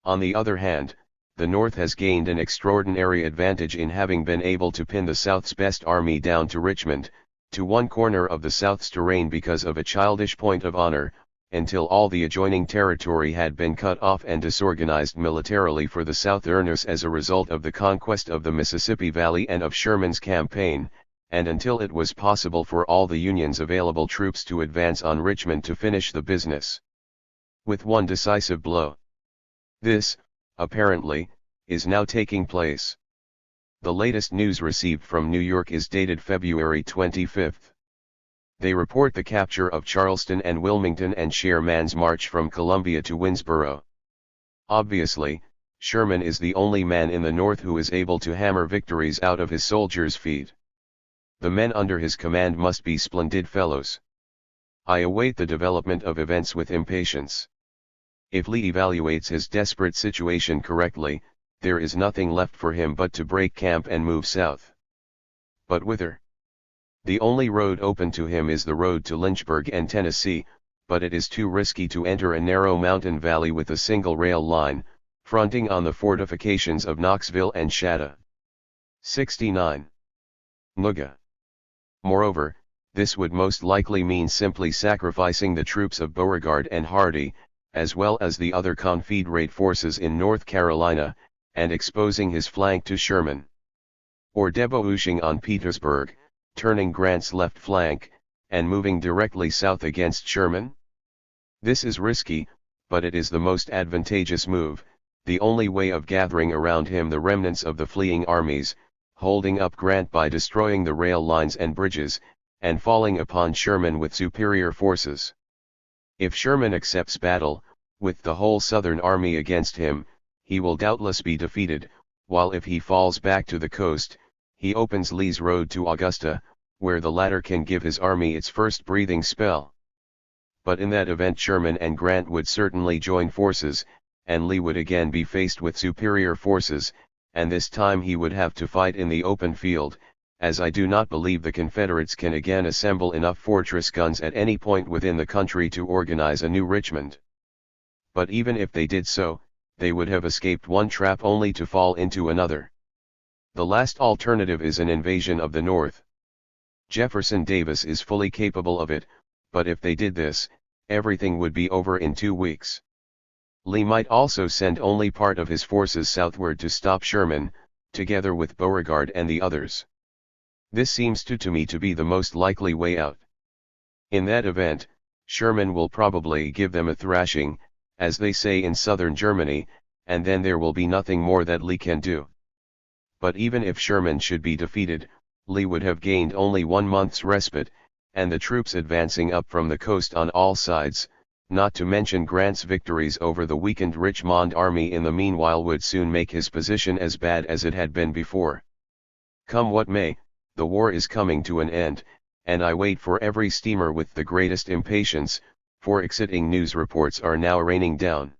On the other hand, the North has gained an extraordinary advantage in having been able to pin the South's best army down to Richmond, to one corner of the South's terrain because of a childish point of honor, until all the adjoining territory had been cut off and disorganized militarily for the Southerners as a result of the conquest of the Mississippi Valley and of Sherman's campaign, and until it was possible for all the Union's available troops to advance on Richmond to finish the business with one decisive blow. This, apparently, is now taking place. The latest news received from New York is dated February 25. They report the capture of Charleston and Wilmington and Sherman's march from Columbia to Winnsboro. Obviously, Sherman is the only man in the North who is able to hammer victories out of his soldiers' feet. The men under his command must be splendid fellows. I await the development of events with impatience. If Lee evaluates his desperate situation correctly, there is nothing left for him but to break camp and move south. But whither? The only road open to him is the road to Lynchburg and Tennessee, but it is too risky to enter a narrow mountain valley with a single rail line, fronting on the fortifications of Knoxville and Shatta. 69. Nuga. Moreover, this would most likely mean simply sacrificing the troops of Beauregard and Hardee, as well as the other Confederate forces in North Carolina, and exposing his flank to Sherman. Or debouching on Petersburg, turning Grant's left flank, and moving directly south against Sherman? This is risky, but it is the most advantageous move, the only way of gathering around him the remnants of the fleeing armies, holding up Grant by destroying the rail lines and bridges, and falling upon Sherman with superior forces. If Sherman accepts battle, with the whole Southern army against him, he will doubtless be defeated, while if he falls back to the coast, he opens Lee's road to Augusta, where the latter can give his army its first breathing spell. But in that event Sherman and Grant would certainly join forces, and Lee would again be faced with superior forces, and this time he would have to fight in the open field, as I do not believe the Confederates can again assemble enough fortress guns at any point within the country to organize a new Richmond. But even if they did so, they would have escaped one trap only to fall into another. The last alternative is an invasion of the North. Jefferson Davis is fully capable of it, but if they did this, everything would be over in 2 weeks. Lee might also send only part of his forces southward to stop Sherman, together with Beauregard and the others. This seems to me to be the most likely way out. In that event, Sherman will probably give them a thrashing, as they say in southern Germany, and then there will be nothing more that Lee can do. But even if Sherman should be defeated, Lee would have gained only 1 month's respite, and the troops advancing up from the coast on all sides, not to mention Grant's victories over the weakened Richmond army in the meanwhile, would soon make his position as bad as it had been before. Come what may, the war is coming to an end, and I wait for every steamer with the greatest impatience, for exciting news reports are now raining down.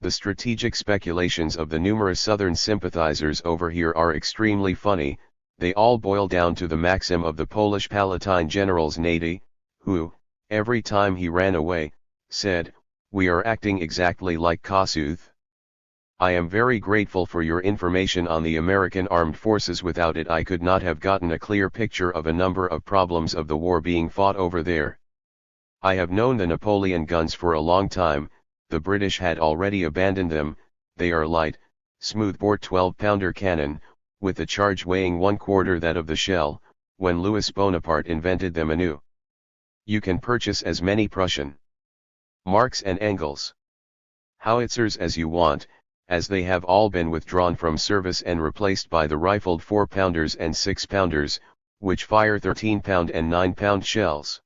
The strategic speculations of the numerous Southern sympathizers over here are extremely funny. They all boil down to the maxim of the Polish Palatine general's Nady, who, every time he ran away, said, "We are acting exactly like Kossuth." I am very grateful for your information on the American armed forces. Without it I could not have gotten a clear picture of a number of problems of the war being fought over there. I have known the Napoleon guns for a long time. The British had already abandoned them. They are light, smoothbore 12-pounder cannon, with a charge weighing 1/4 that of the shell, when Louis Bonaparte invented them anew. You can purchase as many Prussian Marx and Engels howitzers as you want, as they have all been withdrawn from service and replaced by the rifled 4-pounders and 6-pounders, which fire 13-pound and 9-pound shells.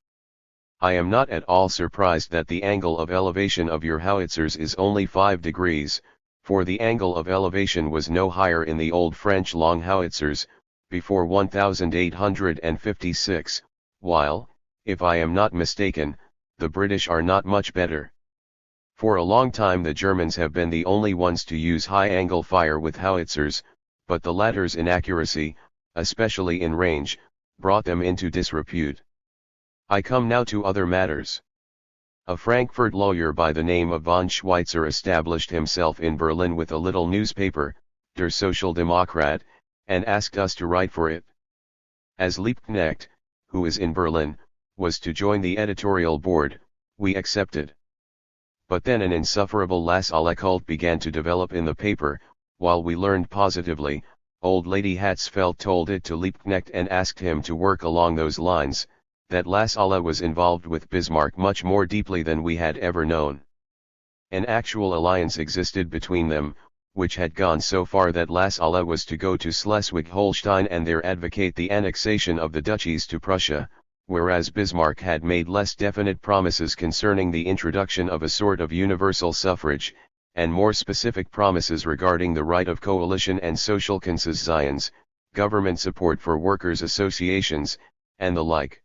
I am not at all surprised that the angle of elevation of your howitzers is only 5 degrees, for the angle of elevation was no higher in the old French long howitzers, before 1856, while, if I am not mistaken, the British are not much better. For a long time the Germans have been the only ones to use high-angle fire with howitzers, but the latter's inaccuracy, especially in range, brought them into disrepute. I come now to other matters. A Frankfurt lawyer by the name of von Schweitzer established himself in Berlin with a little newspaper, Der Sozialdemokrat, and asked us to write for it. As Liebknecht, who is in Berlin, was to join the editorial board, we accepted. But then an insufferable Lassale cult began to develop in the paper, while we learned positively. Old Lady Hatzfeld told it to Liebknecht and asked him to work along those lines, that Lassale was involved with Bismarck much more deeply than we had ever known. An actual alliance existed between them, which had gone so far that Lassale was to go to Schleswig-Holstein and there advocate the annexation of the duchies to Prussia, whereas Bismarck had made less definite promises concerning the introduction of a sort of universal suffrage, and more specific promises regarding the right of coalition and social concessions, government support for workers' associations, and the like.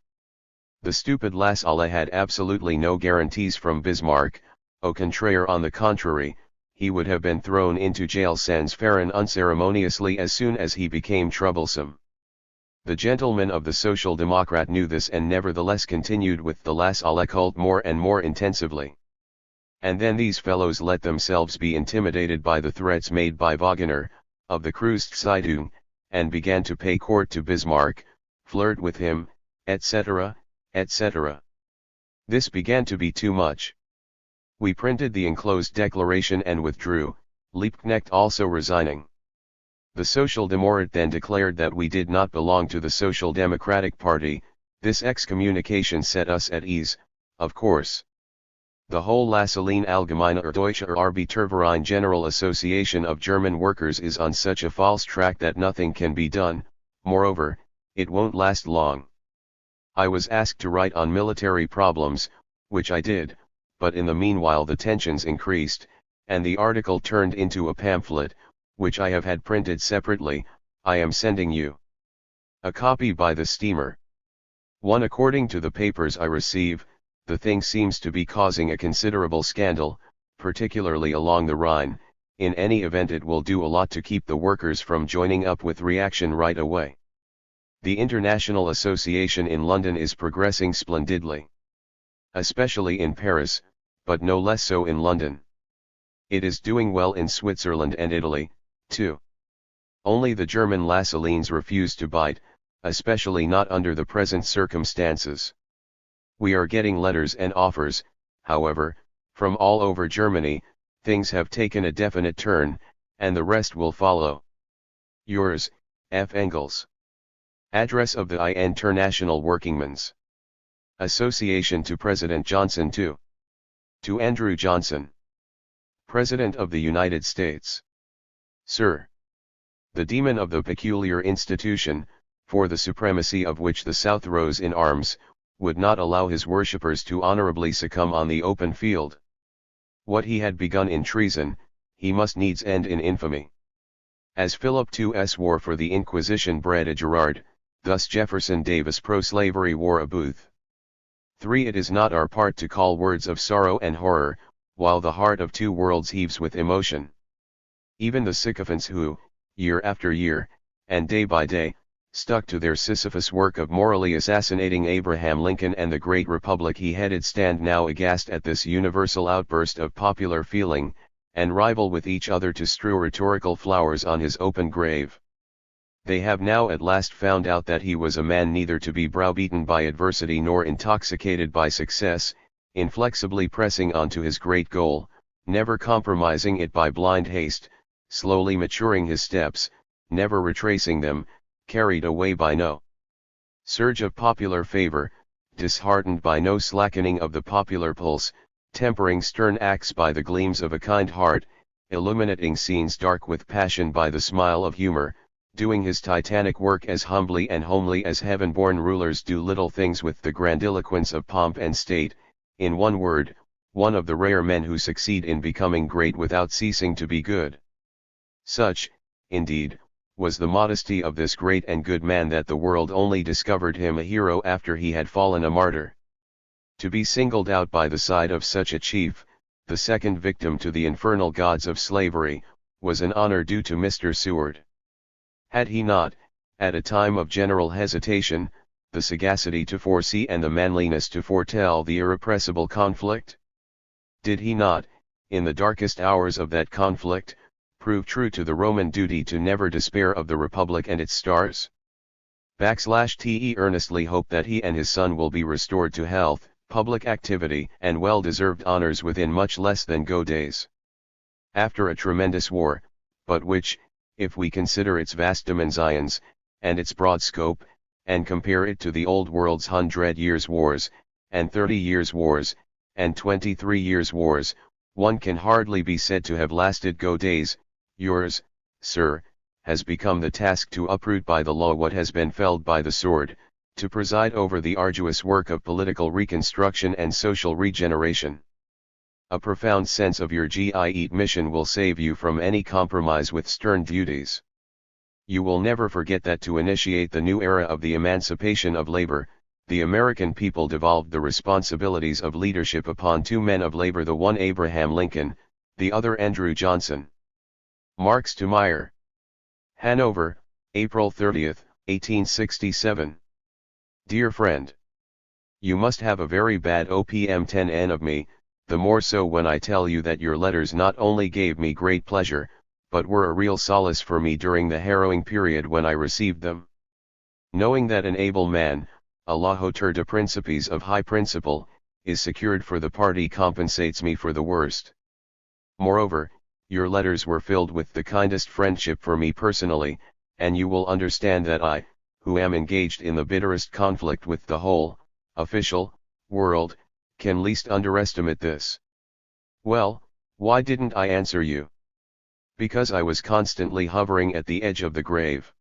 The stupid Lassale had absolutely no guarantees from Bismarck. Au contraire, on the contrary, he would have been thrown into jail sans faron unceremoniously as soon as he became troublesome. The gentlemen of the Social Democrat knew this and nevertheless continued with the Lassale cult more and more intensively. And then these fellows let themselves be intimidated by the threats made by Wagner, of the Kreuz-Zeitung, and began to pay court to Bismarck, flirt with him, etc., etc. This began to be too much. We printed the enclosed declaration and withdrew, Liebknecht also resigning. The Social Democrat then declared that we did not belong to the Social Democratic Party. This excommunication set us at ease, of course. The whole Lassaline Allgemeine Deutsche Arbeiterverein General Association of German Workers is on such a false track that nothing can be done. Moreover, it won't last long. I was asked to write on military problems, which I did, but in the meanwhile the tensions increased, and the article turned into a pamphlet, which I have had printed separately. I am sending you a copy by the steamer. One. According to the papers I receive, the thing seems to be causing a considerable scandal, particularly along the Rhine. In any event, it will do a lot to keep the workers from joining up with reaction right away. The International Association in London is progressing splendidly. Especially in Paris, but no less so in London. It is doing well in Switzerland and Italy, too. Only the German Lassalines refuse to bite, especially not under the present circumstances. We are getting letters and offers, however, from all over Germany, things have taken a definite turn, and the rest will follow. Yours, F. Engels. Address of the International Workingmen's Association to President Johnson II. To Andrew Johnson, President of the United States. Sir. The demon of the peculiar institution, for the supremacy of which the South rose in arms, would not allow his worshippers to honorably succumb on the open field. What he had begun in treason, he must needs end in infamy. As Philip II's war for the Inquisition bred a Gerard, thus Jefferson Davis pro-slavery wore a Booth. 3. It is not our part to call words of sorrow and horror, while the heart of two worlds heaves with emotion. Even the sycophants who, year after year, and day by day, stuck to their Sisyphus work of morally assassinating Abraham Lincoln and the great republic he headed stand now aghast at this universal outburst of popular feeling, and rival with each other to strew rhetorical flowers on his open grave. They have now at last found out that he was a man neither to be browbeaten by adversity nor intoxicated by success, inflexibly pressing on to his great goal, never compromising it by blind haste, slowly maturing his steps, never retracing them, carried away by no surge of popular favor, disheartened by no slackening of the popular pulse, tempering stern acts by the gleams of a kind heart, illuminating scenes dark with passion by the smile of humor, doing his titanic work as humbly and homely as heaven-born rulers do little things with the grandiloquence of pomp and state, in one word, one of the rare men who succeed in becoming great without ceasing to be good. Such, indeed, was the modesty of this great and good man that the world only discovered him a hero after he had fallen a martyr. To be singled out by the side of such a chief, the second victim to the infernal gods of slavery, was an honor due to Mr. Seward. Had he not, at a time of general hesitation, the sagacity to foresee and the manliness to foretell the irrepressible conflict? Did he not, in the darkest hours of that conflict, prove true to the Roman duty to never despair of the Republic and its stars? /Te earnestly hope that he and his son will be restored to health, public activity and well-deserved honors within much less than go days. After a tremendous war, but which, if we consider its vast dimensions, and its broad scope, and compare it to the old world's 100 years' wars, and 30 years' wars, and 23 years' wars, one can hardly be said to have lasted go days. Yours, sir, has become the task to uproot by the law what has been felled by the sword, to preside over the arduous work of political reconstruction and social regeneration. A profound sense of your GIE mission will save you from any compromise with stern duties. You will never forget that to initiate the new era of the emancipation of labor, the American people devolved the responsibilities of leadership upon two men of labor, the one Abraham Lincoln, the other Andrew Johnson. Marx to Meyer. Hanover, April 30, 1867. Dear friend. You must have a very bad OPM 10N of me, the more so when I tell you that your letters not only gave me great pleasure, but were a real solace for me during the harrowing period when I received them. Knowing that an able man, a l'auteur de principes of high principle, is secured for the party compensates me for the worst. Moreover, your letters were filled with the kindest friendship for me personally, and you will understand that I, who am engaged in the bitterest conflict with the whole, official, world, can least underestimate this. Well, why didn't I answer you? Because I was constantly hovering at the edge of the grave.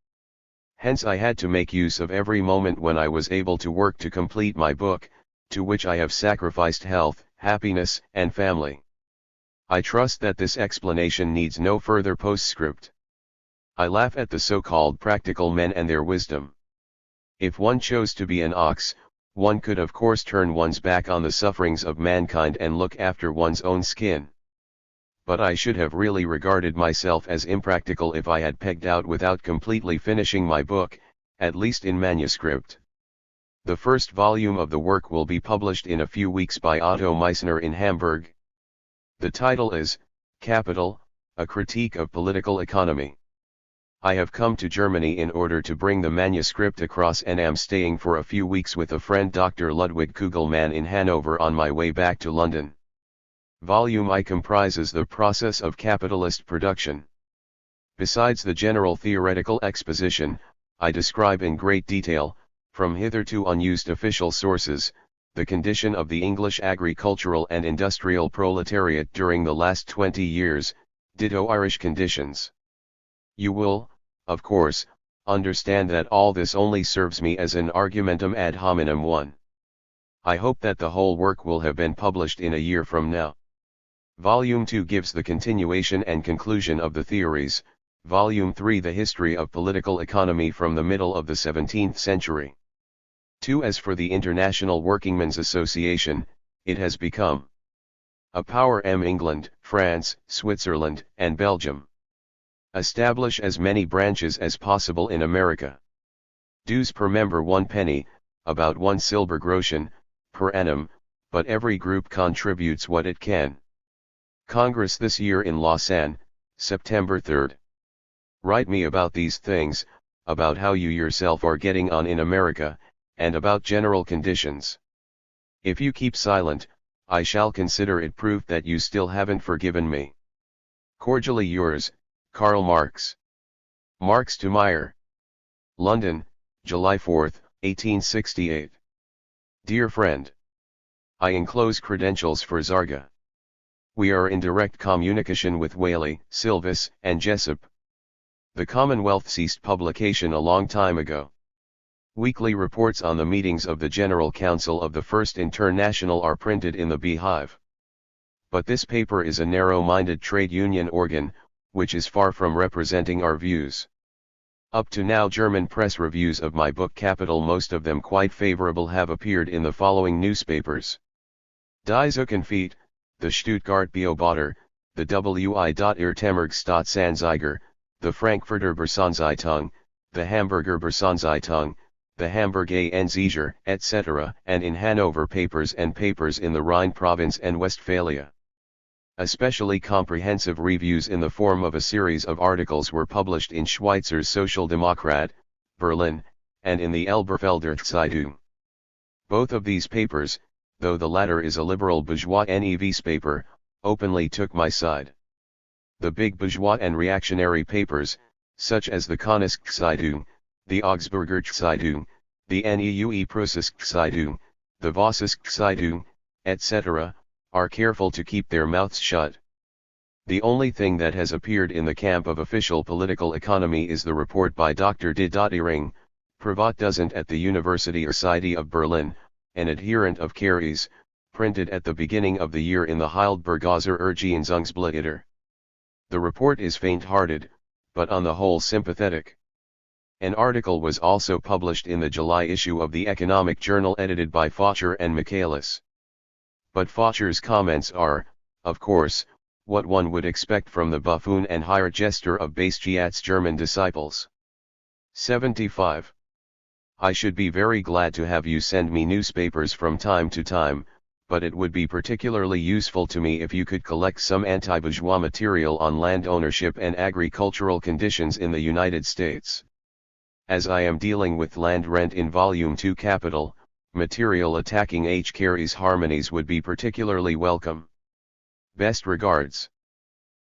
Hence I had to make use of every moment when I was able to work to complete my book, to which I have sacrificed health, happiness, and family. I trust that this explanation needs no further postscript. I laugh at the so-called practical men and their wisdom. If one chose to be an ox, one could of course turn one's back on the sufferings of mankind and look after one's own skin. But I should have really regarded myself as impractical if I had pegged out without completely finishing my book, at least in manuscript. The first volume of the work will be published in a few weeks by Otto Meissner in Hamburg. The title is, Capital, A Critique of Political Economy. I have come to Germany in order to bring the manuscript across and am staying for a few weeks with a friend Dr. Ludwig Kugelmann in Hanover on my way back to London. Volume I comprises the process of capitalist production. Besides the general theoretical exposition, I describe in great detail, from hitherto unused official sources, the condition of the English agricultural and industrial proletariat during the last 20 years, ditto Irish conditions. You will, of course, understand that all this only serves me as an argumentum ad hominem 1. I hope that the whole work will have been published in a year from now. Volume 2 gives the continuation and conclusion of the theories, Volume 3 the history of political economy from the middle of the 17th century. 2. As for the International Workingmen's Association, it has become a power in England, France, Switzerland, and Belgium. Establish as many branches as possible in America. Dues per member 1 penny, about 1 silbergroschen, per annum, but every group contributes what it can. Congress this year in Lausanne, September 3rd. Write me about these things, about how you yourself are getting on in America, and about general conditions. If you keep silent, I shall consider it proof that you still haven't forgiven me. Cordially yours, Karl Marx. Marx to Meyer. London, July 4, 1868. Dear friend. I enclose credentials for Zarga. We are in direct communication with Whaley, Silvis, and Jessup. The Commonwealth ceased publication a long time ago. Weekly reports on the meetings of the General Council of the First International are printed in the Beehive. But this paper is a narrow-minded trade union organ, which is far from representing our views. Up to now German press reviews of my book Capital, most of them quite favorable, have appeared in the following newspapers: Die Zukunft, the Stuttgart Beobachter, the W.I. Irrtemmergstaatsanzeiger, the Frankfurter Börsenzeitung, the Hamburger Börsenzeitung, the Hamburg Anzeiger, etc., and in Hanover papers and papers in the Rhine province and Westphalia. Especially comprehensive reviews in the form of a series of articles were published in Schweizer's Social Demokrat, Berlin, and in the Elberfelder Zeitung. Both of these papers, though the latter is a liberal bourgeois paper, openly took my side. The big bourgeois and reactionary papers, such as the Konisk Zeitung, the Augsburger Zeitung, the Neue Preußische Zeitung, the Vossische Zeitung, etc., are careful to keep their mouths shut. The only thing that has appeared in the camp of official political economy is the report by Dr. de Dottering, Privatdozent at the University of Berlin, an adherent of Carey's, printed at the beginning of the year in the Heidelberger Erziehungsblätter. The report is faint-hearted, but on the whole sympathetic. An article was also published in the July issue of the Economic Journal edited by Faucher and Michaelis. But Faucher's comments are, of course, what one would expect from the buffoon and higher jester of Bastiat's German disciples. 75. I should be very glad to have you send me newspapers from time to time, but it would be particularly useful to me if you could collect some anti-bourgeois material on land ownership and agricultural conditions in the United States. As I am dealing with land rent in Volume 2 Capital, material attacking H. Carey's harmonies would be particularly welcome. Best regards.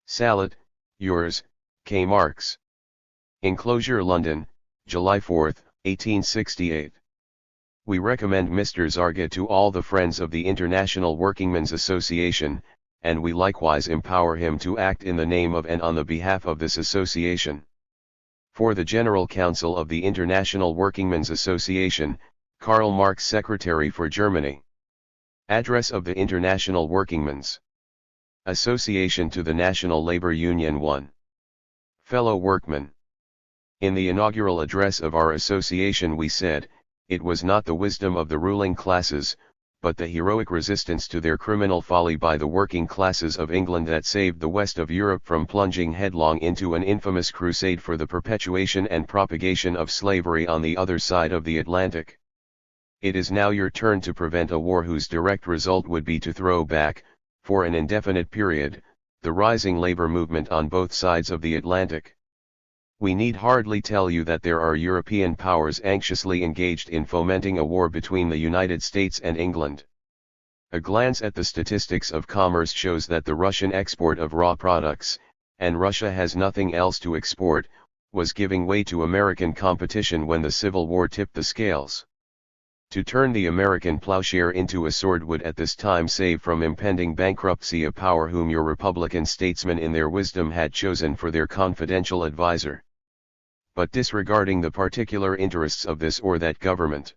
Salut, yours, K. Marx. Enclosure London, July 4, 1868. We recommend Mr. Zarga to all the friends of the International Workingmen's Association, and we likewise empower him to act in the name of and on the behalf of this association. For the General Council of the International Workingmen's Association, Karl Marx, Secretary for Germany. Address of the International Workingmen's Association to the National Labor Union 1. Fellow workmen. In the inaugural address of our association we said, it was not the wisdom of the ruling classes, but the heroic resistance to their criminal folly by the working classes of England that saved the west of Europe from plunging headlong into an infamous crusade for the perpetuation and propagation of slavery on the other side of the Atlantic. It is now your turn to prevent a war whose direct result would be to throw back, for an indefinite period, the rising labor movement on both sides of the Atlantic. We need hardly tell you that there are European powers anxiously engaged in fomenting a war between the United States and England. A glance at the statistics of commerce shows that the Russian export of raw products, and Russia has nothing else to export, was giving way to American competition when the Civil War tipped the scales. To turn the American plowshare into a sword would at this time save from impending bankruptcy a power whom your Republican statesmen in their wisdom had chosen for their confidential advisor. But disregarding the particular interests of this or that government,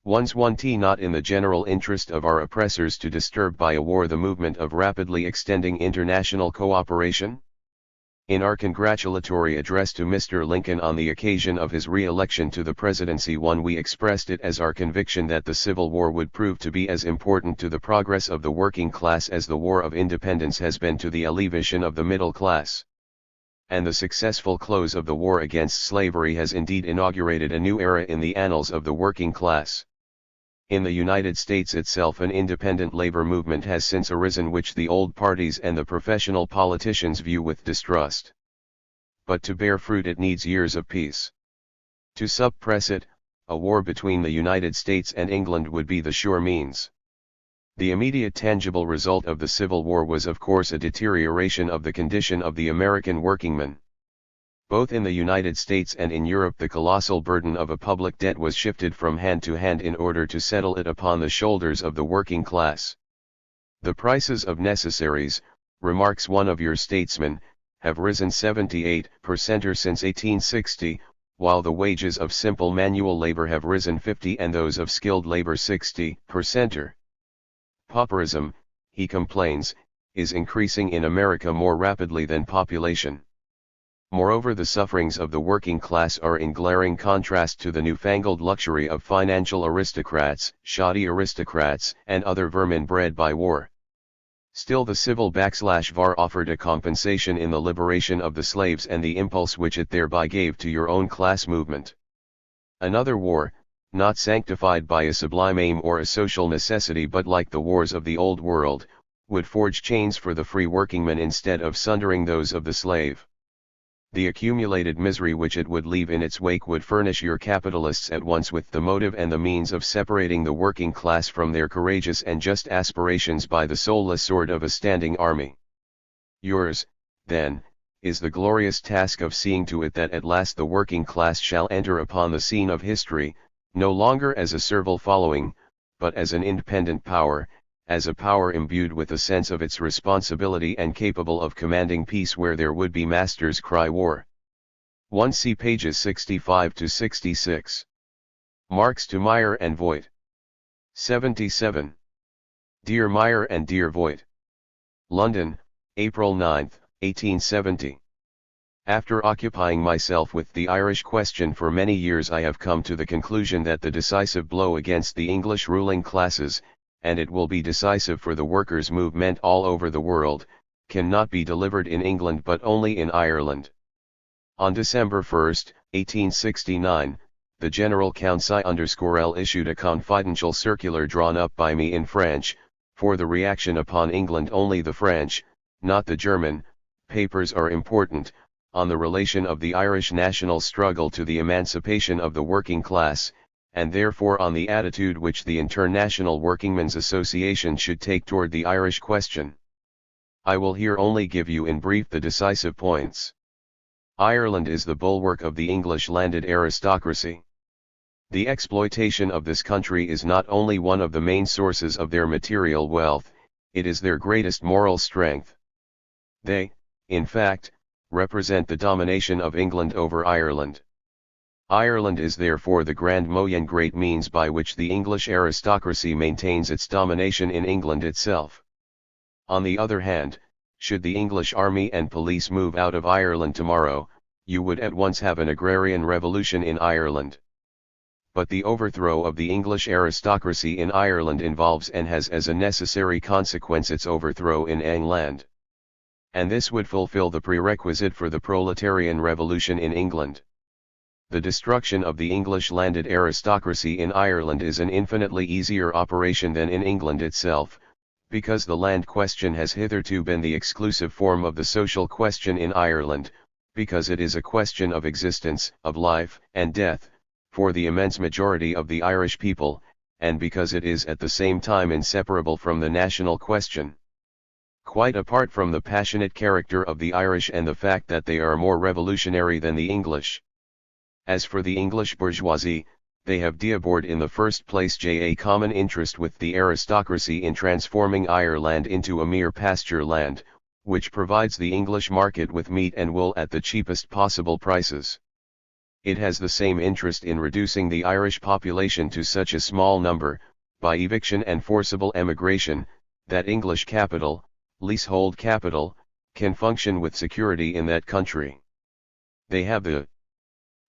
one's not in the general interest of our oppressors to disturb by a war the movement of rapidly extending international cooperation? In our congratulatory address to Mr. Lincoln on the occasion of his re-election to the presidency we expressed it as our conviction that the Civil War would prove to be as important to the progress of the working class as the War of Independence has been to the elevation of the middle class. And the successful close of the war against slavery has indeed inaugurated a new era in the annals of the working class. In the United States itself an independent labor movement has since arisen which the old parties and the professional politicians view with distrust. But to bear fruit it needs years of peace. To suppress it, a war between the United States and England would be the sure means. The immediate tangible result of the Civil War was of course a deterioration of the condition of the American workingman. Both in the United States and in Europe the colossal burden of a public debt was shifted from hand to hand in order to settle it upon the shoulders of the working class. The prices of necessaries, remarks one of your statesmen, have risen 78% since 1860, while the wages of simple manual labor have risen 50% and those of skilled labor 60%. Pauperism, he complains, is increasing in America more rapidly than population. Moreover, the sufferings of the working class are in glaring contrast to the newfangled luxury of financial aristocrats, shoddy aristocrats, and other vermin bred by war. Still the civil war offered a compensation in the liberation of the slaves and the impulse which it thereby gave to your own class movement. Another war, not sanctified by a sublime aim or a social necessity but like the wars of the old world, would forge chains for the free workingman instead of sundering those of the slave. The accumulated misery which it would leave in its wake would furnish your capitalists at once with the motive and the means of separating the working class from their courageous and just aspirations by the soulless sword of a standing army. Yours, then, is the glorious task of seeing to it that at last the working class shall enter upon the scene of history, no longer as a servile following, but as an independent power, as a power imbued with a sense of its responsibility and capable of commanding peace where their would-be masters cry war. 1 see pages 65 to 66. Marx to Meyer and Voigt. 77. Dear Meyer and Dear Voigt. London, April 9, 1870. After occupying myself with the Irish question for many years I have come to the conclusion that the decisive blow against the English ruling classes, and it will be decisive for the workers' movement all over the world, cannot be delivered in England but only in Ireland. On December 1, 1869, the General Council issued a confidential circular drawn up by me in French, for the reaction upon England only the French, not the German, papers are important, on the relation of the Irish national struggle to the emancipation of the working class, and therefore on the attitude which the International Workingmen's Association should take toward the Irish question. I will here only give you in brief the decisive points. Ireland is the bulwark of the English landed aristocracy. The exploitation of this country is not only one of the main sources of their material wealth, it is their greatest moral strength. They, in fact, represent the domination of England over Ireland. Ireland is therefore the grand moyen great means by which the English aristocracy maintains its domination in England itself. On the other hand, should the English army and police move out of Ireland tomorrow, you would at once have an agrarian revolution in Ireland. But the overthrow of the English aristocracy in Ireland involves and has as a necessary consequence its overthrow in England. And this would fulfill the prerequisite for the proletarian revolution in England. The destruction of the English landed aristocracy in Ireland is an infinitely easier operation than in England itself, because the land question has hitherto been the exclusive form of the social question in Ireland, because it is a question of existence, of life and death, for the immense majority of the Irish people, and because it is at the same time inseparable from the national question. Quite apart from the passionate character of the Irish and the fact that they are more revolutionary than the English. As for the English bourgeoisie, they have diaboured in the first place a common interest with the aristocracy in transforming Ireland into a mere pasture land, which provides the English market with meat and wool at the cheapest possible prices. It has the same interest in reducing the Irish population to such a small number, by eviction and forcible emigration, that English capital, leasehold capital, can function with security in that country. They have the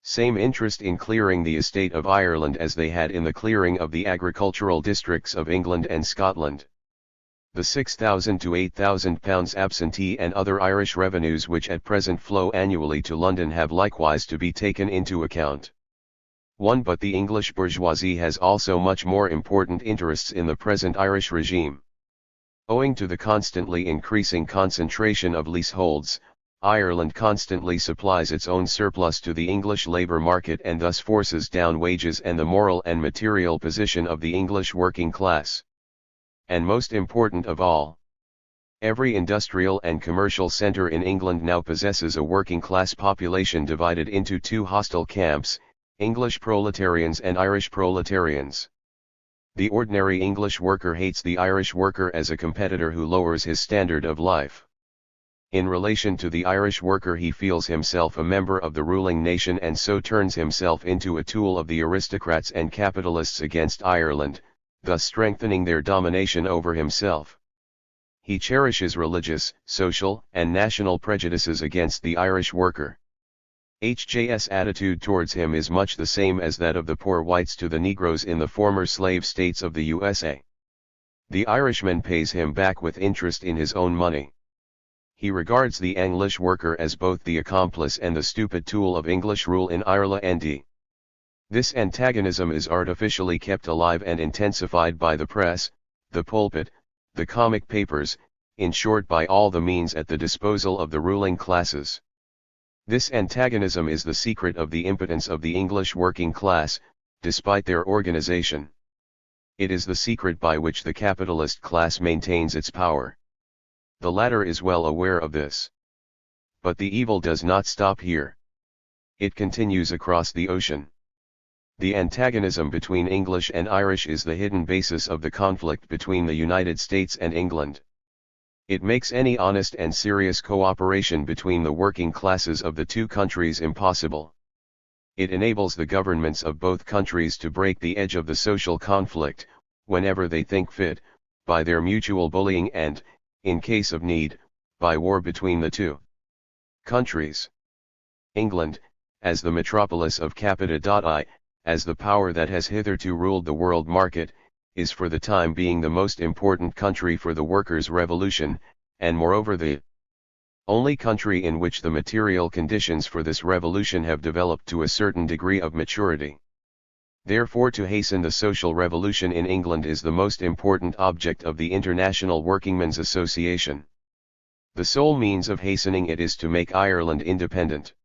same interest in clearing the estate of Ireland as they had in the clearing of the agricultural districts of England and Scotland. The £6,000 to £8,000 absentee and other Irish revenues which at present flow annually to London have likewise to be taken into account. But the English bourgeoisie has also much more important interests in the present Irish regime. Owing to the constantly increasing concentration of leaseholds, Ireland constantly supplies its own surplus to the English labour market and thus forces down wages and the moral and material position of the English working class. And most important of all, every industrial and commercial centre in England now possesses a working class population divided into two hostile camps, English proletarians and Irish proletarians. The ordinary English worker hates the Irish worker as a competitor who lowers his standard of life. In relation to the Irish worker, he feels himself a member of the ruling nation and so turns himself into a tool of the aristocrats and capitalists against Ireland, thus strengthening their domination over himself. He cherishes religious, social, and national prejudices against the Irish worker. HJ's attitude towards him is much the same as that of the poor whites to the Negroes in the former slave states of the USA. The Irishman pays him back with interest in his own money. He regards the English worker as both the accomplice and the stupid tool of English rule in Ireland. This antagonism is artificially kept alive and intensified by the press, the pulpit, the comic papers, in short by all the means at the disposal of the ruling classes. This antagonism is the secret of the impotence of the English working class, despite their organization. It is the secret by which the capitalist class maintains its power. The latter is well aware of this. But the evil does not stop here. It continues across the ocean. The antagonism between English and Irish is the hidden basis of the conflict between the United States and England. It makes any honest and serious cooperation between the working classes of the two countries impossible. It enables the governments of both countries to break the edge of the social conflict, whenever they think fit, by their mutual bullying and, in case of need, by war between the two countries. England, as the metropolis of Capita.I, as the power that has hitherto ruled the world market, is for the time being the most important country for the workers' revolution, and moreover the only country in which the material conditions for this revolution have developed to a certain degree of maturity. Therefore, to hasten the social revolution in England is the most important object of the International Workingmen's Association. The sole means of hastening it is to make Ireland independent.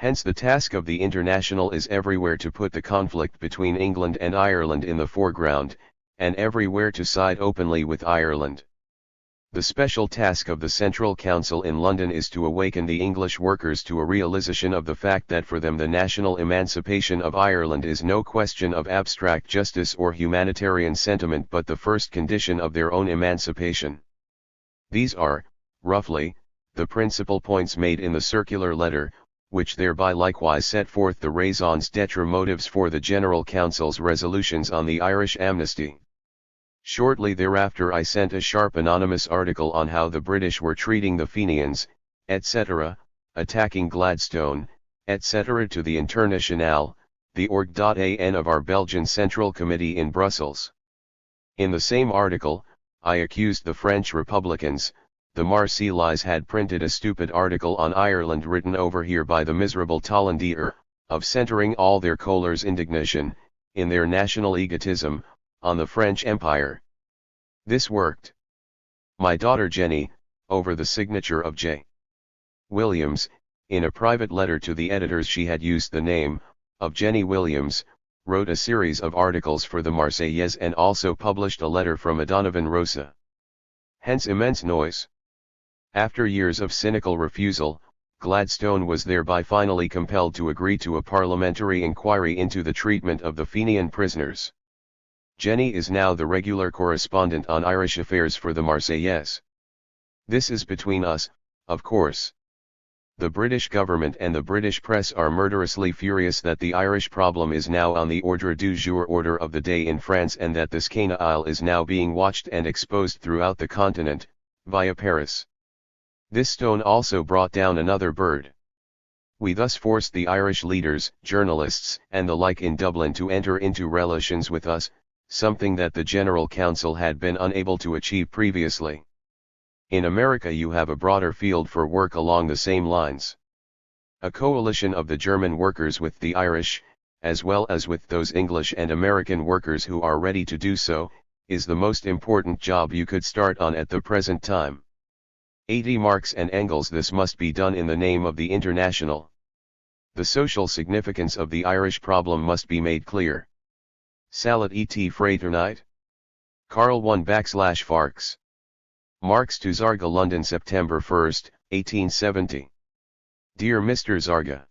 Hence the task of the International is everywhere to put the conflict between England and Ireland in the foreground, and everywhere to side openly with Ireland. The special task of the Central Council in London is to awaken the English workers to a realization of the fact that for them the national emancipation of Ireland is no question of abstract justice or humanitarian sentiment but the first condition of their own emancipation. These are, roughly, the principal points made in the circular letter, which thereby likewise set forth the raisons d'etre motives for the General Council's resolutions on the Irish amnesty. Shortly thereafter I sent a sharp anonymous article on how the British were treating the Fenians, etc., attacking Gladstone, etc. to the Internationale, the org.an of our Belgian Central Committee in Brussels. In the same article, I accused the French Republicans, the Marseillais had printed a stupid article on Ireland written over here by the miserable Tollandier, of centering all their choler's indignation, in their national egotism, on the French Empire. This worked. My daughter Jenny, over the signature of J. Williams, in a private letter to the editors she had used the name, of Jenny Williams, wrote a series of articles for the Marseillaise and also published a letter from O'Donovan Rossa. Hence immense noise. After years of cynical refusal, Gladstone was thereby finally compelled to agree to a parliamentary inquiry into the treatment of the Fenian prisoners. Jenny is now the regular correspondent on Irish affairs for the Marseillaise. This is between us, of course. The British government and the British press are murderously furious that the Irish problem is now on the ordre du jour, order of the day in France, and that this canal is now being watched and exposed throughout the continent, via Paris. This stone also brought down another bird. We thus forced the Irish leaders, journalists, and the like in Dublin to enter into relations with us, something that the General Council had been unable to achieve previously. In America you have a broader field for work along the same lines. A coalition of the German workers with the Irish, as well as with those English and American workers who are ready to do so, is the most important job you could start on at the present time. 80 Marx and Engels. This must be done in the name of the International. The social significance of the Irish problem must be made clear. Salut et fraternite. Karl 1/Farks. Marx to Zarga, London, September 1, 1870. Dear Mr. Zarga,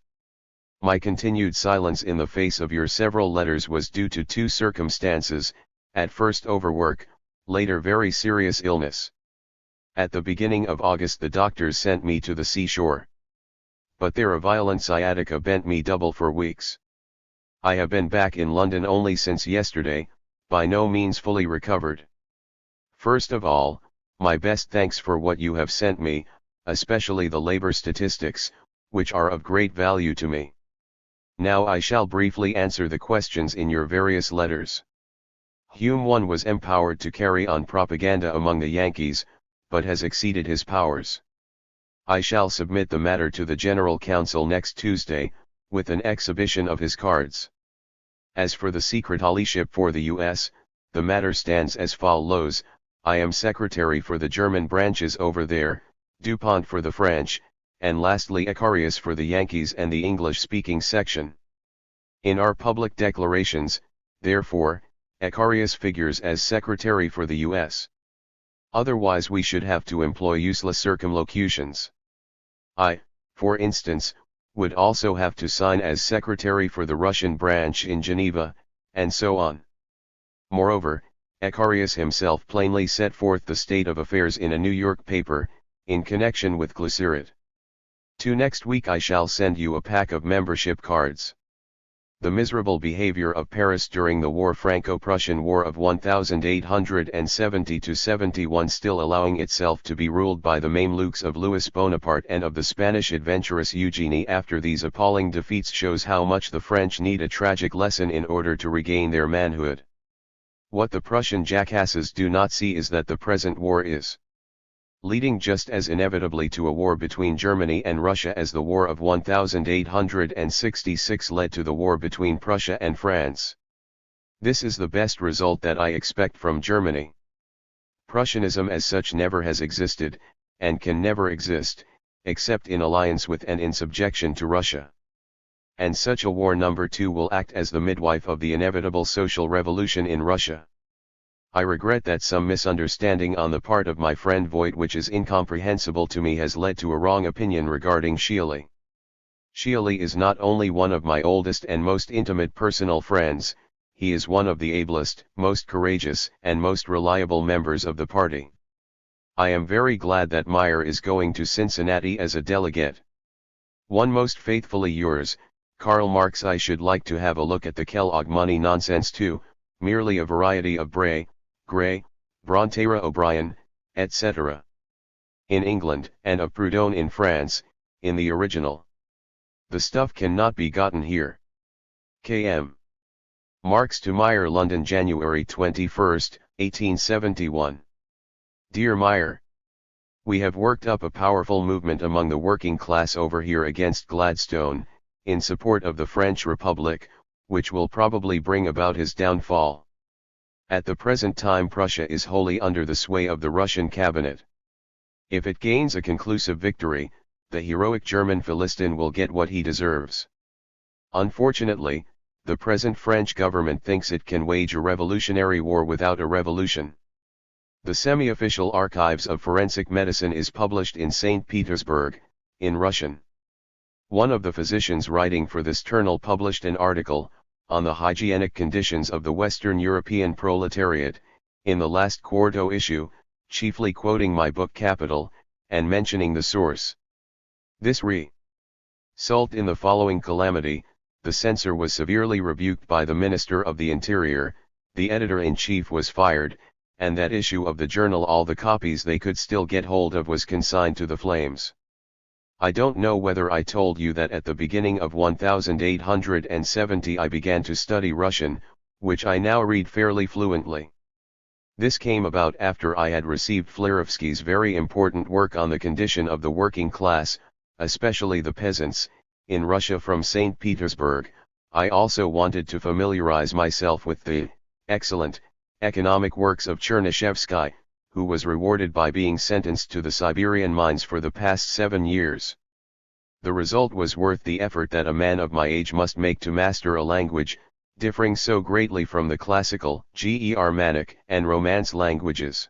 my continued silence in the face of your several letters was due to two circumstances: at first overwork, later very serious illness. At the beginning of August the doctors sent me to the seashore. But there a violent sciatica bent me double for weeks. I have been back in London only since yesterday, by no means fully recovered. First of all, my best thanks for what you have sent me, especially the labor statistics, which are of great value to me. Now I shall briefly answer the questions in your various letters. Hume 1 was empowered to carry on propaganda among the Yankees, but has exceeded his powers. I shall submit the matter to the General Council next Tuesday, with an exhibition of his cards. As for the secretaryship for the U.S., the matter stands as follows: I am secretary for the German branches over there, Dupont for the French, and lastly Icarius for the Yankees and the English-speaking section. In our public declarations, therefore, Icarius figures as secretary for the U.S. Otherwise we should have to employ useless circumlocutions. I, for instance, would also have to sign as secretary for the Russian branch in Geneva, and so on. Moreover, Icarius himself plainly set forth the state of affairs in a New York paper, in connection with Glycerit. Next week I shall send you a pack of membership cards. The miserable behavior of Paris during the war, Franco-Prussian War of 1870–71, still allowing itself to be ruled by the Mamelukes of Louis Bonaparte and of the Spanish adventuress Eugenie after these appalling defeats, shows how much the French need a tragic lesson in order to regain their manhood. What the Prussian jackasses do not see is that the present war is leading just as inevitably to a war between Germany and Russia as the War of 1866 led to the war between Prussia and France. This is the best result that I expect from Germany. Prussianism as such never has existed, and can never exist, except in alliance with and in subjection to Russia. And such a war number 2 will act as the midwife of the inevitable social revolution in Russia. I regret that some misunderstanding on the part of my friend Voigt, which is incomprehensible to me, has led to a wrong opinion regarding Schiele. Schiele is not only one of my oldest and most intimate personal friends, he is one of the ablest, most courageous, and most reliable members of the party. I am very glad that Meyer is going to Cincinnati as a delegate. One most faithfully yours, Karl Marx. I should like to have a look at the Kellogg money nonsense too, merely a variety of Bray, Gray, Brontera O'Brien, etc. in England, and of Proudhon in France, in the original. The stuff cannot be gotten here. K.M. Marx to Meyer, London, January 21, 1871. Dear Meyer, we have worked up a powerful movement among the working class over here against Gladstone, in support of the French Republic, which will probably bring about his downfall. At the present time Prussia is wholly under the sway of the Russian cabinet. If it gains a conclusive victory, the heroic German Philistine will get what he deserves. Unfortunately, the present French government thinks it can wage a revolutionary war without a revolution. The semi-official Archives of Forensic Medicine is published in St. Petersburg, in Russian. One of the physicians writing for this journal published an article, on the hygienic conditions of the Western European proletariat, in the last quarto issue, chiefly quoting my book Capital, and mentioning the source. This result in the following calamity: the censor was severely rebuked by the Minister of the Interior, the editor-in-chief was fired, and that issue of the journal, all the copies they could still get hold of, was consigned to the flames. I don't know whether I told you that at the beginning of 1870 I began to study Russian, which I now read fairly fluently. This came about after I had received Flerovsky's very important work on the condition of the working class, especially the peasants, in Russia from St. Petersburg. I also wanted to familiarize myself with the excellent economic works of Chernyshevsky, who was rewarded by being sentenced to the Siberian mines for the past 7 years. The result was worth the effort that a man of my age must make to master a language, differing so greatly from the classical, Germanic, and Romance languages.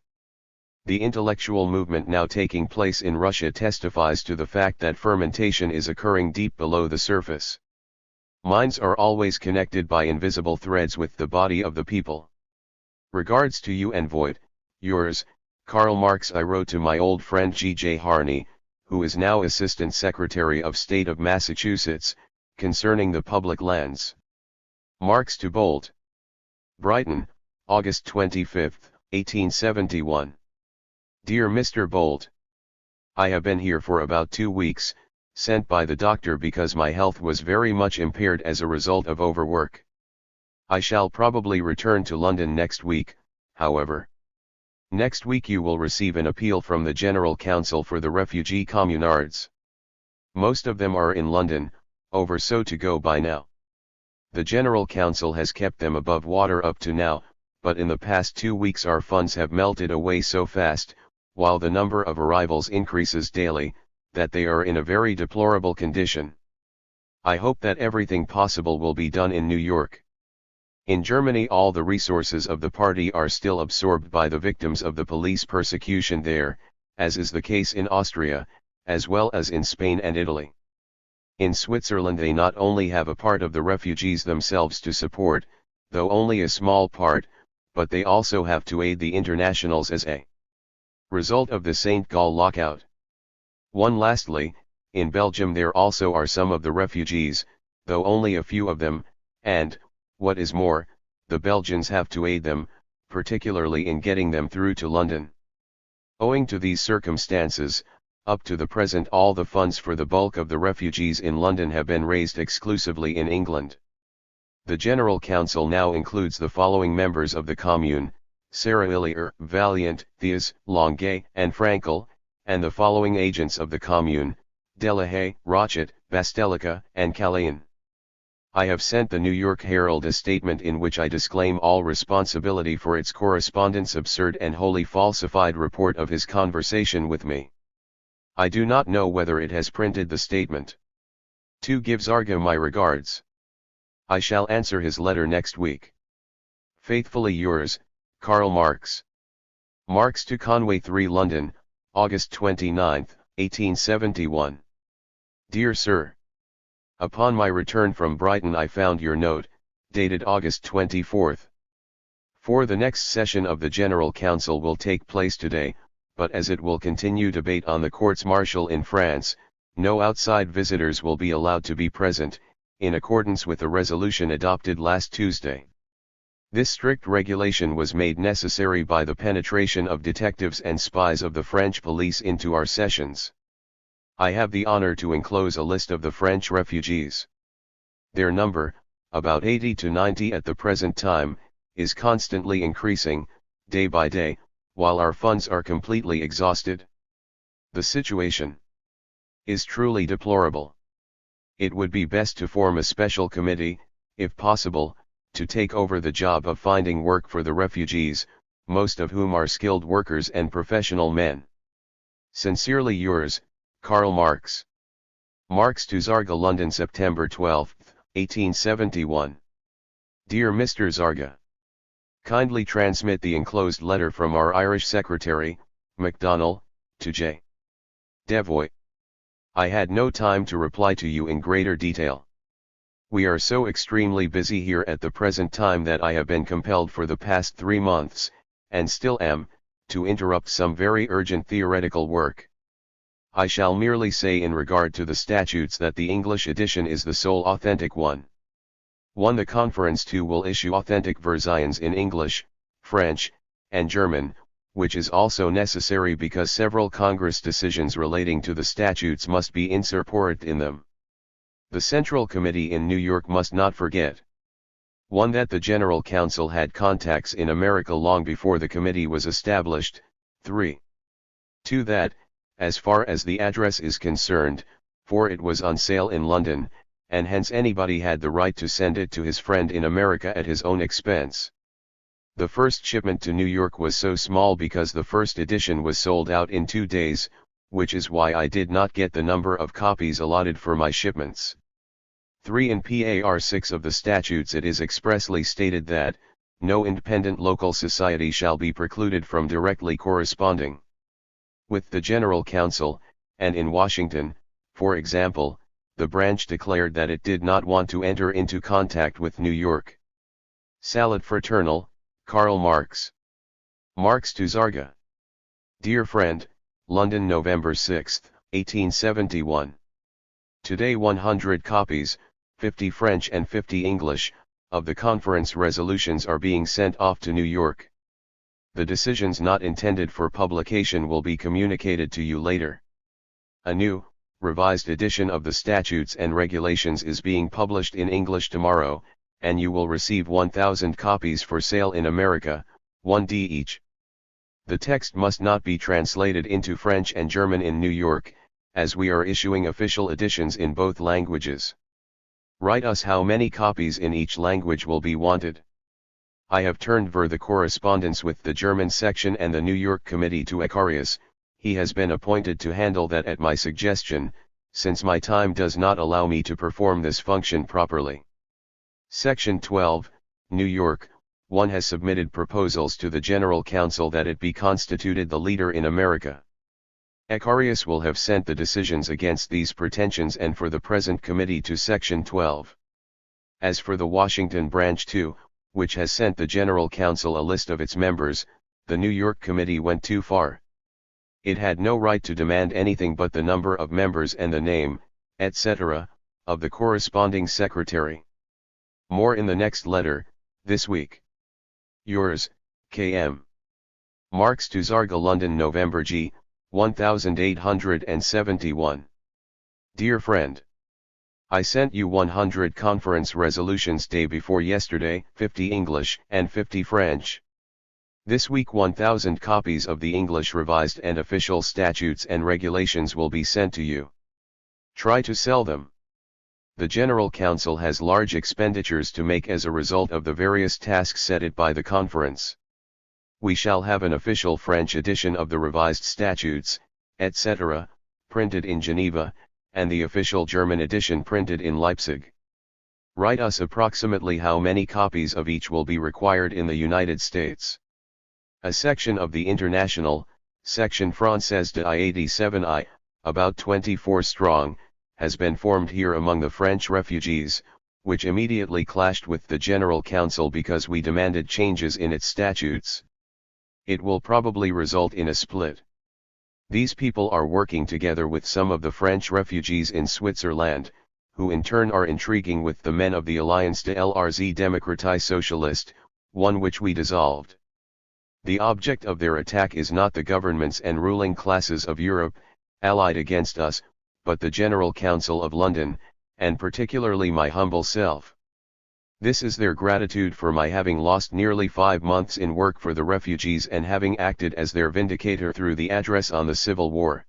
The intellectual movement now taking place in Russia testifies to the fact that fermentation is occurring deep below the surface. Minds are always connected by invisible threads with the body of the people. Regards to you and Voigt, yours, Karl Marx. I wrote to my old friend G.J. Harney, who is now Assistant Secretary of State of Massachusetts, concerning the public lands. Marx to Bolt. Brighton, August 25, 1871. Dear Mr. Bolt, I have been here for about 2 weeks, sent by the doctor because my health was very much impaired as a result of overwork. I shall probably return to London next week, however. Next week you will receive an appeal from the General Council for the refugee communards. Most of them are in London, over so to go by now. The General Council has kept them above water up to now, but in the past 2 weeks our funds have melted away so fast, while the number of arrivals increases daily, that they are in a very deplorable condition. I hope that everything possible will be done in New York. In Germany all the resources of the party are still absorbed by the victims of the police persecution there, as is the case in Austria, as well as in Spain and Italy. In Switzerland they not only have a part of the refugees themselves to support, though only a small part, but they also have to aid the internationals as a result of the St. Gall lockout. Lastly, in Belgium there also are some of the refugees, though only a few of them, and, what is more, the Belgians have to aid them, particularly in getting them through to London. Owing to these circumstances, up to the present all the funds for the bulk of the refugees in London have been raised exclusively in England. The General Council now includes the following members of the Commune: Sarah Illier, Valiant, Thiers, Longuet, and Frankel, and the following agents of the Commune: Delahaye, Rochet, Bastelica, and Callahan. I have sent the New York Herald a statement in which I disclaim all responsibility for its correspondent's absurd and wholly falsified report of his conversation with me. I do not know whether it has printed the statement. To give Zarga my regards. I shall answer his letter next week. Faithfully yours, Karl Marx. Marx to Conway 3 London, August 29, 1871. Dear Sir, upon my return from Brighton I found your note, dated August 24. For the next session of the General Council will take place today, but as it will continue debate on the courts-martial in France, no outside visitors will be allowed to be present, in accordance with the resolution adopted last Tuesday. This strict regulation was made necessary by the penetration of detectives and spies of the French police into our sessions. I have the honor to enclose a list of the French refugees. Their number, about 80 to 90 at the present time, is constantly increasing, day by day, while our funds are completely exhausted. The situation is truly deplorable. It would be best to form a special committee, if possible, to take over the job of finding work for the refugees, most of whom are skilled workers and professional men. Sincerely yours, Karl Marx. Marx to Zarga London September 12, 1871. Dear Mr. Zarga, kindly transmit the enclosed letter from our Irish Secretary, MacDonnell, to J. Devoy. I had no time to reply to you in greater detail. We are so extremely busy here at the present time that I have been compelled for the past 3 months, and still am, to interrupt some very urgent theoretical work. I shall merely say in regard to the statutes that the English edition is the sole authentic one. 1. The Conference 2 will issue authentic versions in English, French, and German, which is also necessary because several Congress decisions relating to the statutes must be inserted in them. The Central Committee in New York must not forget 1. That the General Council had contacts in America long before the committee was established. 3. 2. That, as far as the address is concerned, for it was on sale in London, and hence anybody had the right to send it to his friend in America at his own expense. The first shipment to New York was so small because the first edition was sold out in 2 days, which is why I did not get the number of copies allotted for my shipments. 3. In Par 6 of the statutes it is expressly stated that, no independent local society shall be precluded from directly corresponding with the General Council, and in Washington, for example, the branch declared that it did not want to enter into contact with New York. Salad Fraternal, Karl Marx. Marx to Zarga. Dear friend, London, November 6, 1871. Today 100 copies, 50 French and 50 English, of the conference resolutions are being sent off to New York. The decisions not intended for publication will be communicated to you later. A new, revised edition of the statutes and regulations is being published in English tomorrow, and you will receive 1,000 copies for sale in America, 1d each. The text must not be translated into French and German in New York, as we are issuing official editions in both languages. Write us how many copies in each language will be wanted. I have turned the correspondence with the German section and the New York committee to Icarius. He has been appointed to handle that at my suggestion, since my time does not allow me to perform this function properly. Section 12, New York. 1 has submitted proposals to the General Council that it be constituted the leader in America. Icarius will have sent the decisions against these pretensions and for the present committee to Section 12. As for the Washington branch 2, which has sent the General Council a list of its members, the New York committee went too far. It had no right to demand anything but the number of members and the name, etc., of the corresponding secretary. More in the next letter, this week. Yours, K.M. Marx to Zarga, London, November G, 1871. Dear friend, I sent you 100 conference resolutions day before yesterday, 50 English and 50 French. This week 1,000 copies of the English revised and official statutes and regulations will be sent to you. Try to sell them. The General Council has large expenditures to make as a result of the various tasks set it by the conference. We shall have an official French edition of the revised statutes, etc., printed in Geneva, and the official German edition printed in Leipzig. Write us approximately how many copies of each will be required in the United States. A section of the International, Section Française de I-87I, about 24 strong, has been formed here among the French refugees, which immediately clashed with the General Council because we demanded changes in its statutes. It will probably result in a split. These people are working together with some of the French refugees in Switzerland, who in turn are intriguing with the men of the Alliance de l'Rz Démocratie Socialiste, one which we dissolved. The object of their attack is not the governments and ruling classes of Europe, allied against us, but the General Council of London, and particularly my humble self. This is their gratitude for my having lost nearly 5 months in work for the refugees and having acted as their vindicator through the address on the Civil War.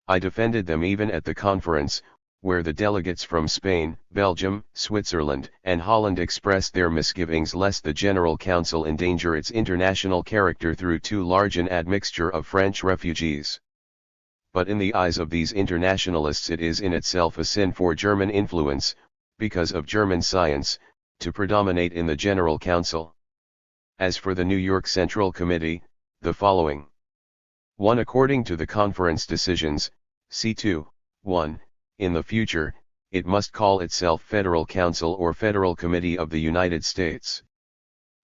I defended them even at the conference, where the delegates from Spain, Belgium, Switzerland, and Holland expressed their misgivings lest the General Council endanger its international character through too large an admixture of French refugees. But in the eyes of these internationalists it is in itself a sin for German influence, because of German science, to predominate in the General Council. As for the New York Central Committee, the following. 1. According to the conference decisions, C2, 1. In the future, it must call itself Federal Council or Federal Committee of the United States.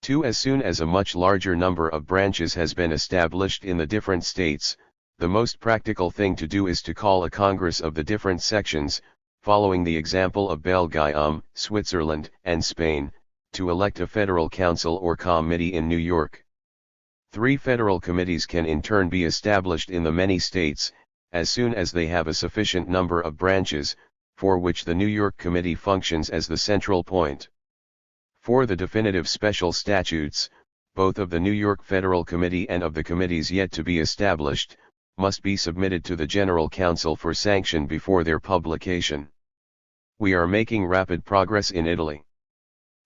2. As soon as a much larger number of branches has been established in the different states, the most practical thing to do is to call a Congress of the different sections, following the example of Belgium, Switzerland, and Spain, to elect a Federal Council or Committee in New York. 3. Federal committees can in turn be established in the many states, as soon as they have a sufficient number of branches, for which the New York Committee functions as the central point. 4. The definitive special statutes, both of the New York Federal Committee and of the committees yet to be established, must be submitted to the General Council for sanction before their publication. We are making rapid progress in Italy.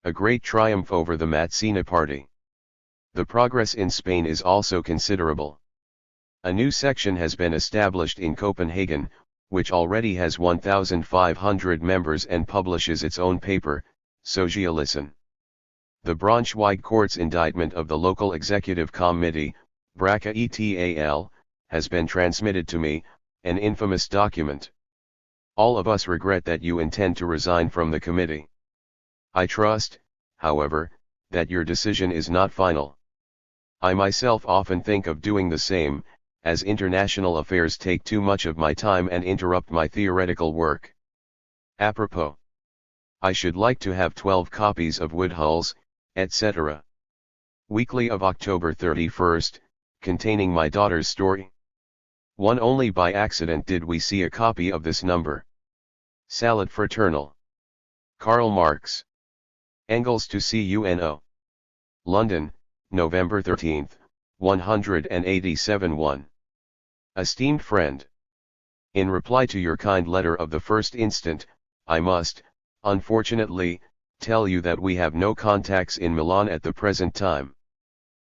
A great triumph over the Mazzini party. The progress in Spain is also considerable. A new section has been established in Copenhagen, which already has 1,500 members and publishes its own paper, Socialisten. The Braunschweig Court's indictment of the local executive committee, BRACA ETAL, has been transmitted to me, an infamous document. All of us regret that you intend to resign from the committee. I trust, however, that your decision is not final. I myself often think of doing the same, as international affairs take too much of my time and interrupt my theoretical work. Apropos. I should like to have 12 copies of Woodhull's, etc. Weekly of October 31st, containing my daughter's story. One only by accident did we see a copy of this number. Salad Fraternal. Karl Marx. Engels to CUNO. London, November 13, 187 1. Esteemed friend. In reply to your kind letter of the 1st instant, I must, unfortunately, tell you that we have no contacts in Milan at the present time.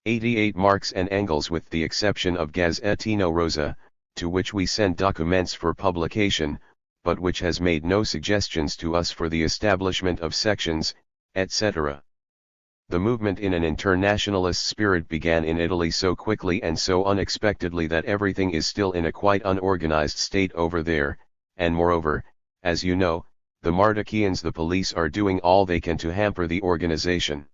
88 Marx and Engels, with the exception of Gazzettino Rosa, to which we sent documents for publication, but which has made no suggestions to us for the establishment of sections, etc. The movement in an internationalist spirit began in Italy so quickly and so unexpectedly that everything is still in a quite unorganized state over there, and moreover, as you know, the Mardikians, the police, are doing all they can to hamper the organization.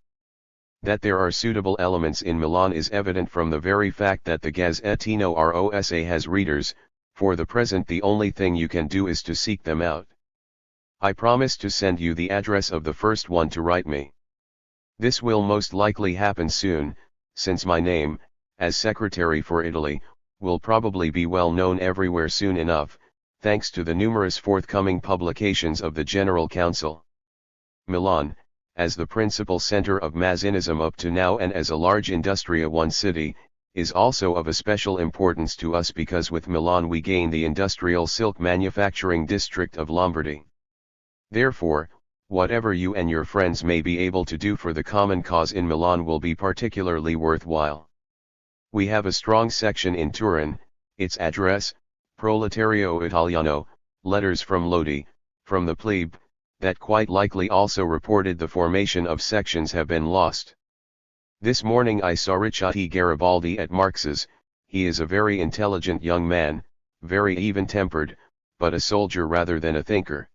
That there are suitable elements in Milan is evident from the very fact that the Gazzettino Rosa has readers. For the present the only thing you can do is to seek them out. I promise to send you the address of the first one to write me. This will most likely happen soon, since my name, as Secretary for Italy, will probably be well known everywhere soon enough, thanks to the numerous forthcoming publications of the General Council. Milan, as the principal center of Mazzinism up to now and as a large Industria One city, is also of a special importance to us because with Milan we gain the industrial silk manufacturing district of Lombardy. Therefore, whatever you and your friends may be able to do for the common cause in Milan will be particularly worthwhile. We have a strong section in Turin, its address, Proletario Italiano, letters from Lodi, from the plebe, that quite likely also reported the formation of sections have been lost. This morning I saw Ricciotti Garibaldi at Marx's. He is a very intelligent young man, very even-tempered, but a soldier rather than a thinker.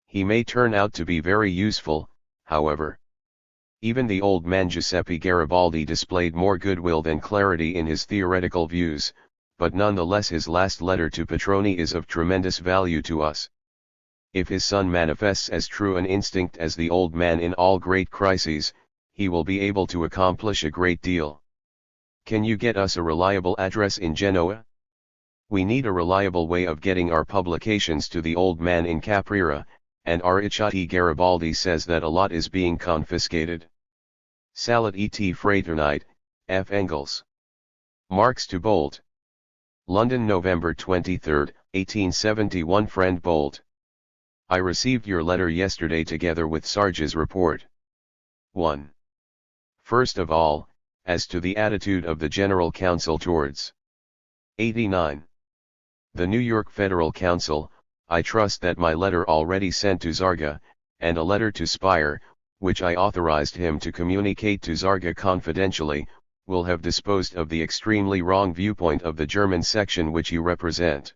He may turn out to be very useful, however. Even the old man Giuseppe Garibaldi displayed more goodwill than clarity in his theoretical views, but nonetheless his last letter to Petroni is of tremendous value to us. If his son manifests as true an instinct as the old man in all great crises, he will be able to accomplish a great deal. Can you get us a reliable address in Genoa? We need a reliable way of getting our publications to the old man in Caprera, and Ricciotti Garibaldi says that a lot is being confiscated. Salad et Fraternite, F. Engels. Marx to Bolt. London, November 23, 1871. Friend Bolt. I received your letter yesterday together with Sarge's report. 1. First of all, as to the attitude of the General Council towards 89. The New York Federal Council, I trust that my letter already sent to Zarga, and a letter to Speyer, which I authorized him to communicate to Zarga confidentially, will have disposed of the extremely wrong viewpoint of the German section which you represent.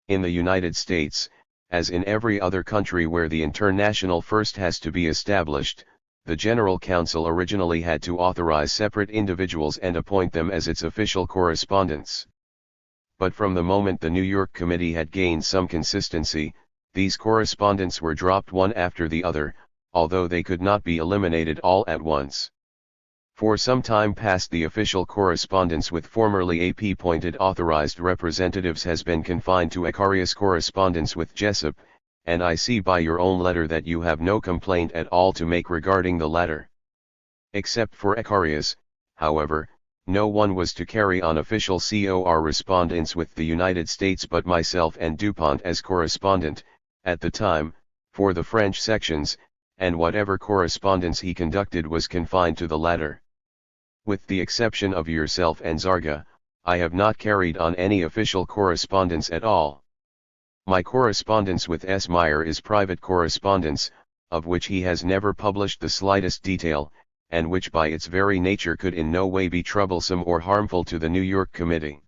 In the United States, as in every other country where the international first has to be established, the General Council originally had to authorize separate individuals and appoint them as its official correspondents. But from the moment the New York Committee had gained some consistency, these correspondents were dropped one after the other, although they could not be eliminated all at once. For some time past the official correspondence with formerly AP-appointed authorized representatives has been confined to Icarius correspondence with Jessup, and I see by your own letter that you have no complaint at all to make regarding the latter. Except for Icarius, however, no one was to carry on official correspondence with the United States but myself and Dupont as correspondent, at the time, for the French sections, and whatever correspondence he conducted was confined to the latter. With the exception of yourself and Zarga, I have not carried on any official correspondence at all. My correspondence with S. Meyer is private correspondence, of which he has never published the slightest detail, and which by its very nature could in no way be troublesome or harmful to the New York Committee.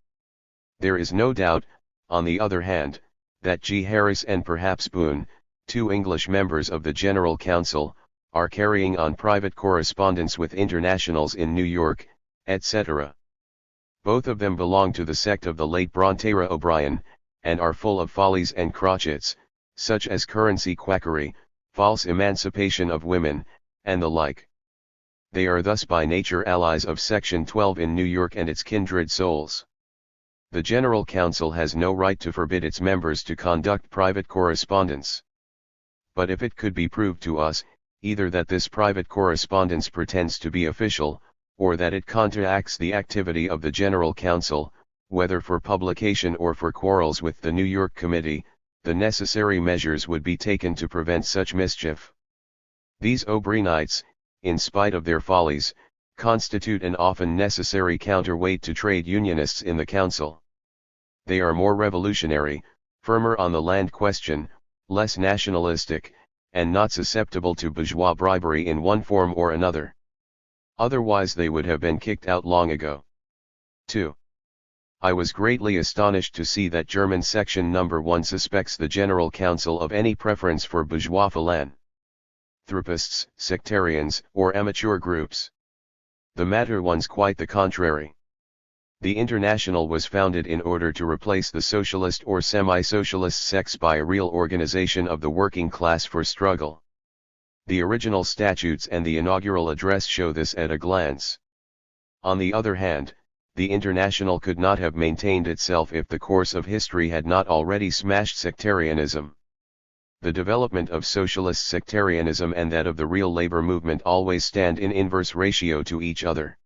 There is no doubt, on the other hand, that G. Harris and perhaps Boone, two English members of the General Council, are carrying on private correspondence with internationals in New York, etc. Both of them belong to the sect of the late Brontera O'Brien, and are full of follies and crotchets, such as currency quackery, false emancipation of women, and the like. They are thus by nature allies of Section 12 in New York and its kindred souls. The General Council has no right to forbid its members to conduct private correspondence. But if it could be proved to us, either that this private correspondence pretends to be official, or that it counteracts the activity of the General Council, whether for publication or for quarrels with the New York Committee, the necessary measures would be taken to prevent such mischief. These O'Brienites, in spite of their follies, constitute an often necessary counterweight to trade unionists in the Council. They are more revolutionary, firmer on the land question, less nationalistic, and not susceptible to bourgeois bribery in one form or another. Otherwise they would have been kicked out long ago. 2. I was greatly astonished to see that German section number 1 suspects the General Council of any preference for bourgeois philanthropists, sectarians, or amateur groups. The matter was quite the contrary. The International was founded in order to replace the socialist or semi-socialist sects by a real organization of the working class for struggle. The original statutes and the inaugural address show this at a glance. On the other hand, the International could not have maintained itself if the course of history had not already smashed sectarianism. The development of socialist sectarianism and that of the real labor movement always stand in inverse ratio to each other.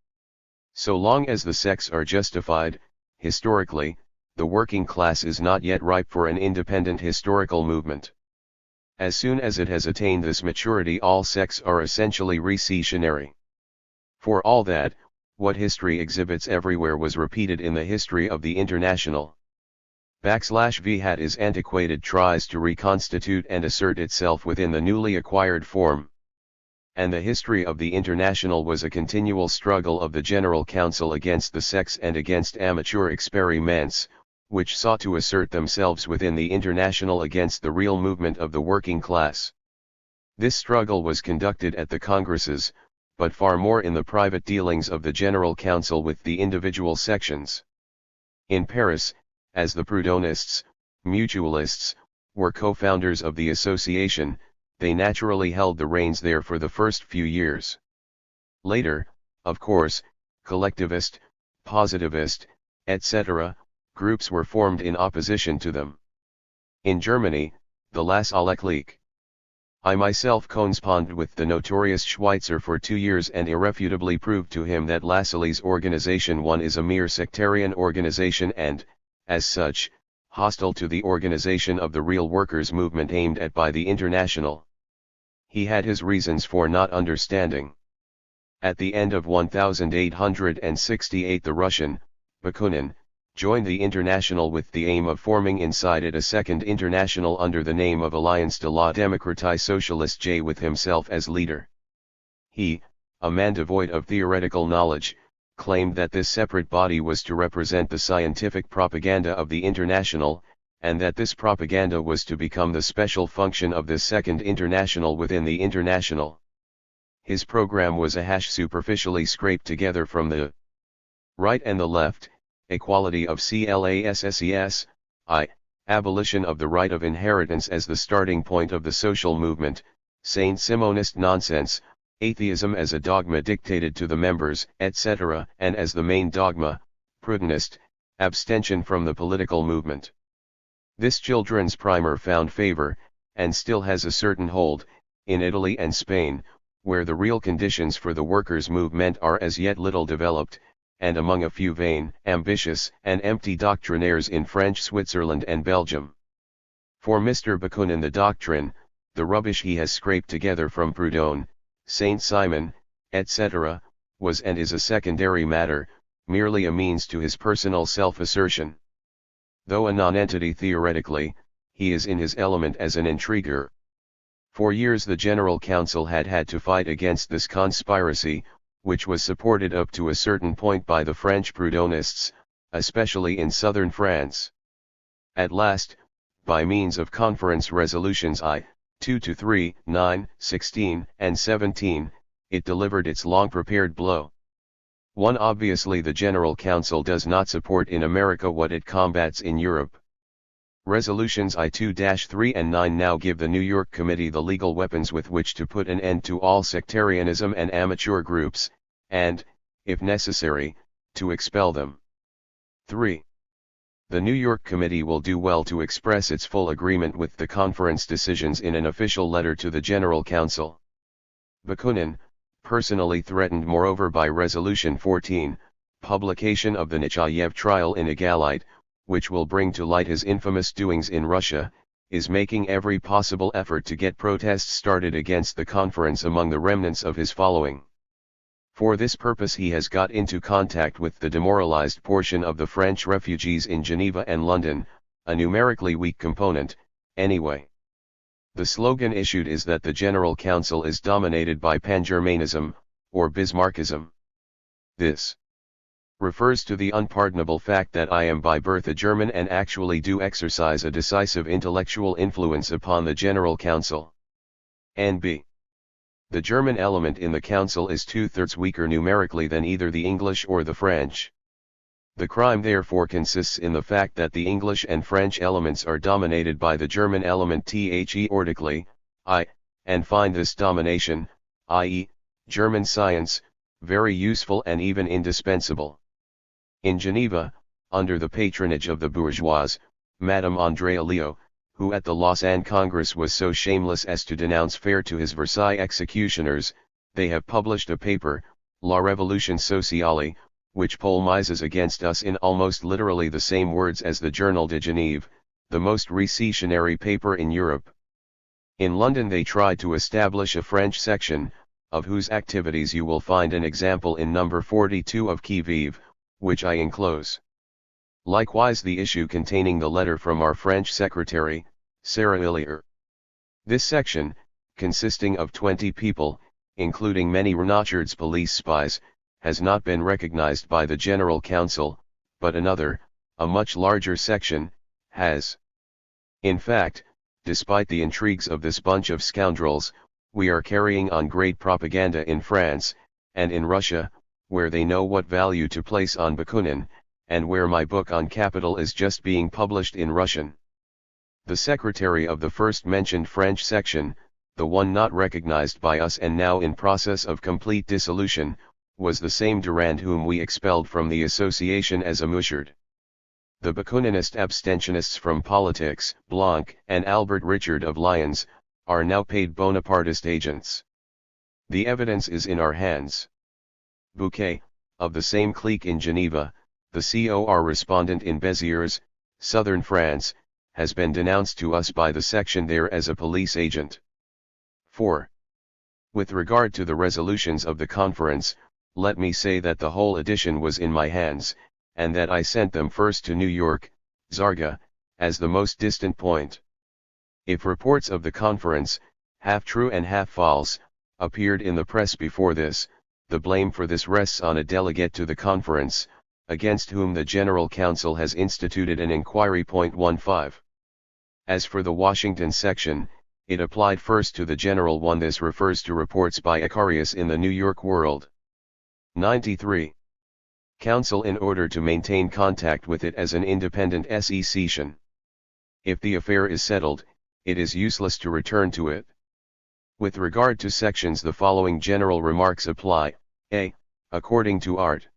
So long as the sects are justified, historically, the working class is not yet ripe for an independent historical movement. As soon as it has attained this maturity, all sects are essentially recessionary. For all that, what history exhibits everywhere was repeated in the history of the International. \V hat is antiquated, tries to reconstitute and assert itself within the newly acquired form. And the history of the International was a continual struggle of the General Council against the sects and against amateur experiments, which sought to assert themselves within the International against the real movement of the working class. This struggle was conducted at the Congresses, but far more in the private dealings of the General Council with the individual sections. In Paris, as the Proudhonists, mutualists, were co-founders of the association, they naturally held the reins there for the first few years. Later, of course, collectivist, positivist, etc., groups were formed in opposition to them. In Germany, the Lassalleck. I myself corresponded with the notorious Schweitzer for 2 years and irrefutably proved to him that Lassalle's Organization 1 is a mere sectarian organization and, as such, hostile to the organization of the real workers' movement aimed at by the International. He had his reasons for not understanding. At the end of 1868 the Russian, Bakunin, joined the International with the aim of forming inside it a second international under the name of Alliance de la Démocratie Socialiste J with himself as leader. He, a man devoid of theoretical knowledge, claimed that this separate body was to represent the scientific propaganda of the International, and that this propaganda was to become the special function of this second International within the International. His program was a hash superficially scraped together from the right and the left, equality of classes, abolition of the right of inheritance as the starting point of the social movement, Saint-Simonist nonsense, atheism as a dogma dictated to the members, etc., and as the main dogma, Prudenist, abstention from the political movement. This children's primer found favor, and still has a certain hold, in Italy and Spain, where the real conditions for the workers' movement are as yet little developed, and among a few vain, ambitious, and empty doctrinaires in French Switzerland and Belgium. For Mr. Bakunin the doctrine, the rubbish he has scraped together from Proudhon, Saint-Simon, etc., was and is a secondary matter, merely a means to his personal self-assertion. Though a nonentity theoretically, he is in his element as an intriguer. For years the General Council had to fight against this conspiracy, which was supported up to a certain point by the French Proudhonists, especially in southern France. At last, by means of conference resolutions I, 2-3, 9, 16, and 17, it delivered its long-prepared blow. 1. Obviously the General Council does not support in America what it combats in Europe. Resolutions I-2-3 and 9 now give the New York Committee the legal weapons with which to put an end to all sectarianism and amateur groups, and, if necessary, to expel them. 3. The New York Committee will do well to express its full agreement with the conference decisions in an official letter to the General Council. Bakunin, personally threatened moreover by Resolution 14, publication of the Nechayev trial in Egalite, which will bring to light his infamous doings in Russia, is making every possible effort to get protests started against the conference among the remnants of his following. For this purpose he has got into contact with the demoralized portion of the French refugees in Geneva and London, a numerically weak component, anyway. The slogan issued is that the General Council is dominated by Pan-Germanism, or Bismarckism. This refers to the unpardonable fact that I am by birth a German and actually do exercise a decisive intellectual influence upon the General Council. N.B. The German element in the Council is 2/3 weaker numerically than either the English or the French. The crime therefore consists in the fact that the English and French elements are dominated by the German element theoretically, and find this domination, i.e., German science, very useful and even indispensable. In Geneva, under the patronage of the bourgeoise, Madame Andrea Leo, who at the Lausanne Congress was so shameless as to denounce fair to his Versailles executioners, they have published a paper, La Révolution Sociale, which polemizes against us in almost literally the same words as the Journal de Genève, the most reactionary paper in Europe. In London they tried to establish a French section, of whose activities you will find an example in number 42 of Qui Vive, which I enclose. Likewise the issue containing the letter from our French secretary, Sarah Hillier. This section, consisting of 20 people, including many Renauchard's police spies, has not been recognized by the General Council, but another, a much larger section, has. In fact, despite the intrigues of this bunch of scoundrels, we are carrying on great propaganda in France, and in Russia, where they know what value to place on Bakunin, and where my book on Capital is just being published in Russian. The secretary of the first mentioned French section, the one not recognized by us and now in process of complete dissolution, was the same Durand whom we expelled from the association as a mouchard. The Bakuninist abstentionists from politics, Blanc and Albert Richard of Lyons, are now paid Bonapartist agents. The evidence is in our hands. Bouquet, of the same clique in Geneva, the COR respondent in Béziers, southern France, has been denounced to us by the section there as a police agent. 4. With regard to the resolutions of the conference, let me say that the whole edition was in my hands, and that I sent them first to New York, Zarga, as the most distant point. If reports of the conference, half true and half false, appeared in the press before this. The blame for this rests on a delegate to the conference, against whom the General Council has instituted an inquiry. 15. As for the Washington section, it applied first to the General one. This refers to reports by Icarius in the New York World. 93. Council in order to maintain contact with it as an independent secession. If the affair is settled, it is useless to return to it. With regard to sections, the following general remarks apply. A. According to Art.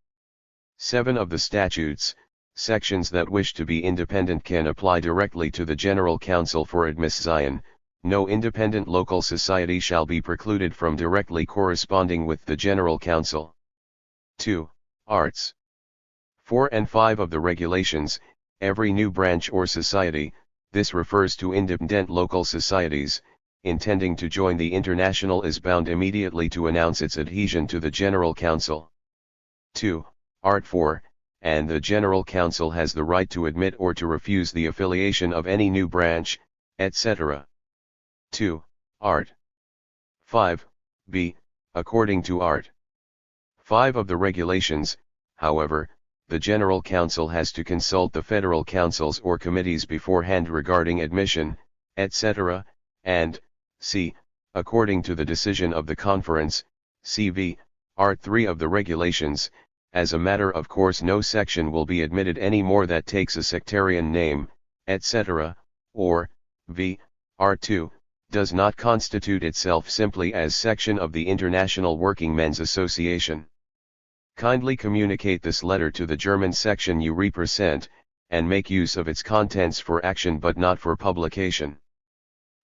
7 of the statutes, sections that wish to be independent can apply directly to the General Council for admission. No independent local society shall be precluded from directly corresponding with the General Council. 2. Arts. 4 and 5 of the regulations, every new branch or society, this refers to independent local societies, intending to join the International is bound immediately to announce its adhesion to the General Council. 2. Art 4, and the General Council has the right to admit or to refuse the affiliation of any new branch, etc. 2. Art. 5. B. According to Art. 5 of the regulations, however, the General Council has to consult the federal councils or committees beforehand regarding admission, etc., and, c. According to the decision of the conference, cv. Art 3 of the regulations, as a matter of course no section will be admitted any more that takes a sectarian name, etc., or, v. Art 2, does not constitute itself simply as section of the International Working Men's Association. Kindly communicate this letter to the German section you represent, and make use of its contents for action but not for publication.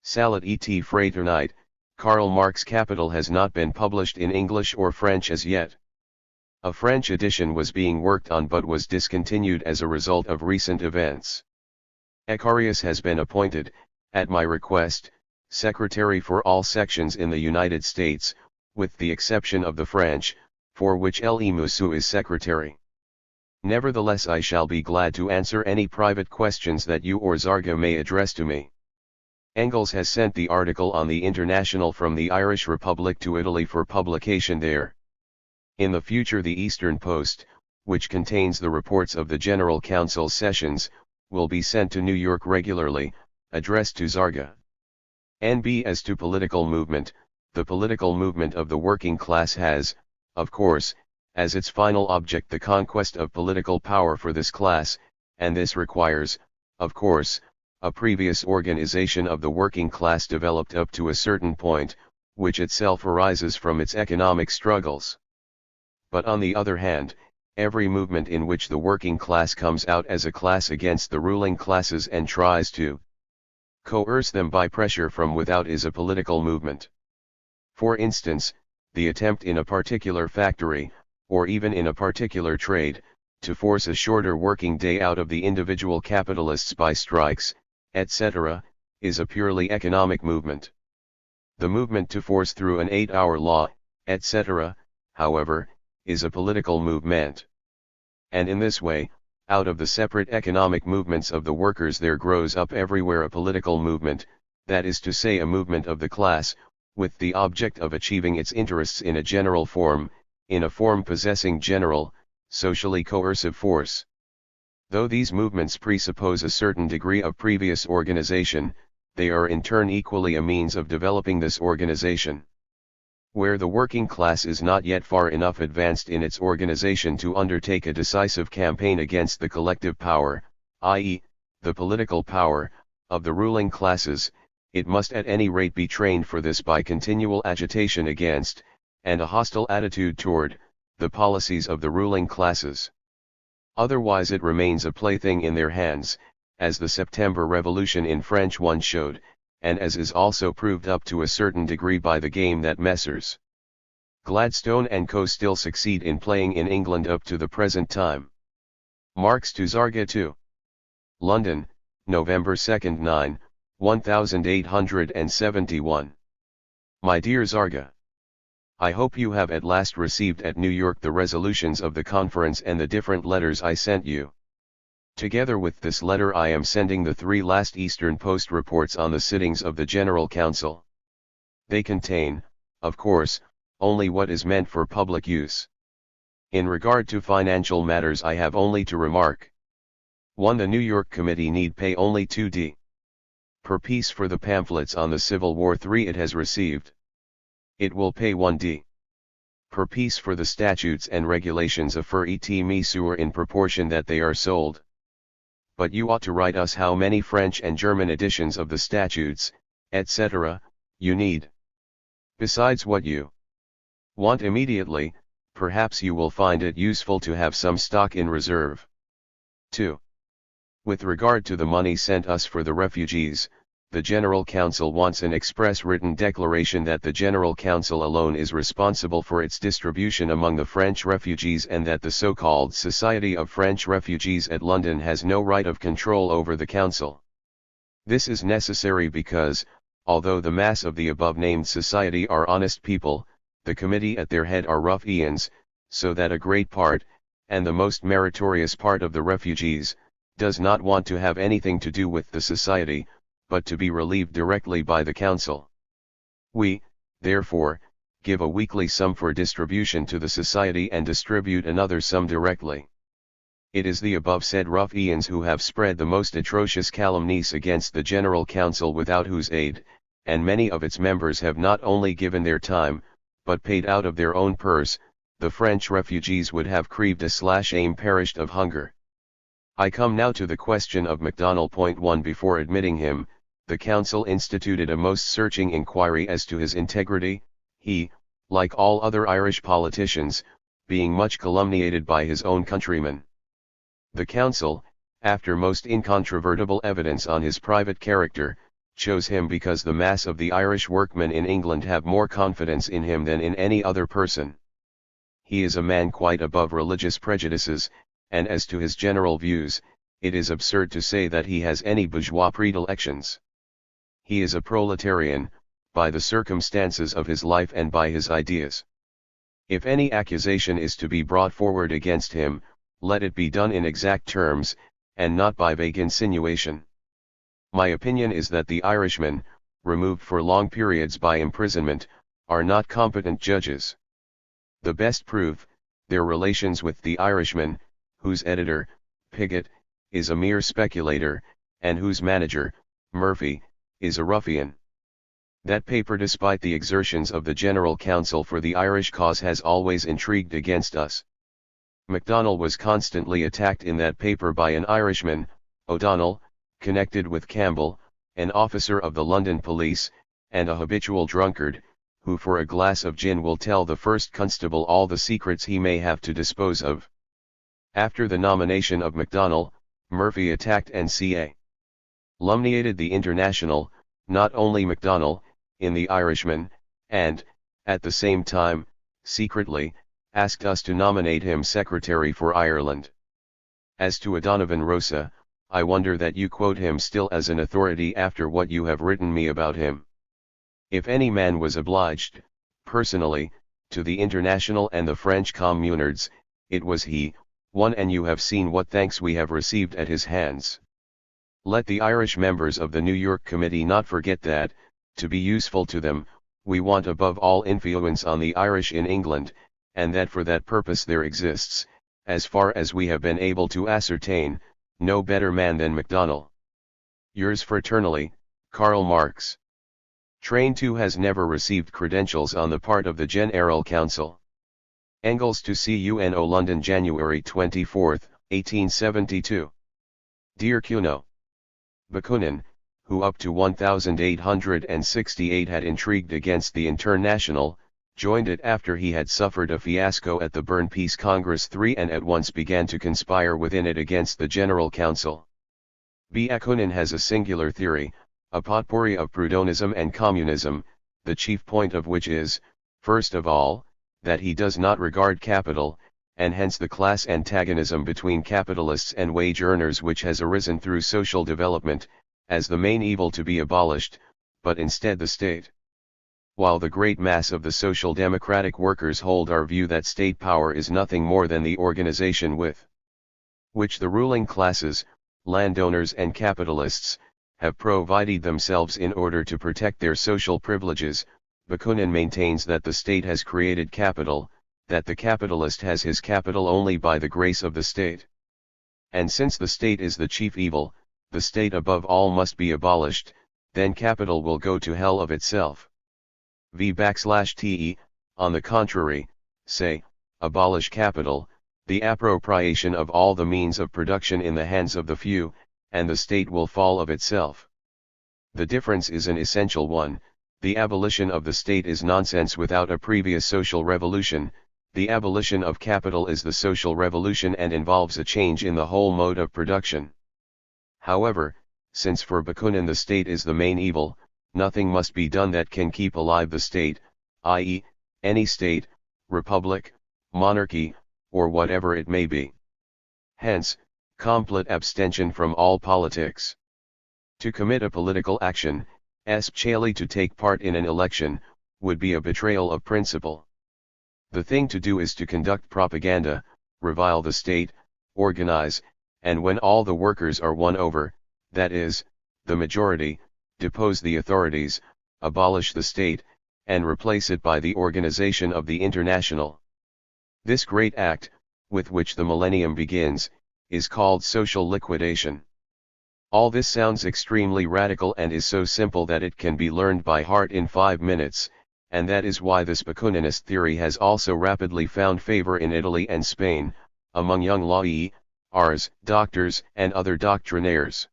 Salut et Fraternite, Karl Marx Capital has not been published in English or French as yet. A French edition was being worked on but was discontinued as a result of recent events. Icarius has been appointed, at my request, Secretary for all sections in the United States, with the exception of the French, for which Le Mousseau is Secretary. Nevertheless, I shall be glad to answer any private questions that you or Zarga may address to me. Engels has sent the article on the International from the Irish Republic to Italy for publication there. In the future the Eastern Post, which contains the reports of the General Council sessions, will be sent to New York regularly, addressed to Zarga. NB. As to political movement, the political movement of the working class has, of course, as its final object the conquest of political power for this class, and this requires, of course, a previous organization of the working class developed up to a certain point, which itself arises from its economic struggles. But on the other hand, every movement in which the working class comes out as a class against the ruling classes and tries to coerce them by pressure from without is a political movement. For instance, the attempt in a particular factory, or even in a particular trade, to force a shorter working day out of the individual capitalists by strikes, etc., is a purely economic movement. The movement to force through an 8-hour law, etc., however, is a political movement. And in this way, out of the separate economic movements of the workers there grows up everywhere a political movement, that is to say a movement of the class, with the object of achieving its interests in a general form, in a form possessing general, socially coercive force. Though these movements presuppose a certain degree of previous organization, they are in turn equally a means of developing this organization. Where the working class is not yet far enough advanced in its organization to undertake a decisive campaign against the collective power, i.e., the political power, of the ruling classes, it must at any rate be trained for this by continual agitation against, and a hostile attitude toward, the policies of the ruling classes. Otherwise it remains a plaything in their hands, as the September Revolution in French one showed, and as is also proved up to a certain degree by the game that Messrs. Gladstone and Co. still succeed in playing in England up to the present time. Marx to Zarga 2. London, November 2, 1871. My dear Zarga, I hope you have at last received at New York the resolutions of the conference and the different letters I sent you. Together with this letter I am sending the 3 last Eastern Post reports on the sittings of the General Council. They contain, of course, only what is meant for public use. In regard to financial matters, I have only to remark. 1. The New York Committee need pay only 2d per piece for the pamphlets on the Civil War 3 it has received. It will pay 1d per piece for the statutes and regulations of et mesure in proportion that they are sold. But you ought to write us how many French and German editions of the statutes, etc., you need. Besides what you want immediately, perhaps you will find it useful to have some stock in reserve. 2. With regard to the money sent us for the refugees, the General Council wants an express written declaration that the General Council alone is responsible for its distribution among the French refugees, and that the so-called Society of French Refugees at London has no right of control over the Council. This is necessary because, although the mass of the above-named society are honest people, the committee at their head are ruffians, so that a great part, and the most meritorious part of the refugees, does not want to have anything to do with the society, but to be relieved directly by the Council. We, therefore, give a weekly sum for distribution to the society and distribute another sum directly. It is the above said ruffians who have spread the most atrocious calumnies against the General Council, without whose aid, and many of its members have not only given their time, but paid out of their own purse, the French refugees would have creved/aim perished of hunger. I come now to the question of MacDonald. 1. Before admitting him, the Council instituted a most searching inquiry as to his integrity, he, like all other Irish politicians, being much calumniated by his own countrymen. The Council, after most incontrovertible evidence on his private character, chose him because the mass of the Irish workmen in England have more confidence in him than in any other person. He is a man quite above religious prejudices, and as to his general views, it is absurd to say that he has any bourgeois predilections. He is a proletarian, by the circumstances of his life and by his ideas. If any accusation is to be brought forward against him, let it be done in exact terms, and not by vague insinuation. My opinion is that the Irishmen, removed for long periods by imprisonment, are not competent judges. The best proof, their relations with the Irishman, whose editor, Pigott, is a mere speculator, and whose manager, Murphy, is a ruffian. That paper, despite the exertions of the General Council for the Irish cause, has always intrigued against us. MacDonald was constantly attacked in that paper by an Irishman, O'Donnell, connected with Campbell, an officer of the London police, and a habitual drunkard, who for a glass of gin will tell the first constable all the secrets he may have to dispose of. After the nomination of MacDonald, Murphy attacked and calumniated the International, not only MacDonald, in the Irishman, and, at the same time, secretly, asked us to nominate him Secretary for Ireland. As to O'Donovan Rossa, I wonder that you quote him still as an authority after what you have written me about him. If any man was obliged, personally, to the International and the French communards, it was he, one, and you have seen what thanks we have received at his hands. Let the Irish members of the New York Committee not forget that, to be useful to them, we want above all influence on the Irish in England, and that for that purpose there exists, as far as we have been able to ascertain, no better man than MacDonald. Yours fraternally, Karl Marx. Train 2 has never received credentials on the part of the General Council. Engels to CUNO London, January 24, 1872. Dear Cuno, Bakunin, who up to 1868 had intrigued against the International, joined it after he had suffered a fiasco at the Berne Peace Congress III and at once began to conspire within it against the General Council. Bakunin has a singular theory, a potpourri of Proudhonism and communism, the chief point of which is, first of all, that he does not regard capital, and hence the class antagonism between capitalists and wage earners which has arisen through social development, as the main evil to be abolished, but instead the state. While the great mass of the social democratic workers hold our view that state power is nothing more than the organization with which the ruling classes, landowners and capitalists, have provided themselves in order to protect their social privileges, Bakunin maintains that the state has created capital, that the capitalist has his capital only by the grace of the state. And since the state is the chief evil, the state above all must be abolished, then capital will go to hell of itself. V/Te, on the contrary, say, abolish capital, the appropriation of all the means of production in the hands of the few, and the state will fall of itself. The difference is an essential one. The abolition of the state is nonsense without a previous social revolution. The abolition of capital is the social revolution and involves a change in the whole mode of production. However, since for Bakunin the state is the main evil, nothing must be done that can keep alive the state, i.e., any state, republic, monarchy, or whatever it may be. Hence, complete abstention from all politics. To commit a political action, especially to take part in an election, would be a betrayal of principle. The thing to do is to conduct propaganda, revile the state, organize, and when all the workers are won over, that is, the majority, depose the authorities, abolish the state, and replace it by the organization of the International. This great act, with which the millennium begins, is called social liquidation. All this sounds extremely radical and is so simple that it can be learned by heart in 5 minutes, and that is why this Bakuninist theory has also rapidly found favor in Italy and Spain, among young lawyers, doctors, and other doctrinaires.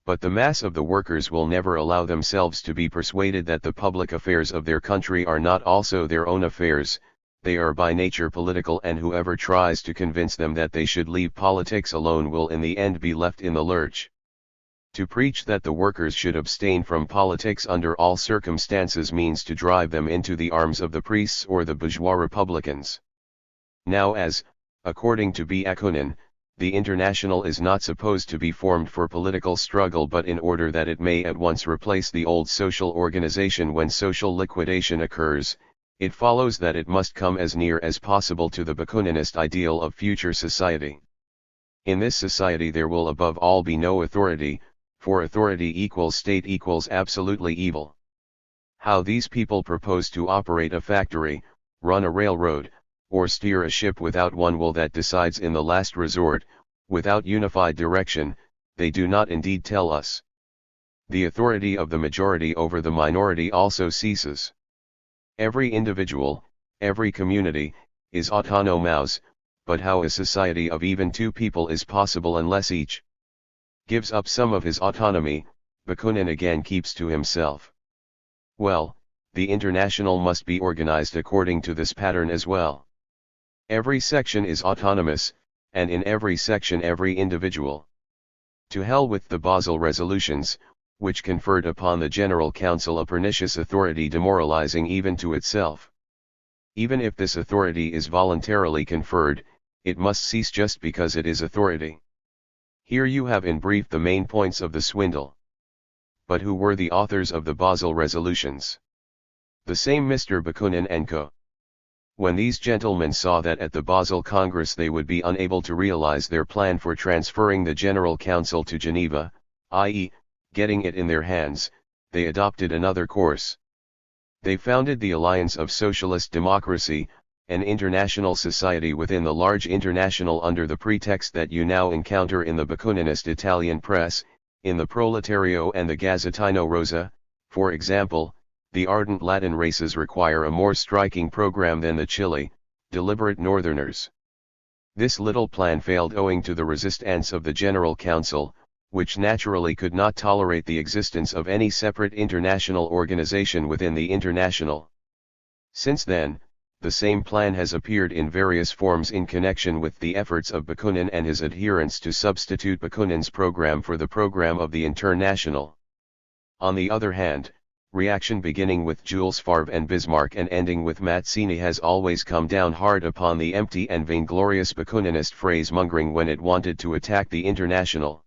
But the mass of the workers will never allow themselves to be persuaded that the public affairs of their country are not also their own affairs. They are by nature political, and whoever tries to convince them that they should leave politics alone will in the end be left in the lurch. To preach that the workers should abstain from politics under all circumstances means to drive them into the arms of the priests or the bourgeois republicans. Now as, according to Bakunin, the International is not supposed to be formed for political struggle but in order that it may at once replace the old social organization when social liquidation occurs, it follows that it must come as near as possible to the Bakuninist ideal of future society. In this society there will above all be no authority, for authority equals state equals absolutely evil. How these people propose to operate a factory, run a railroad, or steer a ship without one will that decides in the last resort, without unified direction, they do not indeed tell us. The authority of the majority over the minority also ceases. Every individual, every community, is autonomous, but how a society of even two people is possible unless each gives up some of his autonomy? Bakunin again keeps to himself. Well, the International must be organized according to this pattern as well. Every section is autonomous, and in every section every individual. To hell with the Basel resolutions, which conferred upon the General Council a pernicious authority demoralizing even to itself. Even if this authority is voluntarily conferred, it must cease just because it is authority. Here you have in brief the main points of the swindle. But who were the authors of the Basel resolutions? The same Mr. Bakunin and co. When these gentlemen saw that at the Basel Congress they would be unable to realize their plan for transferring the General Council to Geneva, i.e., getting it in their hands, they adopted another course. They founded the Alliance of Socialist Democracy, an international society within the large international under the pretext that you now encounter in the Bakuninist Italian press, in the Proletario and the Gazzettino Rosa. For example, the ardent Latin races require a more striking program than the chilly, deliberate Northerners. This little plan failed owing to the resistance of the General Council, which naturally could not tolerate the existence of any separate international organization within the International. Since then, the same plan has appeared in various forms in connection with the efforts of Bakunin and his adherents to substitute Bakunin's program for the program of the International. On the other hand, reaction beginning with Jules Favre and Bismarck and ending with Mazzini has always come down hard upon the empty and vainglorious Bakuninist phrase-mongering when it wanted to attack the International.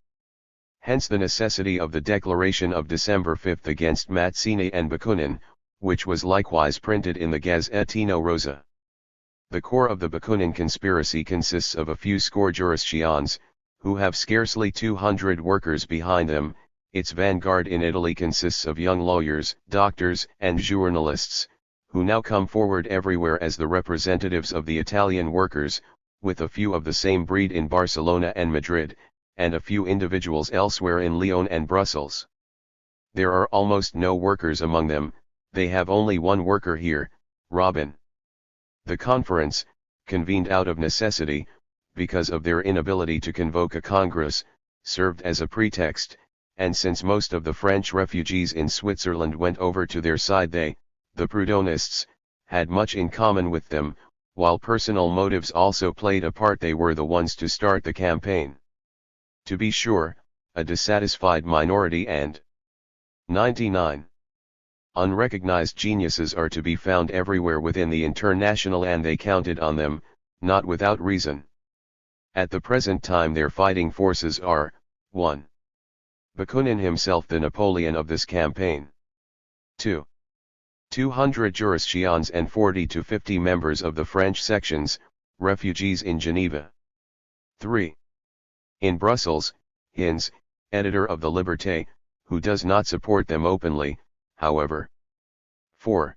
Hence the necessity of the declaration of December 5 against Mazzini and Bakunin, which was likewise printed in the Gazzettino Rosa. The core of the Bakunin conspiracy consists of a few score jurists, who have scarcely 200 workers behind them, Its vanguard in Italy consists of young lawyers, doctors, and journalists, who now come forward everywhere as the representatives of the Italian workers, with a few of the same breed in Barcelona and Madrid, and a few individuals elsewhere in Lyon and Brussels. There are almost no workers among them, they have only one worker here, Robin. The conference, convened out of necessity, because of their inability to convoke a congress, served as a pretext, and since most of the French refugees in Switzerland went over to their side they, the Proudhonists, had much in common with them, while personal motives also played a part. They were the ones to start the campaign. To be sure, a dissatisfied minority and 99 unrecognized geniuses are to be found everywhere within the International, and they counted on them, not without reason. At the present time their fighting forces are, 1. Bakunin himself, the Napoleon of this campaign. 2. 200 jurisdictions and 40 to 50 members of the French sections, refugees in Geneva. 3. In Brussels, Hinz, editor of the Liberté, who does not support them openly, however. 4.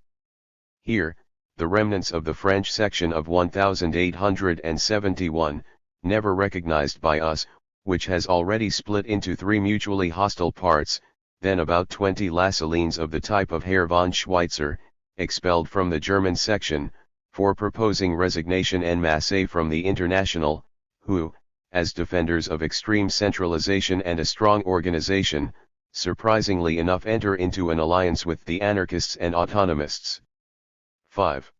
Here, the remnants of the French section of 1871, never recognized by us, which has already split into 3 mutually hostile parts, then about 20 Lassalleans of the type of Herr von Schweitzer, expelled from the German section, for proposing resignation en masse from the International, who, as defenders of extreme centralization and a strong organization, surprisingly enough enter into an alliance with the anarchists and autonomists. 5.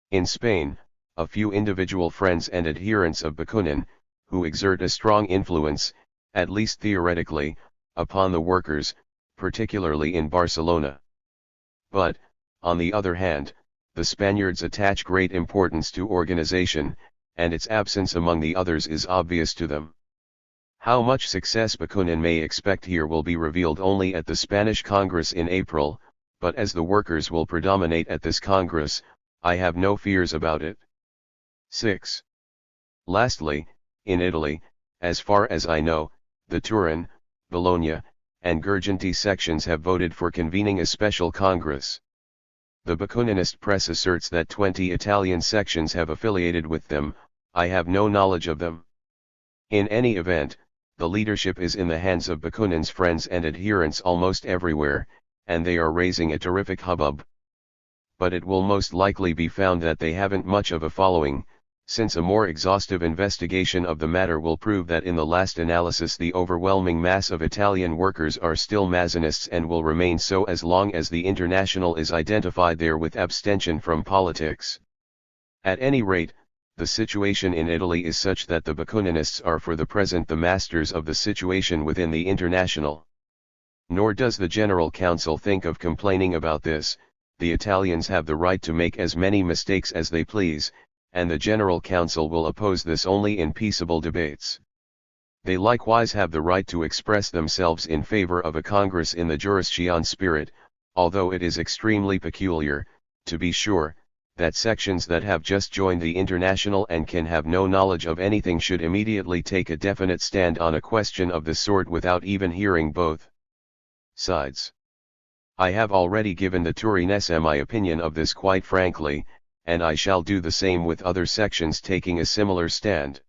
In Spain, a few individual friends and adherents of Bakunin, who exert a strong influence, at least theoretically, upon the workers, particularly in Barcelona. But, on the other hand, the Spaniards attach great importance to organization, and its absence among the others is obvious to them. How much success Bakunin may expect here will be revealed only at the Spanish Congress in April, but as the workers will predominate at this Congress, I have no fears about it. 6. Lastly, in Italy, as far as I know, the Turin, Bologna, and Girgenti sections have voted for convening a special Congress. The Bakuninist press asserts that 20 Italian sections have affiliated with them. I have no knowledge of them. In any event, the leadership is in the hands of Bakunin's friends and adherents almost everywhere, and they are raising a terrific hubbub. But it will most likely be found that they haven't much of a following, since a more exhaustive investigation of the matter will prove that in the last analysis the overwhelming mass of Italian workers are still Mazzinists and will remain so as long as the International is identified there with abstention from politics. At any rate, the situation in Italy is such that the Bakuninists are for the present the masters of the situation within the International. Nor does the General Council think of complaining about this. The Italians have the right to make as many mistakes as they please, and the General Council will oppose this only in peaceable debates. They likewise have the right to express themselves in favor of a Congress in the Jurisdiction spirit, although it is extremely peculiar, to be sure, that sections that have just joined the International and can have no knowledge of anything should immediately take a definite stand on a question of the sort without even hearing both sides. I have already given the Turinese my opinion of this quite frankly, and I shall do the same with other sections taking a similar stand.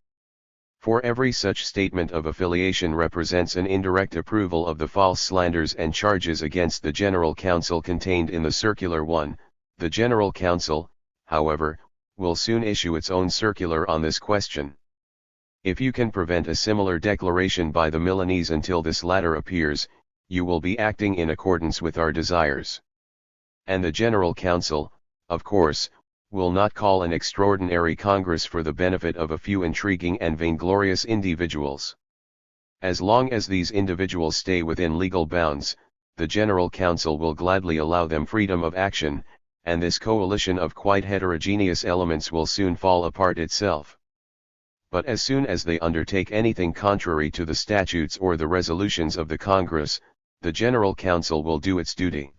For every such statement of affiliation represents an indirect approval of the false slanders and charges against the General Council contained in the Circular 1. The General Council, however, will soon issue its own circular on this question. If you can prevent a similar declaration by the Milanese until this latter appears, you will be acting in accordance with our desires. And the General Council, of course, will not call an extraordinary Congress for the benefit of a few intriguing and vainglorious individuals. As long as these individuals stay within legal bounds, the General Council will gladly allow them freedom of action, and this coalition of quite heterogeneous elements will soon fall apart itself. But as soon as they undertake anything contrary to the statutes or the resolutions of the Congress, the General Council will do its duty.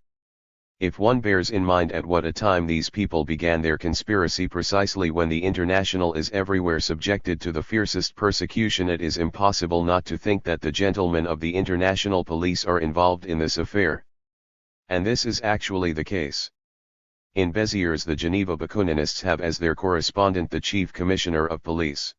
If one bears in mind at what a time these people began their conspiracy, precisely when the International is everywhere subjected to the fiercest persecution, it is impossible not to think that the gentlemen of the International Police are involved in this affair. And this is actually the case. In Béziers the Geneva Bakuninists have as their correspondent the Chief Commissioner of Police.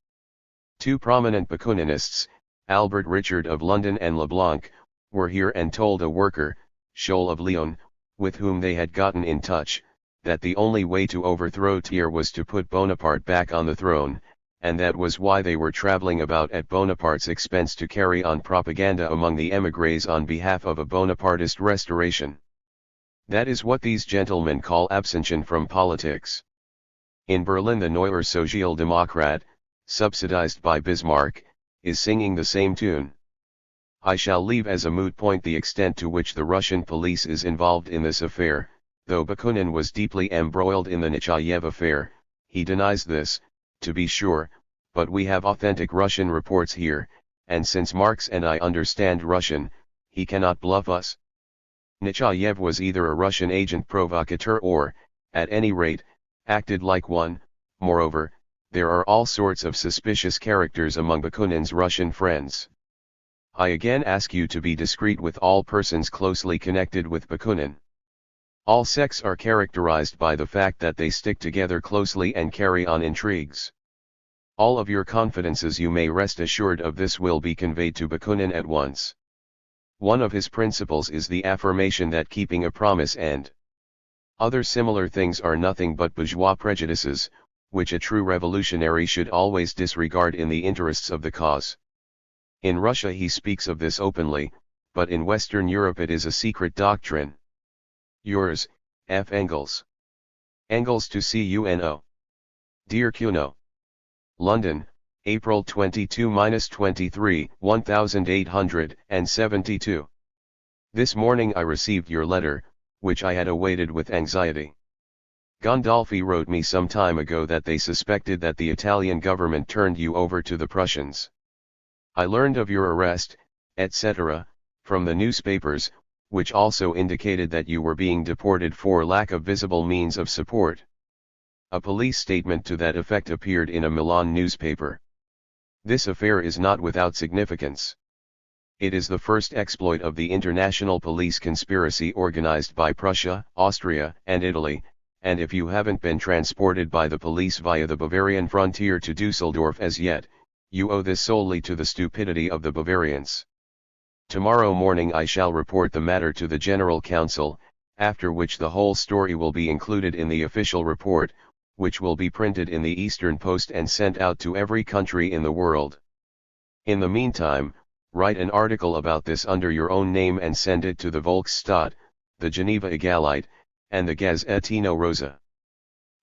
Two prominent Bakuninists, Albert Richard of London and Leblanc, were here and told a worker, Scholl of Lyon, with whom they had gotten in touch, that the only way to overthrow Thiers was to put Bonaparte back on the throne, and that was why they were traveling about at Bonaparte's expense to carry on propaganda among the émigrés on behalf of a Bonapartist restoration. That is what these gentlemen call abstention from politics. In Berlin the Neuer Sozialdemokrat, subsidized by Bismarck, is singing the same tune. I shall leave as a moot point the extent to which the Russian police is involved in this affair. Though Bakunin was deeply embroiled in the Nechayev affair, he denies this, to be sure, but we have authentic Russian reports here, and since Marx and I understand Russian, he cannot bluff us. Nechayev was either a Russian agent provocateur or, at any rate, acted like one. Moreover, there are all sorts of suspicious characters among Bakunin's Russian friends. I again ask you to be discreet with all persons closely connected with Bakunin. All sects are characterized by the fact that they stick together closely and carry on intrigues. All of your confidences, you may rest assured of this, will be conveyed to Bakunin at once. One of his principles is the affirmation that keeping a promise and other similar things are nothing but bourgeois prejudices, which a true revolutionary should always disregard in the interests of the cause. In Russia he speaks of this openly, but in Western Europe it is a secret doctrine. Yours, F. Engels. Engels to Cuno. Dear Cuno. London, April 22-23, 1872. This morning I received your letter, which I had awaited with anxiety. Gandolfi wrote me some time ago that they suspected that the Italian government turned you over to the Prussians. I learned of your arrest, etc., from the newspapers, which also indicated that you were being deported for lack of visible means of support. A police statement to that effect appeared in a Milan newspaper. This affair is not without significance. It is the first exploit of the international police conspiracy organized by Prussia, Austria, and Italy, and if you haven't been transported by the police via the Bavarian frontier to Dusseldorf as yet, you owe this solely to the stupidity of the Bavarians. Tomorrow morning I shall report the matter to the General Council, after which the whole story will be included in the official report, which will be printed in the Eastern Post and sent out to every country in the world. In the meantime, write an article about this under your own name and send it to the Volksstadt, the Geneva Egalite, and the Gazzettino Rosa.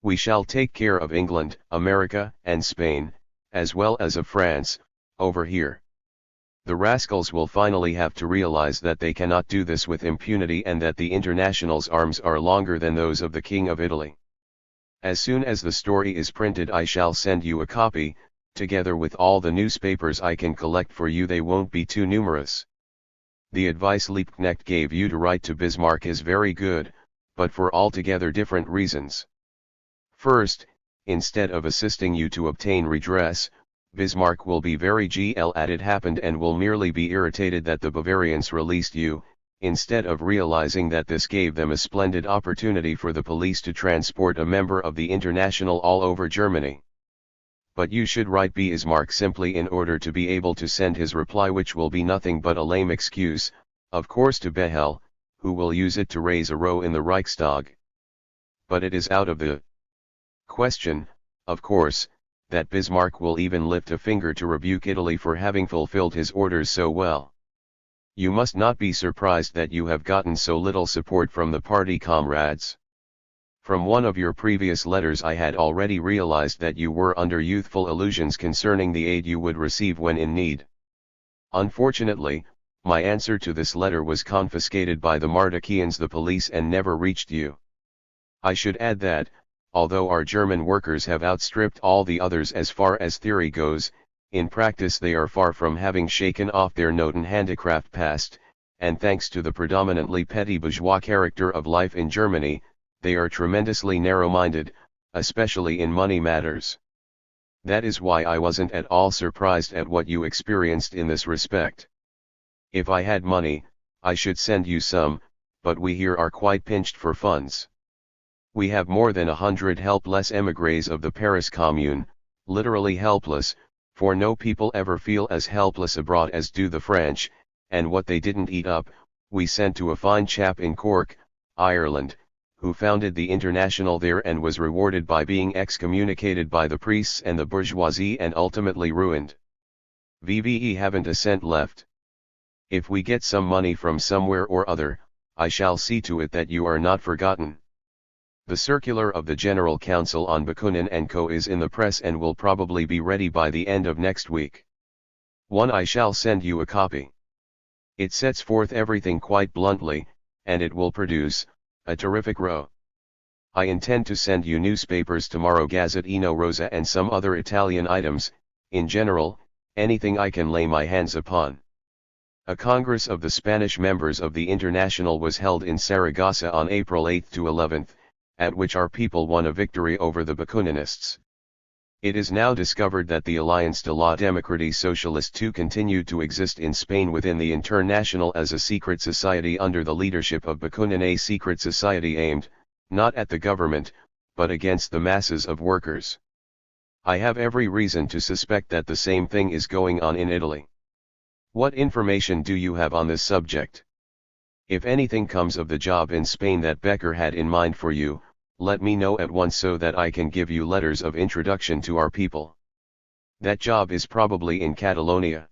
We shall take care of England, America, and Spain, as well as of France, over here. The rascals will finally have to realize that they cannot do this with impunity and that the International's arms are longer than those of the King of Italy. As soon as the story is printed I shall send you a copy, together with all the newspapers I can collect for you. They won't be too numerous. The advice Liebknecht gave you to write to Bismarck is very good, but for altogether different reasons. First, instead of assisting you to obtain redress, Bismarck will be very glad it happened and will merely be irritated that the Bavarians released you, instead of realizing that this gave them a splendid opportunity for the police to transport a member of the International all over Germany. But you should write Bismarck simply in order to be able to send his reply, which will be nothing but a lame excuse, of course, to Behel, who will use it to raise a row in the Reichstag. But it is out of the question, of course, that Bismarck will even lift a finger to rebuke Italy for having fulfilled his orders so well. You must not be surprised that you have gotten so little support from the party comrades. From one of your previous letters I had already realized that you were under youthful illusions concerning the aid you would receive when in need. Unfortunately, my answer to this letter was confiscated by the Mardakians, the police, and never reached you. I should add that, although our German workers have outstripped all the others as far as theory goes, in practice they are far from having shaken off their Noten handicraft past, and thanks to the predominantly petty bourgeois character of life in Germany, they are tremendously narrow-minded, especially in money matters. That is why I wasn't at all surprised at what you experienced in this respect. If I had money, I should send you some, but we here are quite pinched for funds. We have more than 100 helpless émigrés of the Paris Commune, literally helpless, for no people ever feel as helpless abroad as do the French, and what they didn't eat up, we sent to a fine chap in Cork, Ireland, who founded the International there and was rewarded by being excommunicated by the priests and the bourgeoisie and ultimately ruined. VVE haven't a cent left. If we get some money from somewhere or other, I shall see to it that you are not forgotten. The circular of the General Council on Bakunin & Co. is in the press and will probably be ready by the end of next week. I shall send you a copy. It sets forth everything quite bluntly, and it will produce a terrific row. I intend to send you newspapers tomorrow, Gazzettino Rosa and some other Italian items, in general, anything I can lay my hands upon. A Congress of the Spanish members of the International was held in Saragossa on April 8 to 11, at which our people won a victory over the Bakuninists. It is now discovered that the Alliance de la Démocratie Socialiste too continued to exist in Spain within the International as a secret society under the leadership of Bakunin, a secret society aimed, not at the government, but against the masses of workers. I have every reason to suspect that the same thing is going on in Italy. What information do you have on this subject? If anything comes of the job in Spain that Becker had in mind for you, let me know at once so that I can give you letters of introduction to our people. That job is probably in Catalonia,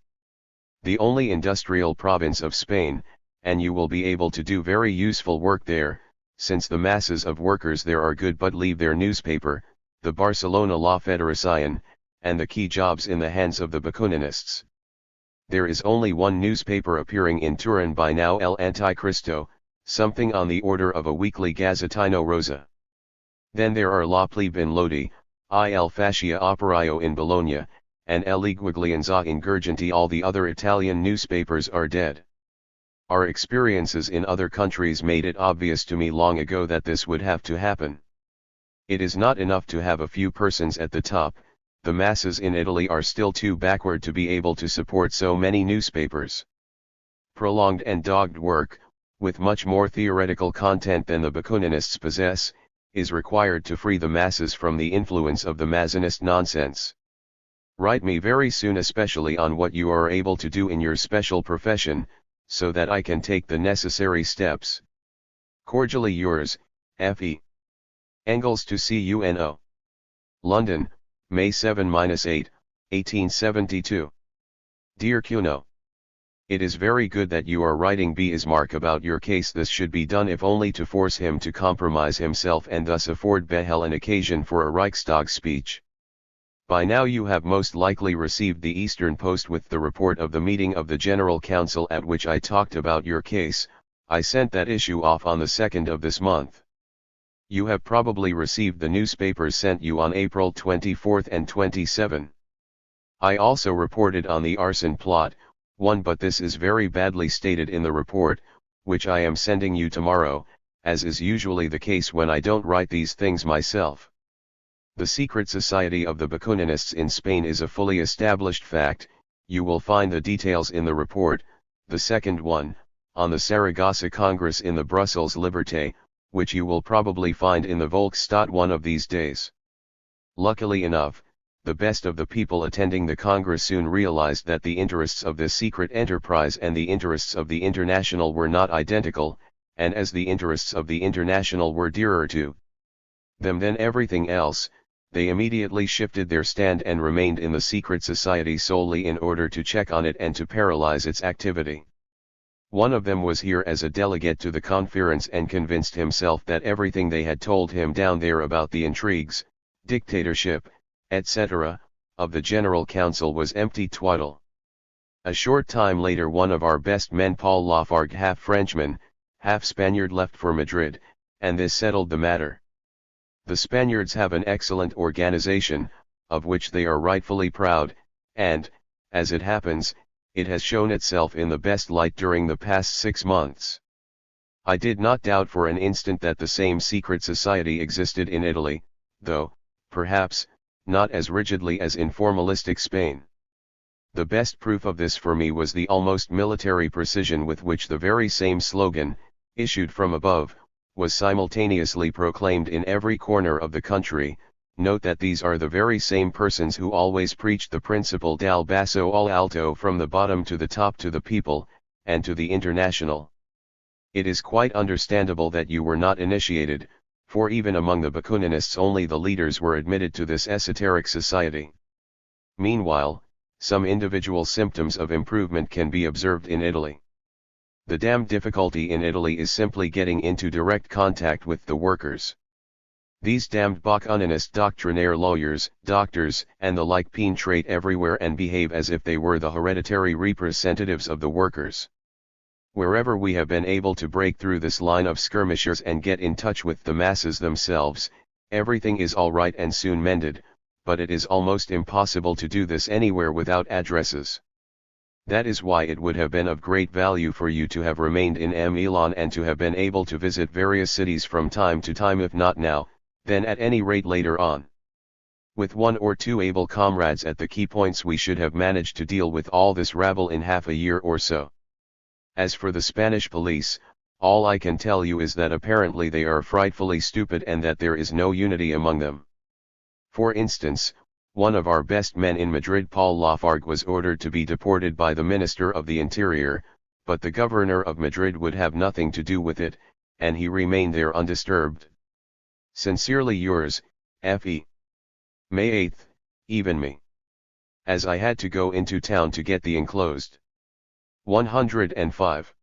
the only industrial province of Spain, and you will be able to do very useful work there, since the masses of workers there are good but leave their newspaper, the Barcelona La Federación, and the key jobs in the hands of the Bakuninists. There is only one newspaper appearing in Turin by now, El Anticristo, something on the order of a weekly Gazzettino Rosa. Then there are La Plebe in Lodi, Il Fascia Operaio in Bologna, and El Eguiglianza in Girgenti. All the other Italian newspapers are dead. Our experiences in other countries made it obvious to me long ago that this would have to happen. It is not enough to have a few persons at the top, the masses in Italy are still too backward to be able to support so many newspapers. Prolonged and dogged work, with much more theoretical content than the Bakuninists possess, is required to free the masses from the influence of the Mazzonist nonsense. Write me very soon, especially on what you are able to do in your special profession, so that I can take the necessary steps. Cordially yours, F.E. Engels to CUNO. London, May 7-8, 1872. Dear Cuno, it is very good that you are writing Bismarck about your case. This should be done if only to force him to compromise himself and thus afford Behel an occasion for a Reichstag speech. By now you have most likely received the Eastern Post with the report of the meeting of the General Council at which I talked about your case. I sent that issue off on the 2nd of this month. You have probably received the newspapers sent you on April 24 and 27. I also reported on the arson plot, but this is very badly stated in the report, which I am sending you tomorrow, as is usually the case when I don't write these things myself. The secret society of the Bakuninists in Spain is a fully established fact. You will find the details in the report, the second one, on the Saragossa Congress in the Brussels Liberté, which you will probably find in the Volksstadt one of these days. Luckily enough, the best of the people attending the Congress soon realized that the interests of this secret enterprise and the interests of the International were not identical, and as the interests of the International were dearer to them than everything else, they immediately shifted their stand and remained in the secret society solely in order to check on it and to paralyze its activity. One of them was here as a delegate to the conference and convinced himself that everything they had told him down there about the intrigues, dictatorship, etc., of the General Council was empty twaddle. A short time later one of our best men, Paul Lafargue, half Frenchman, half Spaniard, left for Madrid, and this settled the matter. The Spaniards have an excellent organization, of which they are rightfully proud, and, as it happens, it has shown itself in the best light during the past 6 months. I did not doubt for an instant that the same secret society existed in Italy, though, perhaps, not as rigidly as in formalistic Spain. The best proof of this for me was the almost military precision with which the very same slogan, issued from above, was simultaneously proclaimed in every corner of the country. Note that these are the very same persons who always preached the principle dal basso al alto, from the bottom to the top, to the people, and to the international. It is quite understandable that you were not initiated, for even among the Bakuninists only the leaders were admitted to this esoteric society. Meanwhile, some individual symptoms of improvement can be observed in Italy. The damned difficulty in Italy is simply getting into direct contact with the workers. These damned Bakuninist doctrinaire lawyers, doctors, and the like penetrate everywhere and behave as if they were the hereditary representatives of the workers. Wherever we have been able to break through this line of skirmishers and get in touch with the masses themselves, everything is all right and soon mended, but it is almost impossible to do this anywhere without addresses. That is why it would have been of great value for you to have remained in Milan and to have been able to visit various cities from time to time, if not now, then at any rate later on. With 1 or 2 able comrades at the key points we should have managed to deal with all this rabble in half a year or so. As for the Spanish police, all I can tell you is that apparently they are frightfully stupid and that there is no unity among them. For instance, one of our best men in Madrid, Paul Lafargue, was ordered to be deported by the Minister of the Interior, but the Governor of Madrid would have nothing to do with it, and he remained there undisturbed. Sincerely yours, F.E. May 8, even me. As I had to go into town to get the enclosed 105.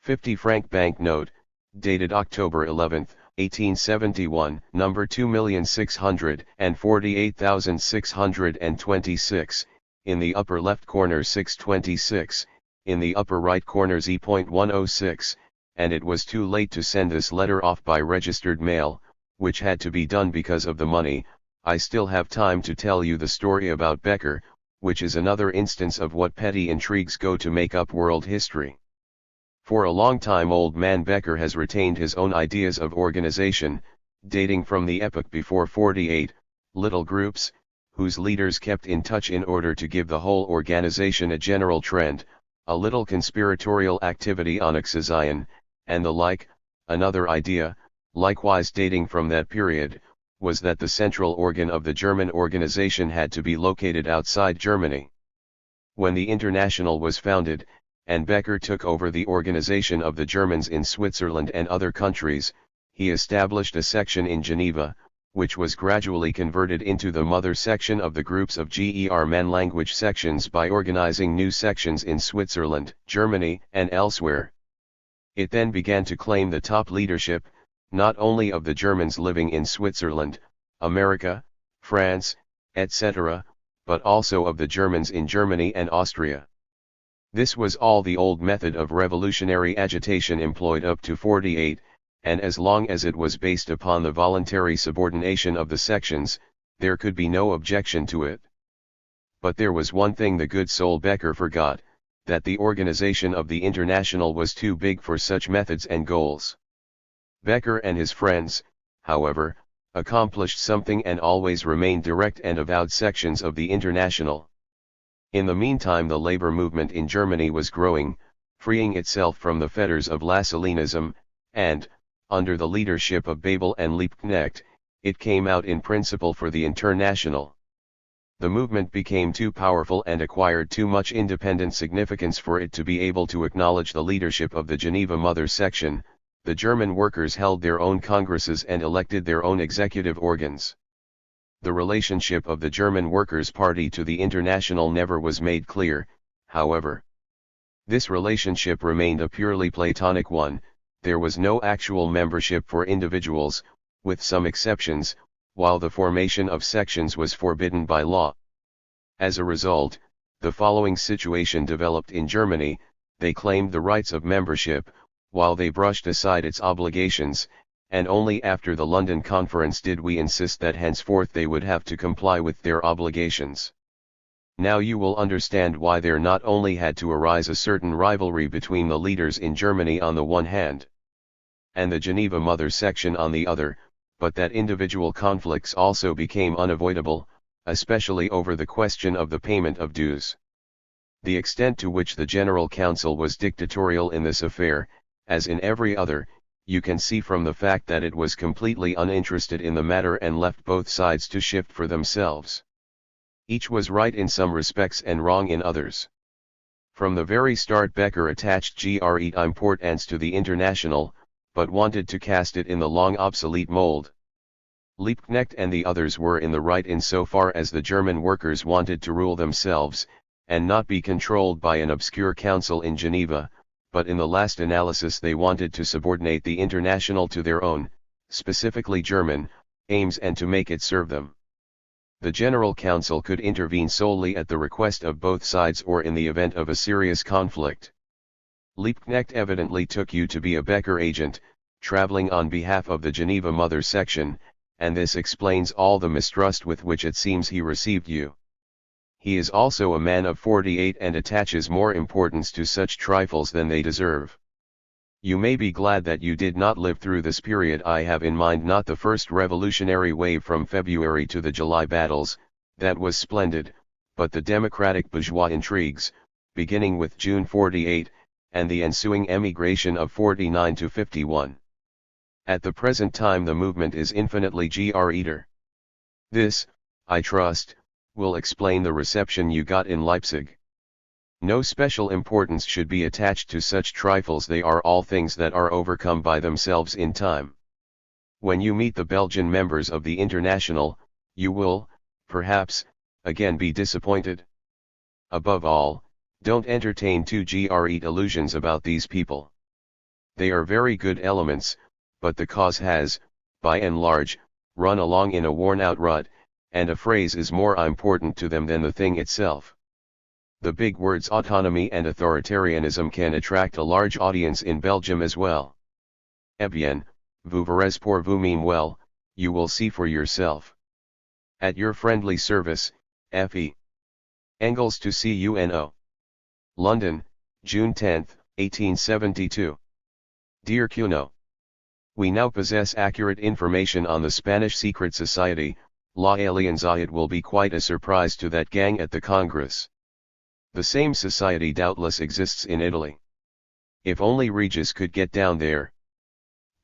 50-franc banknote, dated October 11, 1871, number 2,648,626, in the upper left corner 626, in the upper right corner Z.106, and it was too late to send this letter off by registered mail, which had to be done because of the money. I still have time to tell you the story about Becker, which is another instance of what petty intrigues go to make up world history. For a long time old man Becker has retained his own ideas of organization, dating from the epoch before 48, little groups, whose leaders kept in touch in order to give the whole organization a general trend, a little conspiratorial activity onyx Zion, and the like. Another idea, likewise dating from that period, was that the central organ of the German organization had to be located outside Germany. When the International was founded, and Becker took over the organization of the Germans in Switzerland and other countries, he established a section in Geneva, which was gradually converted into the mother section of the groups of German language sections by organizing new sections in Switzerland, Germany, and elsewhere. It then began to claim the top leadership, not only of the Germans living in Switzerland, America, France, etc., but also of the Germans in Germany and Austria. This was all the old method of revolutionary agitation employed up to 48, and as long as it was based upon the voluntary subordination of the sections, there could be no objection to it. But there was one thing the good soul Becker forgot, that the organization of the International was too big for such methods and goals. Becker and his friends, however, accomplished something and always remained direct and avowed sections of the International. In the meantime the labor movement in Germany was growing, freeing itself from the fetters of Lassalleanism, and, under the leadership of Babel and Liebknecht, it came out in principle for the International. The movement became too powerful and acquired too much independent significance for it to be able to acknowledge the leadership of the Geneva Mother Section. The German workers held their own congresses and elected their own executive organs. The relationship of the German Workers' Party to the International never was made clear, however. This relationship remained a purely Platonic one. There was no actual membership for individuals, with some exceptions, while the formation of sections was forbidden by law. As a result, the following situation developed in Germany: they claimed the rights of membership, while they brushed aside its obligations, and only after the London Conference did we insist that henceforth they would have to comply with their obligations. Now you will understand why there not only had to arise a certain rivalry between the leaders in Germany on the one hand, and the Geneva Mother Section on the other, but that individual conflicts also became unavoidable, especially over the question of the payment of dues. The extent to which the General Council was dictatorial in this affair, as in every other, you can see from the fact that it was completely uninterested in the matter and left both sides to shift for themselves. Each was right in some respects and wrong in others. From the very start Becker attached great importance to the International, but wanted to cast it in the long obsolete mold. Liebknecht and the others were in the right insofar as the German workers wanted to rule themselves, and not be controlled by an obscure council in Geneva, but in the last analysis they wanted to subordinate the International to their own, specifically German, aims and to make it serve them. The General Council could intervene solely at the request of both sides or in the event of a serious conflict. Liebknecht evidently took you to be a Becker agent, traveling on behalf of the Geneva Mother Section, and this explains all the mistrust with which it seems he received you. He is also a man of 48 and attaches more importance to such trifles than they deserve. You may be glad that you did not live through this period. I have in mind not the first revolutionary wave from February to the July battles, that was splendid, but the democratic bourgeois intrigues, beginning with June 48, and the ensuing emigration of 49 to 51. At the present time the movement is infinitely greater. This, I trust, will explain the reception you got in Leipzig. No special importance should be attached to such trifles, they are all things that are overcome by themselves in time. When you meet the Belgian members of the International, you will, perhaps, again be disappointed. Above all, don't entertain too great illusions about these people. They are very good elements, but the cause has, by and large, run along in a worn-out rut, and a phrase is more important to them than the thing itself. The big words autonomy and authoritarianism can attract a large audience in Belgium as well. Eh bien, vous verrez pour vous-même well, you will see for yourself. At your friendly service, F.E. Engels to CUNO. London, June 10, 1872. Dear Cuno. We now possess accurate information on the Spanish secret society, La Alianza. It will be quite a surprise to that gang at the Congress. The same society doubtless exists in Italy. If only Regis could get down there.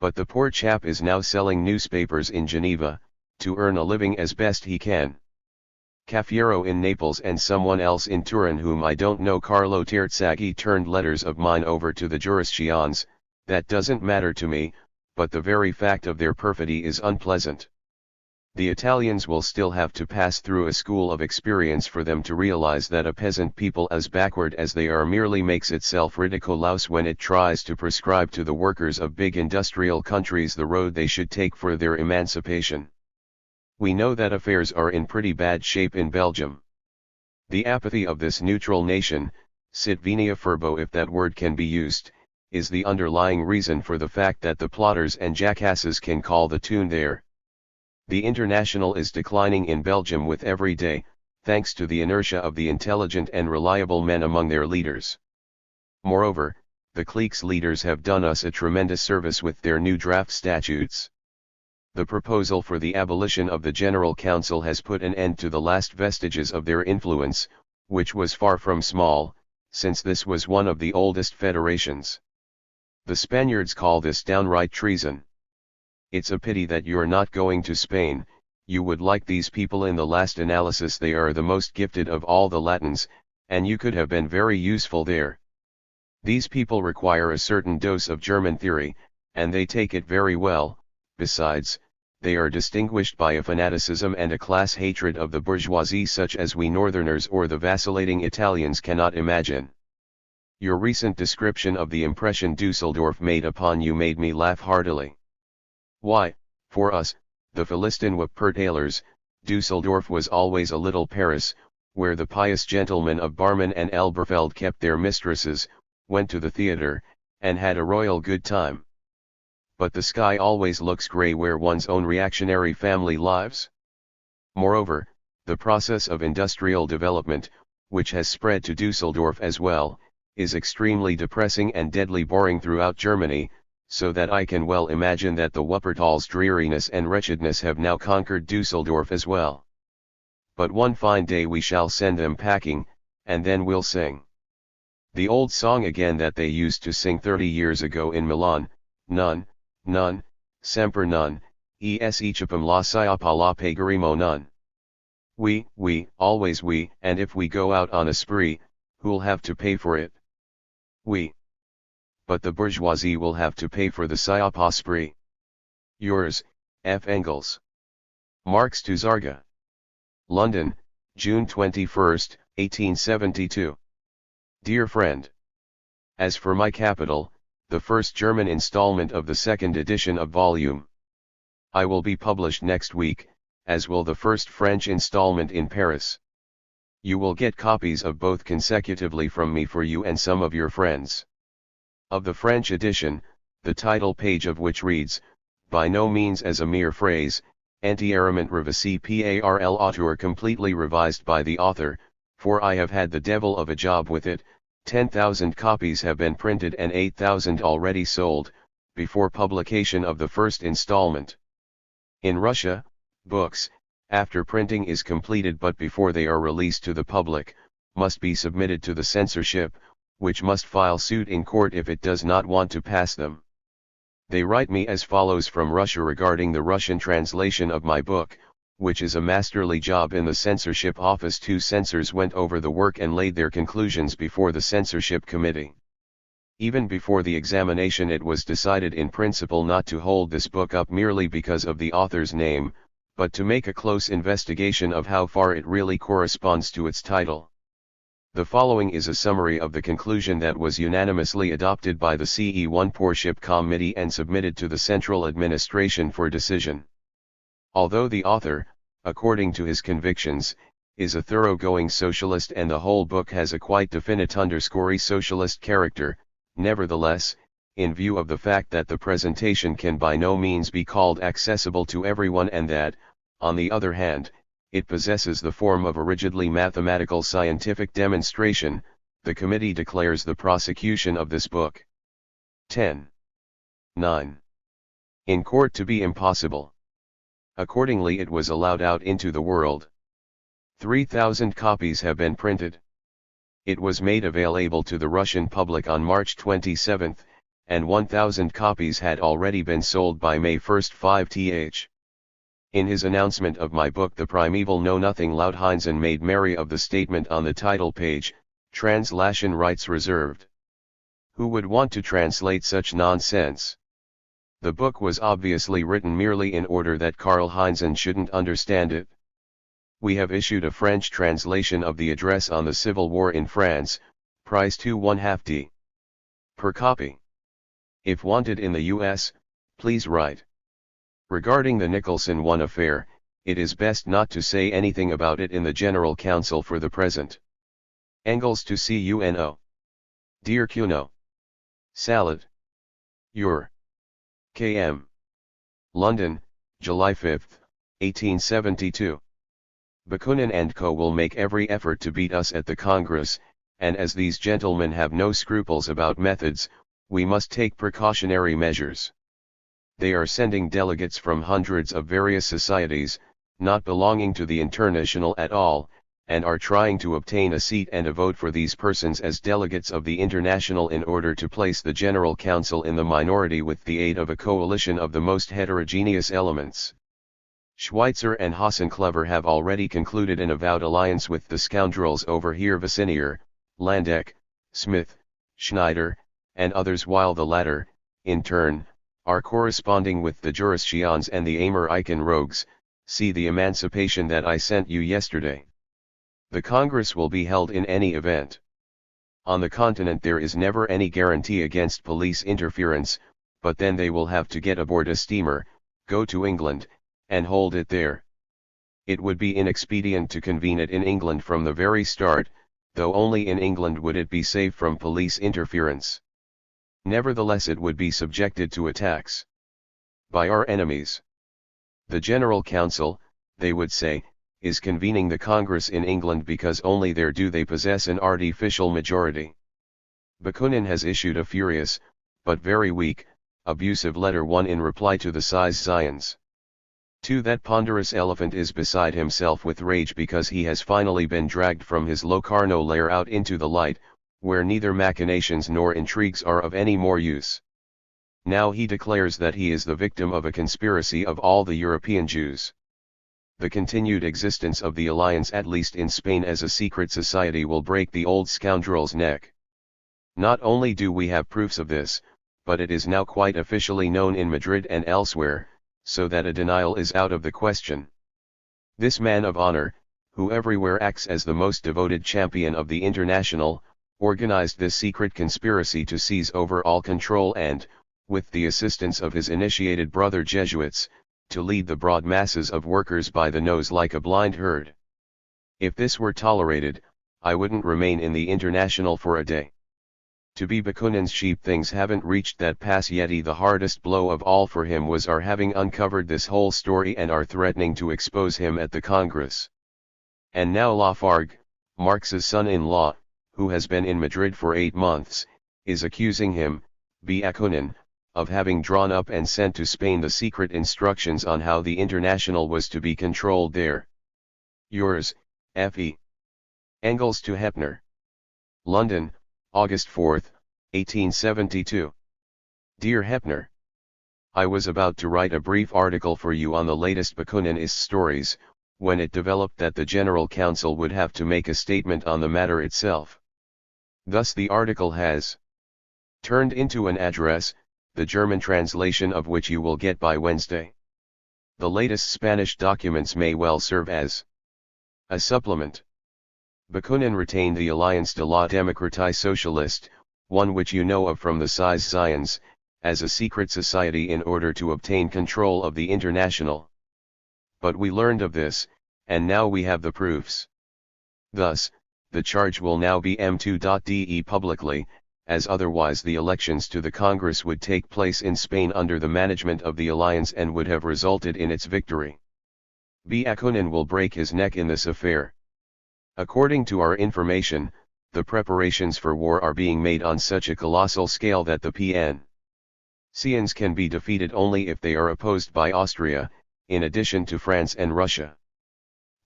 But the poor chap is now selling newspapers in Geneva, to earn a living as best he can. Caffiero in Naples and someone else in Turin whom I don't know, Carlo Terzaghi, turned letters of mine over to the jurisdictions. That doesn't matter to me, but the very fact of their perfidy is unpleasant. The Italians will still have to pass through a school of experience for them to realize that a peasant people as backward as they are merely makes itself ridiculous when it tries to prescribe to the workers of big industrial countries the road they should take for their emancipation. We know that affairs are in pretty bad shape in Belgium. The apathy of this neutral nation, sit venia furbo if that word can be used, is the underlying reason for the fact that the plotters and jackasses can call the tune there. The International is declining in Belgium with every day, thanks to the inertia of the intelligent and reliable men among their leaders. Moreover, the clique's leaders have done us a tremendous service with their new draft statutes. The proposal for the abolition of the General Council has put an end to the last vestiges of their influence, which was far from small, since this was one of the oldest federations. The Spaniards call this downright treason. It's a pity that you're not going to Spain. You would like these people in the last analysis. They are the most gifted of all the Latins, and you could have been very useful there. These people require a certain dose of German theory, and they take it very well. Besides, they are distinguished by a fanaticism and a class hatred of the bourgeoisie such as we Northerners or the vacillating Italians cannot imagine. Your recent description of the impression Dusseldorf made upon you made me laugh heartily. Why, for us, the Philistine Wuppertalers, Dusseldorf was always a little Paris, where the pious gentlemen of Barmen and Elberfeld kept their mistresses, went to the theatre, and had a royal good time. But the sky always looks grey where one's own reactionary family lives. Moreover, the process of industrial development, which has spread to Dusseldorf as well, is extremely depressing and deadly boring throughout Germany, so that I can well imagine that the Wuppertal's dreariness and wretchedness have now conquered Dusseldorf as well. But one fine day we shall send them packing, and then we'll sing the old song again that they used to sing 30 years ago in Milan, none, none, semper none, es echipum la siapa la pagarimo none. We, always we, and if we go out on a spree, who'll have to pay for it? We. But the bourgeoisie will have to pay for the siapa spree. Yours, F. Engels. Marx to Zarga. London, June 21, 1872. Dear friend. As for my capital, the first German installment of the second edition of Volume I will be published next week, as will the first French installment in Paris. You will get copies of both consecutively from me for you and some of your friends. Of the French edition, the title page of which reads, by no means as a mere phrase, Entièrement revisé par l'auteur, completely revised by the author, for I have had the devil of a job with it. 10,000 copies have been printed and 8,000 already sold, before publication of the first installment. In Russia, books, after printing is completed but before they are released to the public, must be submitted to the censorship, which must file suit in court if it does not want to pass them. They write me as follows from Russia regarding the Russian translation of my book, which is a masterly job in the censorship office. 2 censors went over the work and laid their conclusions before the censorship committee. Even before the examination it was decided in principle not to hold this book up merely because of the author's name, but to make a close investigation of how far it really corresponds to its title. The following is a summary of the conclusion that was unanimously adopted by the CE1 Porship Committee and submitted to the Central Administration for decision. Although the author, according to his convictions, is a thoroughgoing socialist and the whole book has a quite definite socialist character, nevertheless, in view of the fact that the presentation can by no means be called accessible to everyone and that, on the other hand, it possesses the form of a rigidly mathematical scientific demonstration, the committee declares the prosecution of this book 10.9. in court to be impossible. Accordingly it was allowed out into the world. 3,000 copies have been printed. It was made available to the Russian public on March 27, and 1,000 copies had already been sold by May 1, 5th. In his announcement of my book The Primeval Know-Nothing Lautheinsen made merry of the statement on the title page, translation rights reserved. Who would want to translate such nonsense? The book was obviously written merely in order that Karl Heinzen shouldn't understand it. We have issued a French translation of the address on the Civil War in France, price 2.5 D. per copy. If wanted in the U.S., please write. Regarding the Nicholson 1 affair, it is best not to say anything about it in the General Council for the present. Engels to CUNO. Dear Cuno. Salad. Your. K.M. London, July 5, 1872. Bakunin and Co. will make every effort to beat us at the Congress, and as these gentlemen have no scruples about methods, we must take precautionary measures. They are sending delegates from hundreds of various societies, not belonging to the International at all, and are trying to obtain a seat and a vote for these persons as delegates of the International in order to place the General Council in the minority with the aid of a coalition of the most heterogeneous elements. Schweitzer and Hasenclever have already concluded an avowed alliance with the scoundrels over here Vassinier, Landeck, Smith, Schneider, and others, while the latter, in turn, are corresponding with the Jurassians and the Amer-Eichen rogues. See the emancipation that I sent you yesterday. The Congress will be held in any event. On the continent there is never any guarantee against police interference, but then they will have to get aboard a steamer, go to England, and hold it there. It would be inexpedient to convene it in England from the very start, though only in England would it be safe from police interference. Nevertheless it would be subjected to attacks by our enemies. The General Council, they would say, is convening the Congress in England because only there do they possess an artificial majority. Bakunin has issued a furious, but very weak, abusive letter 1 in reply to the size Zions. 2. That ponderous elephant is beside himself with rage because he has finally been dragged from his Locarno lair out into the light, where neither machinations nor intrigues are of any more use. Now he declares that he is the victim of a conspiracy of all the European Jews. The continued existence of the alliance, at least in Spain as a secret society, will break the old scoundrel's neck. Not only do we have proofs of this, but it is now quite officially known in Madrid and elsewhere, so that a denial is out of the question. This man of honor, who everywhere acts as the most devoted champion of the International, organized this secret conspiracy to seize over all control and, with the assistance of his initiated brother Jesuits, to lead the broad masses of workers by the nose like a blind herd. If this were tolerated, I wouldn't remain in the International for a day. To be Bakunin's sheep, things haven't reached that pass yet. The hardest blow of all for him was our having uncovered this whole story and our threatening to expose him at the Congress. And now Lafargue, Marx's son-in-law, who has been in Madrid for 8 months, is accusing him, Bakunin, of having drawn up and sent to Spain the secret instructions on how the International was to be controlled there. Yours, F.E. Engels to Heppner. London, August 4, 1872. Dear Heppner, I was about to write a brief article for you on the latest Bakuninist stories, when it developed that the General Council would have to make a statement on the matter itself. Thus the article has turned into an address, the German translation of which you will get by Wednesday. The latest Spanish documents may well serve as a supplement. Bakunin retained the Alliance de la Démocratie Socialiste, one which you know of from the size Zions, as a secret society in order to obtain control of the International. But we learned of this, and now we have the proofs. Thus, the charge will now be M2.de publicly, as otherwise the elections to the Congress would take place in Spain under the management of the Alliance and would have resulted in its victory. Bakunin will break his neck in this affair. According to our information, the preparations for war are being made on such a colossal scale that the PNCs can be defeated only if they are opposed by Austria, in addition to France and Russia.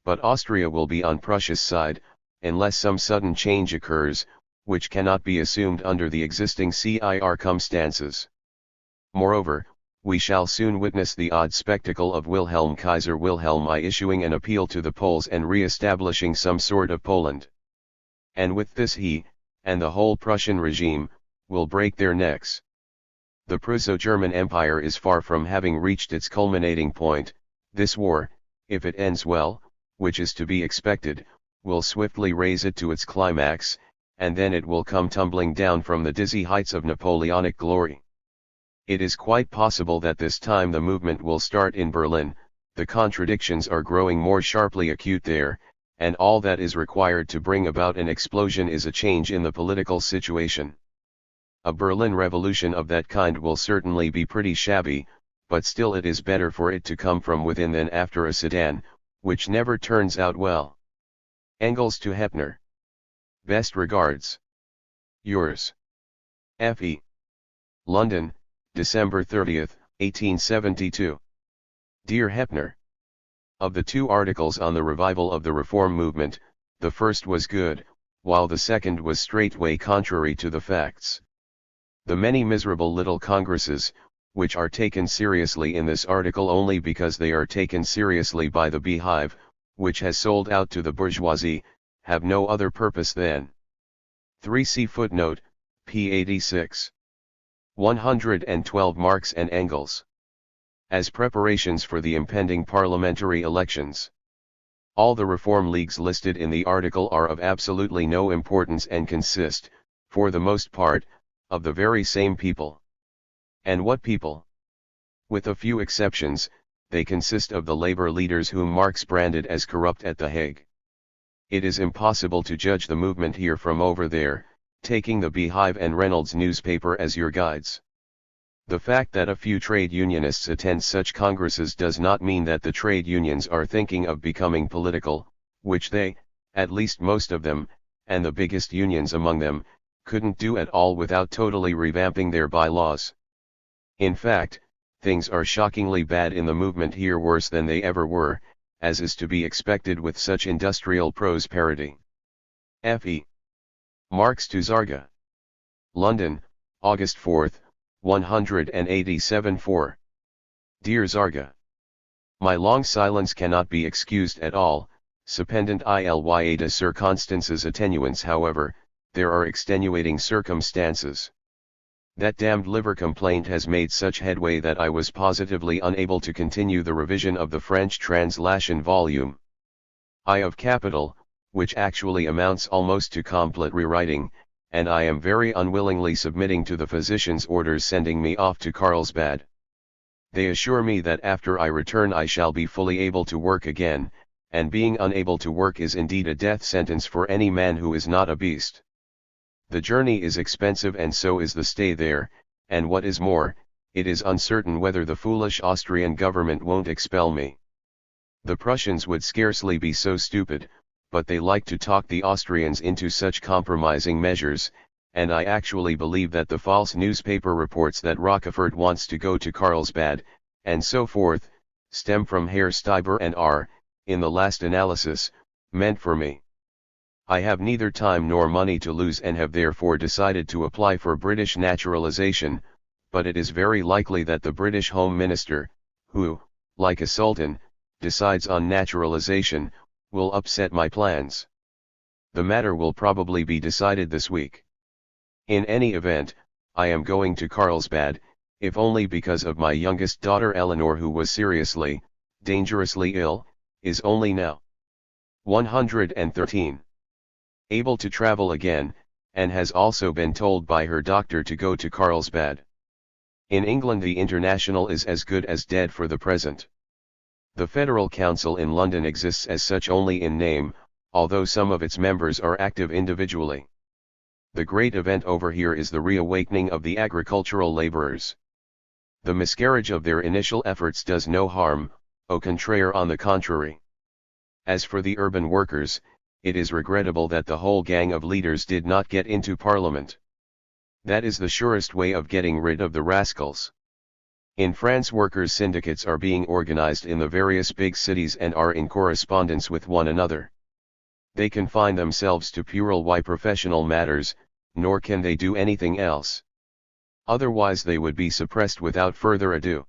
But Austria will be on Prussia's side, unless some sudden change occurs, which cannot be assumed under the existing circumstances. Moreover, we shall soon witness the odd spectacle of Wilhelm Kaiser Wilhelm I issuing an appeal to the Poles and re-establishing some sort of Poland. And with this he, and the whole Prussian regime, will break their necks. The Prusso-German Empire is far from having reached its culminating point. This war, if it ends well, which is to be expected, will swiftly raise it to its climax, and then it will come tumbling down from the dizzy heights of Napoleonic glory. It is quite possible that this time the movement will start in Berlin. The contradictions are growing more sharply acute there, and all that is required to bring about an explosion is a change in the political situation. A Berlin revolution of that kind will certainly be pretty shabby, but still it is better for it to come from within than after a Sedan, which never turns out well. Engels to Heppner. Best regards. Yours. F.E. London, December 30, 1872. Dear Heppner, of the 2 articles on the revival of the reform movement, the first was good, while the second was straightway contrary to the facts. The many miserable little congresses, which are taken seriously in this article only because they are taken seriously by the beehive, which has sold out to the bourgeoisie, have no other purpose than 3. Footnote, p. 86. 112 Marx and Engels. As preparations for the impending parliamentary elections. All the reform leagues listed in the article are of absolutely no importance and consist, for the most part, of the very same people. And what people? With a few exceptions, they consist of the labor leaders whom Marx branded as corrupt at The Hague. It is impossible to judge the movement here from over there, taking the Beehive and Reynolds newspaper as your guides. The fact that a few trade unionists attend such congresses does not mean that the trade unions are thinking of becoming political, which they, at least most of them, and the biggest unions among them, couldn't do at all without totally revamping their bylaws. In fact, things are shockingly bad in the movement here, worse than they ever were, as is to be expected with such industrial prosperity. F.E. Marx to Zarga. London, August 4, 187-4. Dear Zarga. My long silence cannot be excused at all, suppendent ilya de circumstances attenuants. However, there are extenuating circumstances. That damned liver complaint has made such headway that I was positively unable to continue the revision of the French translation volume I of Capital, which actually amounts almost to complete rewriting, and I am very unwillingly submitting to the physician's orders sending me off to Carlsbad. They assure me that after I return I shall be fully able to work again, and being unable to work is indeed a death sentence for any man who is not a beast. The journey is expensive and so is the stay there, and what is more, it is uncertain whether the foolish Austrian government won't expel me. The Prussians would scarcely be so stupid, but they like to talk the Austrians into such compromising measures, and I actually believe that the false newspaper reports that Rochefort wants to go to Carlsbad, and so forth, stem from Herr Stieber and are, in the last analysis, meant for me. I have neither time nor money to lose and have therefore decided to apply for British naturalization, but it is very likely that the British Home Minister, who, like a sultan, decides on naturalization, will upset my plans. The matter will probably be decided this week. In any event, I am going to Carlsbad, if only because of my youngest daughter Eleanor, who was seriously, dangerously ill, is only now 113. Able to travel again, and has also been told by her doctor to go to Carlsbad. In England the International is as good as dead for the present. The Federal Council in London exists as such only in name, although some of its members are active individually. The great event over here is the reawakening of the agricultural laborers. The miscarriage of their initial efforts does no harm, au contraire, on the contrary. As for the urban workers, it is regrettable that the whole gang of leaders did not get into Parliament. That is the surest way of getting rid of the rascals. In France, workers' syndicates are being organized in the various big cities and are in correspondence with one another. They confine themselves to purely professional matters, nor can they do anything else. Otherwise they would be suppressed without further ado.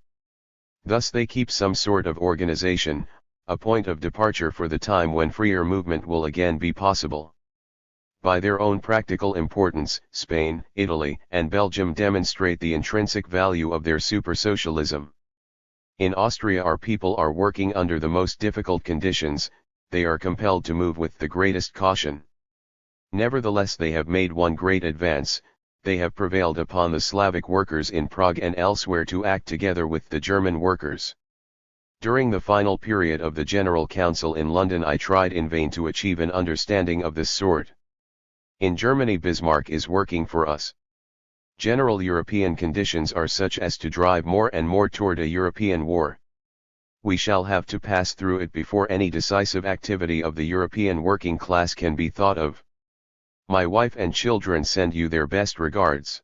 Thus they keep some sort of organization, a point of departure for the time when freer movement will again be possible. By their own practical importance, Spain, Italy, and Belgium demonstrate the intrinsic value of their super-socialism. In Austria our people are working under the most difficult conditions, they are compelled to move with the greatest caution. Nevertheless they have made one great advance, they have prevailed upon the Slavic workers in Prague and elsewhere to act together with the German workers. During the final period of the General Council in London I tried in vain to achieve an understanding of this sort. In Germany Bismarck is working for us. General European conditions are such as to drive more and more toward a European war. We shall have to pass through it before any decisive activity of the European working class can be thought of. My wife and children send you their best regards.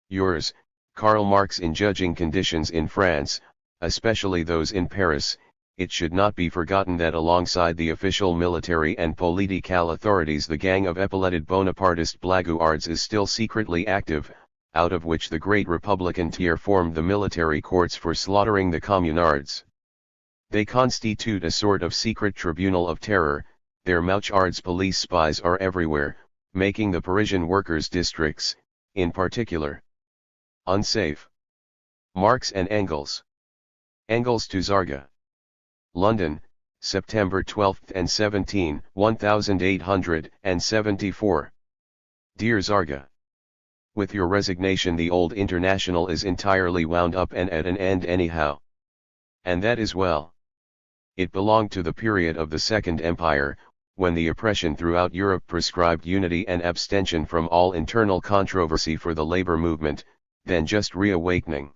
Yours, Karl Marx. In judging conditions in France, especially those in Paris, it should not be forgotten that alongside the official military and political authorities the gang of epauletted Bonapartist blaguards is still secretly active, out of which the great Republican tier formed the military courts for slaughtering the communards. They constitute a sort of secret tribunal of terror, their Mouchards police spies are everywhere, making the Parisian workers' districts, in particular, unsafe. Marx and Engels. Engels to Zarga. London, September 12 and 17, 1874. Dear Zarga. With your resignation the old International is entirely wound up and at an end anyhow. And that is well. It belonged to the period of the Second Empire, when the oppression throughout Europe prescribed unity and abstention from all internal controversy for the labor movement, than just reawakening.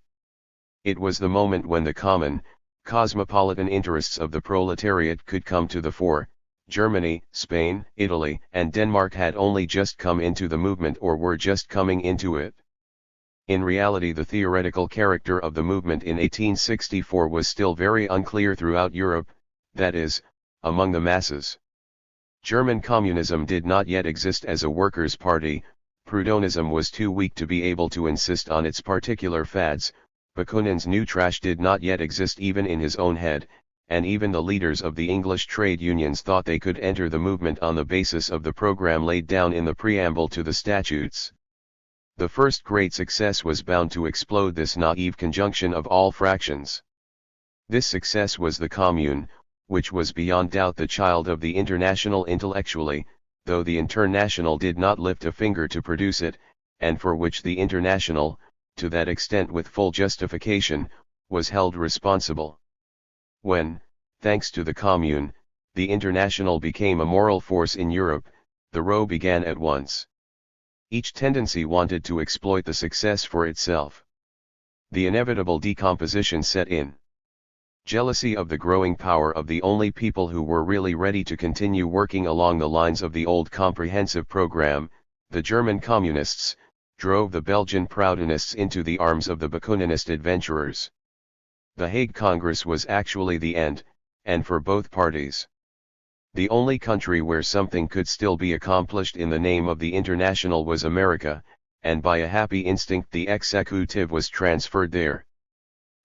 It was the moment when the common, cosmopolitan interests of the proletariat could come to the fore. Germany, Spain, Italy, and Denmark had only just come into the movement or were just coming into it. In reality, the theoretical character of the movement in 1864 was still very unclear throughout Europe, that is, among the masses. German communism did not yet exist as a workers' party, Prudhonism was too weak to be able to insist on its particular fads, Bakunin's new trash did not yet exist even in his own head, and even the leaders of the English trade unions thought they could enter the movement on the basis of the program laid down in the preamble to the statutes. The first great success was bound to explode this naive conjunction of all fractions. This success was the Commune, which was beyond doubt the child of the International intellectually, though the International did not lift a finger to produce it, and for which the International, to that extent with full justification, was held responsible. When, thanks to the Commune, the International became a moral force in Europe, the row began at once. Each tendency wanted to exploit the success for itself. The inevitable decomposition set in. Jealousy of the growing power of the only people who were really ready to continue working along the lines of the old comprehensive program, the German Communists, drove the Belgian Proudhonists into the arms of the Bakuninist adventurers. The Hague Congress was actually the end, and for both parties. The only country where something could still be accomplished in the name of the International was America, and by a happy instinct the executive was transferred there.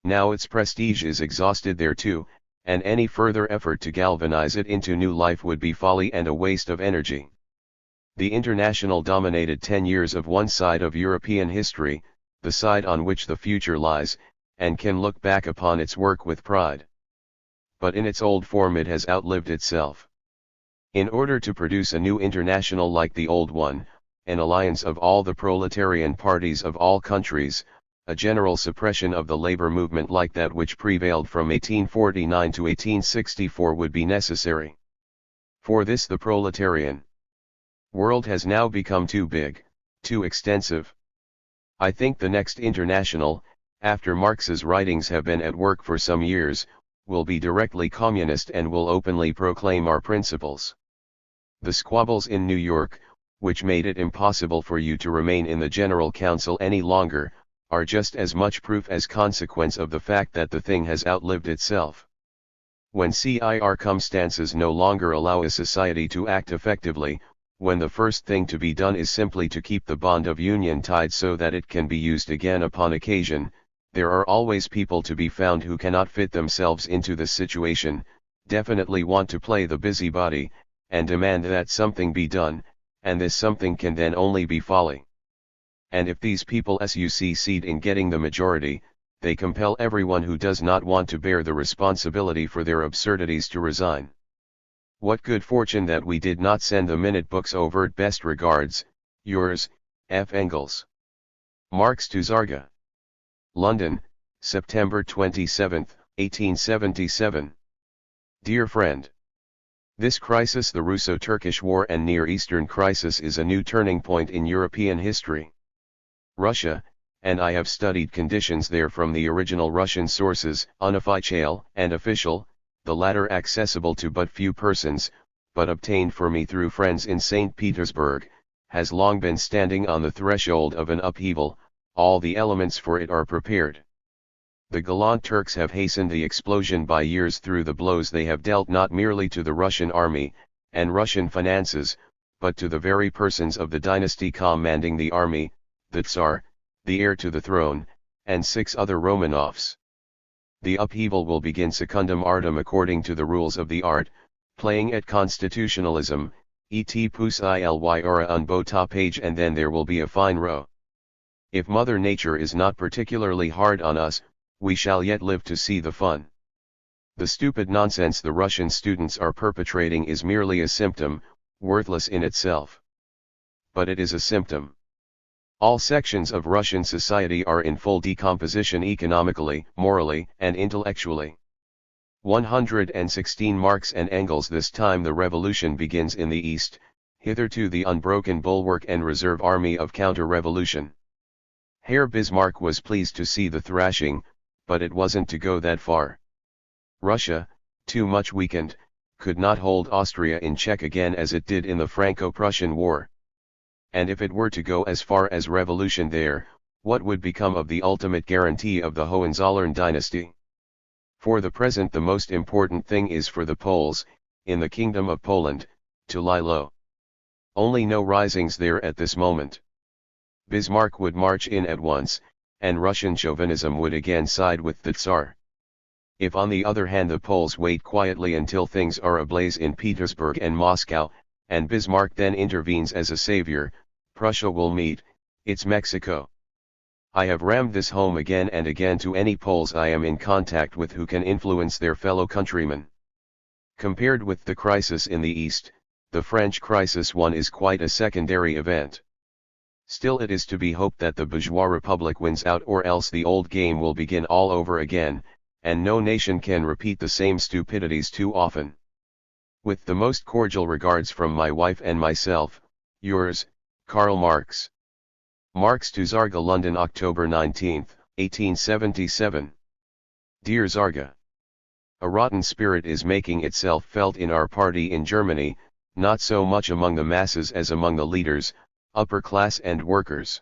Now its prestige is exhausted there too, and any further effort to galvanize it into new life would be folly and a waste of energy. The International dominated 10 years of one side of European history, the side on which the future lies, and can look back upon its work with pride. But in its old form it has outlived itself. In order to produce a new International like the old one, an alliance of all the proletarian parties of all countries, a general suppression of the labor movement like that which prevailed from 1849 to 1864 would be necessary. For this the proletarian world has now become too big, too extensive. I think the next International, after Marx's writings have been at work for some years, will be directly communist and will openly proclaim our principles. The squabbles in New York, which made it impossible for you to remain in the General Council any longer, are just as much proof as consequence of the fact that the thing has outlived itself. When circumstances no longer allow a society to act effectively, when the first thing to be done is simply to keep the bond of union tied so that it can be used again upon occasion, there are always people to be found who cannot fit themselves into this situation, definitely want to play the busybody, and demand that something be done, and this something can then only be folly. And if these people succeed in getting the majority, they compel everyone who does not want to bear the responsibility for their absurdities to resign. What good fortune that we did not send the minute books over. Best regards, yours, F. Engels. Marx to Zarga. London, September 27, 1877. Dear friend. This crisis, the Russo-Turkish War and Near Eastern crisis, is a new turning point in European history. Russia, and I have studied conditions there from the original Russian sources, unofficial and official, the latter accessible to but few persons, but obtained for me through friends in St. Petersburg, has long been standing on the threshold of an upheaval. All the elements for it are prepared. The gallant Turks have hastened the explosion by years through the blows they have dealt not merely to the Russian army, and Russian finances, but to the very persons of the dynasty commanding the army, the Tsar, the heir to the throne, and 6 other Romanovs. The upheaval will begin secundum artem according to the rules of the art, playing at constitutionalism, et pus ilyra un bota page, and then there will be a fine row. If Mother Nature is not particularly hard on us, we shall yet live to see the fun. The stupid nonsense the Russian students are perpetrating is merely a symptom, worthless in itself. But it is a symptom. All sections of Russian society are in full decomposition economically, morally, and intellectually. 116 Marx and Engels. This time the revolution begins in the East, hitherto the unbroken bulwark and reserve army of counter-revolution. Herr Bismarck was pleased to see the thrashing, but it wasn't to go that far. Russia, too much weakened, could not hold Austria in check again as it did in the Franco-Prussian War. And if it were to go as far as revolution there, what would become of the ultimate guarantee of the Hohenzollern dynasty? For the present the most important thing is for the Poles, in the Kingdom of Poland, to lie low. Only no risings there at this moment. Bismarck would march in at once, and Russian chauvinism would again side with the Tsar. If on the other hand the Poles wait quietly until things are ablaze in Petersburg and Moscow, and Bismarck then intervenes as a savior, Prussia will meet its Mexico. I have rammed this home again and again to any Poles I am in contact with who can influence their fellow countrymen. Compared with the crisis in the East, the French crisis one is quite a secondary event. Still it is to be hoped that the bourgeois republic wins out, or else the old game will begin all over again, and no nation can repeat the same stupidities too often. With the most cordial regards from my wife and myself, yours, Karl Marx. Marx to Zarga, London, October 19, 1877. Dear Zarga, a rotten spirit is making itself felt in our party in Germany, not so much among the masses as among the leaders, upper class and workers.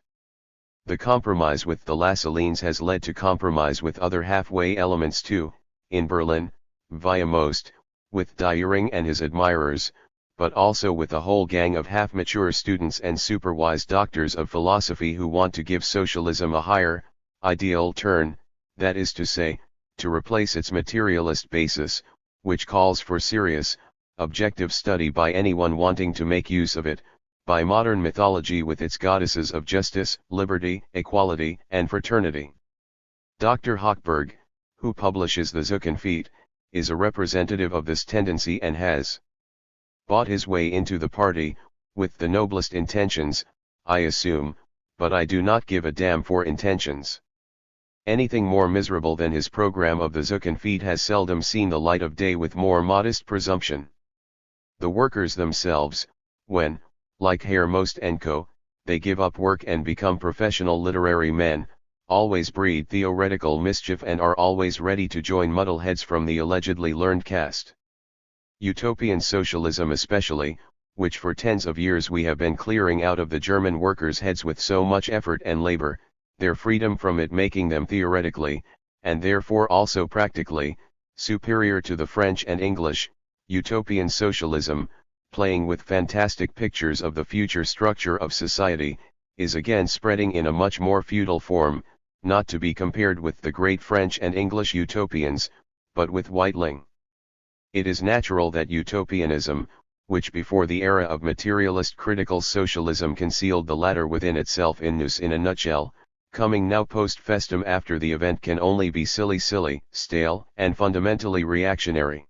The compromise with the Lassalleans has led to compromise with other halfway elements too, in Berlin, via Most, with Dühring and his admirers, but also with a whole gang of half-mature students and supervised doctors of philosophy who want to give socialism a higher, ideal turn, that is to say, to replace its materialist basis, which calls for serious, objective study by anyone wanting to make use of it, by modern mythology with its goddesses of justice, liberty, equality, and fraternity. Dr. Hochberg, who publishes the Zukunft, is a representative of this tendency and has bought his way into the party, with the noblest intentions, I assume, but I do not give a damn for intentions. Anything more miserable than his program of the Zukunft has seldom seen the light of day with more modest presumption. The workers themselves, when, like Herr Most and Co., they give up work and become professional literary men, always breed theoretical mischief and are always ready to join muddleheads from the allegedly learned caste. Utopian socialism especially, which for tens of years we have been clearing out of the German workers' heads with so much effort and labor, their freedom from it making them theoretically, and therefore also practically, superior to the French and English, utopian socialism, playing with fantastic pictures of the future structure of society, is again spreading in a much more feudal form, not to be compared with the great French and English utopians, but with Weitling. It is natural that utopianism, which before the era of materialist critical socialism concealed the latter within itself in a nutshell, coming now post festum after the event can only be silly, stale, and fundamentally reactionary.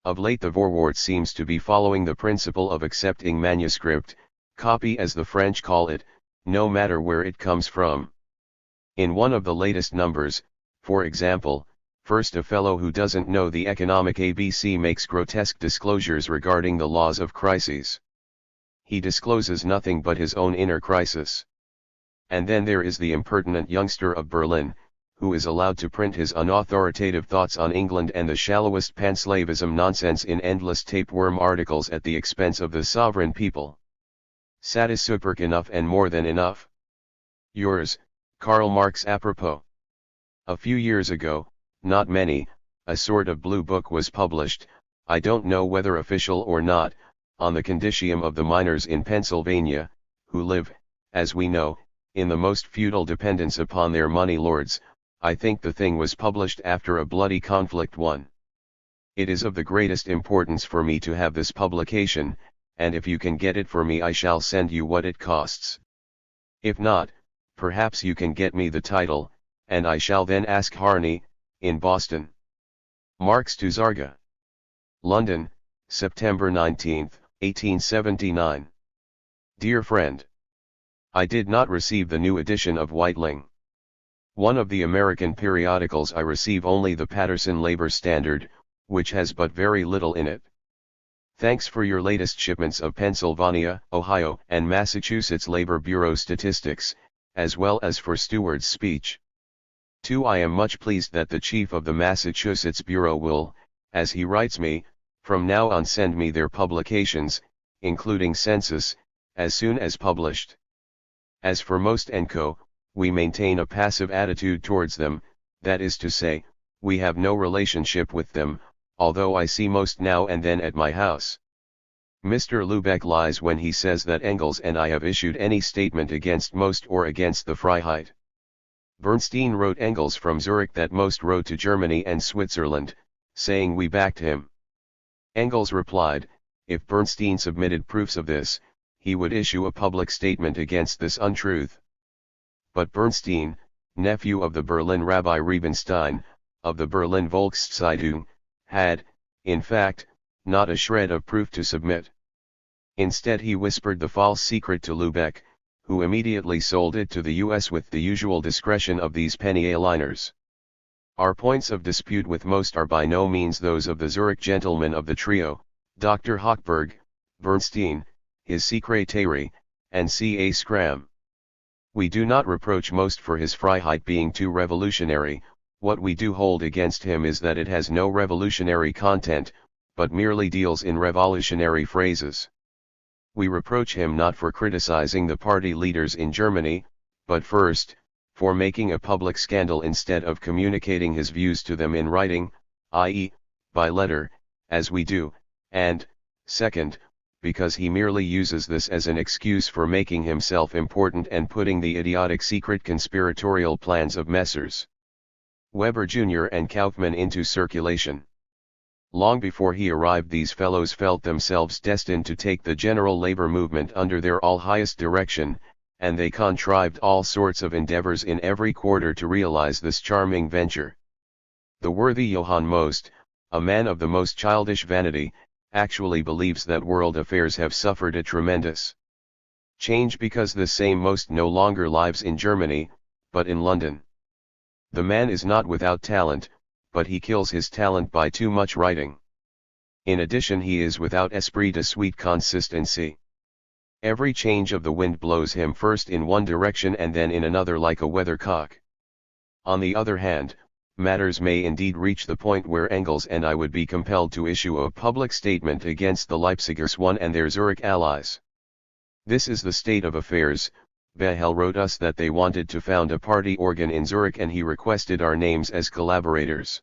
Of late the Vorwort seems to be following the principle of accepting manuscript, copy as the French call it, no matter where it comes from. In one of the latest numbers, for example, first a fellow who doesn't know the economic ABC makes grotesque disclosures regarding the laws of crises. He discloses nothing but his own inner crisis. And then there is the impertinent youngster of Berlin, who is allowed to print his unauthoritative thoughts on England and the shallowest panslavism nonsense in endless tapeworm articles at the expense of the sovereign people. Satissuperk enough and more than enough. Yours, Karl Marx. Apropos. A few years ago, not many, a sort of blue book was published, I don't know whether official or not, on the conditium of the miners in Pennsylvania, who live, as we know, in the most feudal dependence upon their money lords. I think the thing was published after a bloody conflict won. It is of the greatest importance for me to have this publication, and if you can get it for me I shall send you what it costs. If not, perhaps you can get me the title, and I shall then ask Harney, in Boston. Marx to Zarga. London, September 19, 1879. Dear friend, I did not receive the new edition of Weitling. One of the American periodicals I receive only the Patterson Labor Standard, which has but very little in it. Thanks for your latest shipments of Pennsylvania, Ohio, and Massachusetts Labor Bureau statistics, as well as for Stewart's speech. 2. I am much pleased that the chief of the Massachusetts Bureau will, as he writes me, from now on send me their publications, including census, as soon as published. As for Most & Co., we maintain a passive attitude towards them, that is to say, we have no relationship with them, although I see Most now and then at my house. Mr. Lubeck lies when he says that Engels and I have issued any statement against Most or against the Freiheit. Bernstein wrote Engels from Zurich that Most wrote to Germany and Switzerland, saying we backed him. Engels replied, if Bernstein submitted proofs of this, he would issue a public statement against this untruth. But Bernstein, nephew of the Berlin Rabbi Riebenstein, of the Berlin Volkszeitung, had, in fact, not a shred of proof to submit. Instead he whispered the false secret to Lubeck, who immediately sold it to the US with the usual discretion of these penny a-liners. Our points of dispute with Most are by no means those of the Zurich gentlemen of the trio, Dr. Hochberg, Bernstein, his secretary, and C.A. Schramm. We do not reproach Most for his Freiheit being too revolutionary. What we do hold against him is that it has no revolutionary content, but merely deals in revolutionary phrases. We reproach him not for criticizing the party leaders in Germany, but first, for making a public scandal instead of communicating his views to them in writing, i.e., by letter, as we do, and, second, because he merely uses this as an excuse for making himself important and putting the idiotic secret conspiratorial plans of Messrs. Weber Jr. and Kaufmann into circulation. Long before he arrived, these fellows felt themselves destined to take the general labor movement under their all-highest direction, and they contrived all sorts of endeavors in every quarter to realize this charming venture. The worthy Johann Most, a man of the most childish vanity, actually believes that world affairs have suffered a tremendous change because this same Most no longer lives in Germany, but in London. The man is not without talent, but he kills his talent by too much writing. In addition, he is without esprit de sweet consistency. Every change of the wind blows him first in one direction and then in another like a weathercock. On the other hand, matters may indeed reach the point where Engels and I would be compelled to issue a public statement against the Leipzigers one and their Zurich allies. This is the state of affairs. Behel wrote us that they wanted to found a party organ in Zurich and he requested our names as collaborators.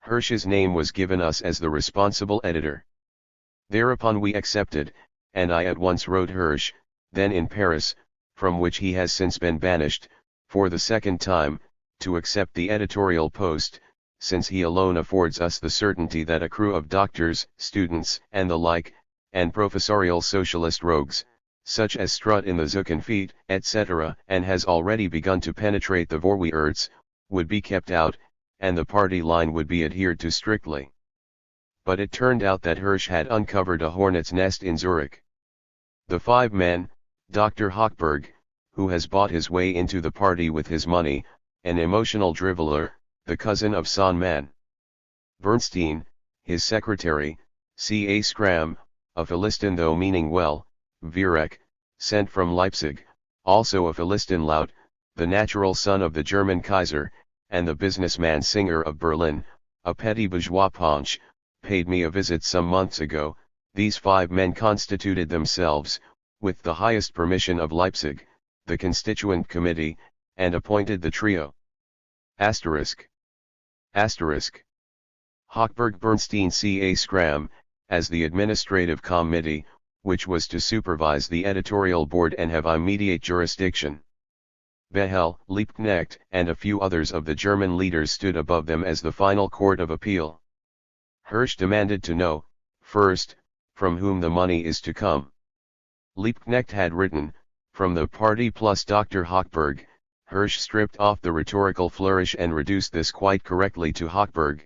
Hirsch's name was given us as the responsible editor. Thereupon we accepted, and I at once wrote Hirsch, then in Paris, from which he has since been banished, for the second time, to accept the editorial post, since he alone affords us the certainty that a crew of doctors, students, and the like, and professorial socialist rogues, such as strut in the Zuckenfeet, etc., and has already begun to penetrate the Vorwärts, would be kept out, and the party line would be adhered to strictly. But it turned out that Hirsch had uncovered a hornet's nest in Zurich. The 5 men, Dr. Hochberg, who has bought his way into the party with his money, an emotional driveler, the cousin of Sonman. Bernstein, his secretary, C.A. Schramm, a Philistine though meaning well, Viereck, sent from Leipzig, also a Philistine lout, the natural son of the German Kaiser, and the businessman Singer of Berlin, a petty bourgeois paunch, paid me a visit some months ago. These 5 men constituted themselves, with the highest permission of Leipzig, the constituent committee, and appointed the trio. Asterisk. Asterisk. Hochberg Bernstein C.A. Schramm, as the administrative committee, which was to supervise the editorial board and have immediate jurisdiction. Behel, Liebknecht, and a few others of the German leaders stood above them as the final court of appeal. Hirsch demanded to know, first, from whom the money is to come. Liebknecht had written, from the party plus Dr. Hochberg. Hirsch stripped off the rhetorical flourish and reduced this quite correctly to Hochberg.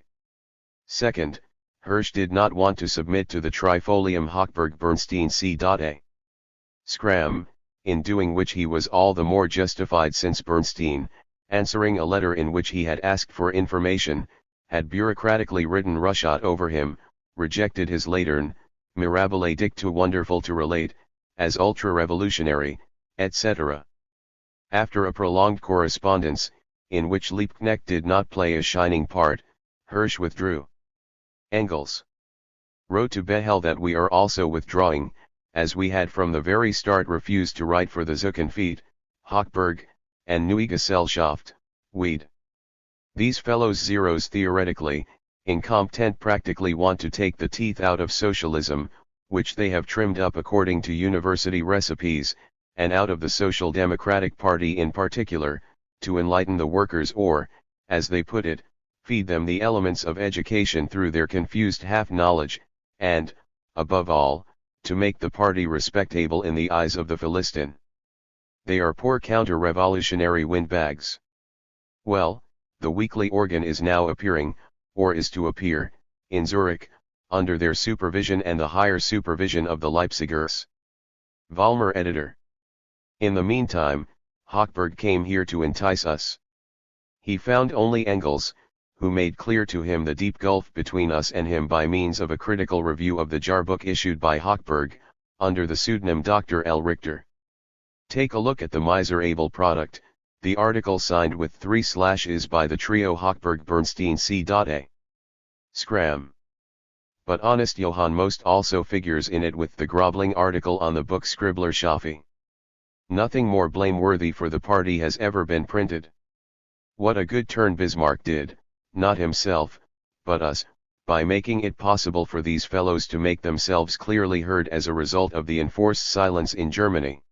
Second, Hirsch did not want to submit to the trifolium Hochberg-Bernstein C.A. Schramm, in doing which he was all the more justified since Bernstein, answering a letter in which he had asked for information, had bureaucratically written Rushot over him, rejected his Latern, Mirabile dictu wonderful to relate, as ultra-revolutionary, etc. After a prolonged correspondence, in which Liebknecht did not play a shining part, Hirsch withdrew. Engels wrote to Behel that we are also withdrawing, as we had from the very start refused to write for the Zukunft, Hochberg, and Neue Gesellschaft, Weed. These fellows zeros theoretically, incompetent practically want to take the teeth out of socialism, which they have trimmed up according to university recipes, and out of the Social Democratic Party in particular, to enlighten the workers or, as they put it, feed them the elements of education through their confused half-knowledge, and, above all, to make the party respectable in the eyes of the Philistine. They are poor counter-revolutionary windbags. Well, the weekly organ is now appearing, or is to appear, in Zurich, under their supervision and the higher supervision of the Leipzigers. Vollmer editor. In the meantime, Hochberg came here to entice us. He found only Engels, who made clear to him the deep gulf between us and him by means of a critical review of the Jahrbuch issued by Hochberg, under the pseudonym Dr. L. Richter. Take a look at the miserable product, the article signed with 3 slashes by the trio Hochberg-Bernstein C.A. Scram. But honest Johann Most also figures in it with the groveling article on the book Scribbler Schaffe. Nothing more blameworthy for the party has ever been printed. What a good turn Bismarck did, not himself, but us, by making it possible for these fellows to make themselves clearly heard as a result of the enforced silence in Germany.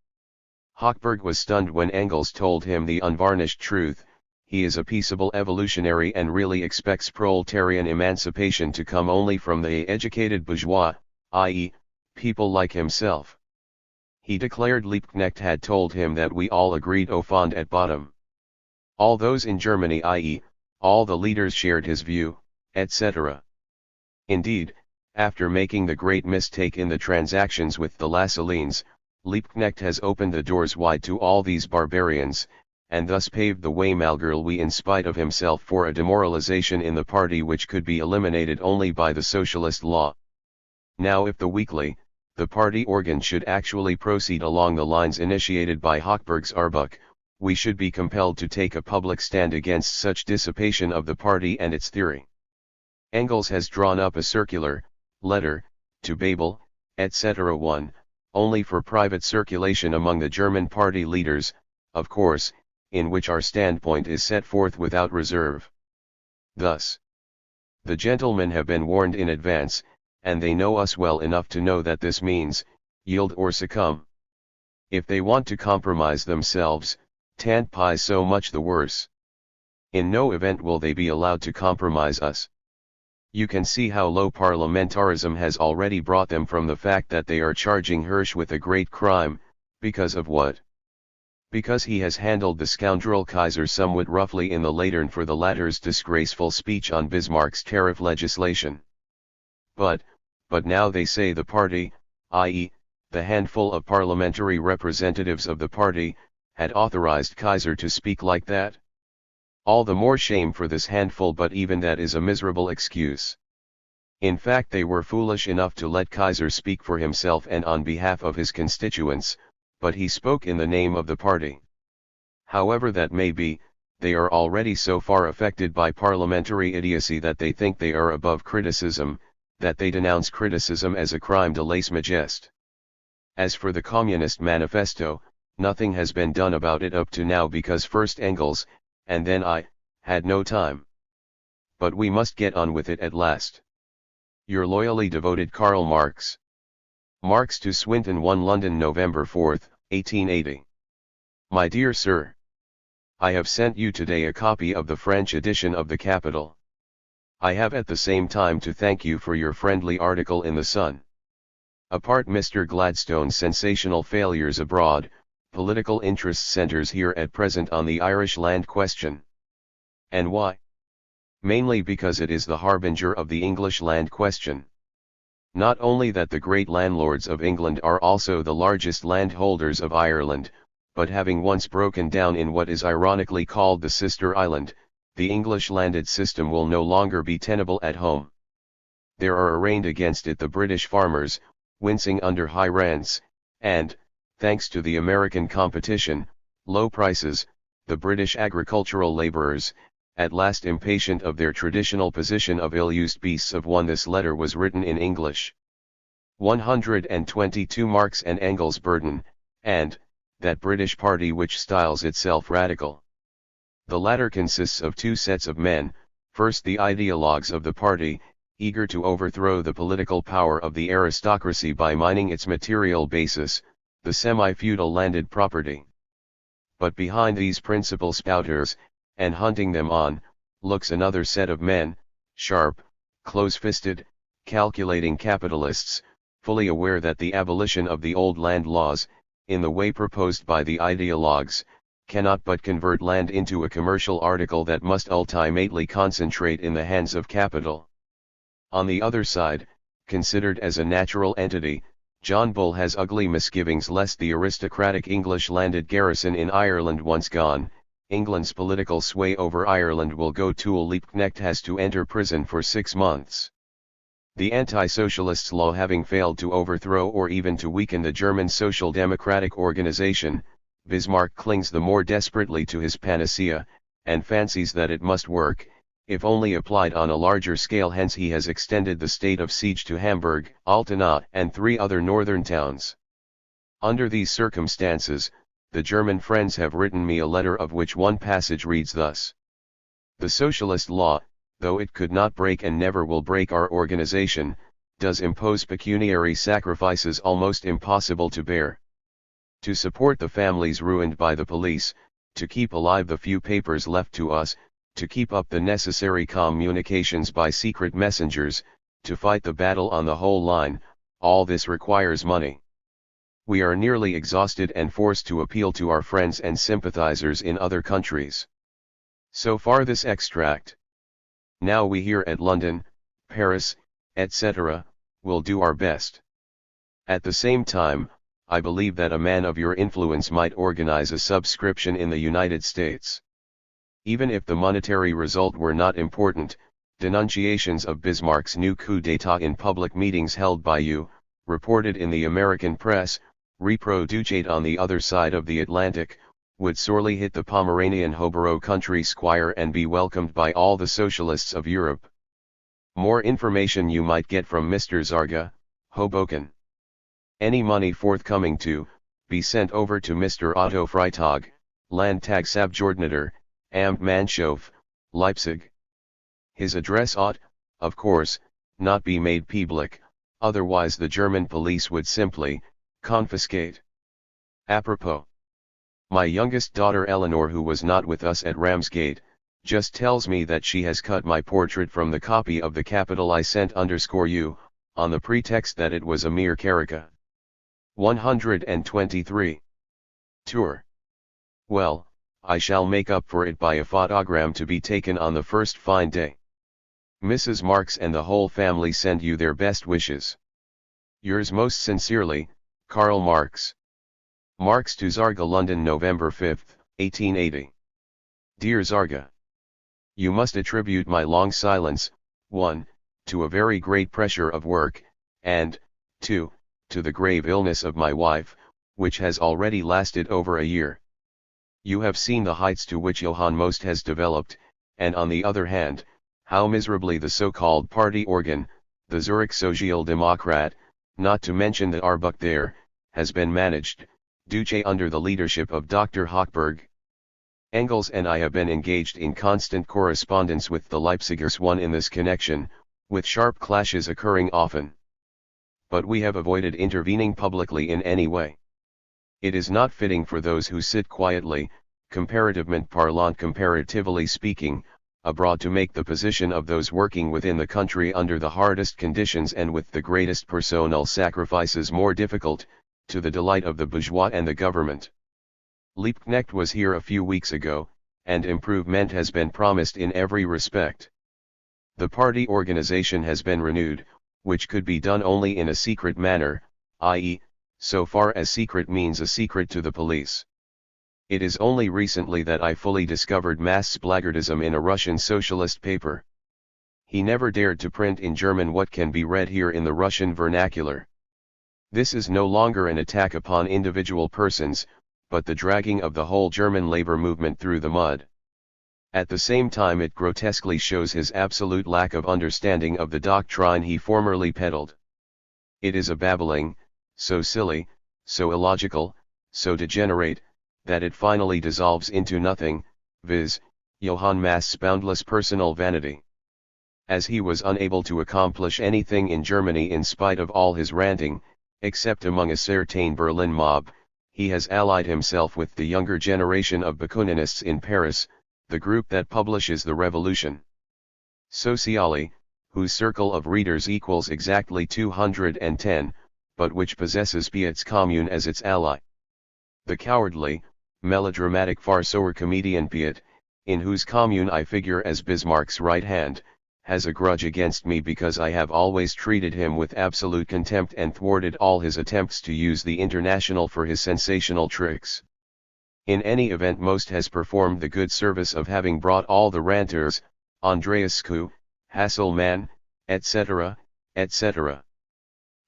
Hochberg was stunned when Engels told him the unvarnished truth: he is a peaceable evolutionary and really expects proletarian emancipation to come only from the educated bourgeois, i.e., people like himself. He declared Liebknecht had told him that we all agreed au fond at bottom. All those in Germany, i.e., all the leaders shared his view, etc. Indeed, after making the great mistake in the transactions with the Lassalleans, Liebknecht has opened the doors wide to all these barbarians, and thus paved the way malgré in spite of himself for a demoralization in the party which could be eliminated only by the socialist law. Now if the weekly, the party organ should actually proceed along the lines initiated by Hochberg's Jahrbuch, we should be compelled to take a public stand against such dissipation of the party and its theory. Engels has drawn up a circular, letter, to Babel, etc. 1, only for private circulation among the German party leaders, of course, in which our standpoint is set forth without reserve. Thus, the gentlemen have been warned in advance, and they know us well enough to know that this means, yield or succumb. If they want to compromise themselves, tant pis, so much the worse. In no event will they be allowed to compromise us. You can see how low parliamentarism has already brought them from the fact that they are charging Hirsch with a great crime, because of what? Because he has handled the scoundrel Kaiser somewhat roughly in the Latern for the latter's disgraceful speech on Bismarck's tariff legislation. But now they say the party, i.e., the handful of parliamentary representatives of the party, had authorized Kaiser to speak like that. All the more shame for this handful, but even that is a miserable excuse. In fact, they were foolish enough to let Kaiser speak for himself and on behalf of his constituents, but he spoke in the name of the party. However that may be, they are already so far affected by parliamentary idiocy that they think they are above criticism, that they denounce criticism as a crime de lèse majesté. As for the Communist Manifesto, nothing has been done about it up to now because first Engels, and then I, had no time. But we must get on with it at last. Your loyally devoted Karl Marx. Marx to Swinton, 1 London, November 4, 1880. My dear Sir, I have sent you today a copy of the French edition of the Capital. I have at the same time to thank you for your friendly article in the Sun. Apart Mr. Gladstone's sensational failures abroad, political interest centers here at present on the Irish land question. And why? Mainly because it is the harbinger of the English land question. Not only that the great landlords of England are also the largest landholders of Ireland, but having once broken down in what is ironically called the sister island, the English landed system will no longer be tenable at home. There are arraigned against it the British farmers, wincing under high rents, and, thanks to the American competition, low prices, the British agricultural labourers, at last impatient of their traditional position of ill-used beasts of one. This letter was written in English. 122 Marx and Engels burden, and, that British party which styles itself radical. The latter consists of two sets of men, first the ideologues of the party, eager to overthrow the political power of the aristocracy by mining its material basis, the semi-feudal landed property. But behind these principal spouters, and hunting them on, looks another set of men, sharp, close-fisted, calculating capitalists, fully aware that the abolition of the old land laws, in the way proposed by the ideologues, cannot but convert land into a commercial article that must ultimately concentrate in the hands of capital. On the other side, considered as a natural entity, John Bull has ugly misgivings lest the aristocratic English landed garrison in Ireland once gone, England's political sway over Ireland will go too. Liebknecht has to enter prison for 6 months. The anti-socialists' law having failed to overthrow or even to weaken the German social democratic organization, Bismarck clings the more desperately to his panacea, and fancies that it must work, if only applied on a larger scale. Hence he has extended the state of siege to Hamburg, Altena, and 3 other northern towns. Under these circumstances, the German friends have written me a letter of which one passage reads thus. The socialist law, though it could not break and never will break our organization, does impose pecuniary sacrifices almost impossible to bear. To support the families ruined by the police, to keep alive the few papers left to us, to keep up the necessary communications by secret messengers, to fight the battle on the whole line, all this requires money. We are nearly exhausted and forced to appeal to our friends and sympathizers in other countries. So far this extract. Now we here at London, Paris, etc., will do our best. At the same time, I believe that a man of your influence might organize a subscription in the United States. Even if the monetary result were not important, denunciations of Bismarck's new coup d'état in public meetings held by you, reported in the American press, reproduced on the other side of the Atlantic, would sorely hit the Pomeranian Hobaro country squire and be welcomed by all the socialists of Europe. More information you might get from Mr. Zarga, Hoboken. Any money forthcoming to, be sent over to Mr. Otto Freitag, Landtagsabgeordneter, Amt Manshof, Leipzig. His address ought, of course, not be made public, otherwise the German police would simply, confiscate. Apropos. My youngest daughter Eleanor, who was not with us at Ramsgate, just tells me that she has cut my portrait from the copy of the Capital I sent _you, on the pretext that it was a mere caricature. 123. Tour. Well, I shall make up for it by a photogram to be taken on the first fine day. Mrs. Marx and the whole family send you their best wishes. Yours most sincerely, Karl Marx. Marx to Zarga, London, November 5, 1880. Dear Zarga, you must attribute my long silence, 1, to a very great pressure of work, and, 2, to the grave illness of my wife, which has already lasted over a year. You have seen the heights to which Johann Most has developed, and on the other hand, how miserably the so-called party organ, the Zurich Social Democrat, not to mention the Arbuk there, has been managed, Duce under the leadership of Dr. Hochberg. Engels and I have been engaged in constant correspondence with the Leipzigers one in this connection, with sharp clashes occurring often. But we have avoided intervening publicly in any way. It is not fitting for those who sit quietly, comparativement parlant comparatively speaking, abroad to make the position of those working within the country under the hardest conditions and with the greatest personal sacrifices more difficult, to the delight of the bourgeois and the government. Liebknecht was here a few weeks ago, and improvement has been promised in every respect. The party organization has been renewed, which could be done only in a secret manner, i.e., so far as secret means a secret to the police. It is only recently that I fully discovered Mast's blackguardism in a Russian socialist paper. He never dared to print in German what can be read here in the Russian vernacular. This is no longer an attack upon individual persons, but the dragging of the whole German labor movement through the mud. At the same time it grotesquely shows his absolute lack of understanding of the doctrine he formerly peddled. It is a babbling, so silly, so illogical, so degenerate, that it finally dissolves into nothing, viz., Johann Mast's boundless personal vanity. As he was unable to accomplish anything in Germany in spite of all his ranting, except among a certain Berlin mob, he has allied himself with the younger generation of Bakuninists in Paris, the group that publishes the Revolution Sociale, whose circle of readers equals exactly 210, but which possesses Piet's Commune as its ally. The cowardly, melodramatic farceur comedian Piet, in whose Commune I figure as Bismarck's right hand, has a grudge against me because I have always treated him with absolute contempt and thwarted all his attempts to use the International for his sensational tricks. In any event, Most has performed the good service of having brought all the ranters, Andreescu, Hasselmann, etc., etc.,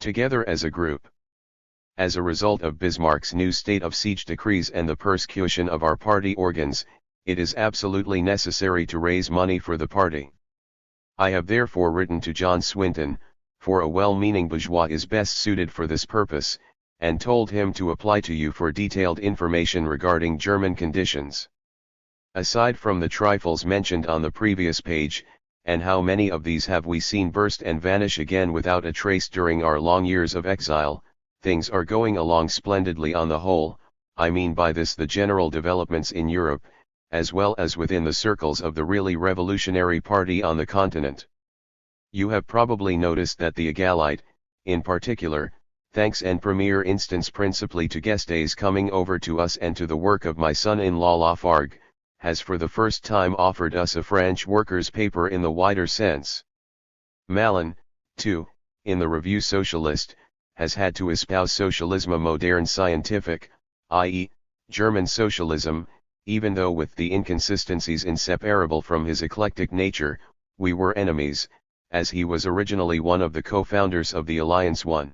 together as a group. As a result of Bismarck's new state of siege decrees and the persecution of our party organs, it is absolutely necessary to raise money for the party. I have therefore written to John Swinton, for a well-meaning bourgeois is best suited for this purpose, and told him to apply to you for detailed information regarding German conditions. Aside from the trifles mentioned on the previous page, and how many of these have we seen burst and vanish again without a trace during our long years of exile, things are going along splendidly on the whole. I mean by this the general developments in Europe, as well as within the circles of the really revolutionary party on the continent. You have probably noticed that the Egalite, in particular, thanks en premier instance principally to Guesde's coming over to us and to the work of my son-in-law Lafargue, has for the first time offered us a French workers' paper in the wider sense. Malin, too, in the Revue Socialiste, has had to espouse socialisme moderne scientifique, i.e., German socialism, even though with the inconsistencies inseparable from his eclectic nature, we were enemies, as he was originally one of the co-founders of the Alliance I.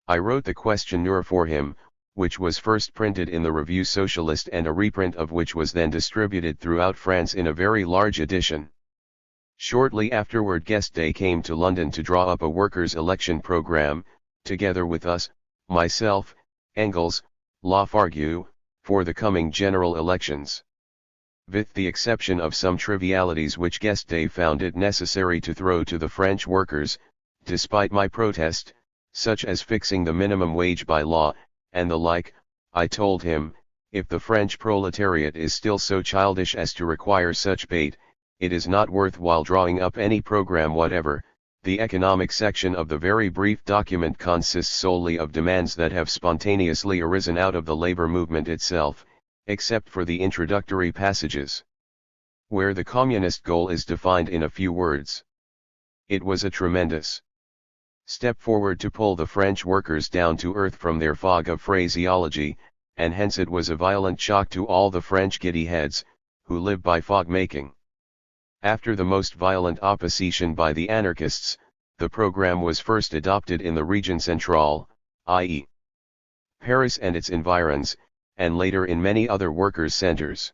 I wrote the questionnaire for him, which was first printed in the Revue Socialiste and a reprint of which was then distributed throughout France in a very large edition. Shortly afterward Guesde came to London to draw up a workers' election programme, together with us, myself, Engels, Lafargue, for the coming general elections. With the exception of some trivialities which Guesde found it necessary to throw to the French workers, despite my protest, such as fixing the minimum wage by law, and the like, I told him, if the French proletariat is still so childish as to require such bait, it is not worthwhile drawing up any program whatever. The economic section of the very brief document consists solely of demands that have spontaneously arisen out of the labor movement itself, except for the introductory passages, where the communist goal is defined in a few words. It was a tremendous step forward to pull the French workers down to earth from their fog of phraseology, and hence it was a violent shock to all the French giddy heads, who live by fog-making. After the most violent opposition by the anarchists, the program was first adopted in the Region Centrale, i.e., Paris and its environs, and later in many other workers' centers.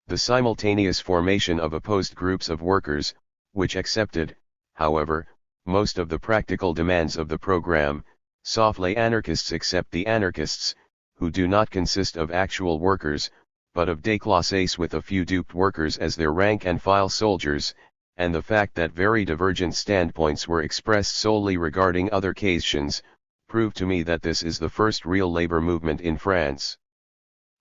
The simultaneous formation of opposed groups of workers, which accepted, however, most of the practical demands of the program, softly anarchists accept the anarchists, who do not consist of actual workers, but of déclasses with a few duped workers as their rank and file soldiers, and the fact that very divergent standpoints were expressed solely regarding other questions, prove to me that this is the first real labor movement in France.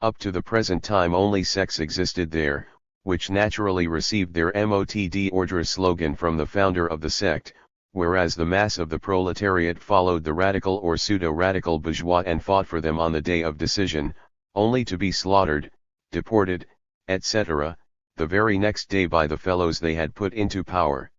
Up to the present time only sects existed there, which naturally received their mot d'ordre slogan from the founder of the sect, whereas the mass of the proletariat followed the radical or pseudo-radical bourgeois and fought for them on the day of decision, only to be slaughtered, deported, etc., the very next day by the fellows they had put into power.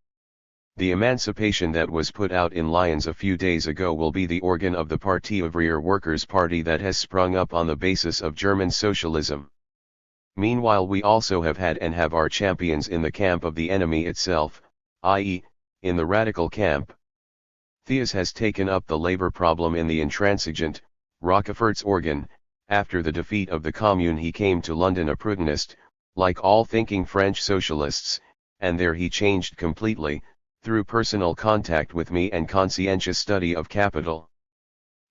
The emancipation that was put out in Lyons a few days ago will be the organ of the Parti Ouvrier Workers' Party that has sprung up on the basis of German socialism. Meanwhile we also have had and have our champions in the camp of the enemy itself, i.e., in the radical camp. Thiers has taken up the labor problem in the intransigent, Rockefeller's organ, After the defeat of the Commune he came to London a Prudenist, like all thinking French socialists, and there he changed completely, through personal contact with me and conscientious study of capital.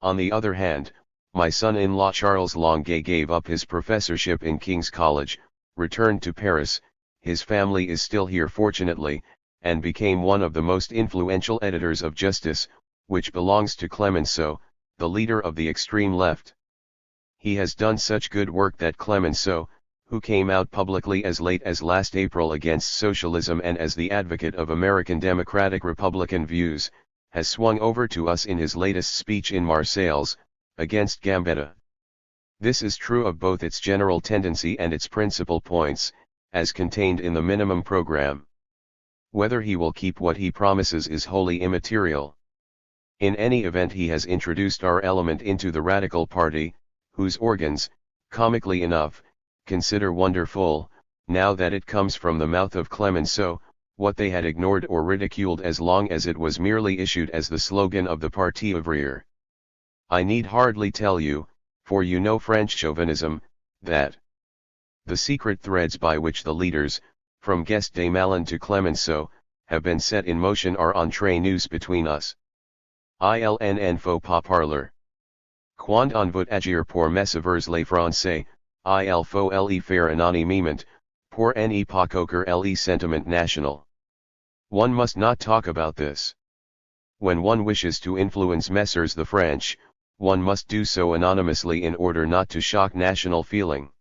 On the other hand, my son-in-law Charles Longuet gave up his professorship in King's College, returned to Paris, his family is still here fortunately, and became one of the most influential editors of Justice, which belongs to Clemenceau, the leader of the extreme left. He has done such good work that Clemenceau, who came out publicly as late as last April against socialism and as the advocate of American democratic republican views, has swung over to us in his latest speech in Marseilles, against Gambetta. This is true of both its general tendency and its principal points, as contained in the minimum program. Whether he will keep what he promises is wholly immaterial. In any event, he has introduced our element into the Radical Party, whose organs, comically enough, consider wonderful, now that it comes from the mouth of Clemenceau, what they had ignored or ridiculed as long as it was merely issued as the slogan of the Parti ouvrier. I need hardly tell you, for you know French chauvinism, that the secret threads by which the leaders, from Guest de Malin to Clemenceau, have been set in motion are entre nous between us. Il n'en faut pas parler. Quand on veut agir pour messévers les Français, il faut le faire anonymement, pour ne pas coquer le sentiment national. One must not talk about this. When one wishes to influence Messrs the French, one must do so anonymously in order not to shock national feeling.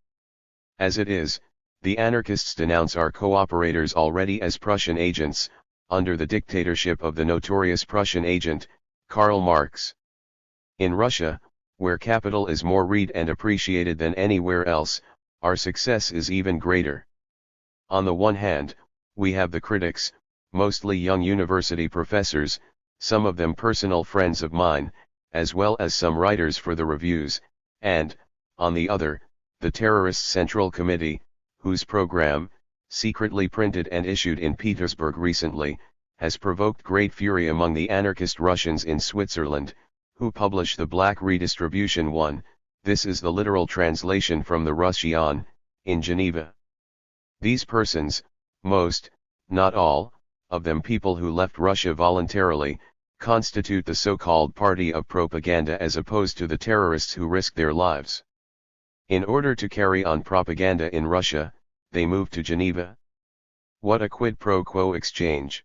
As it is, the anarchists denounce our cooperators already as Prussian agents, under the dictatorship of the notorious Prussian agent, Karl Marx. In Russia, where capital is more read and appreciated than anywhere else, our success is even greater. On the one hand, we have the critics, mostly young university professors, some of them personal friends of mine, as well as some writers for the reviews, and, on the other, the terrorist Central Committee, whose program, secretly printed and issued in Petersburg recently, has provoked great fury among the anarchist Russians in Switzerland, who publish the Black Redistribution 1, this is the literal translation from the Russian, in Geneva. These persons, most, not all, of them people who left Russia voluntarily, constitute the so-called party of propaganda as opposed to the terrorists who risk their lives. In order to carry on propaganda in Russia, they moved to Geneva. What a quid pro quo exchange!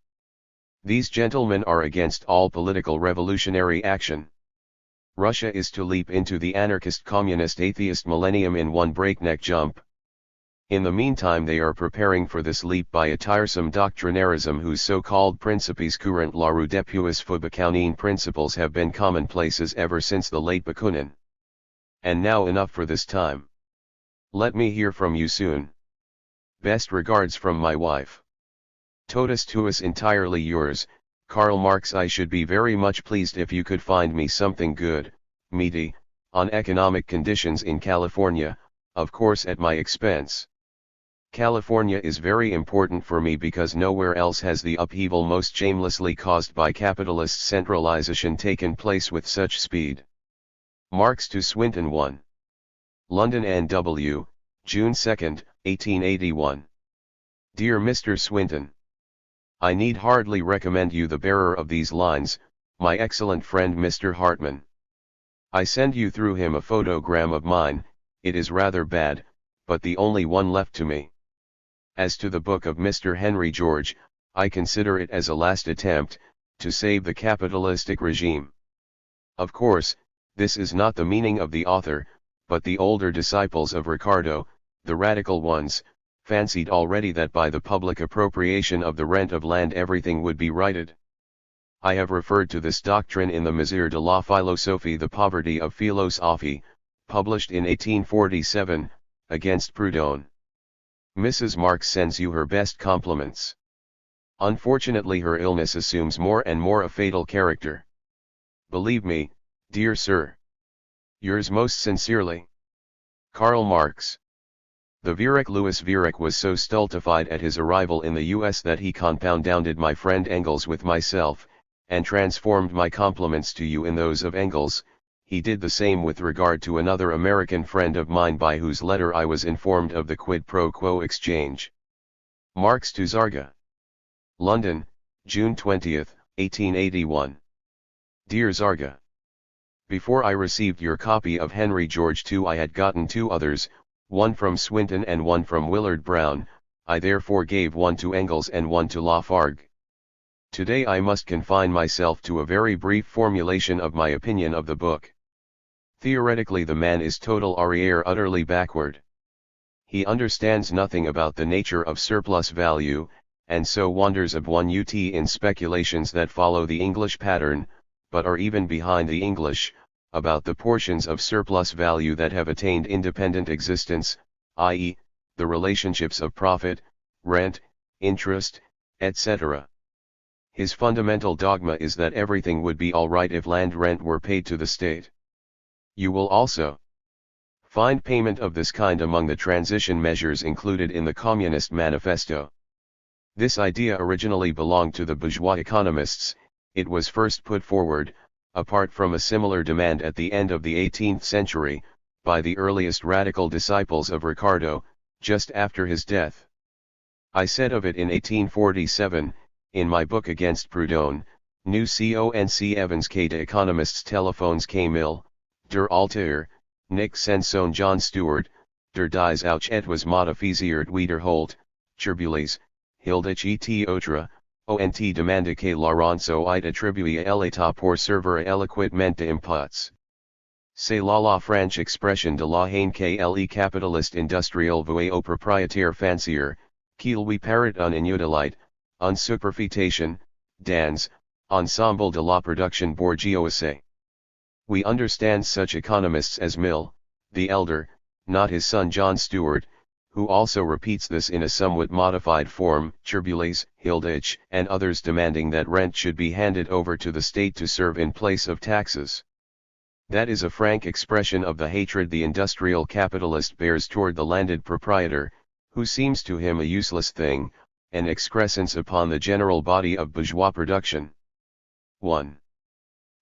These gentlemen are against all political revolutionary action. Russia is to leap into the anarchist communist atheist millennium in one breakneck jump. In the meantime they are preparing for this leap by a tiresome doctrinarism whose so-called principes courant la rue depuis Bakounine principles have been commonplaces ever since the late Bakunin. And now enough for this time. Let me hear from you soon. Best regards from my wife. Totus tuus entirely yours, Karl Marx. I should be very much pleased if you could find me something good, meaty, on economic conditions in California, of course at my expense. California is very important for me because nowhere else has the upheaval most shamelessly caused by capitalist centralization taken place with such speed. Marx to Swinton 1. London N.W., June 2, 1881. Dear Mr. Swinton, I need hardly recommend you the bearer of these lines, my excellent friend Mr. Hartmann. I send you through him a photogram of mine, it is rather bad, but the only one left to me. As to the book of Mr. Henry George, I consider it as a last attempt, to save the capitalistic regime. Of course, this is not the meaning of the author, but the older disciples of Ricardo, the radical ones, fancied already that by the public appropriation of the rent of land everything would be righted. I have referred to this doctrine in the Mesure de la Philosophie, the Poverty of Philosophie, published in 1847, against Proudhon. Mrs. Marx sends you her best compliments. Unfortunately her illness assumes more and more a fatal character. Believe me, dear sir. Yours most sincerely, Karl Marx. The Viereck Louis Viereck was so stultified at his arrival in the U.S. that he compounded my friend Engels with myself, and transformed my compliments to you in those of Engels. he did the same with regard to another American friend of mine by whose letter I was informed of the quid pro quo exchange. Marx to Zarga. London, June 20, 1881. Dear Zarga. Before I received your copy of Henry George II I had gotten two others, one from Swinton and one from Willard Brown. I therefore gave one to Engels and one to Lafargue. Today I must confine myself to a very brief formulation of my opinion of the book. Theoretically the man is total arriere, utterly backward. He understands nothing about the nature of surplus value, and so wanders ab one ut in speculations that follow the English pattern, but are even behind the English, about the portions of surplus value that have attained independent existence, i.e., the relationships of profit, rent, interest, etc. His fundamental dogma is that everything would be all right if land rent were paid to the state. You will also find payment of this kind among the transition measures included in the Communist Manifesto. This idea originally belonged to the bourgeois economists. It was first put forward, apart from a similar demand at the end of the 18th century, by the earliest radical disciples of Ricardo, just after his death. I said of it in 1847, in my book Against Proudhon, New Conc Evans K. de Economists Telephones K. Mill, der Altair, Nick Senson John Stewart, der dies auch etwas modifiziert wiederholt, Turbules, Hildich et autre, ont demande que Laurence it attribue l'état pour servir l'équipement d'impots. C'est la French expression de la haine que le capitaliste industriel voit au propriétaire fancier, qu'il lui paraît un inutile, une superfétation, dans, ensemble de la production bourgeoise. We understand such economists as Mill, the elder, not his son John Stewart, who also repeats this in a somewhat modified form, Turbules, Hildich, and others demanding that rent should be handed over to the state to serve in place of taxes. That is a frank expression of the hatred the industrial capitalist bears toward the landed proprietor, who seems to him a useless thing, an excrescence upon the general body of bourgeois production. 1.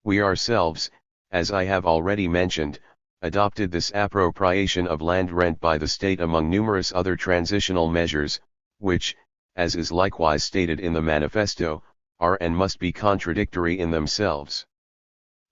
We ourselves, as I have already mentioned, adopted this appropriation of land rent by the state among numerous other transitional measures, which, as is likewise stated in the manifesto, are and must be contradictory in themselves.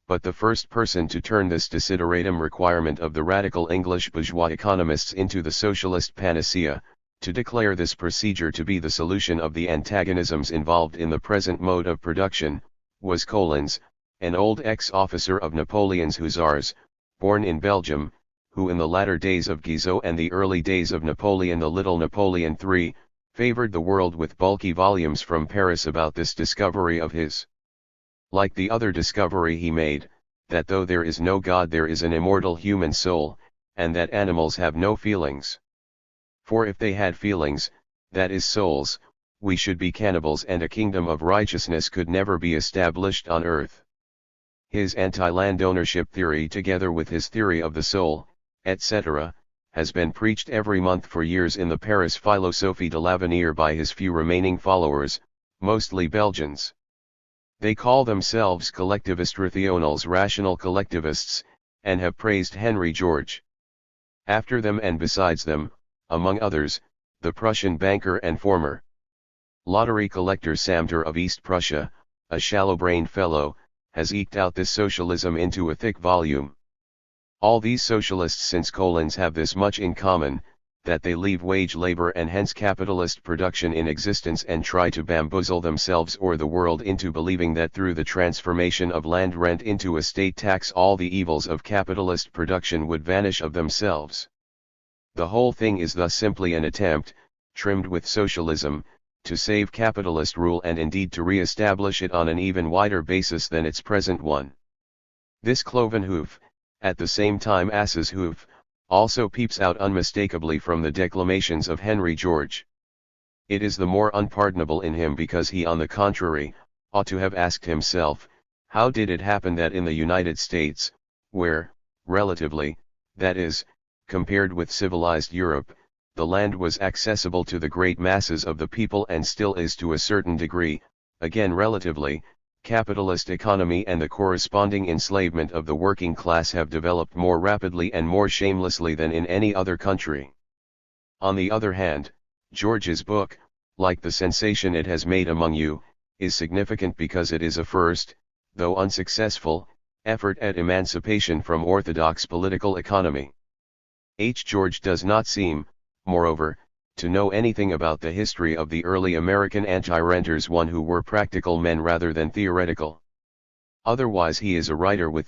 But the first person to turn this desideratum requirement of the radical English bourgeois economists into the socialist panacea, to declare this procedure to be the solution of the antagonisms involved in the present mode of production, was Collins, an old ex-officer of Napoleon's Hussars, born in Belgium, who in the latter days of Guizot and the early days of Napoleon the Little Napoleon III, favored the world with bulky volumes from Paris about this discovery of his. Like the other discovery he made, that though there is no God there is an immortal human soul, and that animals have no feelings. For if they had feelings, that is souls, we should be cannibals and a kingdom of righteousness could never be established on earth. His anti-land ownership theory together with his theory of the soul, etc., has been preached every month for years in the Paris Philosophie de l'Avenir by his few remaining followers, mostly Belgians. They call themselves collectivist rationals, rational collectivists, and have praised Henry George. After them and besides them, among others, the Prussian banker and former lottery collector Samter of East Prussia, a shallow-brained fellow, has eked out this socialism into a thick volume. All these socialists since Collins have this much in common, that they leave wage labor and hence capitalist production in existence and try to bamboozle themselves or the world into believing that through the transformation of land rent into a state tax all the evils of capitalist production would vanish of themselves. The whole thing is thus simply an attempt, trimmed with socialism, to save capitalist rule and indeed to re-establish it on an even wider basis than its present one. This cloven hoof, at the same time ass's hoof, also peeps out unmistakably from the declamations of Henry George. It is the more unpardonable in him because he on the contrary, ought to have asked himself, how did it happen that in the United States, where, relatively, that is, compared with civilized Europe, the land was accessible to the great masses of the people and still is to a certain degree, again relatively, capitalist economy and the corresponding enslavement of the working class have developed more rapidly and more shamelessly than in any other country. On the other hand, George's book, like the sensation it has made among you, is significant because it is a first, though unsuccessful, effort at emancipation from orthodox political economy. George does not seem, moreover, to know anything about the history of the early American anti-renters, one who were practical men rather than theoretical. Otherwise he is a writer with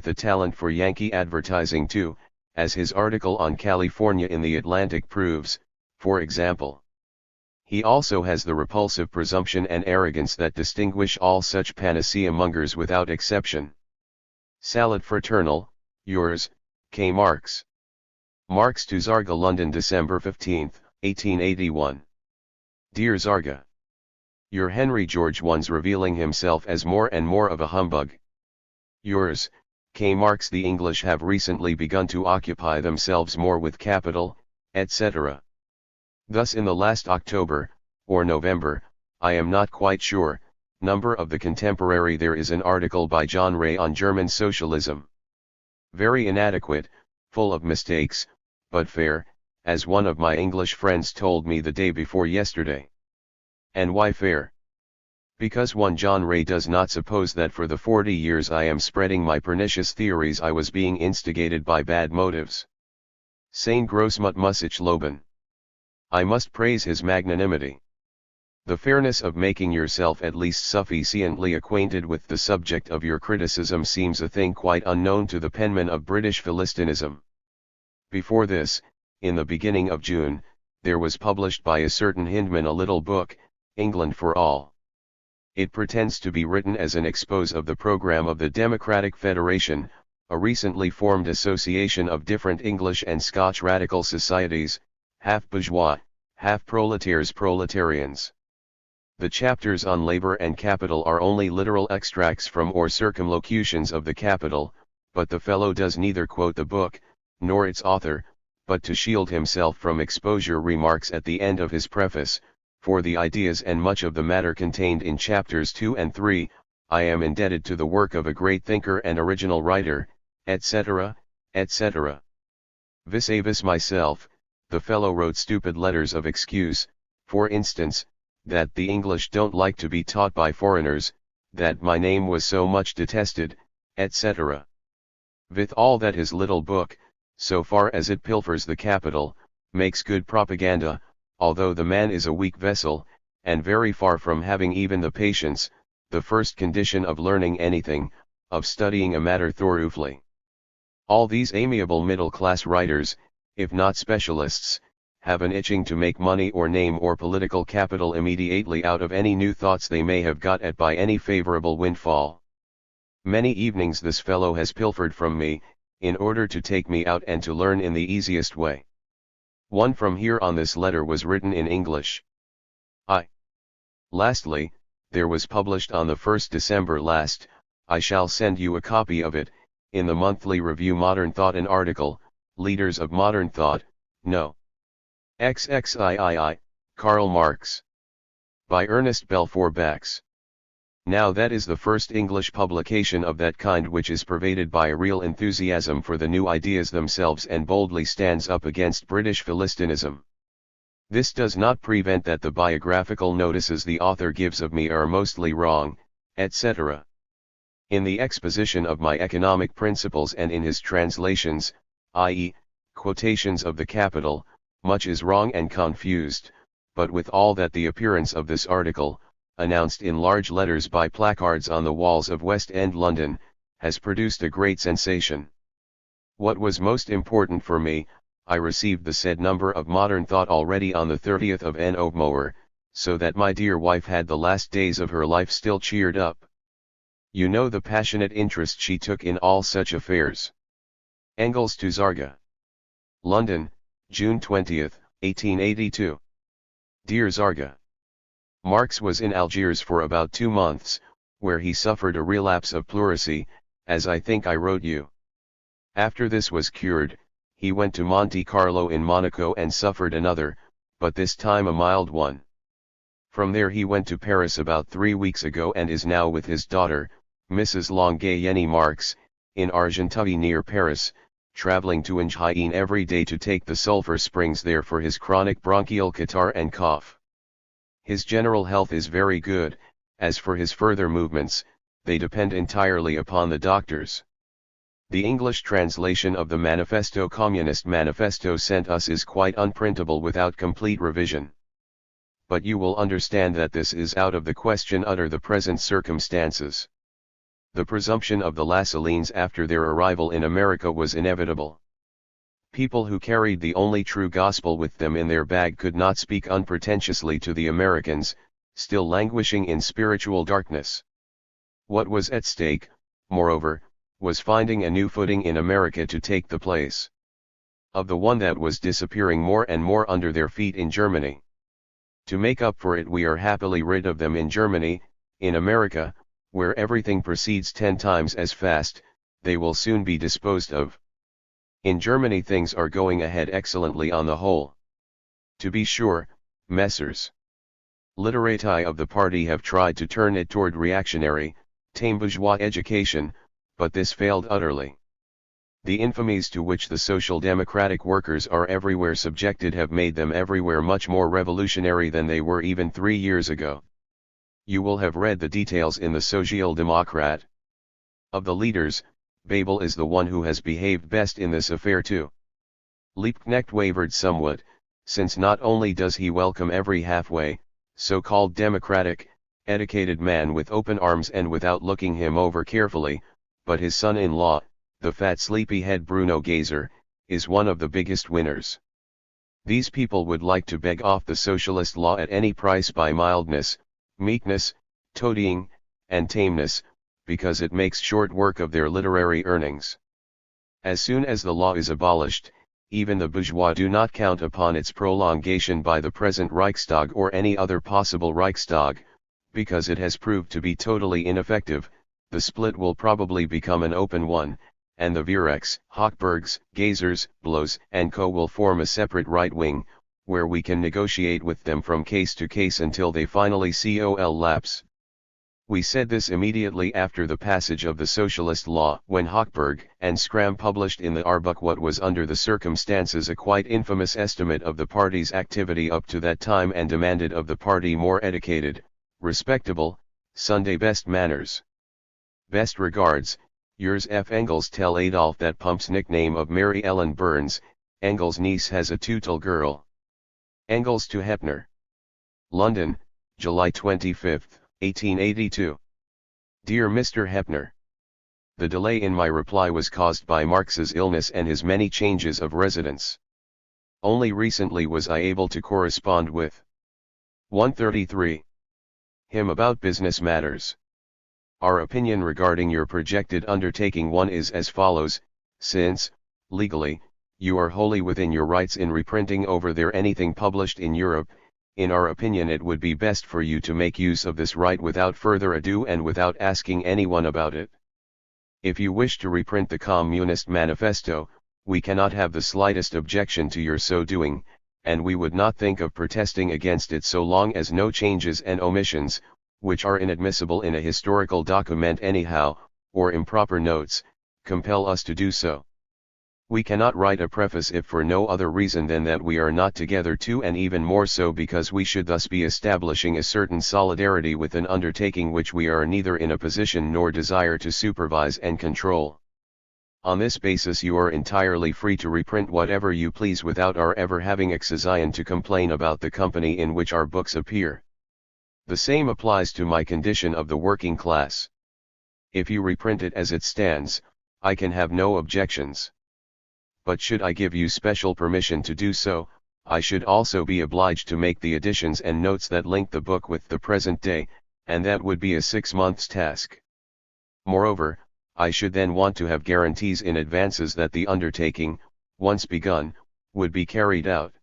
a talent for Yankee advertising too, as his article on California in the Atlantic proves, for example. He also has the repulsive presumption and arrogance that distinguish all such panacea mongers without exception. Salad Fraternal, yours, K. Marx. Marx to Zarga, London, December 15, 1881. Dear Zarga. Your Henry George I's revealing himself as more and more of a humbug. Yours, K. Marx. The English have recently begun to occupy themselves more with capital, etc. Thus in the last October, or November, I am not quite sure, number of the Contemporary there is an article by John Ray on German socialism. Very inadequate, full of mistakes, but fair, as one of my English friends told me the day before yesterday. And why fair? Because one John Ray does not suppose that for the 40 years I am spreading my pernicious theories I was being instigated by bad motives. Sein Großmut muss ich loben. I must praise his magnanimity. The fairness of making yourself at least sufficiently acquainted with the subject of your criticism seems a thing quite unknown to the penmen of British Philistinism. Before this, in the beginning of June, there was published by a certain Hindman a little book, England for All. It pretends to be written as an expose of the program of the Democratic Federation, a recently formed association of different English and Scotch radical societies, half bourgeois, half proletarians. The chapters on labor and capital are only literal extracts from or circumlocutions of the capital, but the fellow does neither quote the book, nor its author, but to shield himself from exposure remarks at the end of his preface, for the ideas and much of the matter contained in chapters 2 and 3, I am indebted to the work of a great thinker and original writer, etc., etc. Vis-a-vis myself, the fellow wrote stupid letters of excuse, for instance, that the English don't like to be taught by foreigners, that my name was so much detested, etc. With all that his little book, so far as it pilfers the capital, makes good propaganda, although the man is a weak vessel, and very far from having even the patience, the first condition of learning anything, of studying a matter thoroughly. All these amiable middle-class writers, if not specialists, have an itching to make money or name or political capital immediately out of any new thoughts they may have got at by any favorable windfall. Many evenings this fellow has pilfered from me, in order to take me out and to learn in the easiest way. One from here on this letter was written in English. Lastly, there was published on the 1st December last, I shall send you a copy of it, in the Monthly Review Modern Thought an article, Leaders of Modern Thought, No. XXIII, Karl Marx. By Ernest Balfour Bax. Now that is the first English publication of that kind which is pervaded by a real enthusiasm for the new ideas themselves and boldly stands up against British Philistinism. This does not prevent that the biographical notices the author gives of me are mostly wrong, etc. In the exposition of my economic principles and in his translations, i.e., quotations of the Capital, much is wrong and confused, but with all that the appearance of this article, announced in large letters by placards on the walls of West End London, has produced a great sensation. What was most important for me, I received the said number of Modern Thought already on the 30th of November, so that my dear wife had the last days of her life still cheered up. You know the passionate interest she took in all such affairs. Engels to Zarga. London, June 20, 1882. Dear Zarga. Marx was in Algiers for about 2 months, where he suffered a relapse of pleurisy, as I think I wrote you. After this was cured, he went to Monte Carlo in Monaco and suffered another, but this time a mild one. From there he went to Paris about 3 weeks ago and is now with his daughter, Mrs. Longueyenne Marx, in Argenteuil near Paris, traveling to Enghien every day to take the sulfur springs there for his chronic bronchial catarrh and cough. His general health is very good. As for his further movements, they depend entirely upon the doctors. The English translation of the Manifesto Communist Manifesto sent us is quite unprintable without complete revision. But you will understand that this is out of the question under the present circumstances. The presumption of the Lassalleans after their arrival in America was inevitable. People who carried the only true gospel with them in their bag could not speak unpretentiously to the Americans, still languishing in spiritual darkness. What was at stake, moreover, was finding a new footing in America to take the place of the one that was disappearing more and more under their feet in Germany. To make up for it, we are happily rid of them in Germany. In America, where everything proceeds 10 times as fast, they will soon be disposed of. In Germany things are going ahead excellently on the whole. To be sure, Messrs. Literati of the party have tried to turn it toward reactionary, tame bourgeois education, but this failed utterly. The infamies to which the social democratic workers are everywhere subjected have made them everywhere much more revolutionary than they were even 3 years ago. You will have read the details in the Social Democrat. Of the leaders, Babel is the one who has behaved best in this affair too. Liebknecht wavered somewhat, since not only does he welcome every halfway, so-called democratic, educated man with open arms and without looking him over carefully, but his son-in-law, the fat sleepy-head Bruno Gazer, is one of the biggest winners. These people would like to beg off the socialist law at any price by mildness, meekness, toadying, and tameness, because it makes short work of their literary earnings. As soon as the law is abolished, even the bourgeois do not count upon its prolongation by the present Reichstag or any other possible Reichstag, because it has proved to be totally ineffective. The split will probably become an open one, and the Vierecks, Hochbergs, Gazers, Blows, and Co. will form a separate right wing, where we can negotiate with them from case to case until they finally collapse. We said this immediately after the passage of the socialist law, when Hochberg and Schramm published in the Arbuk what was under the circumstances a quite infamous estimate of the party's activity up to that time, and demanded of the party more educated, respectable, Sunday best manners. Best regards, yours F. Engels. Tell Adolf that Pump's nickname of Mary Ellen Burns, Engels' niece, has a tutel girl. Engels to Heppner. London, July 25, 1882. Dear Mr. Heppner. The delay in my reply was caused by Marx's illness and his many changes of residence. Only recently was I able to correspond with 133. Him about business matters. Our opinion regarding your projected undertaking one is as follows: since, legally, you are wholly within your rights in reprinting over there anything published in Europe, in our opinion it would be best for you to make use of this right without further ado and without asking anyone about it. If you wish to reprint the Communist Manifesto, we cannot have the slightest objection to your so doing, and we would not think of protesting against it so long as no changes and omissions, which are inadmissible in a historical document anyhow, or improper notes, compel us to do so. We cannot write a preface if for no other reason than that we are not together too, and even more so because we should thus be establishing a certain solidarity with an undertaking which we are neither in a position nor desire to supervise and control. On this basis you are entirely free to reprint whatever you please without our ever having excision to complain about the company in which our books appear. The same applies to my condition of the working class. If you reprint it as it stands, I can have no objections. But should I give you special permission to do so, I should also be obliged to make the additions and notes that link the book with the present day, and that would be a 6 months' task. Moreover, I should then want to have guarantees in advances that the undertaking, once begun, would be carried out.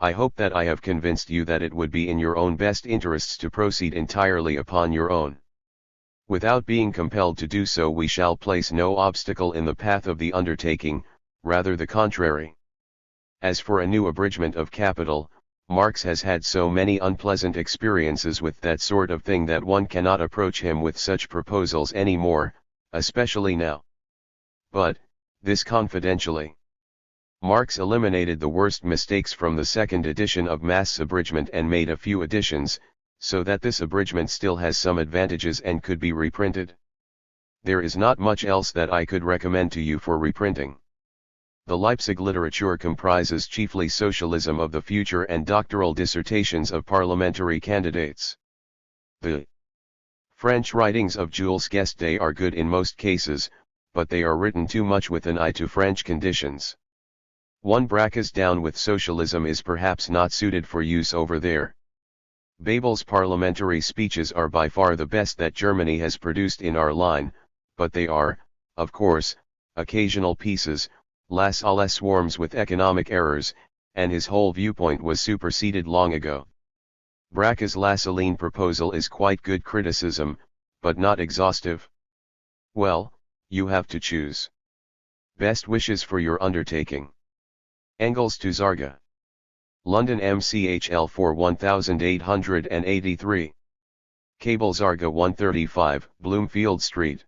I hope that I have convinced you that it would be in your own best interests to proceed entirely upon your own. Without being compelled to do so, we shall place no obstacle in the path of the undertaking, rather the contrary. As for a new abridgment of capital, Marx has had so many unpleasant experiences with that sort of thing that one cannot approach him with such proposals any more, especially now. But, this confidentially. Marx eliminated the worst mistakes from the second edition of Mass' abridgment and made a few additions, so that this abridgment still has some advantages and could be reprinted. There is not much else that I could recommend to you for reprinting. The Leipzig literature comprises chiefly socialism of the future and doctoral dissertations of parliamentary candidates. The French writings of Jules Guesde are good in most cases, but they are written too much with an eye to French conditions. One brackets down with socialism is perhaps not suited for use over there. Babel's parliamentary speeches are by far the best that Germany has produced in our line, but they are, of course, occasional pieces. Lassalle swarms with economic errors, and his whole viewpoint was superseded long ago. Braque's Lassallean proposal is quite good criticism, but not exhaustive. Well, you have to choose. Best wishes for your undertaking. Engels to Zarga. London MCHL for 1883. Cable Zarga 135, Bloomfield Street.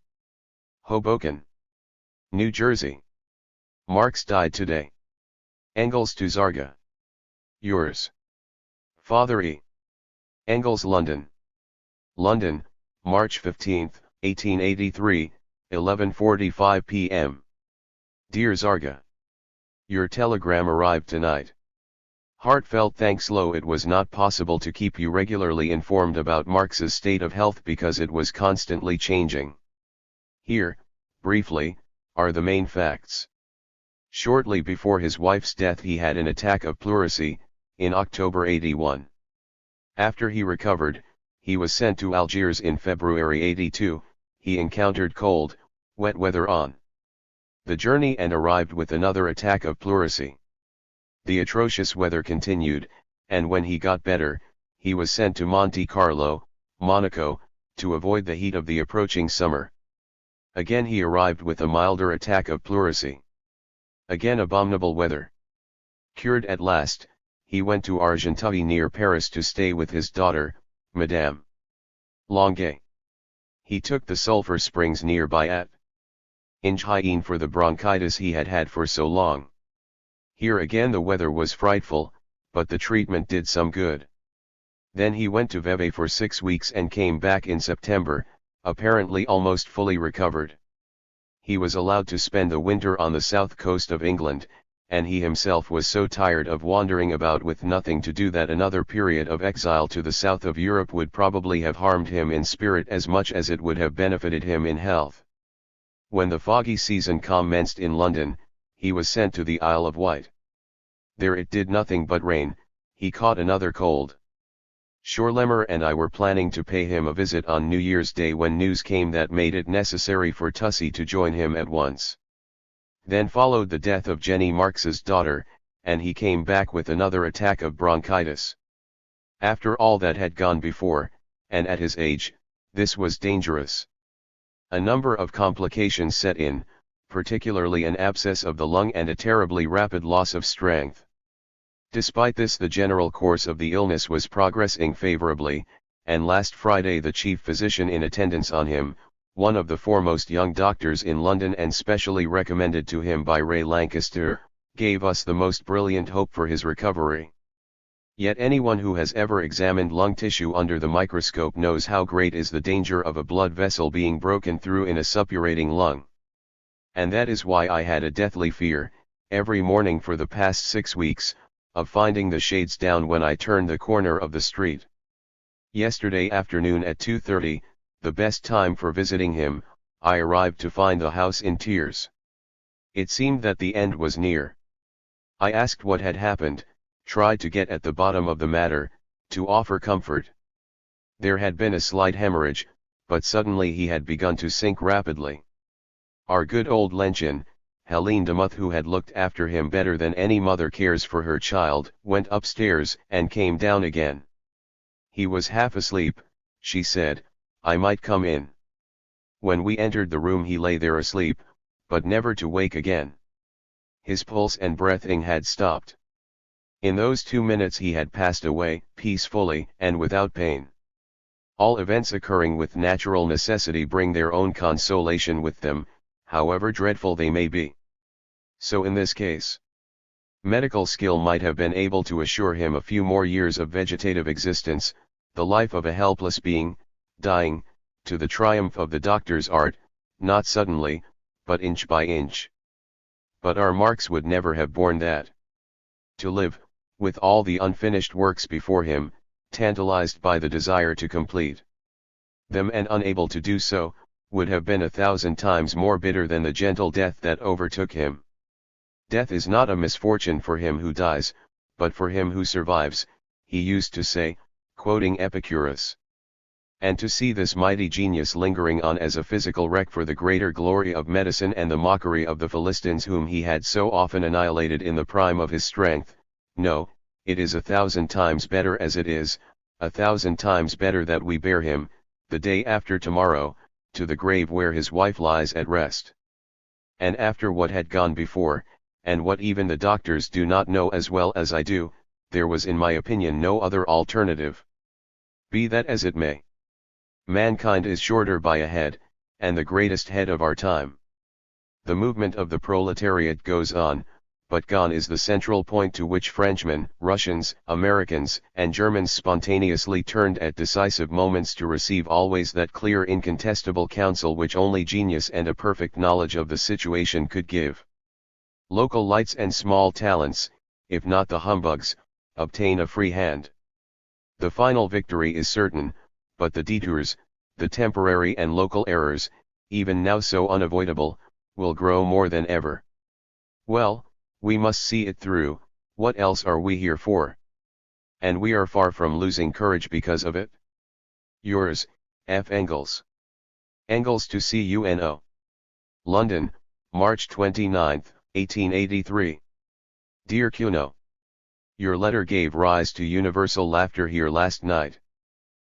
Hoboken, New Jersey. Marx died today. Engels to Zarga. Yours. Father E. Engels London. London, March 15, 1883, 11:45 p.m. Dear Zarga. Your telegram arrived tonight. Heartfelt thanks. It was not possible to keep you regularly informed about Marx's state of health because it was constantly changing. Here, briefly, are the main facts. Shortly before his wife's death he had an attack of pleurisy, in October 81. After he recovered, he was sent to Algiers in February 82, he encountered cold, wet weather on the journey and arrived with another attack of pleurisy. The atrocious weather continued, and when he got better, he was sent to Monte Carlo, Monaco, to avoid the heat of the approaching summer. Again he arrived with a milder attack of pleurisy. Again abominable weather. Cured at last, he went to Argenteuil near Paris to stay with his daughter, Madame Longuet. He took the sulfur springs nearby at Inghyene for the bronchitis he had had for so long. Here again the weather was frightful, but the treatment did some good. Then he went to Vevey for 6 weeks and came back in September, apparently almost fully recovered. He was allowed to spend the winter on the south coast of England, and he himself was so tired of wandering about with nothing to do that another period of exile to the south of Europe would probably have harmed him in spirit as much as it would have benefited him in health. When the foggy season commenced in London, he was sent to the Isle of Wight. There it did nothing but rain, he caught another cold. Schorlemmer and I were planning to pay him a visit on New Year's Day when news came that made it necessary for Tussie to join him at once. Then followed the death of Jenny Marx's daughter, and he came back with another attack of bronchitis. After all that had gone before, and at his age, this was dangerous. A number of complications set in, particularly an abscess of the lung and a terribly rapid loss of strength. Despite this, the general course of the illness was progressing favorably, and last Friday the chief physician in attendance on him, one of the foremost young doctors in London and specially recommended to him by Ray Lancaster, gave us the most brilliant hope for his recovery. Yet anyone who has ever examined lung tissue under the microscope knows how great is the danger of a blood vessel being broken through in a suppurating lung. And that is why I had a deathly fear, every morning for the past 6 weeks, of finding the shades down when I turned the corner of the street. Yesterday afternoon at 2:30, the best time for visiting him, I arrived to find the house in tears. It seemed that the end was near. I asked what had happened, tried to get at the bottom of the matter, to offer comfort. There had been a slight hemorrhage, but suddenly he had begun to sink rapidly. Our good old Lenchen, Helene Demuth, who had looked after him better than any mother cares for her child, went upstairs and came down again. He was half asleep, she said, I might come in. When we entered the room he lay there asleep, but never to wake again. His pulse and breathing had stopped. In those 2 minutes he had passed away, peacefully and without pain. All events occurring with natural necessity bring their own consolation with them, however dreadful they may be. So in this case, medical skill might have been able to assure him a few more years of vegetative existence, the life of a helpless being, dying, to the triumph of the doctor's art, not suddenly, but inch by inch. But our Marx would never have borne that. To live, with all the unfinished works before him, tantalized by the desire to complete them and unable to do so, would have been 1,000 times more bitter than the gentle death that overtook him. Death is not a misfortune for him who dies, but for him who survives, he used to say, quoting Epicurus. And to see this mighty genius lingering on as a physical wreck for the greater glory of medicine and the mockery of the Philistines whom he had so often annihilated in the prime of his strength, no, it is 1,000 times better as it is, 1,000 times better that we bear him, the day after tomorrow, to the grave where his wife lies at rest. And after what had gone before, and what even the doctors do not know as well as I do, there was in my opinion no other alternative. Be that as it may. Mankind is shorter by a head, and the greatest head of our time. The movement of the proletariat goes on, but gone is the central point to which Frenchmen, Russians, Americans, and Germans spontaneously turned at decisive moments to receive always that clear incontestable counsel which only genius and a perfect knowledge of the situation could give. Local lights and small talents, if not the humbugs, obtain a free hand. The final victory is certain, but the detours, the temporary and local errors, even now so unavoidable, will grow more than ever. Well, we must see it through, what else are we here for? And we are far from losing courage because of it. Yours, F. Engels. Engels to CUNO. London, March 29, 1883. Dear Cuno. Your letter gave rise to universal laughter here last night.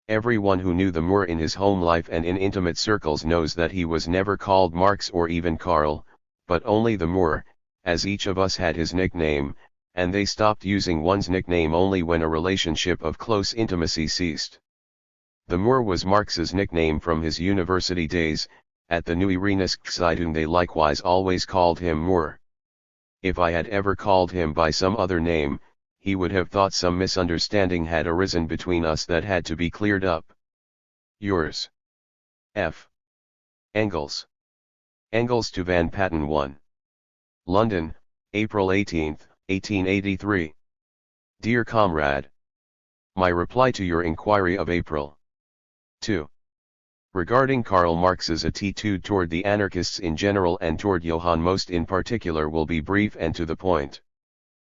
Everyone who knew the Moor in his home life and in intimate circles knows that he was never called Marx or even Karl, but only the Moor, as each of us had his nickname, and they stopped using one's nickname only when a relationship of close intimacy ceased. The Moor was Marx's nickname from his university days. At the Neue Rheinische they likewise always called him Moor. If I had ever called him by some other name, he would have thought some misunderstanding had arisen between us that had to be cleared up. Yours. F. Engels. Engels to Van Patten 1. London, April 18, 1883. Dear Comrade. My reply to your inquiry of April 2. Regarding Karl Marx's attitude toward the anarchists in general and toward Johann Most in particular will be brief and to the point.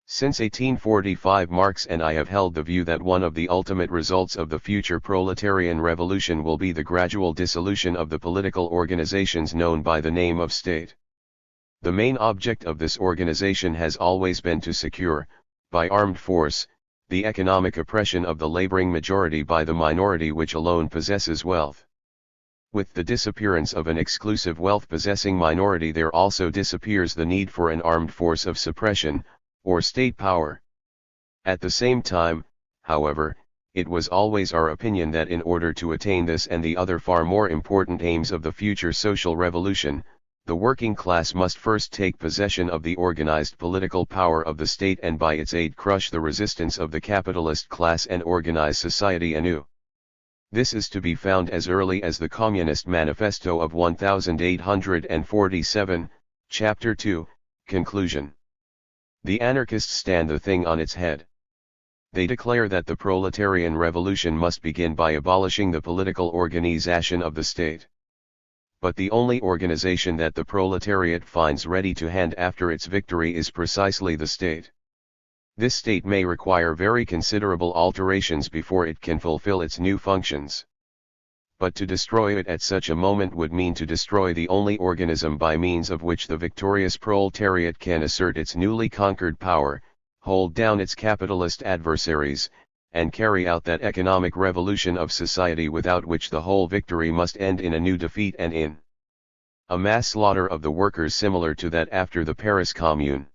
Since 1845 Marx and I have held the view that one of the ultimate results of the future proletarian revolution will be the gradual dissolution of the political organizations known by the name of state. The main object of this organization has always been to secure, by armed force, the economic oppression of the laboring majority by the minority which alone possesses wealth. With the disappearance of an exclusive wealth-possessing minority there also disappears the need for an armed force of suppression, or state power. At the same time, however, it was always our opinion that in order to attain this and the other far more important aims of the future social revolution, the working class must first take possession of the organized political power of the state and by its aid crush the resistance of the capitalist class and organize society anew. This is to be found as early as the Communist Manifesto of 1847, Chapter 2, Conclusion. The anarchists stand the thing on its head. They declare that the proletarian revolution must begin by abolishing the political organization of the state. But the only organization that the proletariat finds ready to hand after its victory is precisely the state. This state may require very considerable alterations before it can fulfill its new functions. But to destroy it at such a moment would mean to destroy the only organism by means of which the victorious proletariat can assert its newly conquered power, hold down its capitalist adversaries, and carry out that economic revolution of society without which the whole victory must end in a new defeat and in a mass slaughter of the workers similar to that after the Paris Commune.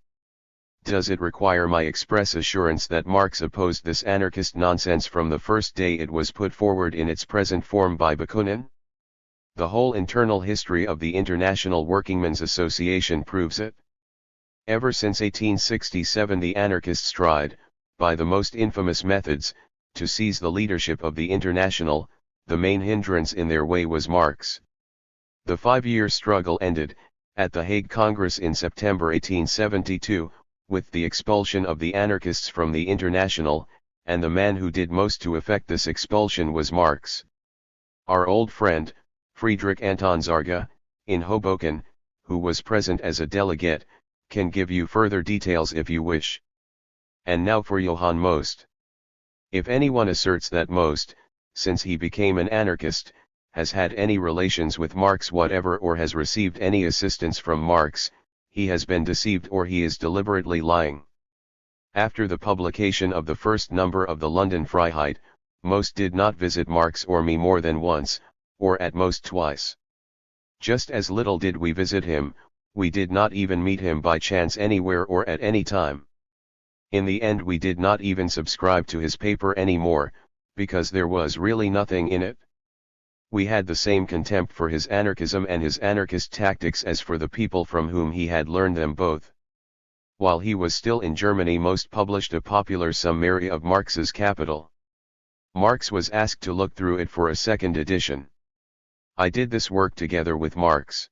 Does it require my express assurance that Marx opposed this anarchist nonsense from the first day it was put forward in its present form by Bakunin? The whole internal history of the International Workingmen's Association proves it. Ever since 1867 the anarchists tried, by the most infamous methods, to seize the leadership of the International. The main hindrance in their way was Marx. The 5-year struggle ended, at the Hague Congress in September 1872, with the expulsion of the anarchists from the International, and the man who did most to effect this expulsion was Marx. Our old friend, Friedrich Anton Zarga, in Hoboken, who was present as a delegate, can give you further details if you wish. And now for Johann Most. If anyone asserts that Most, since he became an anarchist, has had any relations with Marx whatever or has received any assistance from Marx, he has been deceived or he is deliberately lying. After the publication of the first number of the London Freiheit, Most did not visit Marx or me more than once, or at most twice. Just as little did we visit him, we did not even meet him by chance anywhere or at any time. In the end we did not even subscribe to his paper anymore, because there was really nothing in it. We had the same contempt for his anarchism and his anarchist tactics as for the people from whom he had learned them both. While he was still in Germany Most published a popular summary of Marx's Capital. Marx was asked to look through it for a second edition. I did this work together with Marx.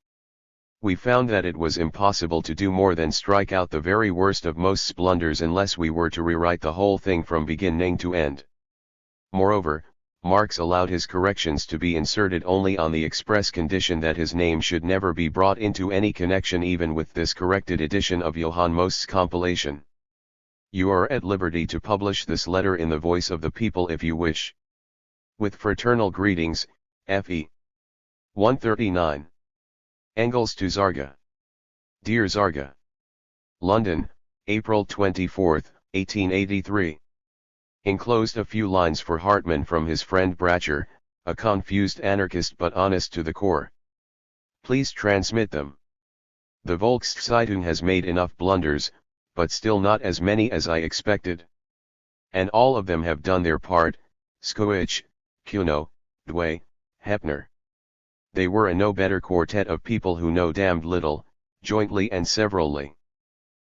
We found that it was impossible to do more than strike out the very worst of Most's blunders unless we were to rewrite the whole thing from beginning to end. Moreover, Marx allowed his corrections to be inserted only on the express condition that his name should never be brought into any connection even with this corrected edition of Johann Most's compilation. You are at liberty to publish this letter in the voice of the people if you wish. With fraternal greetings, F.E. 139. Engels to Zarga. Dear Zarga. London, April 24, 1883. Enclosed a few lines for Hartmann from his friend Bracher, a confused anarchist but honest to the core. Please transmit them. The Volkszeitung has made enough blunders, but still not as many as I expected. And all of them have done their part, Skoich, Kuno, Dway, Hepner. They were a no better quartet of people who know damned little, jointly and severally.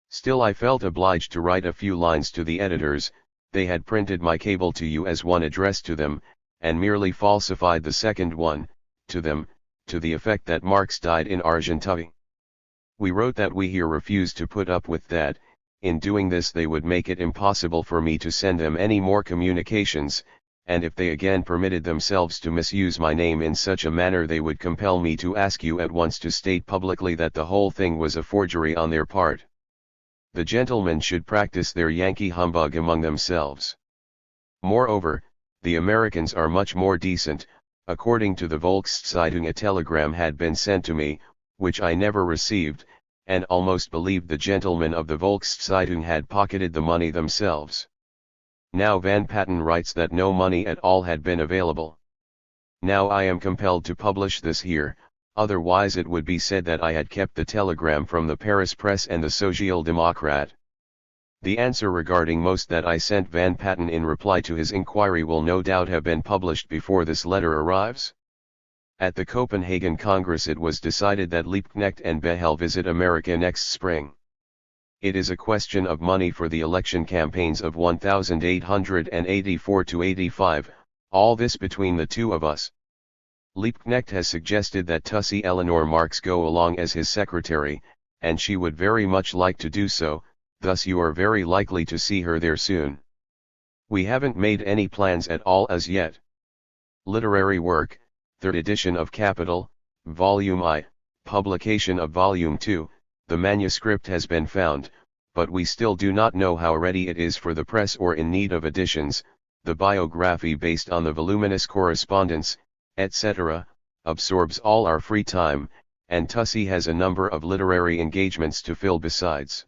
Still I felt obliged to write a few lines to the editors. They had printed my cable to you as one addressed to them, and merely falsified the second one, to them, to the effect that Marx died in Argenteuil. We wrote that we here refused to put up with that. In doing this they would make it impossible for me to send them any more communications, and if they again permitted themselves to misuse my name in such a manner they would compel me to ask you at once to state publicly that the whole thing was a forgery on their part. The gentlemen should practice their Yankee humbug among themselves. Moreover, the Americans are much more decent. According to the Volkszeitung a telegram had been sent to me, which I never received, and almost believed the gentlemen of the Volkszeitung had pocketed the money themselves. Now Van Patten writes that no money at all had been available. Now I am compelled to publish this here, otherwise it would be said that I had kept the telegram from the Paris press and the Social Democrat. The answer regarding Most that I sent Van Patten in reply to his inquiry will no doubt have been published before this letter arrives. At the Copenhagen Congress it was decided that Liebknecht and Behel visit America next spring. It is a question of money for the election campaigns of 1884 to 85, all this between the two of us. Liebknecht has suggested that Tussie Eleanor Marx go along as his secretary, and she would very much like to do so, thus you are very likely to see her there soon. We haven't made any plans at all as yet. Literary work, 3rd edition of Capital, Volume I, publication of Volume II, the manuscript has been found, but we still do not know how ready it is for the press or in need of additions. The biography based on the voluminous correspondence, etc., absorbs all our free time, and Tussie has a number of literary engagements to fill besides.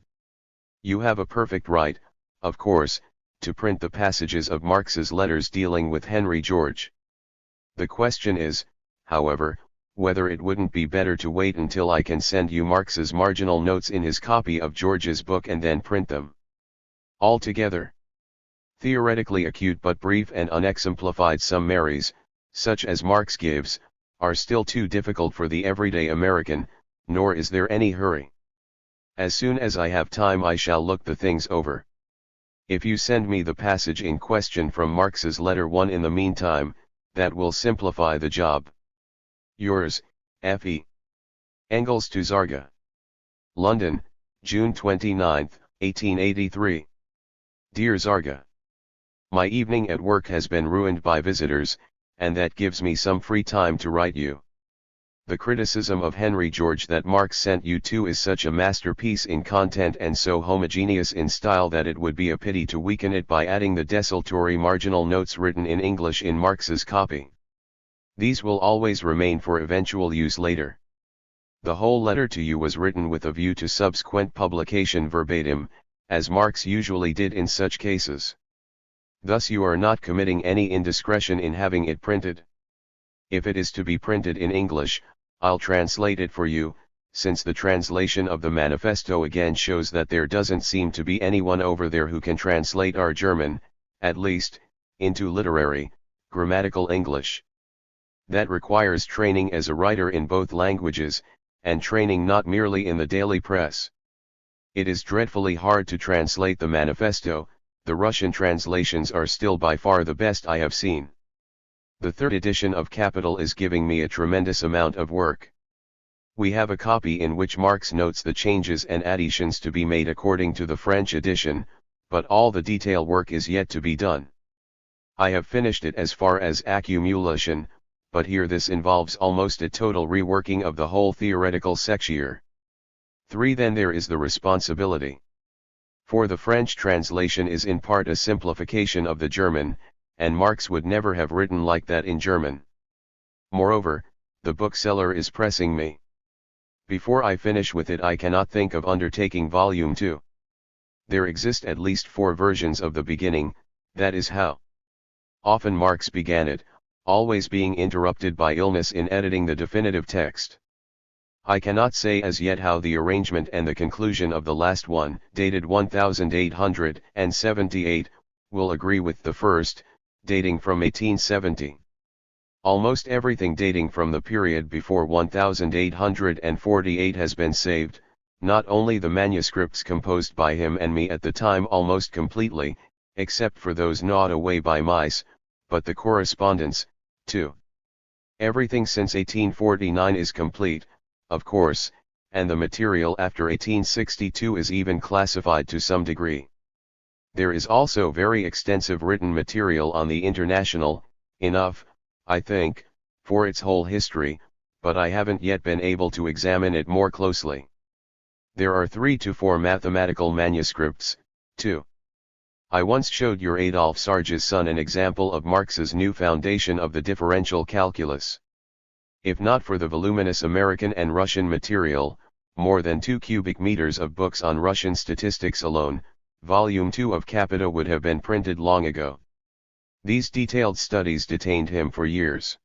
You have a perfect right, of course, to print the passages of Marx's letters dealing with Henry George. The question is, however, whether it wouldn't be better to wait until I can send you Marx's marginal notes in his copy of George's book and then print them all together. Theoretically acute but brief and unexemplified summaries, such as Marx gives, are still too difficult for the everyday American, nor is there any hurry. As soon as I have time I shall look the things over. If you send me the passage in question from Marx's letter 1 in the meantime, that will simplify the job. Yours, F.E. Engels to Zarga. London, June 29, 1883. Dear Zarga. My evening at work has been ruined by visitors, and that gives me some free time to write you. The criticism of Henry George that Marx sent you to is such a masterpiece in content and so homogeneous in style that it would be a pity to weaken it by adding the desultory marginal notes written in English in Marx's copy. These will always remain for eventual use later. The whole letter to you was written with a view to subsequent publication verbatim, as Marx usually did in such cases. Thus you are not committing any indiscretion in having it printed. If it is to be printed in English, I'll translate it for you, since the translation of the manifesto again shows that there doesn't seem to be anyone over there who can translate our German, at least, into literary, grammatical English. That requires training as a writer in both languages, and training not merely in the daily press. It is dreadfully hard to translate the manifesto. The Russian translations are still by far the best I have seen. The third edition of Capital is giving me a tremendous amount of work. We have a copy in which Marx notes the changes and additions to be made according to the French edition, but all the detail work is yet to be done. I have finished it as far as accumulation, but here this involves almost a total reworking of the whole theoretical section. 3. Then there is the responsibility. For the French translation is in part a simplification of the German, and Marx would never have written like that in German. Moreover, the bookseller is pressing me. Before I finish with it I cannot think of undertaking volume 2. There exist at least 4 versions of the beginning, that is how often Marx began it, always being interrupted by illness in editing the definitive text. I cannot say as yet how the arrangement and the conclusion of the last one, dated 1878, will agree with the first, dating from 1870. Almost everything dating from the period before 1848 has been saved, not only the manuscripts composed by him and me at the time almost completely, except for those gnawed away by mice, but the correspondence, too. Everything since 1849 is complete, of course, and the material after 1862 is even classified to some degree. There is also very extensive written material on the International, enough, I think, for its whole history, but I haven't yet been able to examine it more closely. There are 3 to 4 mathematical manuscripts, too. I once showed your Adolphe Sarge's son an example of Marx's new foundation of the differential calculus. If not for the voluminous American and Russian material, more than 2 cubic meters of books on Russian statistics alone, Volume 2 of Capita would have been printed long ago. These detailed studies detained him for years.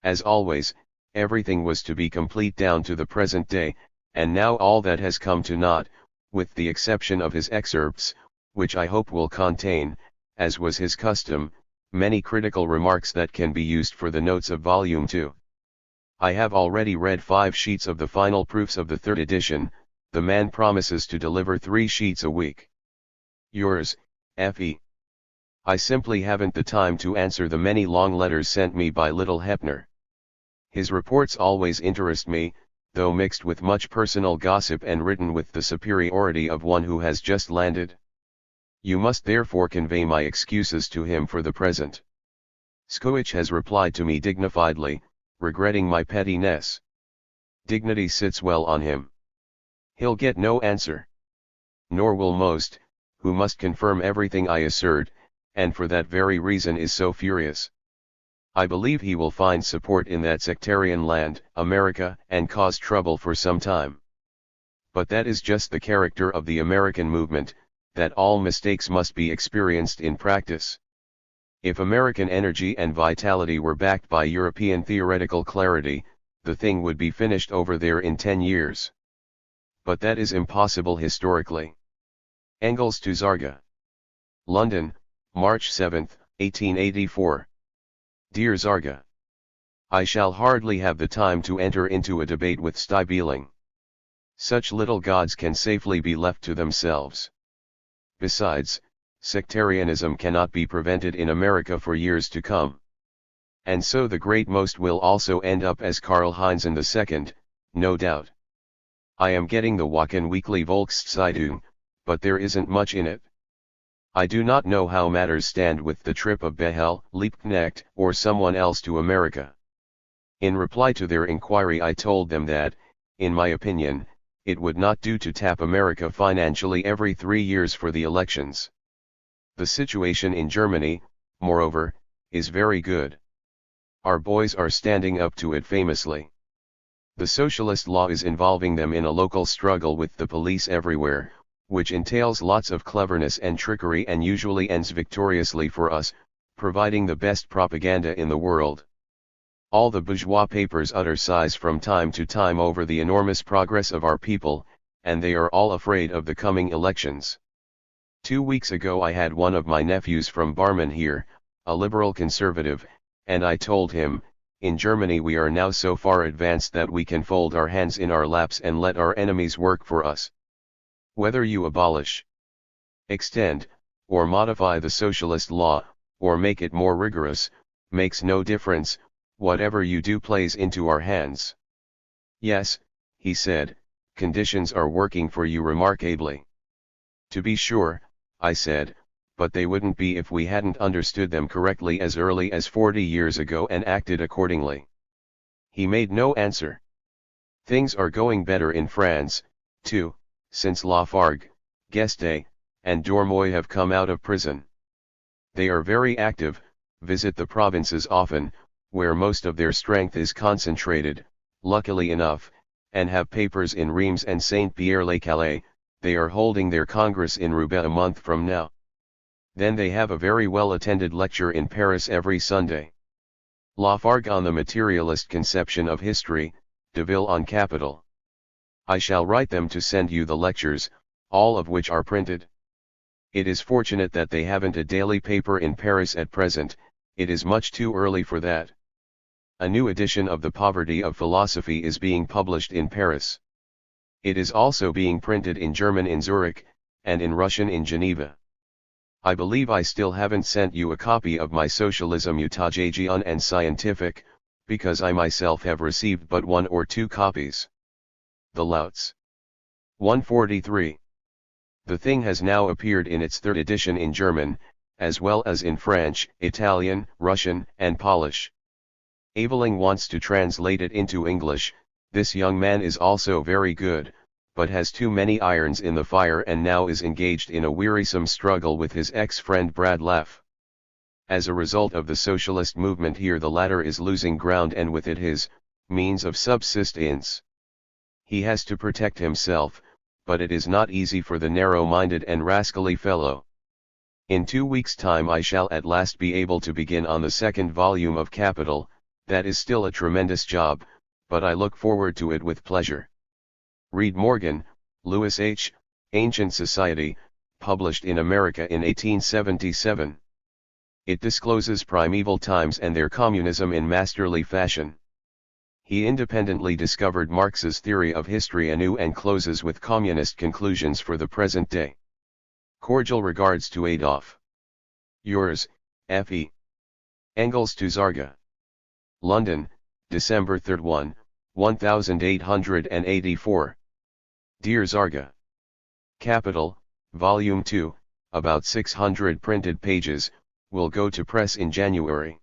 As always, everything was to be complete down to the present day, and now all that has come to naught, with the exception of his excerpts, which I hope will contain, as was his custom, many critical remarks that can be used for the notes of Volume 2. I have already read 5 sheets of the final proofs of the 3rd edition. The man promises to deliver 3 sheets a week. Yours, F.E. I simply haven't the time to answer the many long letters sent me by little Hepner. His reports always interest me, though mixed with much personal gossip and written with the superiority of one who has just landed. You must therefore convey my excuses to him for the present. Skoich has replied to me dignifiedly, regretting my pettiness. Dignity sits well on him. He'll get no answer. Nor will most, who must confirm everything I assert, and for that very reason is so furious. I believe he will find support in that sectarian land, America, and cause trouble for some time. But that is just the character of the American movement, that all mistakes must be experienced in practice. If American energy and vitality were backed by European theoretical clarity, the thing would be finished over there in 10 years. But that is impossible historically. Engels to Zarga. London, March 7, 1884. Dear Zarga. I shall hardly have the time to enter into a debate with Stiebeling. Such little gods can safely be left to themselves. Besides, sectarianism cannot be prevented in America for years to come. And so the great most will also end up as Karl Heinz II, no doubt. I am getting the Wacken Weekly Volkszeitung, but there isn't much in it. I do not know how matters stand with the trip of Behel, Liebknecht, or someone else to America. In reply to their inquiry I told them that, in my opinion, it would not do to tap America financially every 3 years for the elections. The situation in Germany, moreover, is very good. Our boys are standing up to it famously. The socialist law is involving them in a local struggle with the police everywhere, which entails lots of cleverness and trickery and usually ends victoriously for us, providing the best propaganda in the world. All the bourgeois papers utter sighs from time to time over the enormous progress of our people, and they are all afraid of the coming elections. 2 weeks ago I had one of my nephews from Barmen here, a liberal conservative, and I told him, in Germany we are now so far advanced that we can fold our hands in our laps and let our enemies work for us. Whether you abolish, extend, or modify the socialist law, or make it more rigorous, makes no difference. Whatever you do plays into our hands. Yes, he said, conditions are working for you remarkably. To be sure, I said, but they wouldn't be if we hadn't understood them correctly as early as 40 years ago and acted accordingly. He made no answer. Things are going better in France, too, since Lafargue, Guesde, and Dormoy have come out of prison. They are very active, visit the provinces often, where most of their strength is concentrated, luckily enough, and have papers in Reims and Saint-Pierre-les-Calais. They are holding their congress in Roubaix a month from now. Then they have a very well-attended lecture in Paris every Sunday. Lafargue on the materialist conception of history, Deville on capital. I shall write them to send you the lectures, all of which are printed. It is fortunate that they haven't a daily paper in Paris at present, it is much too early for that. A new edition of The Poverty of Philosophy is being published in Paris. It is also being printed in German in Zurich, and in Russian in Geneva. I believe I still haven't sent you a copy of my Socialism Utopian and Scientific, because I myself have received but 1 or 2 copies. The Louts. 143. The thing has now appeared in its 3rd edition in German, as well as in French, Italian, Russian, and Polish. Aveling wants to translate it into English. This young man is also very good, but has too many irons in the fire and now is engaged in a wearisome struggle with his ex-friend Brad Leff. As a result of the socialist movement here, the latter is losing ground and with it his means of subsistence. He has to protect himself, but it is not easy for the narrow-minded and rascally fellow. In 2 weeks' time I shall at last be able to begin on the 2nd volume of Capital. That is still a tremendous job, but I look forward to it with pleasure. Read Morgan, Louis H., Ancient Society, published in America in 1877. It discloses primeval times and their communism in masterly fashion. He independently discovered Marx's theory of history anew and closes with communist conclusions for the present day. Cordial regards to Adolf. Yours, F.E. Engels to Zarga. London, December 3, 1884. Dear Zarga. Capital, Volume 2, about 600 printed pages, will go to press in January.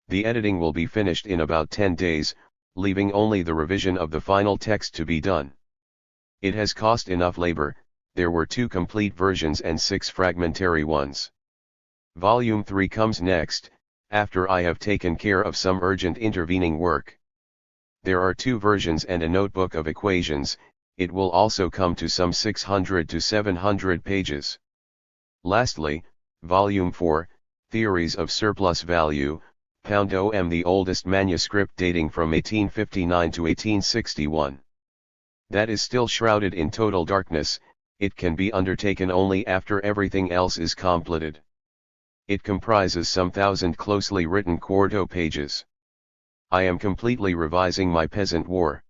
The editing will be finished in about 10 days, leaving only the revision of the final text to be done. It has cost enough labor, there were 2 complete versions and 6 fragmentary ones. Volume 3 comes next, after I have taken care of some urgent intervening work. There are 2 versions and a notebook of equations. It will also come to some 600 to 700 pages. Lastly, Volume 4, Theories of Surplus Value, £, the oldest manuscript dating from 1859 to 1861. That is still shrouded in total darkness. It can be undertaken only after everything else is completed. It comprises some 1,000 closely written quarto pages. I am completely revising my Peasant War.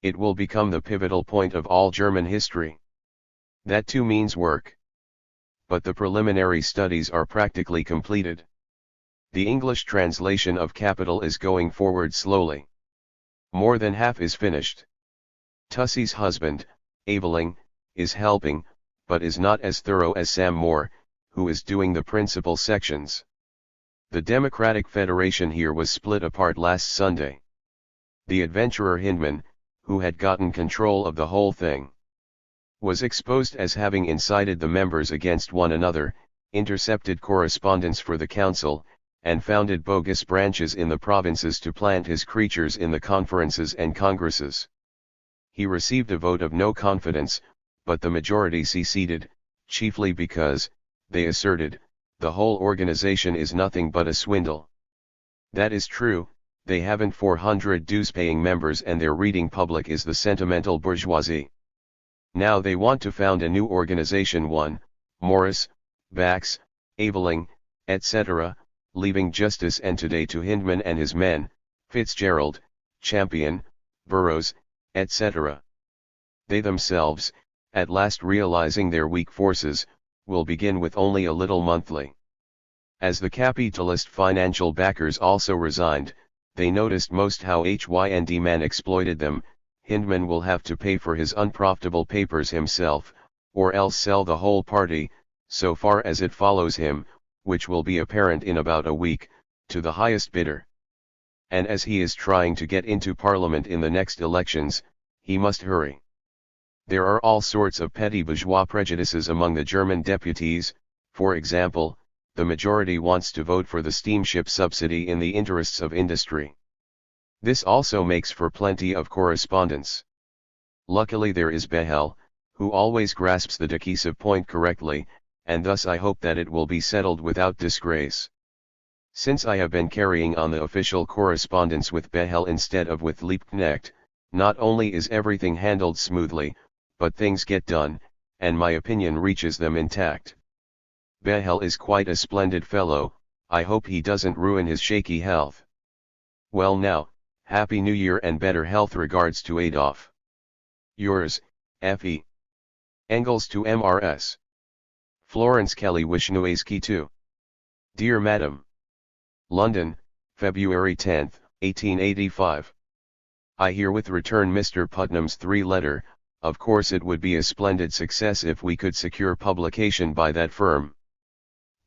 It will become the pivotal point of all German history. That too means work. But the preliminary studies are practically completed. The English translation of Capital is going forward slowly. More than half is finished. Tussie's husband, Aveling, is helping, but is not as thorough as Sam Moore, who is doing the principal sections. The Democratic Federation here was split apart last Sunday. The adventurer Hindman, who had gotten control of the whole thing, was exposed as having incited the members against one another, intercepted correspondence for the council, and founded bogus branches in the provinces to plant his creatures in the conferences and congresses. He received a vote of no confidence, but the majority seceded, chiefly because, they asserted, the whole organization is nothing but a swindle. That is true. They haven't 400 dues-paying members and their reading public is the sentimental bourgeoisie. Now they want to found a new organization, one, Morris, Bax, Aveling, etc., leaving justice and today to Hindman and his men, Fitzgerald, Champion, Burroughs, etc. They themselves, at last realizing their weak forces, will begin with only a little monthly. As the capitalist financial backers also resigned, they noticed most how Hynd man exploited them. Hindman will have to pay for his unprofitable papers himself, or else sell the whole party, so far as it follows him, which will be apparent in about a week, to the highest bidder. And as he is trying to get into Parliament in the next elections, he must hurry. There are all sorts of petty bourgeois prejudices among the German deputies. For example, the majority wants to vote for the steamship subsidy in the interests of industry. This also makes for plenty of correspondence. Luckily there is Behel, who always grasps the decisive point correctly, and thus I hope that it will be settled without disgrace. Since I have been carrying on the official correspondence with Behel instead of with Liebknecht, not only is everything handled smoothly, but things get done, and my opinion reaches them intact. Behel is quite a splendid fellow. I hope he doesn't ruin his shaky health. Well now, Happy New Year and better health. Regards to Adolf. Yours, F.E. Engels to M.R.S. Florence Kelly Wisniewski 2. Dear Madam. London, February 10, 1885. I herewith return Mr. Putnam's 3-letter. Of course it would be a splendid success if we could secure publication by that firm.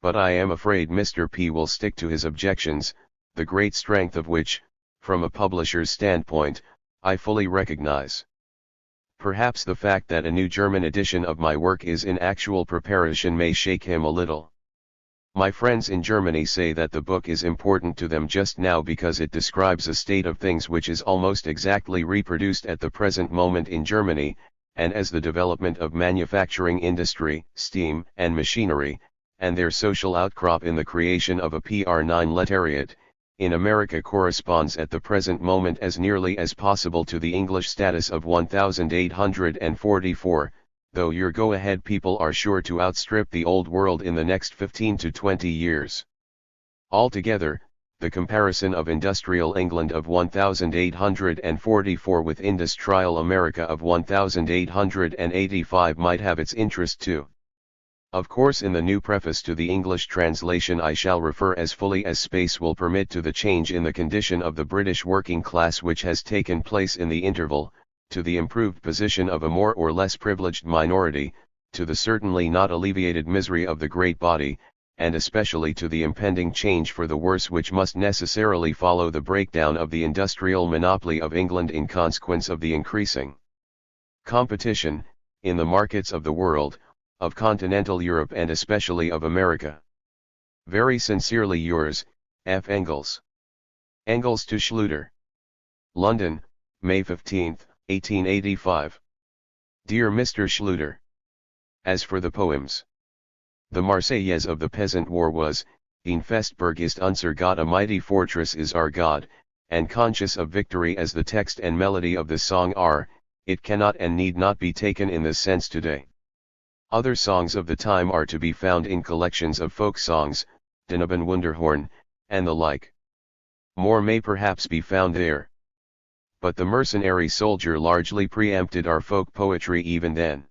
But I am afraid Mr. P will stick to his objections, the great strength of which, from a publisher's standpoint, I fully recognize. Perhaps the fact that a new German edition of my work is in actual preparation may shake him a little. My friends in Germany say that the book is important to them just now because it describes a state of things which is almost exactly reproduced at the present moment in Germany, and as the development of manufacturing industry, steam and machinery, and their social outcrop in the creation of a PR9-letariat, in America corresponds at the present moment as nearly as possible to the English status of 1844, though your go-ahead people are sure to outstrip the old world in the next 15 to 20 years. Altogether, the comparison of industrial England of 1844 with industrial America of 1885 might have its interest too. Of course, in the new preface to the English translation I shall refer as fully as space will permit to the change in the condition of the British working class which has taken place in the interval, to the improved position of a more or less privileged minority, to the certainly not alleviated misery of the great body, and especially to the impending change for the worse which must necessarily follow the breakdown of the industrial monopoly of England in consequence of the increasing competition, in the markets of the world, of continental Europe and especially of America. Very sincerely yours, F. Engels. Engels to Schluter. London, May 15, 1885. Dear Mr. Schluter. As for the poems, the Marseillaise of the Peasant War was, Ein Festburg ist unser Gott, a mighty fortress is our God, and conscious of victory as the text and melody of the song are, it cannot and need not be taken in this sense today. Other songs of the time are to be found in collections of folk songs, Deneben Wunderhorn, and the like. More may perhaps be found there. But the mercenary soldier largely preempted our folk poetry even then.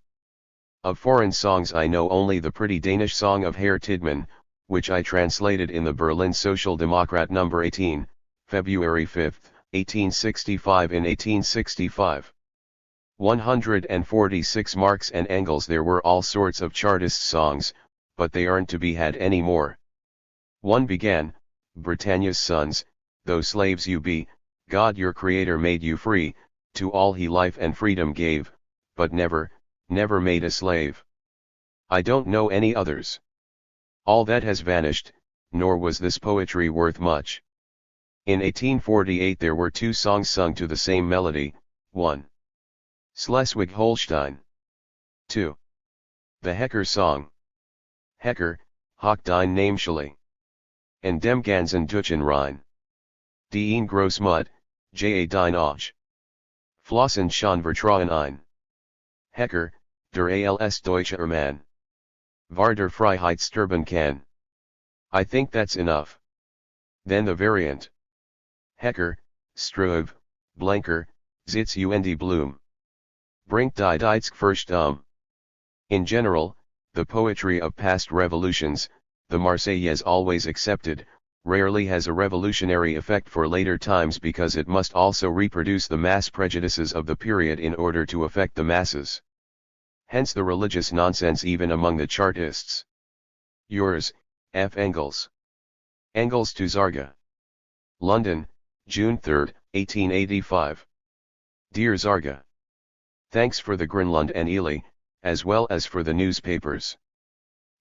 Of foreign songs I know only the pretty Danish song of Herr Tidman, which I translated in the Berlin Social Democrat No. 18, February 5, 1865 in 1865. 146 Marx and Engels. There were all sorts of Chartist songs, but they aren't to be had any more. One began, Britannia's sons, though slaves you be, God your Creator made you free, to all he life and freedom gave, but never, never made a slave. I don't know any others. All that has vanished, nor was this poetry worth much. In 1848 there were two songs sung to the same melody, 1. Schleswig-Holstein. 2. The Hecker song. Hecker, hoch dein Namensschule. En dem ganzen Deutschen Rhein. Die ein Großmut, ja dein Och. Flossen schon vertrauen ein. Hecker, der als deutscher Mann. War der Freiheit sterben kann. I think that's enough. Then the variant. Hecker, Struve, Blanker, Sitz und Blum. Bringt die Deutsch first In general, the poetry of past revolutions, the Marseillaise always excepted, rarely has a revolutionary effect for later times because it must also reproduce the mass prejudices of the period in order to affect the masses. Hence the religious nonsense even among the Chartists. Yours, F. Engels. Engels to Zarga. London, June 3, 1885. Dear Zarga. Thanks for the Greenland and Ely, as well as for the newspapers.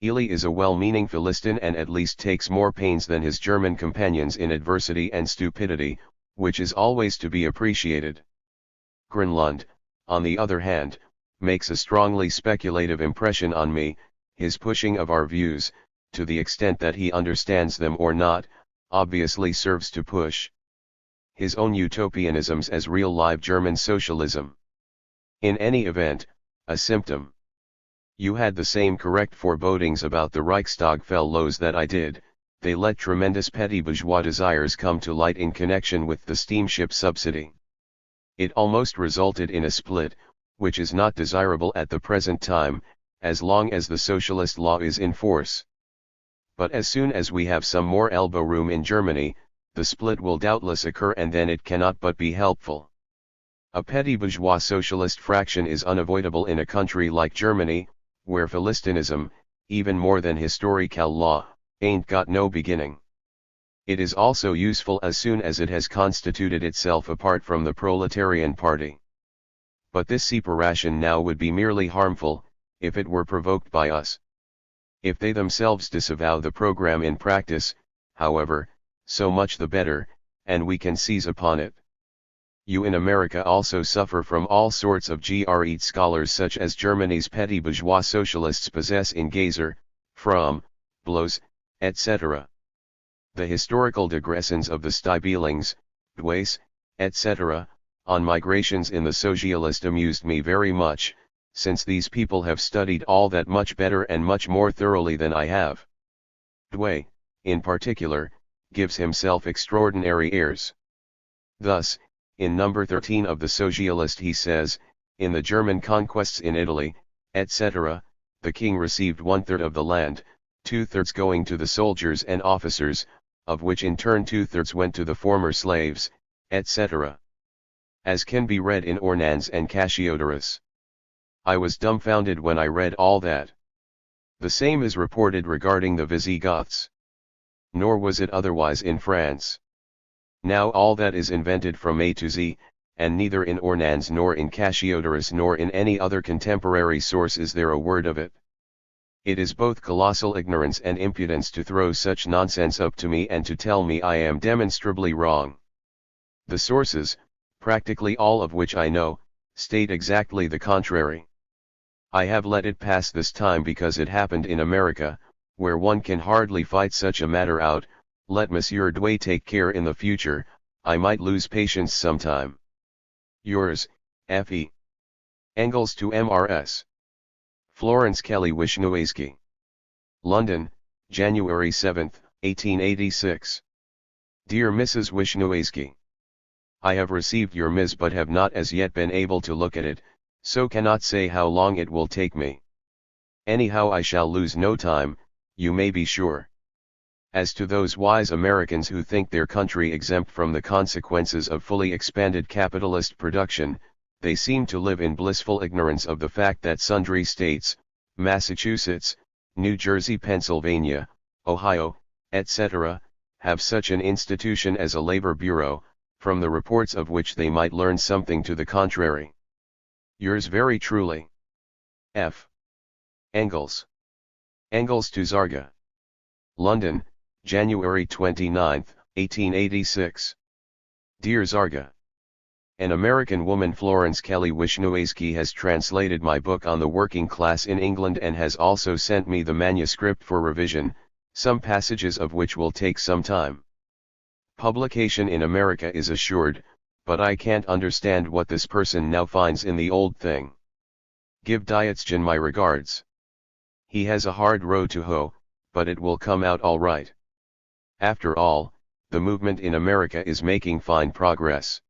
Ely is a well-meaning Philistine and at least takes more pains than his German companions in adversity and stupidity, which is always to be appreciated. Greenland, on the other hand, makes a strongly speculative impression on me. His pushing of our views, to the extent that he understands them or not, obviously serves to push his own utopianisms as real live German socialism. In any event, a symptom. You had the same correct forebodings about the Reichstag fellows that I did. They let tremendous petty bourgeois desires come to light in connection with the steamship subsidy. It almost resulted in a split, which is not desirable at the present time, as long as the socialist law is in force. But as soon as we have some more elbow room in Germany, the split will doubtless occur and then it cannot but be helpful. A petty bourgeois socialist fraction is unavoidable in a country like Germany, where Philistinism, even more than historical law, ain't got no beginning. It is also useful as soon as it has constituted itself apart from the proletarian party. But this separation now would be merely harmful, if it were provoked by us. If they themselves disavow the program in practice, however, so much the better, and we can seize upon it. You in America also suffer from all sorts of great scholars such as Germany's petty bourgeois socialists possess in Gazer, Fromm, Blows, etc. The historical digressions of the Stibelings, Dweis, etc., on migrations in the Socialist amused me very much, since these people have studied all that much better and much more thoroughly than I have. Dway, in particular, gives himself extraordinary airs. Thus, in number 13 of the Socialist he says, in the German conquests in Italy, etc., the king received 1/3 of the land, 2/3 going to the soldiers and officers, of which in turn 2/3 went to the former slaves, etc. As can be read in Ornans and Cassiodorus. I was dumbfounded when I read all that. The same is reported regarding the Visigoths. Nor was it otherwise in France. Now all that is invented from A to Z, and neither in Ornans nor in Cassiodorus nor in any other contemporary source is there a word of it. It is both colossal ignorance and impudence to throw such nonsense up to me and to tell me I am demonstrably wrong. The sources, practically all of which I know, state exactly the contrary. I have let it pass this time because it happened in America, where one can hardly fight such a matter out. Let Monsieur Douay take care in the future, I might lose patience sometime. Yours, F.E. Engels to Mrs. Florence Kelly Wisniewski. London, January 7, 1886. Dear Mrs. Wisniewski, I have received your Ms. but have not as yet been able to look at it, so cannot say how long it will take me. Anyhow I shall lose no time, you may be sure. As to those wise Americans who think their country exempt from the consequences of fully expanded capitalist production, they seem to live in blissful ignorance of the fact that sundry states, Massachusetts, New Jersey, Pennsylvania, Ohio, etc., have such an institution as a labor bureau, from the reports of which they might learn something to the contrary. Yours very truly, F. Engels. Engels to Zarga. London, January 29, 1886. Dear Zarga, an American woman, Florence Kelly Wisniewski, has translated my book on the working class in England and has also sent me the manuscript for revision, some passages of which will take some time. Publication in America is assured, but I can't understand what this person now finds in the old thing. Give Dietzgen my regards. He has a hard row to hoe, but it will come out all right. After all, the movement in America is making fine progress.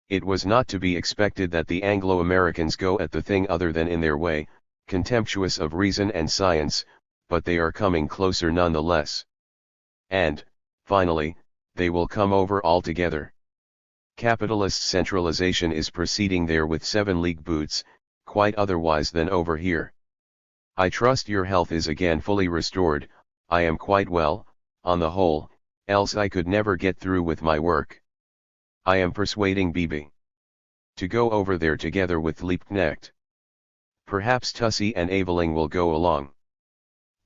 It was not to be expected that the Anglo-Americans go at the thing other than in their way, contemptuous of reason and science, but they are coming closer nonetheless. And, finally, they will come over altogether. Capitalist centralization is proceeding there with 7-league boots, quite otherwise than over here. I trust your health is again fully restored. I am quite well, on the whole, else I could never get through with my work. I am persuading Bibi to go over there together with Liebknecht. Perhaps Tussie and Aveling will go along.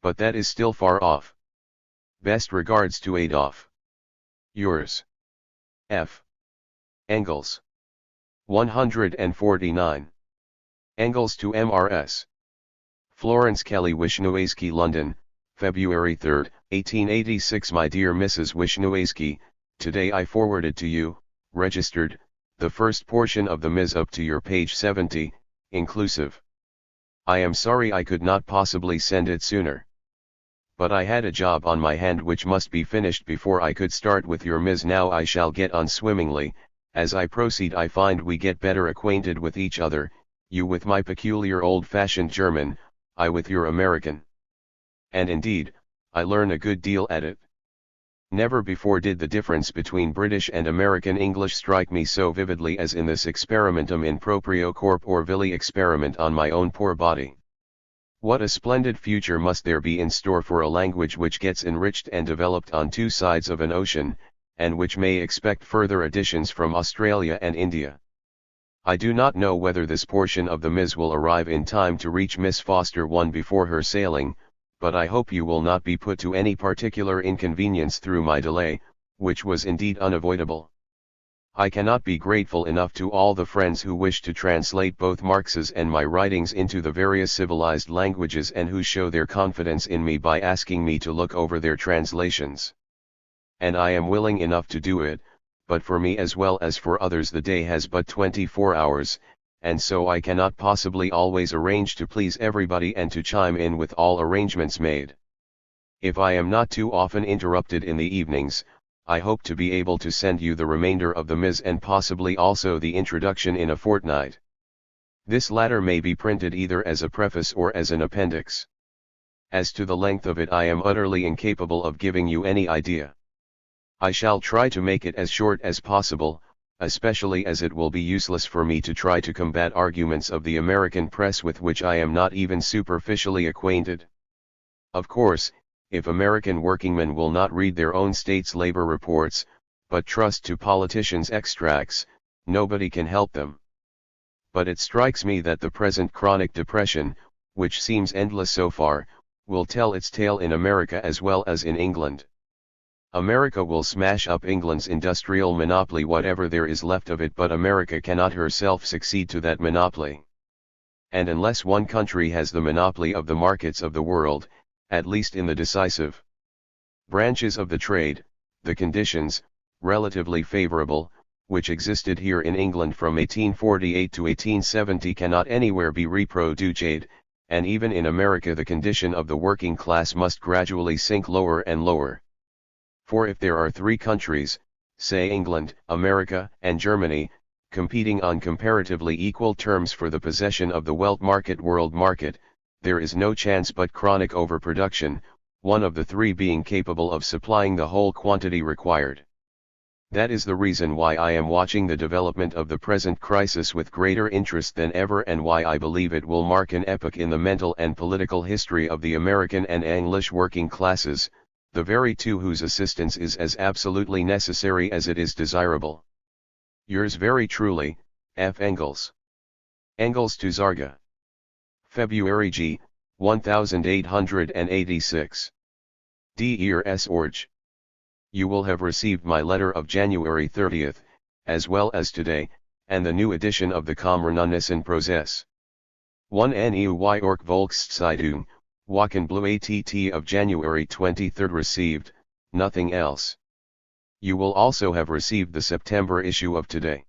But that is still far off. Best regards to Adolf. Yours, F. Engels. 149. Engels to Mrs. Florence Kelly Wisniewski, London, February 3, 1886. My dear Mrs. Wisniewski, today I forwarded to you, registered, the first portion of the Ms. up to your page 70, inclusive. I am sorry I could not possibly send it sooner. But I had a job on my hand which must be finished before I could start with your Ms. Now I shall get on swimmingly. As I proceed I find we get better acquainted with each other, you with my peculiar old-fashioned German, I with your American. And indeed, I learn a good deal at it. Never before did the difference between British and American English strike me so vividly as in this experimentum in proprio corpore vili experiment on my own poor body. What a splendid future must there be in store for a language which gets enriched and developed on two sides of an ocean, and which may expect further additions from Australia and India. I do not know whether this portion of the Ms. will arrive in time to reach Miss Foster one before her sailing, but I hope you will not be put to any particular inconvenience through my delay, which was indeed unavoidable. I cannot be grateful enough to all the friends who wish to translate both Marx's and my writings into the various civilized languages and who show their confidence in me by asking me to look over their translations. And I am willing enough to do it, but for me as well as for others the day has but 24 hours, and so I cannot possibly always arrange to please everybody and to chime in with all arrangements made. If I am not too often interrupted in the evenings, I hope to be able to send you the remainder of the Ms. and possibly also the introduction in a fortnight. This latter may be printed either as a preface or as an appendix. As to the length of it I am utterly incapable of giving you any idea. I shall try to make it as short as possible, especially as it will be useless for me to try to combat arguments of the American press with which I am not even superficially acquainted. Of course, if American workingmen will not read their own state's labor reports, but trust to politicians' extracts, nobody can help them. But it strikes me that the present chronic depression, which seems endless so far, will tell its tale in America as well as in England. America will smash up England's industrial monopoly whatever there is left of it, but America cannot herself succeed to that monopoly. And unless one country has the monopoly of the markets of the world, at least in the decisive branches of the trade, the conditions, relatively favorable, which existed here in England from 1848 to 1870 cannot anywhere be reproduced, and even in America the condition of the working class must gradually sink lower and lower. For if there are three countries, say England, America, and Germany, competing on comparatively equal terms for the possession of the world market, there is no chance but chronic overproduction, one of the three being capable of supplying the whole quantity required. That is the reason why I am watching the development of the present crisis with greater interest than ever, and why I believe it will mark an epoch in the mental and political history of the American and English working classes, the very two whose assistance is as absolutely necessary as it is desirable. Yours very truly, F. Engels. Engels to Zarga. February G. 1886. Dear S. Orge. You will have received my letter of January 30th, as well as today, and the new edition of the Komrnunissen Prozess. 1 Neu York Volkszeitung, Wochenblatt att of January 23 received, nothing else. You will also have received the September issue of today.